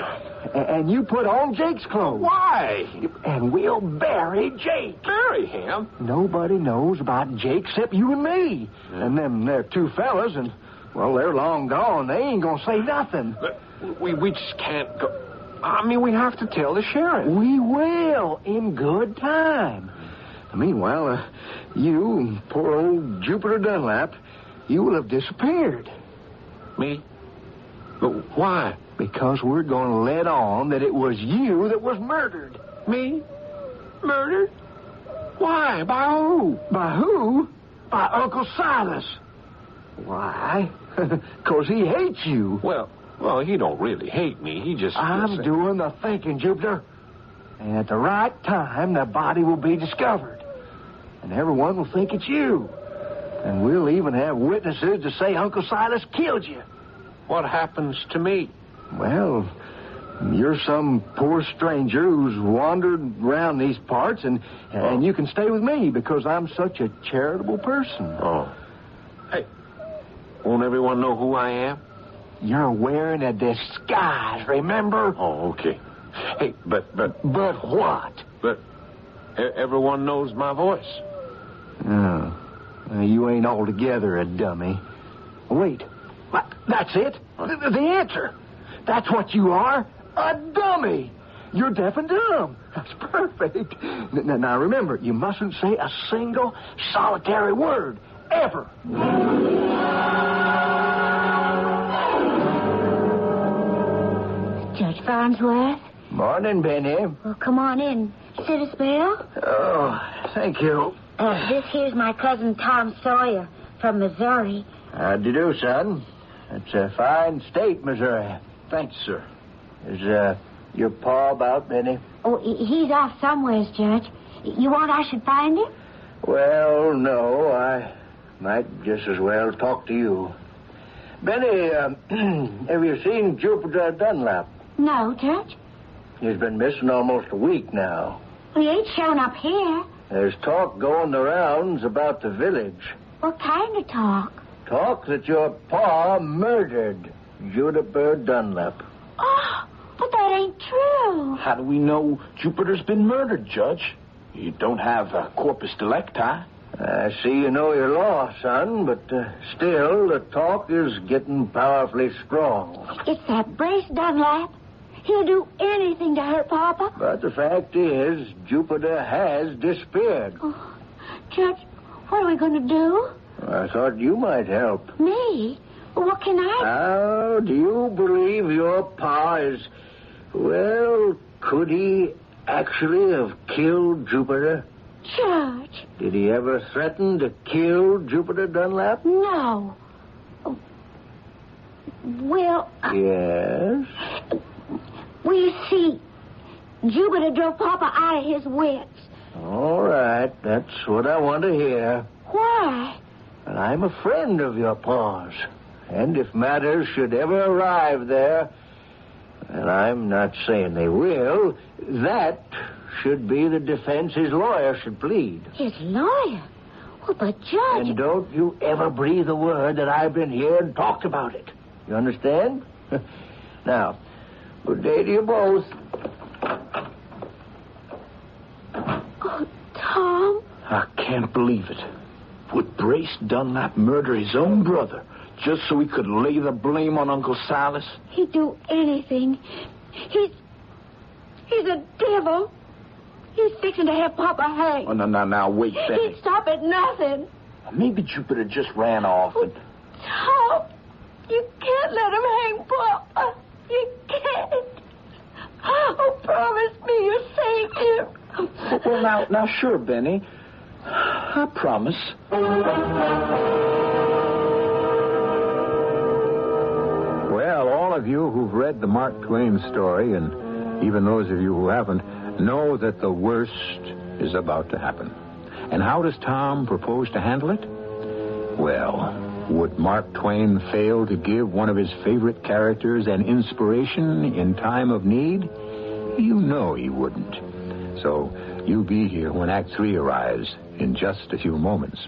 And you put on Jake's clothes. Why? And we'll bury Jake. Bury him? Nobody knows about Jake except you and me. Yeah. And them there two fellas, and, well, they're long gone. They ain't gonna say nothing. But we just can't go. I mean, we have to tell the sheriff. We will, in good time. Meanwhile, you and poor old Jupiter Dunlap, you will have disappeared. Me? But why? Because we're going to let on that it was you that was murdered. Me? Murdered? Why? By who? By who? By Uncle Silas. Why? Because he hates you. Well, Well, he don't really hate me. He just... I'm doing the thinking, Jupiter. And at the right time, the body will be discovered. And everyone will think it's you. And we'll even have witnesses to say Uncle Silas killed you. What happens to me? Well, you're some poor stranger who's wandered around these parts, and you can stay with me because I'm such a charitable person. Oh. Hey, won't everyone know who I am? You're wearing a disguise, remember? Oh, okay. Hey, but... But what? But everyone knows my voice. Oh. You ain't altogether a dummy. Wait. That's it. The answer. That's what you are. A dummy. You're deaf and dumb. That's perfect. Now remember, you mustn't say a single solitary word. Ever. Judge Farnsworth? Morning, Benny. Well, come on in. Sit a spell? Oh, thank you. This here's my cousin Tom Sawyer from Missouri. How'd you do, son? It's a fine state, Missouri. Thanks, sir. Is your pa about, Benny? Oh, he's off somewheres, Judge. You want I should find him? Well, no. I might just as well talk to you. Benny, have you seen Jupiter Dunlap? No, Judge. He's been missing almost a week now. He ain't shown up here. There's talk going the rounds about the village. What kind of talk? Talk that your pa murdered Jupiter Dunlap. Oh, but that ain't true. How do we know Jupiter's been murdered, Judge? You don't have a corpus delicti. I see you know your law, son, but still, the talk is getting powerfully strong. It's that Brace Dunlap. He'll do anything to hurt Papa. But the fact is, Jupiter has disappeared. Oh, Judge, what are we going to do? I thought you might help. Me? What can I... How do you believe your pa is... Well, could he actually have killed Jupiter? Judge. Did he ever threaten to kill Jupiter Dunlap? No. Well... Yes? Well, you see, Jupiter drove Papa out of his wits. All right, that's what I want to hear. Why? And I'm a friend of your pa's. And if matters should ever arrive there, and I'm not saying they will, that should be the defense his lawyer should plead. His lawyer? Well, but Judge... And don't you ever breathe a word that I've been here and talked about it. You understand? Now, good day to you both. Oh, Tom. I can't believe it. Would Brace Dunlap murder his own brother just so he could lay the blame on Uncle Silas? He'd do anything. He's a devil. He's fixing to have Papa hanged. Oh, now, wait, Benny. He'd stop at nothing. Maybe Jupiter just ran off and... Tom, you can't let him hang Papa. You can't. Oh, promise me you'll save him. Well, now, sure, Benny. I promise. Well, all of you who've read the Mark Twain story, and even those of you who haven't, know that the worst is about to happen. And how does Tom propose to handle it? Well, would Mark Twain fail to give one of his favorite characters an inspiration in time of need? You know he wouldn't. So you'll be here when Act 3 arrives in just a few moments.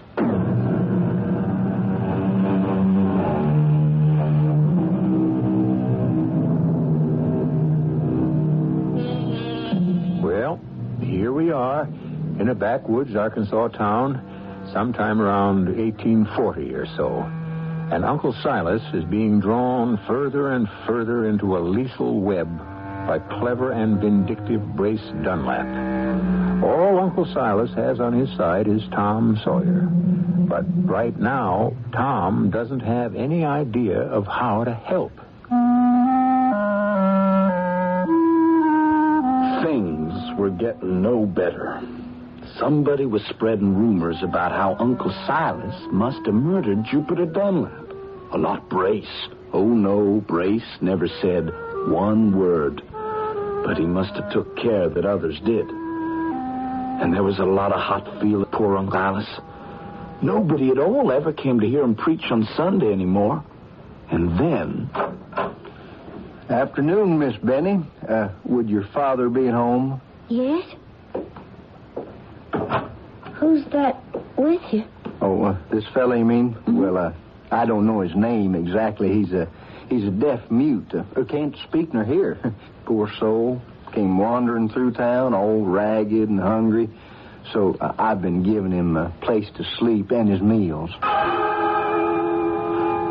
Well, here we are in a backwoods Arkansas town sometime around 1840 or so. And Uncle Silas is being drawn further and further into a lethal web by clever and vindictive Brace Dunlap. All Uncle Silas has on his side is Tom Sawyer. But right now, Tom doesn't have any idea of how to help. Things were getting no better. Somebody was spreading rumors about how Uncle Silas must have murdered Jupiter Dunlap. Not Brace Oh, no, Brace never said one word. But he must have took care that others did. And there was a lot of hot feeling, poor Uncle Alice. Nobody at all ever came to hear him preach on Sunday anymore. And then... Afternoon, Miss Benny. Would your father be at home? Yes? Who's that with you? Oh, this fella, you mean? Mm-hmm. Well, I don't know his name exactly. He's a deaf mute. Can't speak nor hear. Poor soul. Came wandering through town, all ragged and hungry. So I've been giving him a place to sleep and his meals.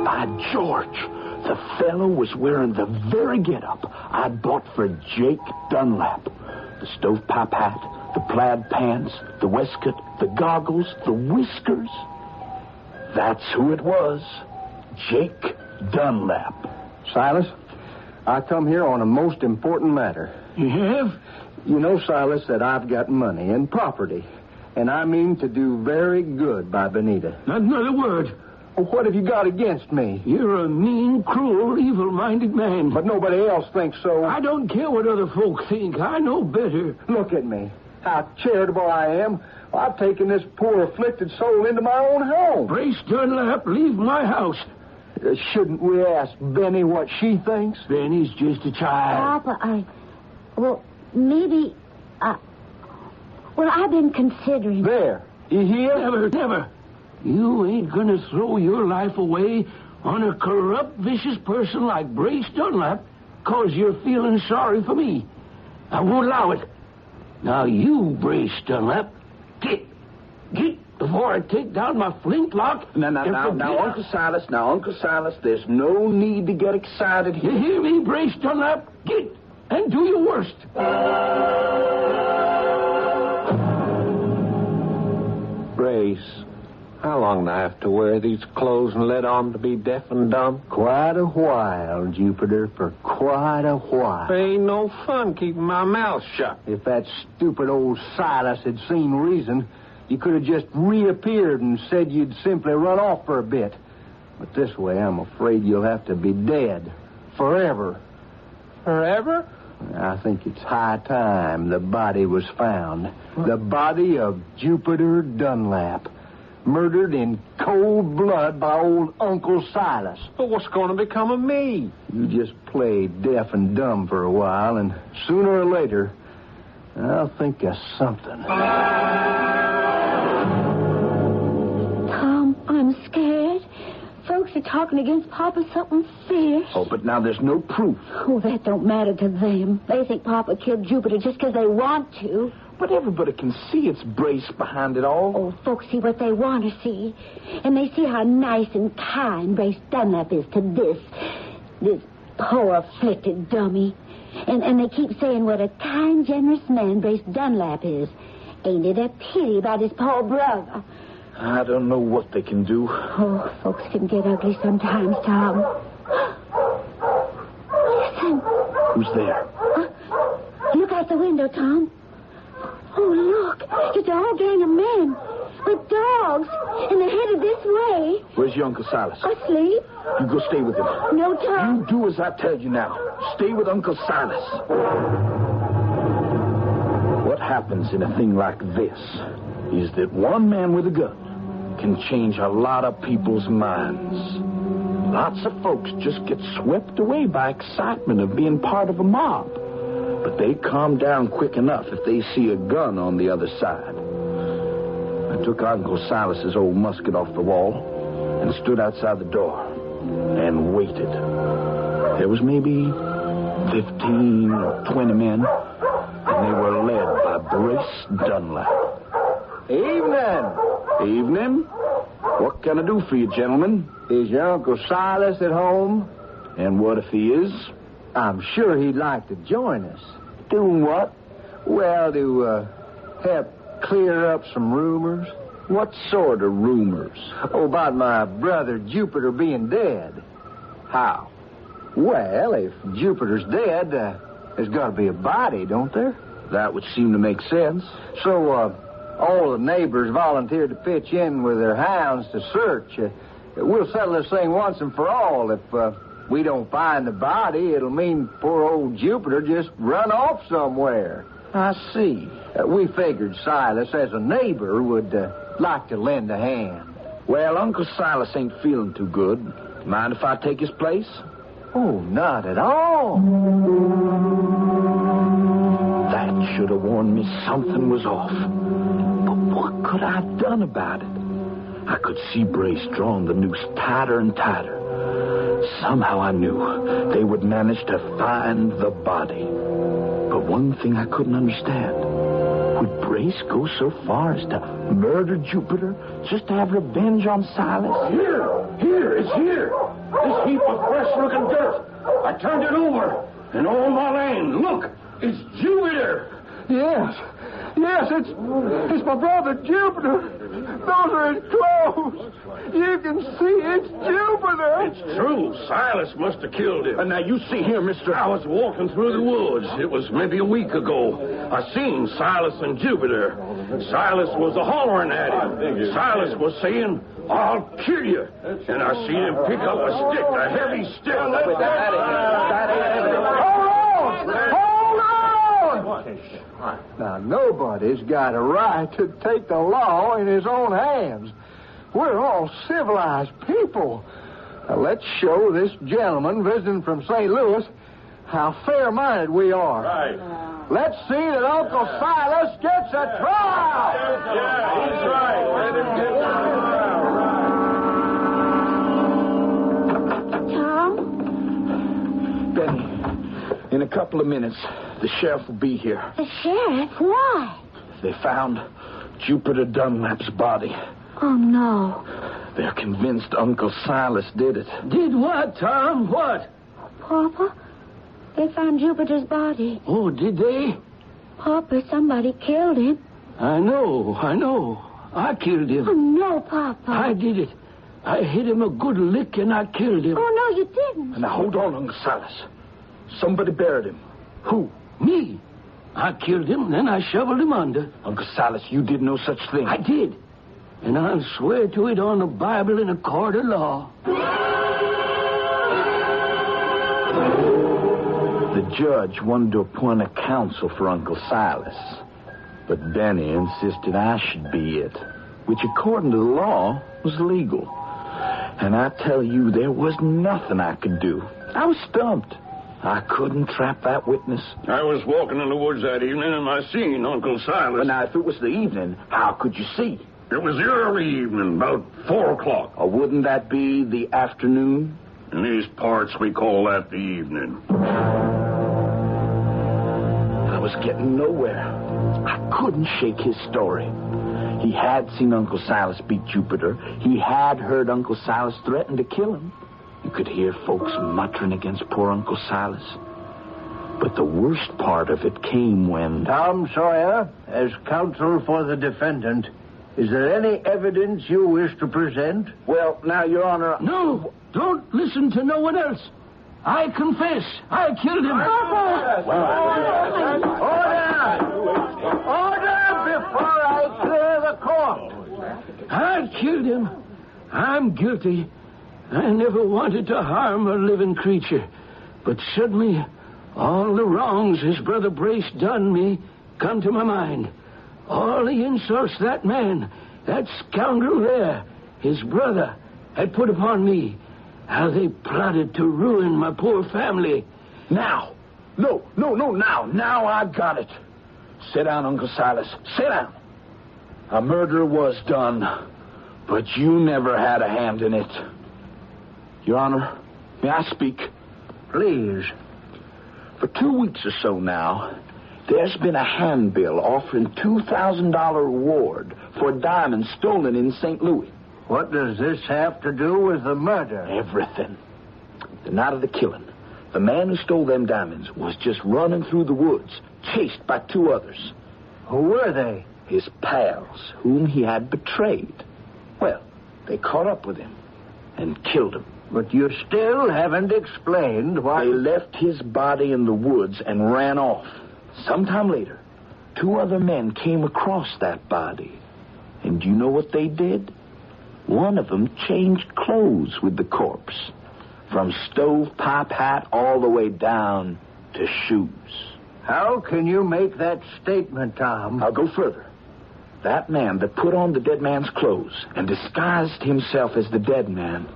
By George, the fellow was wearing the very get-up I bought for Jake Dunlap. The stovepipe hat, the plaid pants, the waistcoat, the goggles, the whiskers. That's who it was. Jake Dunlap. Silas, I come here on a most important matter. You have? You know, Silas, that I've got money and property, and I mean to do very good by Benita. Not another word. Well, what have you got against me? You're a mean, cruel, evil-minded man. But nobody else thinks so. I don't care what other folk think. I know better. Look at me. How charitable I am. I've taken this poor, afflicted soul into my own home. Brace Dunlap, leave my house. Shouldn't we ask Benny what she thinks? Benny's just a child. Papa, maybe, well, I've been considering... There. You hear? Never. You ain't gonna throw your life away on a corrupt, vicious person like Brace Dunlap 'cause you're feeling sorry for me. I won't allow it. Now you, Brace Dunlap, get before I take down my flintlock. Now, Uncle Silas, there's no need to get excited here. You hear me, Brace Dunlap? Get and do your worst. Brace, how long do I have to wear these clothes and let on to be deaf and dumb? Quite a while, Jupiter, for quite a while. It ain't no fun keeping my mouth shut. If that stupid old Silas had seen reason, you could have just reappeared and said you'd simply run off for a bit. But this way, I'm afraid you'll have to be dead. Forever. Forever? I think it's high time the body was found. The body of Jupiter Dunlap. Murdered in cold blood by old Uncle Silas. But what's going to become of me? You just play deaf and dumb for a while, and sooner or later, I'll think of something. Tom, I'm scared. Folks are talking against Papa something fierce. Oh, but now there's no proof. Oh, that don't matter to them. They think Papa killed Jupiter just 'cause they want to. But everybody can see it's Brace behind it all. Oh, folks see what they want to see. And they see how nice and kind Brace Dunlap is to this poor afflicted dummy. And they keep saying what a kind, generous man Brace Dunlap is. Ain't it a pity about his poor brother? I don't know what they can do. Oh, folks can get ugly sometimes, Tom. Listen. Who's there? Look out the window, Tom. Oh, look. It's a whole gang of men with dogs, and they're headed this way. Where's your Uncle Silas? Asleep. You go stay with him. No, Tom. You do as I tell you now. Stay with Uncle Silas. What happens in a thing like this is that one man with a gun can change a lot of people's minds. Lots of folks just get swept away by excitement of being part of a mob. But they calm down quick enough if they see a gun on the other side. I took Uncle Silas's old musket off the wall and stood outside the door and waited. There was maybe 15 or 20 men, and they were led by Brace Dunlap. Evening. What can I do for you, gentlemen? Is your Uncle Silas at home? And what if he is? I'm sure he'd like to join us. Doing what? Well, to help clear up some rumors. What sort of rumors? Oh, about my brother Jupiter being dead. How? Well, if Jupiter's dead, there's got to be a body, don't there? That would seem to make sense. So, all the neighbors volunteered to pitch in with their hounds to search. We'll settle this thing once and for all if we don't find the body, it'll mean poor old Jupiter just run off somewhere. I see. We figured Silas, as a neighbor, would like to lend a hand. Well, Uncle Silas ain't feeling too good. Mind if I take his place? Oh, not at all. That should have warned me something was off. But what could I have done about it? I could see Brace drawing the noose tighter and tighter. Somehow I knew they would manage to find the body. But one thing I couldn't understand. Would Brace go so far as to murder Jupiter just to have revenge on Silas? Here, it's here. This heap of fresh-looking dirt. I turned it over. And all my land, look, it's Jupiter. Yes, it's my brother Jupiter. Those are his clothes. You can see it's Jupiter. It's true. Silas must have killed him. And now you see here, mister. I was walking through the woods. It was maybe a week ago. I seen Silas and Jupiter. Silas was a-hollering at him. Silas was saying, "I'll kill you." And I seen him pick up a stick, a heavy stick. Hold on! Now, nobody's got a right to take the law in his own hands. We're all civilized people. Now, let's show this gentleman visiting from St. Louis how fair-minded we are. Right. Let's see that Uncle Silas gets a trial. Yeah, he's right. Let him get the trial. Tom? Benny, in a couple of minutes, the sheriff will be here. The sheriff? Why? They found Jupiter Dunlap's body. Oh, no. They're convinced Uncle Silas did it. Did what, Tom? What? Papa, they found Jupiter's body. Oh, did they? Papa, somebody killed him. I know. I killed him. Oh, no, Papa. I did it. I hit him a good lick and I killed him. Oh, no, you didn't. Now, hold on, Uncle Silas. Somebody buried him. Who? Me. I killed him, then I shoveled him under. Uncle Silas, you did no such thing. I did. And I'll swear to it on the Bible in a court of law. The judge wanted to appoint a counsel for Uncle Silas. But Benny insisted I should be it, which according to the law was legal. And I tell you, there was nothing I could do. I was stumped. I couldn't trap that witness. I was walking in the woods that evening and I seen Uncle Silas. But now, if it was the evening, how could you see? It was the early evening, about 4 o'clock. Or wouldn't that be the afternoon? In these parts, we call that the evening. I was getting nowhere. I couldn't shake his story. He had seen Uncle Silas beat Jupiter. He had heard Uncle Silas threaten to kill him. You could hear folks muttering against poor Uncle Silas. But the worst part of it came when... Tom Sawyer, as counsel for the defendant, is there any evidence you wish to present? Well, now, Your Honor... No, don't listen to no one else. I confess, I killed him. Order before I clear the court. I killed him. I'm guilty. I never wanted to harm a living creature. But suddenly, all the wrongs his brother Brace done me come to my mind. All the insults that man, that scoundrel there, his brother, had put upon me. How they plotted to ruin my poor family. Now. Now I got it. Sit down, Uncle Silas. Sit down. A murder was done, but you never had a hand in it. Your Honor, may I speak? Please. For 2 weeks or so now, there's been a handbill offering $2,000 reward for diamonds stolen in St. Louis. What does this have to do with the murder? Everything. The night of the killing, the man who stole them diamonds was just running through the woods, chased by 2 others. Who were they? His pals, whom he had betrayed. Well, they caught up with him and killed him. But you still haven't explained why... They left his body in the woods and ran off. Sometime later, 2 other men came across that body. And do you know what they did? One of them changed clothes with the corpse. From stovepipe hat all the way down to shoes. How can you make that statement, Tom? I'll go further. That man that put on the dead man's clothes and disguised himself as the dead man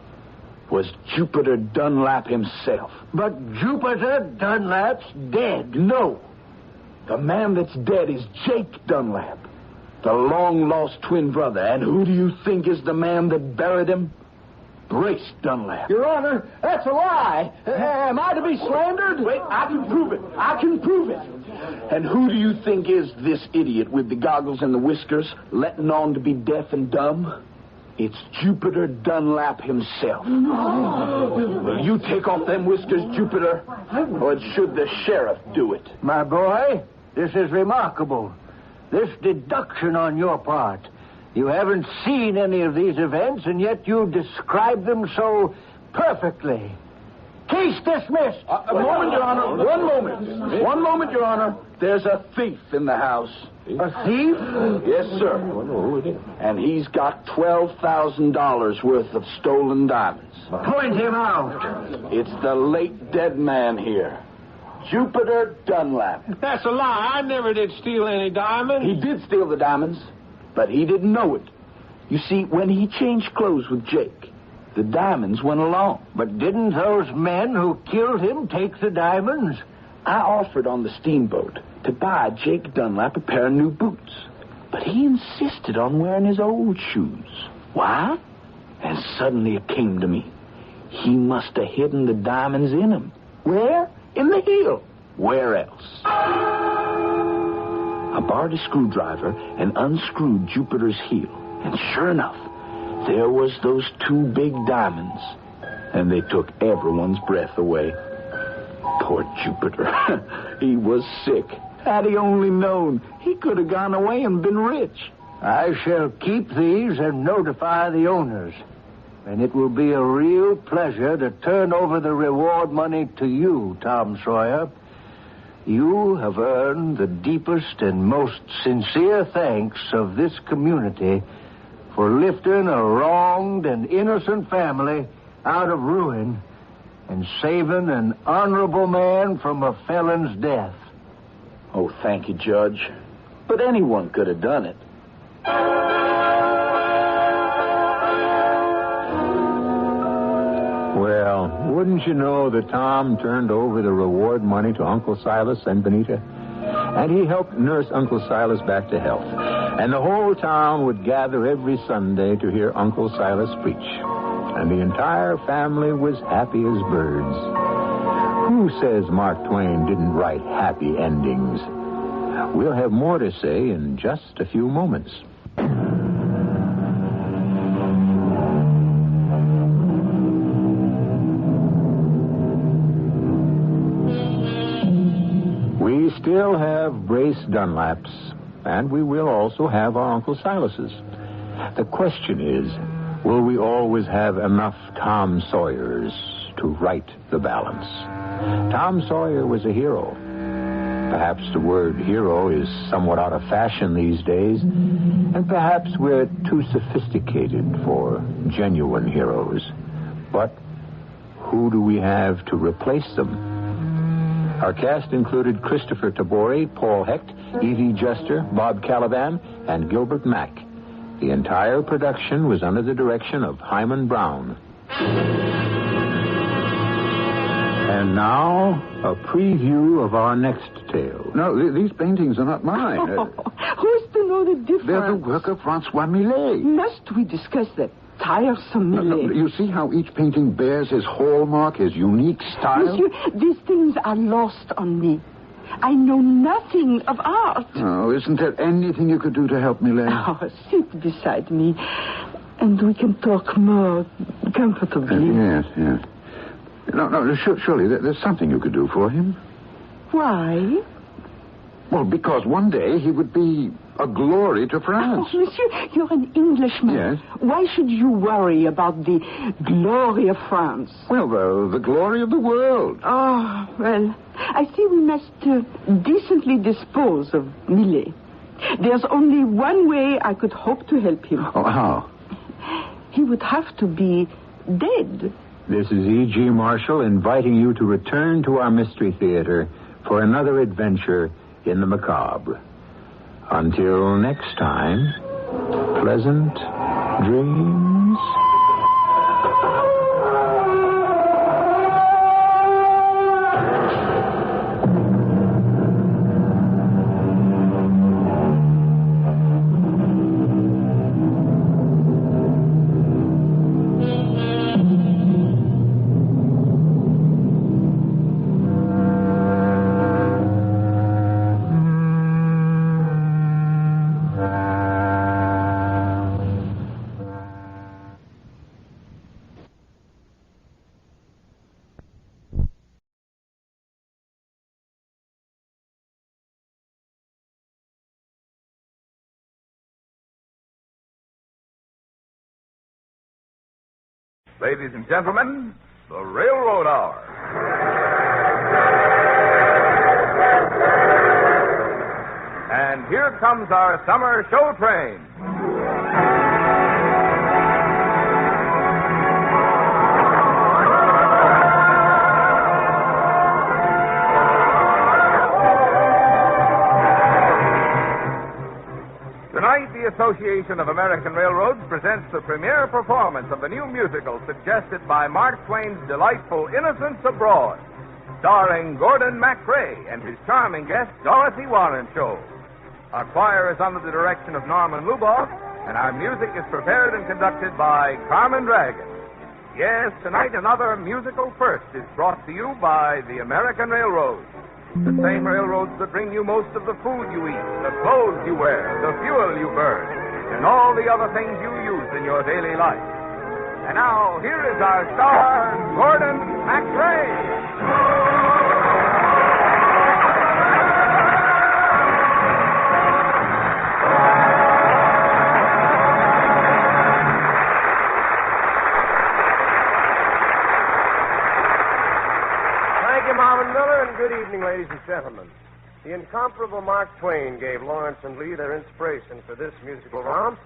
was Jupiter Dunlap himself. But Jupiter Dunlap's dead. No. The man that's dead is Jake Dunlap, the long-lost twin brother. And who do you think is the man that buried him? Brace Dunlap. Your Honor, that's a lie. Am I to be slandered? Wait, I can prove it. I can prove it. And who do you think is this idiot with the goggles and the whiskers, letting on to be deaf and dumb? It's Jupiter Dunlap himself. No. Will you take off them whiskers, Jupiter? Or should the sheriff do it? My boy, this is remarkable. This deduction on your part. You haven't seen any of these events, and yet you describe them so perfectly. Case dismissed. A moment, Your Honor. One moment. One moment, Your Honor. There's a thief in the house. A thief? Yes, sir. And he's got $12,000 worth of stolen diamonds. Point him out. It's the late dead man here, Jupiter Dunlap. That's a lie. I never did steal any diamonds. He did steal the diamonds, but he didn't know it. You see, when he changed clothes with Jake, the diamonds went along. But didn't those men who killed him take the diamonds? I offered on the steamboat to buy Jake Dunlap a pair of new boots. But he insisted on wearing his old shoes. Why? And suddenly it came to me. He must have hidden the diamonds in him. Where? In the heel. Where else? I borrowed a screwdriver and unscrewed Jupiter's heel. And sure enough, there was those two big diamonds. And they took everyone's breath away. Poor Jupiter. He was sick. Had he only known, he could have gone away and been rich. I shall keep these and notify the owners. And it will be a real pleasure to turn over the reward money to you, Tom Sawyer. You have earned the deepest and most sincere thanks of this community for lifting a wronged and innocent family out of ruin and saving an honorable man from a felon's death. Oh, thank you, Judge. But anyone could have done it. Well, wouldn't you know that Tom turned over the reward money to Uncle Silas and Benita? And he helped nurse Uncle Silas back to health. And the whole town would gather every Sunday to hear Uncle Silas preach. And the entire family was happy as birds. Who says Mark Twain didn't write happy endings? We'll have more to say in just a few moments. We still have Brace Dunlaps, and we will also have our Uncle Silas's. The question is, will we always have enough Tom Sawyers to right the balance? Tom Sawyer was a hero. Perhaps the word hero is somewhat out of fashion these days, and perhaps we're too sophisticated for genuine heroes. But who do we have to replace them? Our cast included Christopher Tabori, Paul Hecht, Evie Juster, Bob Caliban, and Gilbert Mack. The entire production was under the direction of Hyman Brown. And now, a preview of our next tale. No, these paintings are not mine. Who's to know the difference? They're the work of Francois Millet. Must we discuss that tiresome Millet? No, you see how each painting bears his hallmark, his unique style? Monsieur, these things are lost on me. I know nothing of art. Oh, isn't there anything you could do to help Millet? Oh, sit beside me, and we can talk more comfortably. Yes. No, surely there's something you could do for him. Why? Well, because one day he would be a glory to France. Oh, monsieur, you're an Englishman. Yes. Why should you worry about the glory of France? Well, the glory of the world. Oh, well, I see we must decently dispose of Millet. There's only one way I could hope to help him. Oh, how? He would have to be dead. This is E.G. Marshall inviting you to return to our Mystery Theater for another adventure in the macabre. Until next time, pleasant dreams. Ladies and gentlemen, the Railroad Hour. And here comes our summer show train. Tonight, the Association of American Railroads presents the premiere performance of the new musical suggested by Mark Twain's delightful Innocents Abroad, starring Gordon MacRae and his charming guest, Dorothy Warrenshow. Our choir is under the direction of Norman Luboff, and our music is prepared and conducted by Carmen Dragon. Yes, tonight another musical first is brought to you by the American Railroads. The same railroads that bring you most of the food you eat, the clothes you wear, the fuel you burn, and all the other things you use in your daily life. And now, here is our star, Gordon MacRae. Good evening, ladies and gentlemen. The incomparable Mark Twain gave Lawrence and Lee their inspiration for this musical romp.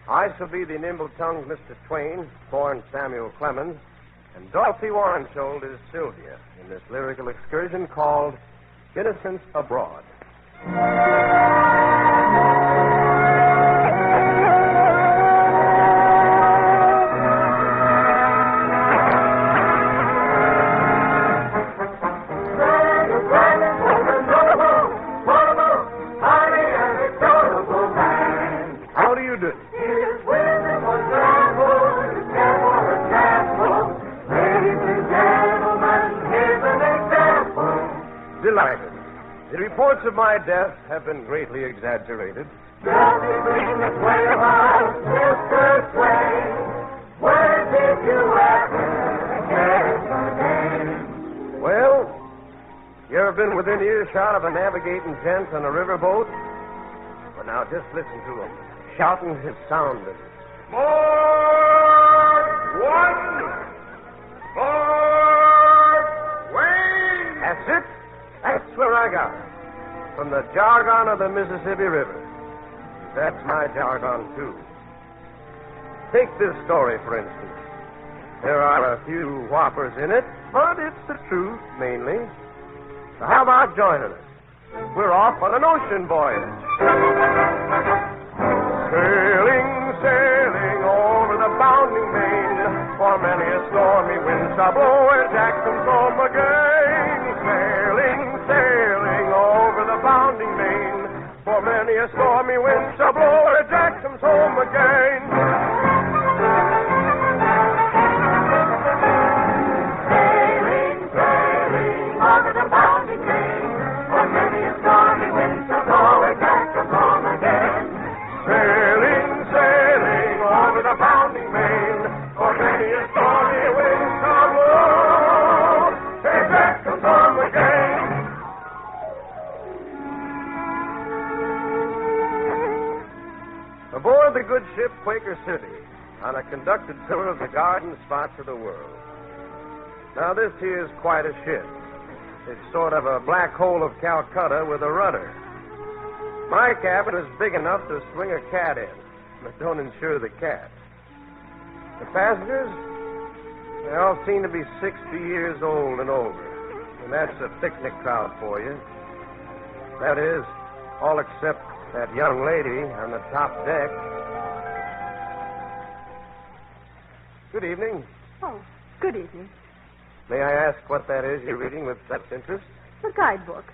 I shall be the nimble-tongued Mr. Twain, born Samuel Clemens, and Dorothy Warrenshow is Sylvia in this lyrical excursion called Innocents Abroad. Delighted. The reports of my death have been greatly exaggerated. Well, you ever been within earshot of a navigating gent on a riverboat? Well, now, just listen to him, shouting his sound. That's it. That's where I got it. From the jargon of the Mississippi River. That's my jargon, too. Take this story, for instance. There are a few whoppers in it, but it's the truth, mainly. So how about joining us? We're off on an ocean voyage. Sailing, sailing over the bounding main, for many a stormy wind shall blow where Jack comes home again. Sailing, sailing over the bounding main, for many a stormy wind shall blow where Jack comes home again. Sailing, sailing over the bounding main, for many a stormy wind shall blow where Jack comes home again. Sailing, sailing over the bounding main, for many a stormy wind shall blow where Jack comes home again. Aboard the good ship Quaker City, on a conducted tour of the garden spots of the world. Now, this here's quite a ship. It's sort of a black hole of Calcutta with a rudder. My cabin is big enough to swing a cat in, but don't insure the cat. The passengers? They all seem to be 60 years old and older. And that's a picnic crowd for you. That is, all except that young lady on the top deck. Good evening. Oh, good evening. May I ask what that is you're reading with such interest? The guidebook.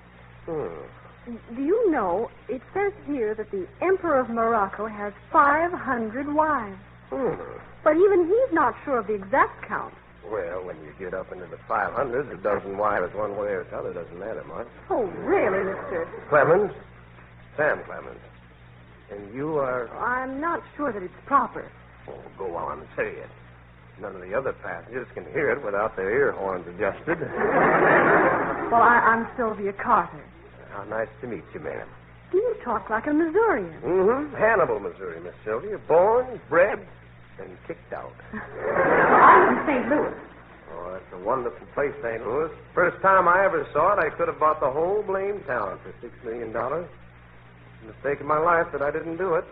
Do you know, it says here that the Emperor of Morocco has 500 wives. But even he's not sure of the exact count. Well, when you get up into the 500s, a dozen wives one way or the other doesn't matter much. Oh, really, Mr. Clemens? Sam Clemens. And you are... I'm not sure that it's proper. Oh, go on, say it. None of the other passengers can hear it without their ear horns adjusted. Well, I'm Sylvia Carter. How nice to meet you, ma'am. You talk like a Missourian. Mm-hmm. Hannibal, Missouri, Miss Sylvia. Born, bred, and kicked out. I'm from St. Louis. Oh, that's a wonderful place, St. Louis. First time I ever saw it, I could have bought the whole blame town for $6 million. Mistake of my life that I didn't do it.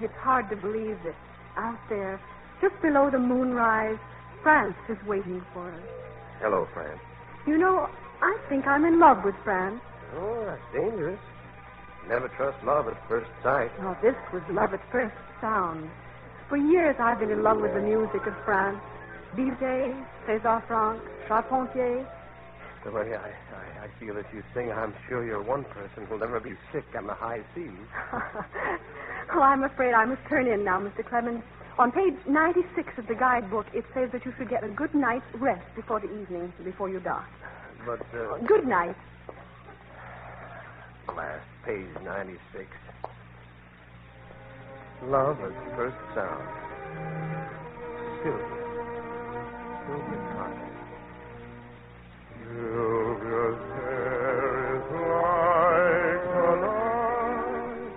It's hard to believe that out there, just below the moonrise, France is waiting for us. Hello, France. You know, I think I'm in love with France. Oh, that's dangerous. Never trust love at first sight. Oh, this was love at first sound. For years, I've been in love with the music of France. Bizet, César Franck, Charpentier. The way I feel that you sing, I'm sure you're one person who'll never be sick on the high seas. Oh, I'm afraid I must turn in now, Mr. Clemens. On page 96 of the guidebook, it says that you should get a good night's rest before the evening, before you dock. But, Good night. Last page 96. Love at first sound. Sylvia. Sylvia Carter. Sylvia's hair is like a light,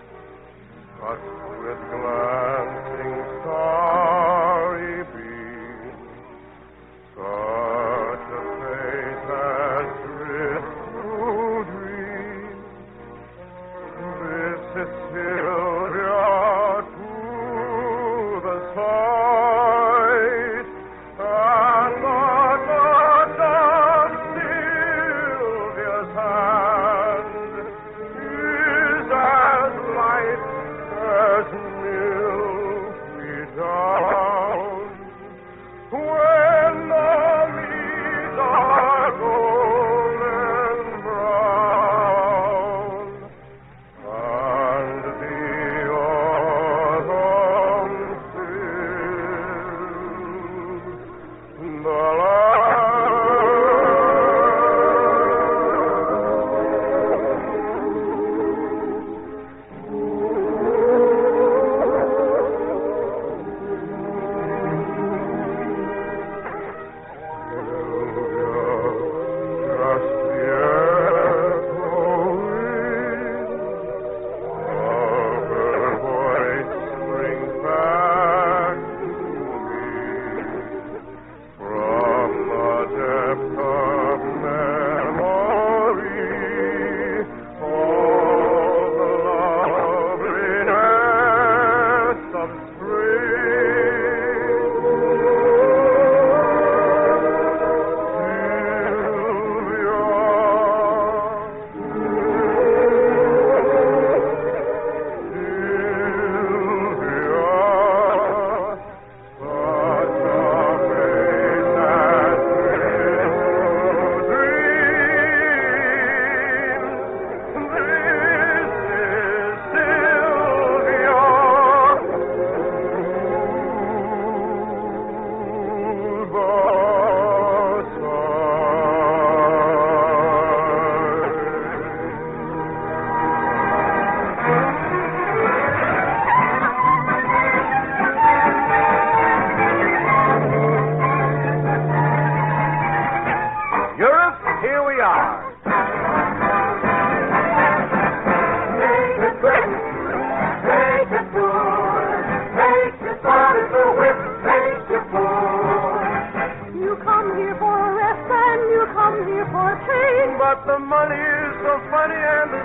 touched with glancing starry beams. Such a face as drifts through dreams. This is Sylvia to the sight, and the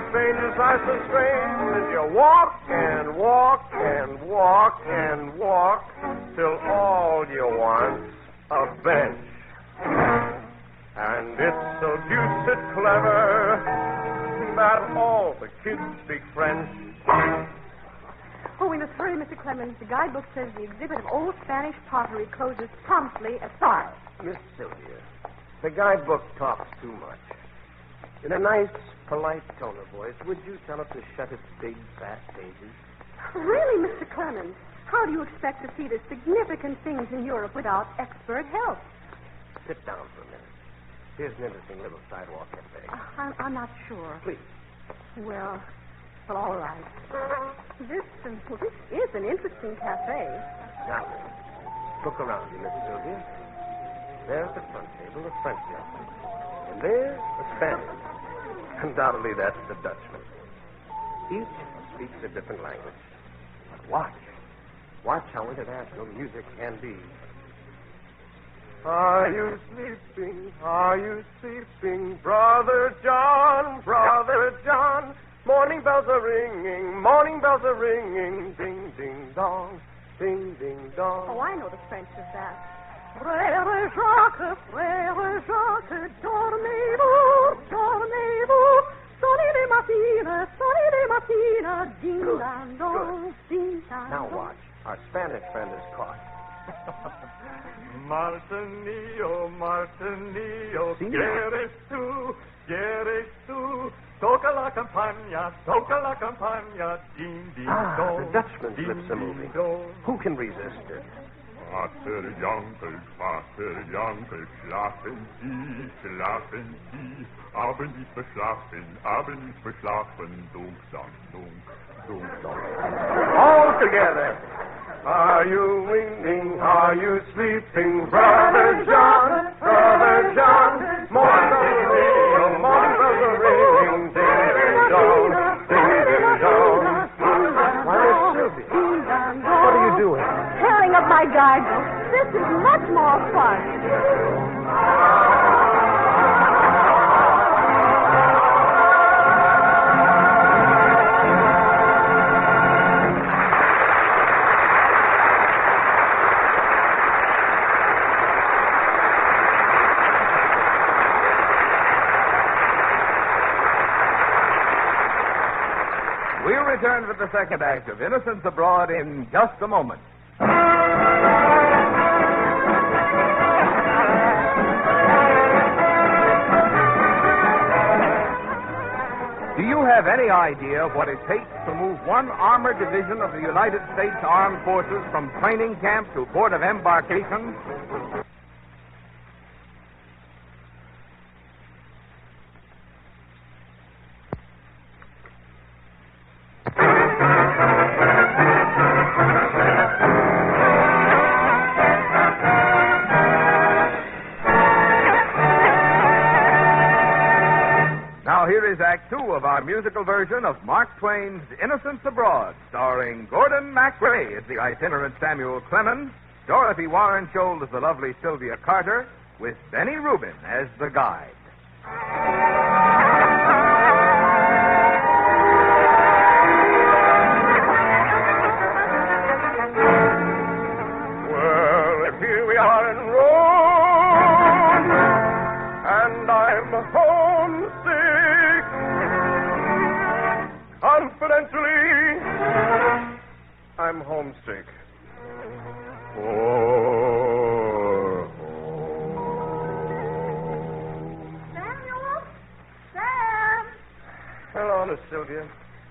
strangeness I so strange as you walk and walk and walk and walk till all you want's a bench. And it's so deuced clever that all the kids speak French. Oh, we must hurry, Mr. Clemens. The guidebook says the exhibit of old Spanish pottery closes promptly at 5. Miss Sylvia, the guidebook talks too much. In a nice, polite tone of voice, would you tell it to shut its big, fat pages? Really, Mr. Clemens? How do you expect to see the significant things in Europe without expert help? Sit down for a minute. Here's an interesting little sidewalk cafe. I'm not sure. Please. Well, all right. This is an interesting cafe. Now, look around you, Miss Sylvia. There's the front table, the French gentleman. And there's the Spaniard. Undoubtedly, that's the Dutchman. Each speaks a different language. But watch. Watch how international music can be. Are you sleeping? Are you sleeping? Brother John, Brother John. Morning bells are ringing, morning bells are ringing. Ding, ding, dong, ding, ding, dong. Oh, I know the French of that. Frère Jacques, dormez-vous, dormez-vous. Sonny de mattina, ding, dang, dong, ding, dang, Now watch. Our Spanish friend is caught. Martinillo, Martinillo, See? quieres tú, toca la campana, ding, ding, dong. The Dutchman's lips are moving. Who can resist it? Vater Jankel, schlafen Sie, aber nicht verschlafen, dunk, dunk. All together. Are you winking? Are you sleeping? Brother John, Brother John. Morning bells are ringing, ding, ding, dong, ding, ding, dong. Why, Miss Sylvia, what are you doing? Tearing up my guidebook. This is much more fun. We'll return with the second act of Innocents Abroad in just a moment. Do you have any idea what it takes to move one armored division of the United States Armed Forces from training camp to port of embarkation? Here is Act Two of our musical version of Mark Twain's Innocents Abroad, starring Gordon MacRae as the itinerant Samuel Clemens, Dorothy Warren Scholl as the lovely Sylvia Carter, with Benny Rubin as the guide. Well, here we are in Rome, and I'm homesick. Confidentially, I'm homesick. Samuel? Sam? Hello, Miss Sylvia.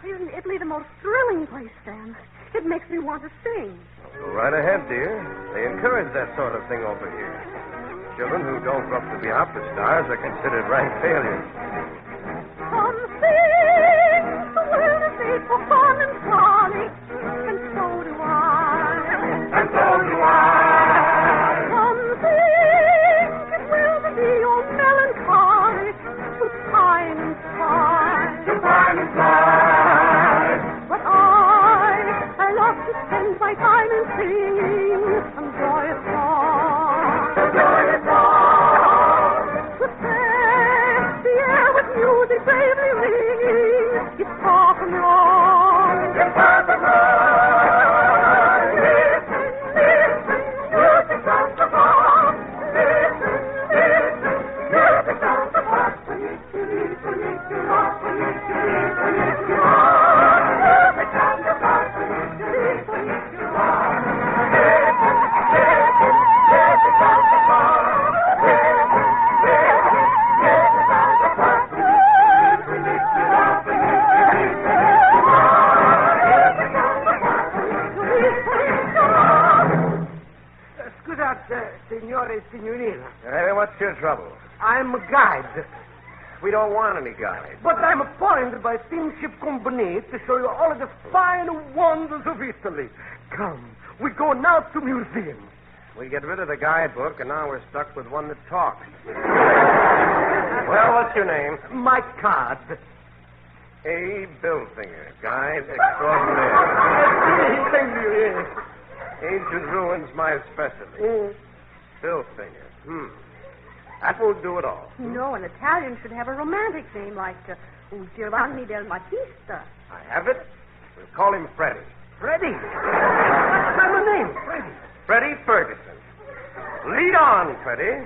Isn't Italy the most thrilling place, Sam? It makes me want to sing. Go right ahead, dear. They encourage that sort of thing over here. Children who don't grow up to be opera stars are considered rank failures. Come sing, where the sea for fun and frolic, and so do I. And so do I. Come sing, it will be your melancholy, to pine and sigh. To pine and sigh. But I love to spend my time in singing and joyous song. Joyous song. To say the air trouble? I'm a guide. We don't want any guide. But I'm appointed by steamship company to show you all of the fine wonders of Italy. Come, we go now to museum. We get rid of the guidebook, and now we're stuck with one that talks. Well, what's your name? My card. A. Billfinger, guide extraordinaire. Thank you. Ancient ruins, my specialty. Billfinger. That won't do at all. No, an Italian should have a romantic name like Giovanni del Battista. I have it. We'll call him Freddy. Freddy? That's my name, Freddy. Freddy Ferguson. Lead on, Freddy.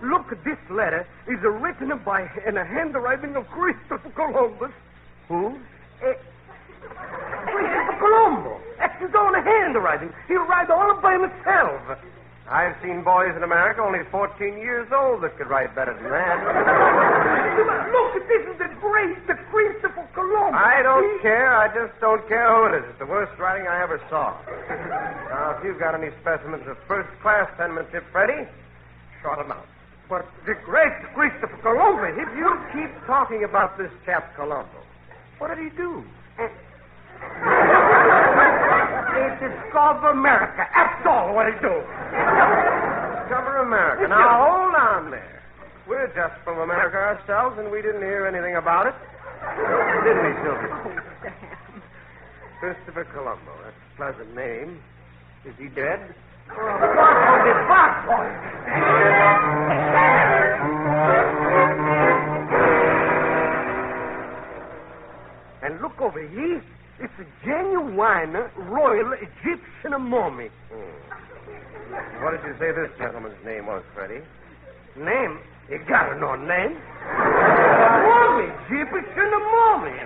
Look, this letter is written by in a handwriting of Christopher Columbus. Who? Christopher Colombo. That's his own handwriting. He'll write all by himself. I've seen boys in America only 14 years old that could write better than that. Look, this is the great Christopher Columbus. I don't care. I just don't care who it is. It's the worst writing I ever saw. Now, if you've got any specimens of first-class penmanship, Freddie, trot them out. But the great Christopher Columbus... If you keep talking about this chap Colombo, what did he do? They discover America. That's all what he do. Discover America. Now, hold on there. We're just from America ourselves, and we didn't hear anything about it. Didn't we, Sylvia? Oh, Sam. Christopher Colombo. That's a pleasant name. Is he dead? And look over here. It's a genuine Royal Egyptian mummy. What did you say this gentleman's name was, Freddie? Name? You gotta know name. Mummy. Egyptian mummy.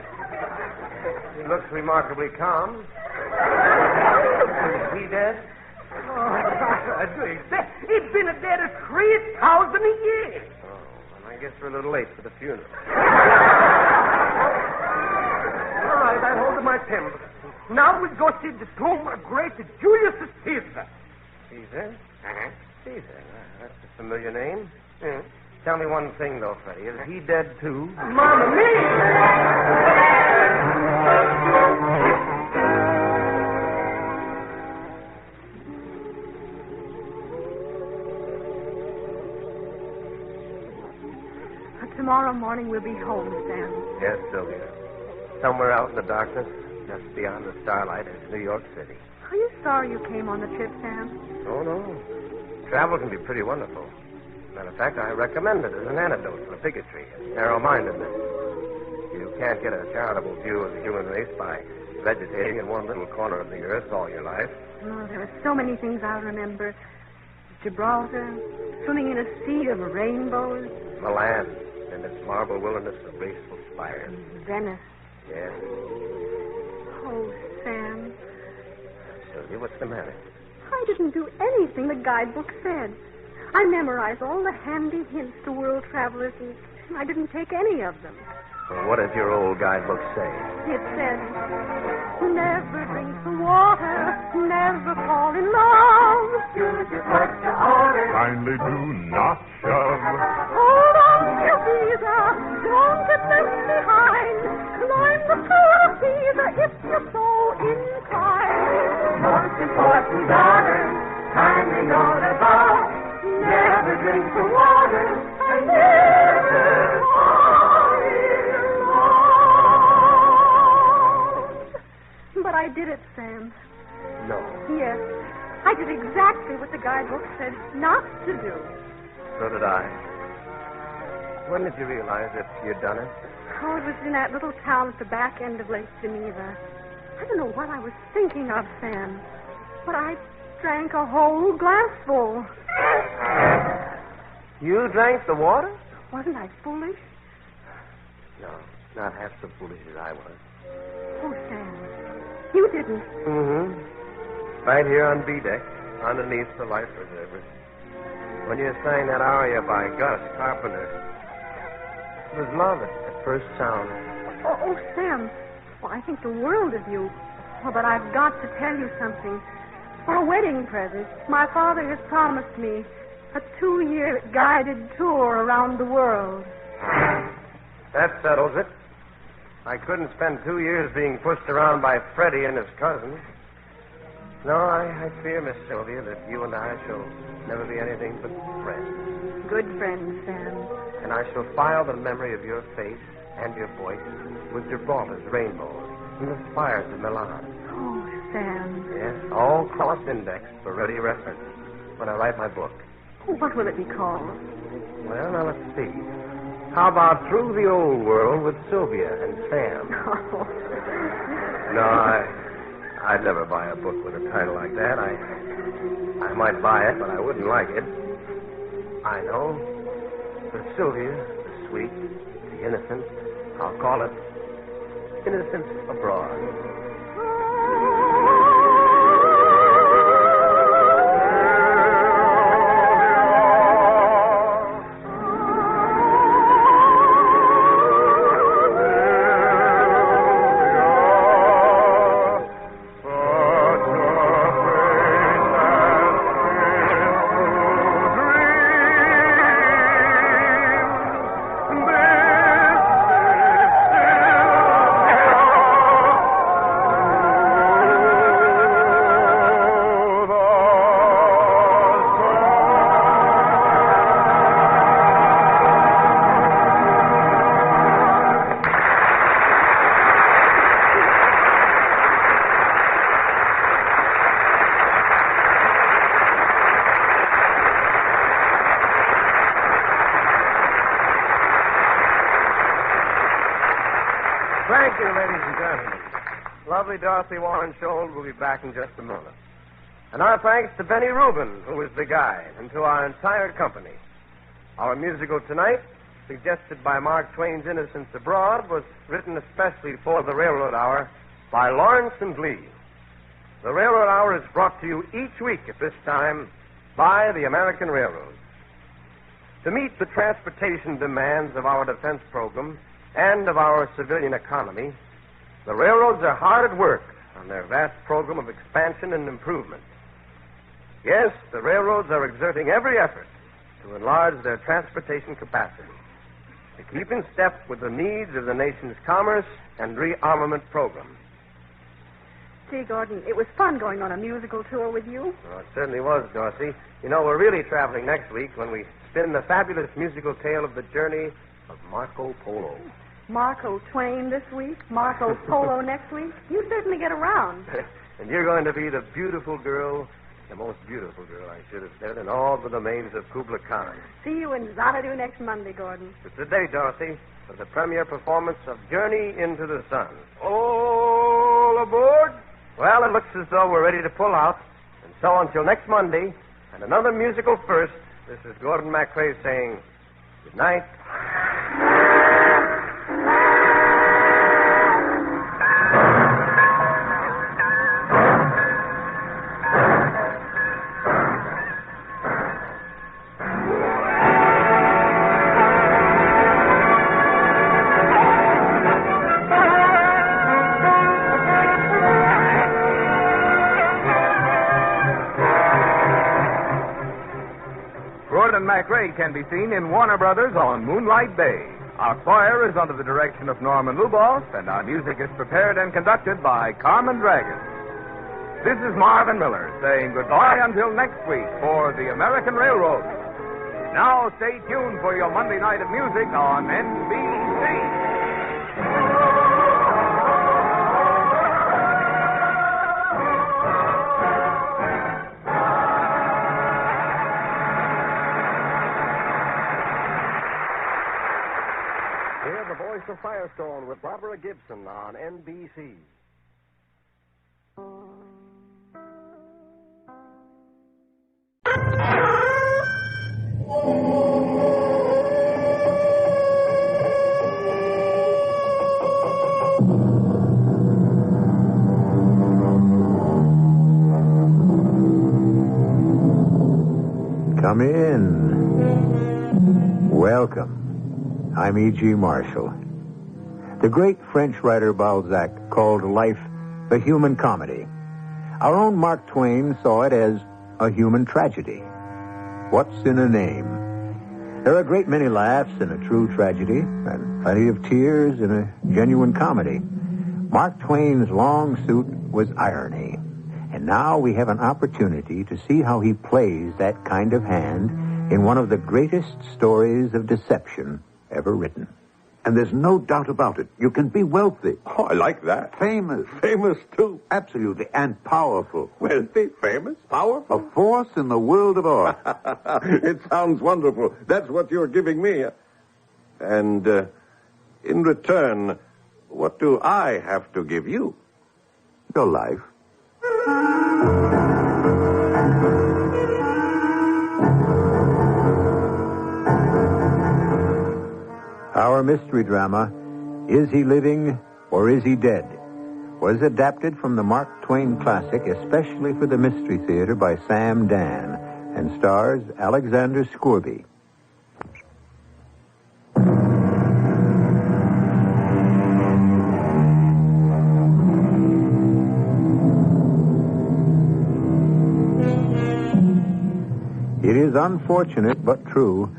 He looks remarkably calm. Is he dead? He's been dead 3,000 years. Oh, well, I guess we're a little late for the funeral. All right, I hold my temper. Now we go see the tomb of great Julius Caesar. Caesar? Caesar. That's a familiar name. Tell me one thing, though, Freddie. Is he dead, too? Mamma mia! Tomorrow morning we'll be home, Sam. Yes, Sylvia. Somewhere out in the darkness, just beyond the starlight, is New York City. Are you sorry you came on the trip, Sam? Oh, no. Travel can be pretty wonderful. Matter of fact, I recommend it as an antidote for bigotry and narrow-mindedness. You can't get a charitable view of the human race by vegetating in one little corner of the earth all your life. Oh, there are so many things I'll remember. Gibraltar, swimming in a sea of rainbows. Milan and its marble wilderness of graceful spires. Venice. Yes. Oh, Sam. Sylvia, what's the matter? I didn't do anything the guidebook said. I memorized all the handy hints to world travelers, and I didn't take any of them. Well, what did your old guidebook say? It said, never drink the water, never fall in love. Use your touch to order. Kindly do not shove. Hold on to your visa, don't get left behind. Climb the tour of Pisa if you're so inclined. Most important order, kindly note above. Never drink the water, and never fall in love. But I did it, Sam. No. Yes. I did exactly what the guidebook said not to do. So did I. When did you realize that you'd done it? Oh, it was in that little town at the back end of Lake Geneva. I don't know what I was thinking of, Sam, but I drank a whole glassful. You drank the water? Wasn't I foolish? No, not half so foolish as I was. Oh, Sam, you didn't. Mm-hmm. Right here on B-deck, underneath the life preservers. When you sang that aria by Gus Carpenter, it was love at first sound. Oh, Sam, Well, I think the world of you. Oh, but I've got to tell you something. For a wedding present, my father has promised me a 2-year guided tour around the world. That settles it. I couldn't spend 2 years being pushed around by Freddie and his cousins. No, I fear, Miss Sylvia, that you and I shall never be anything but friends. Good friends, Sam. And I shall file the memory of your face and your voice with Gibraltar's rainbows and the spires of Milan. Oh, Sam. Yes, all cross-indexed for ready reference when I write my book. What will it be called? Well, now let's see. How about Through the Old World with Sylvia and Sam? Oh. No, I'd never buy a book with a title like that. I might buy it, but I wouldn't like it. I know. For Sylvia, the sweet, the innocent, I'll call it Innocence Abroad. Thank you, ladies and gentlemen. Lovely Dorothy Warren Scholl will be back in just a moment. And our thanks to Benny Rubin, who is the guide, and to our entire company. Our musical tonight, suggested by Mark Twain's Innocents Abroad, was written especially for the Railroad Hour by Lawrence and Lee. The Railroad Hour is brought to you each week at this time by the American Railroad. To meet the transportation demands of our defense program and of our civilian economy, the railroads are hard at work on their vast program of expansion and improvement. Yes, the railroads are exerting every effort to enlarge their transportation capacity, to keep in step with the needs of the nation's commerce and rearmament program. Gee, Gordon, it was fun going on a musical tour with you. Oh, it certainly was, Dorsey. You know, we're really traveling next week when we spin the fabulous musical tale of the journey of Marco Polo. Marco Twain this week, Marco Polo next week. You certainly get around. And you're going to be the beautiful girl, the most beautiful girl, I should have said, in all the domains of Kubla Khan. See you in Xanadu next Monday, Gordon. It's the day, Dorothy, for the premiere performance of Journey into the Sun. All aboard? Well, it looks as though we're ready to pull out. And so until next Monday, and another musical first, this is Gordon MacRae saying good night. MacRae can be seen in Warner Brothers on Moonlight Bay. Our choir is under the direction of Norman Luboff, and our music is prepared and conducted by Carmen Dragon. This is Marvin Miller saying goodbye until next week for the American Railroad. Now stay tuned for your Monday night of music on NBC. The Firestone with Barbara Gibson on NBC. Come in. Welcome. I'm E.G. Marshall. The great French writer Balzac called life the human comedy. Our own Mark Twain saw it as a human tragedy. What's in a name? There are a great many laughs in a true tragedy and plenty of tears in a genuine comedy. Mark Twain's long suit was irony. And now we have an opportunity to see how he plays that kind of hand in one of the greatest stories of deception ever written. And there's no doubt about it. You can be wealthy. Oh, I like that. Famous. Famous, too. Absolutely. And powerful. Wealthy, famous, powerful. A force in the world of art. It sounds wonderful. That's what you're giving me. And in return, what do I have to give you? Your life. Our mystery drama, Is He Living or Is He Dead?, was adapted from the Mark Twain classic especially for the Mystery Theater by Sam Dan and stars Alexander Scourby. It is unfortunate but true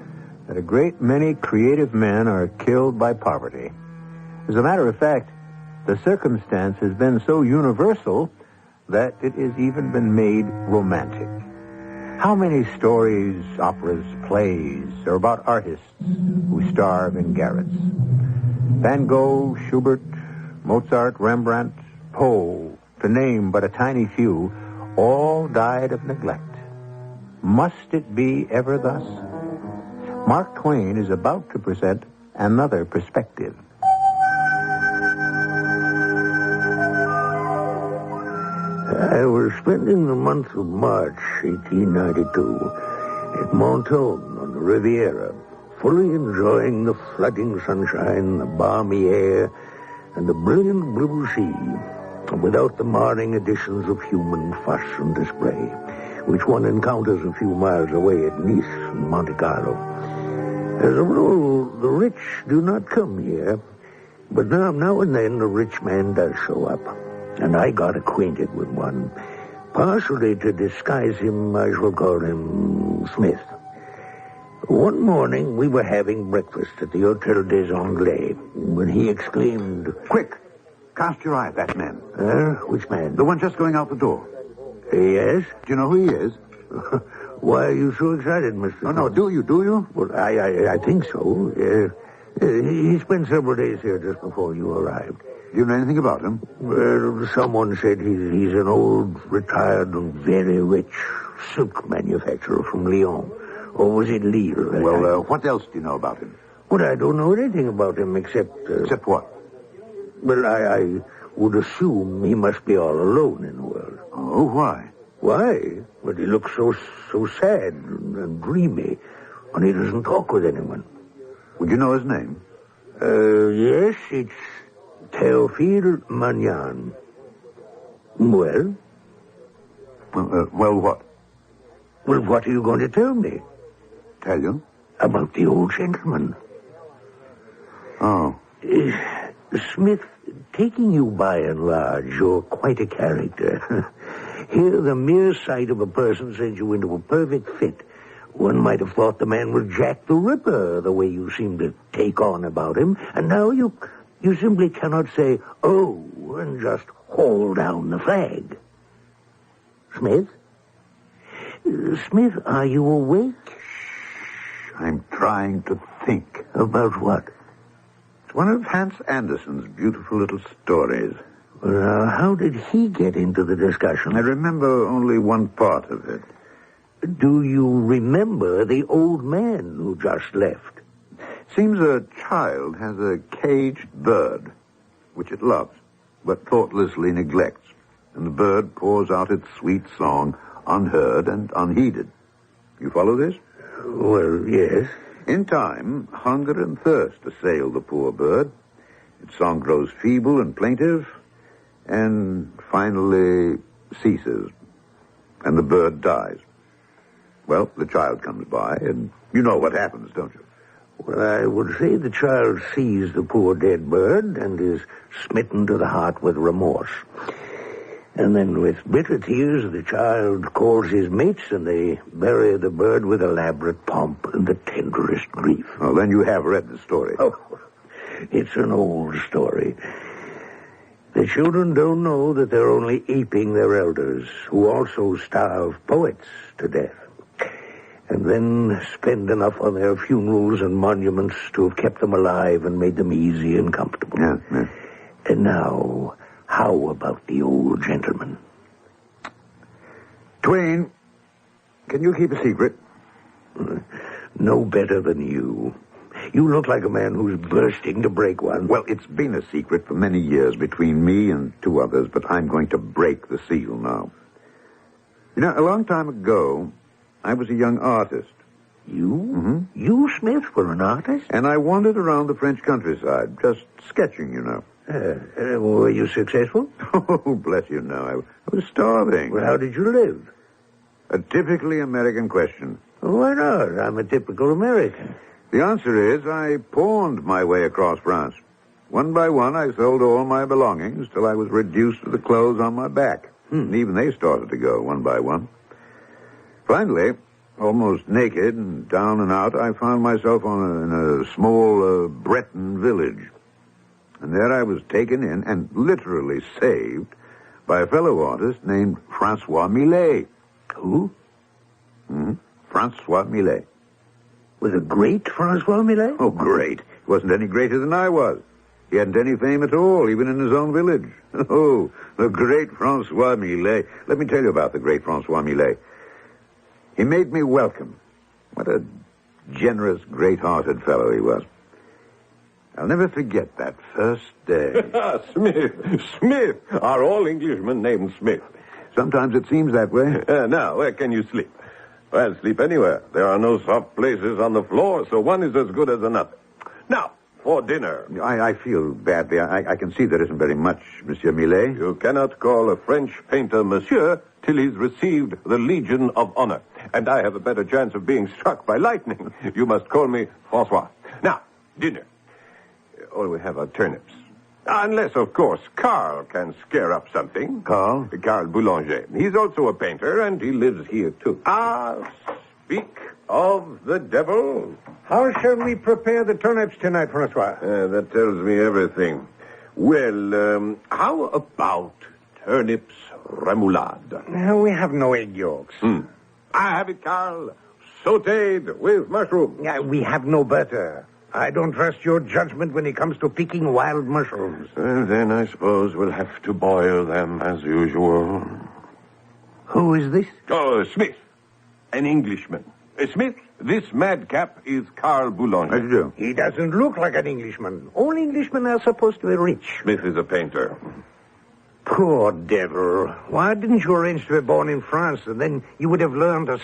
that a great many creative men are killed by poverty. As a matter of fact, the circumstance has been so universal that it has even been made romantic. How many stories, operas, plays are about artists who starve in garrets? Van Gogh, Schubert, Mozart, Rembrandt, Poe, to name but a tiny few, all died of neglect. Must it be ever thus? Mark Twain is about to present another perspective. I was spending the month of March, 1892, at Mentone on the Riviera, fully enjoying the flooding sunshine, the balmy air, and the brilliant blue sea, without the marring additions of human fuss and display, which one encounters a few miles away at Nice and Monte Carlo. As a rule, the rich do not come here, but now and then a rich man does show up. And I got acquainted with one. Partially to disguise him, I shall call him Smith. One morning, we were having breakfast at the Hotel des Anglais when he exclaimed, "Quick! Cast your eye at that man." Which man? The one just going out the door. Yes? Do you know who he is? Why are you so excited, Mr. No, do you? Well, I think so. He spent several days here just before you arrived. Do you know anything about him? Well, someone said he's an old, retired, and very rich silk manufacturer from Lyon. Or was it Lille? Well, what else do you know about him? Well, I don't know anything about him except... Except what? Well, I would assume he must be all alone in the world. Oh, why? Why? Well, he looks so sad and dreamy, and he doesn't talk with anyone. Would you know his name? Yes, it's Théophile Magnan. Well? Well, what? Well, what are you going to tell me? Tell you? About the old gentleman. Oh. Smith, taking you by and large, you're quite a character. Here, the mere sight of a person sends you into a perfect fit. One might have thought the man was Jack the Ripper, the way you seem to take on about him. And now you simply cannot say, "Oh," and just haul down the flag. Smith? Smith, are you awake? I'm trying to think. About what? It's one of Hans Andersen's beautiful little stories. Well, how did he get into the discussion? I remember only one part of it. Do you remember the old man who just left? Seems a child has a caged bird, which it loves, but thoughtlessly neglects. And the bird pours out its sweet song, unheard and unheeded. You follow this? Well, yes. In time, hunger and thirst assail the poor bird. Its song grows feeble and plaintive, and finally ceases, and the bird dies. Well, the child comes by, and you know what happens, don't you? Well, I would say the child sees the poor dead bird and is smitten to the heart with remorse. And then with bitter tears, the child calls his mates and they bury the bird with elaborate pomp and the tenderest grief. Well, then you have read the story. Oh, it's an old story. The children don't know that they're only aping their elders, who also starve poets to death, and then spend enough on their funerals and monuments to have kept them alive and made them easy and comfortable. Yeah. And now, how about the old gentleman? Twain, can you keep a secret? No better than you. You look like a man who's bursting to break one. Well, it's been a secret for many years between me and two others, but I'm going to break the seal now. You know, a long time ago, I was a young artist. You? Mm-hmm. You, Smith, were an artist? And I wandered around the French countryside, just sketching, you know. Were you successful? Oh, bless you, no. I was starving. Well, how did you live? A typically American question. Why not? I'm a typical American. The answer is I pawned my way across France. One by one, I sold all my belongings till I was reduced to the clothes on my back. And even they started to go one by one. Finally, almost naked and down and out, I found myself in a small Breton village. And there I was taken in and literally saved by a fellow artist named Francois Millet. Who? Francois Millet. Was a great Francois Millet? Oh, great. He wasn't any greater than I was. He hadn't any fame at all, even in his own village. Oh, the great Francois Millet. Let me tell you about the great Francois Millet. He made me welcome. What a generous, great-hearted fellow he was. I'll never forget that first day. Smith. Are all Englishmen named Smith? Sometimes it seems that way. Now, where can you sleep? Well, sleep anywhere. There are no soft places on the floor, so one is as good as another. Now, for dinner. I feel badly. I can see there isn't very much, Monsieur Millet. You cannot call a French painter monsieur till he's received the Legion of Honor. And I have a better chance of being struck by lightning. You must call me Francois. Now, dinner. All we have are turnips. Unless, of course, Carl can scare up something. Carl? Carl Boulanger. He's also a painter, and he lives here, too. Speak of the devil. How shall we prepare the turnips tonight, Francois? That tells me everything. Well, how about turnips remoulade? We have no egg yolks. I have it, Carl. Sautéed with mushrooms. We have no butter. I don't trust your judgment when it comes to picking wild mushrooms. Then I suppose we'll have to boil them as usual. Who is this? Oh, Smith. An Englishman. Smith, this madcap is Carl Boulanger. How do you do? He doesn't look like an Englishman. All Englishmen are supposed to be rich. Smith is a painter. Poor devil. Why didn't you arrange to be born in France, and then you would have learned to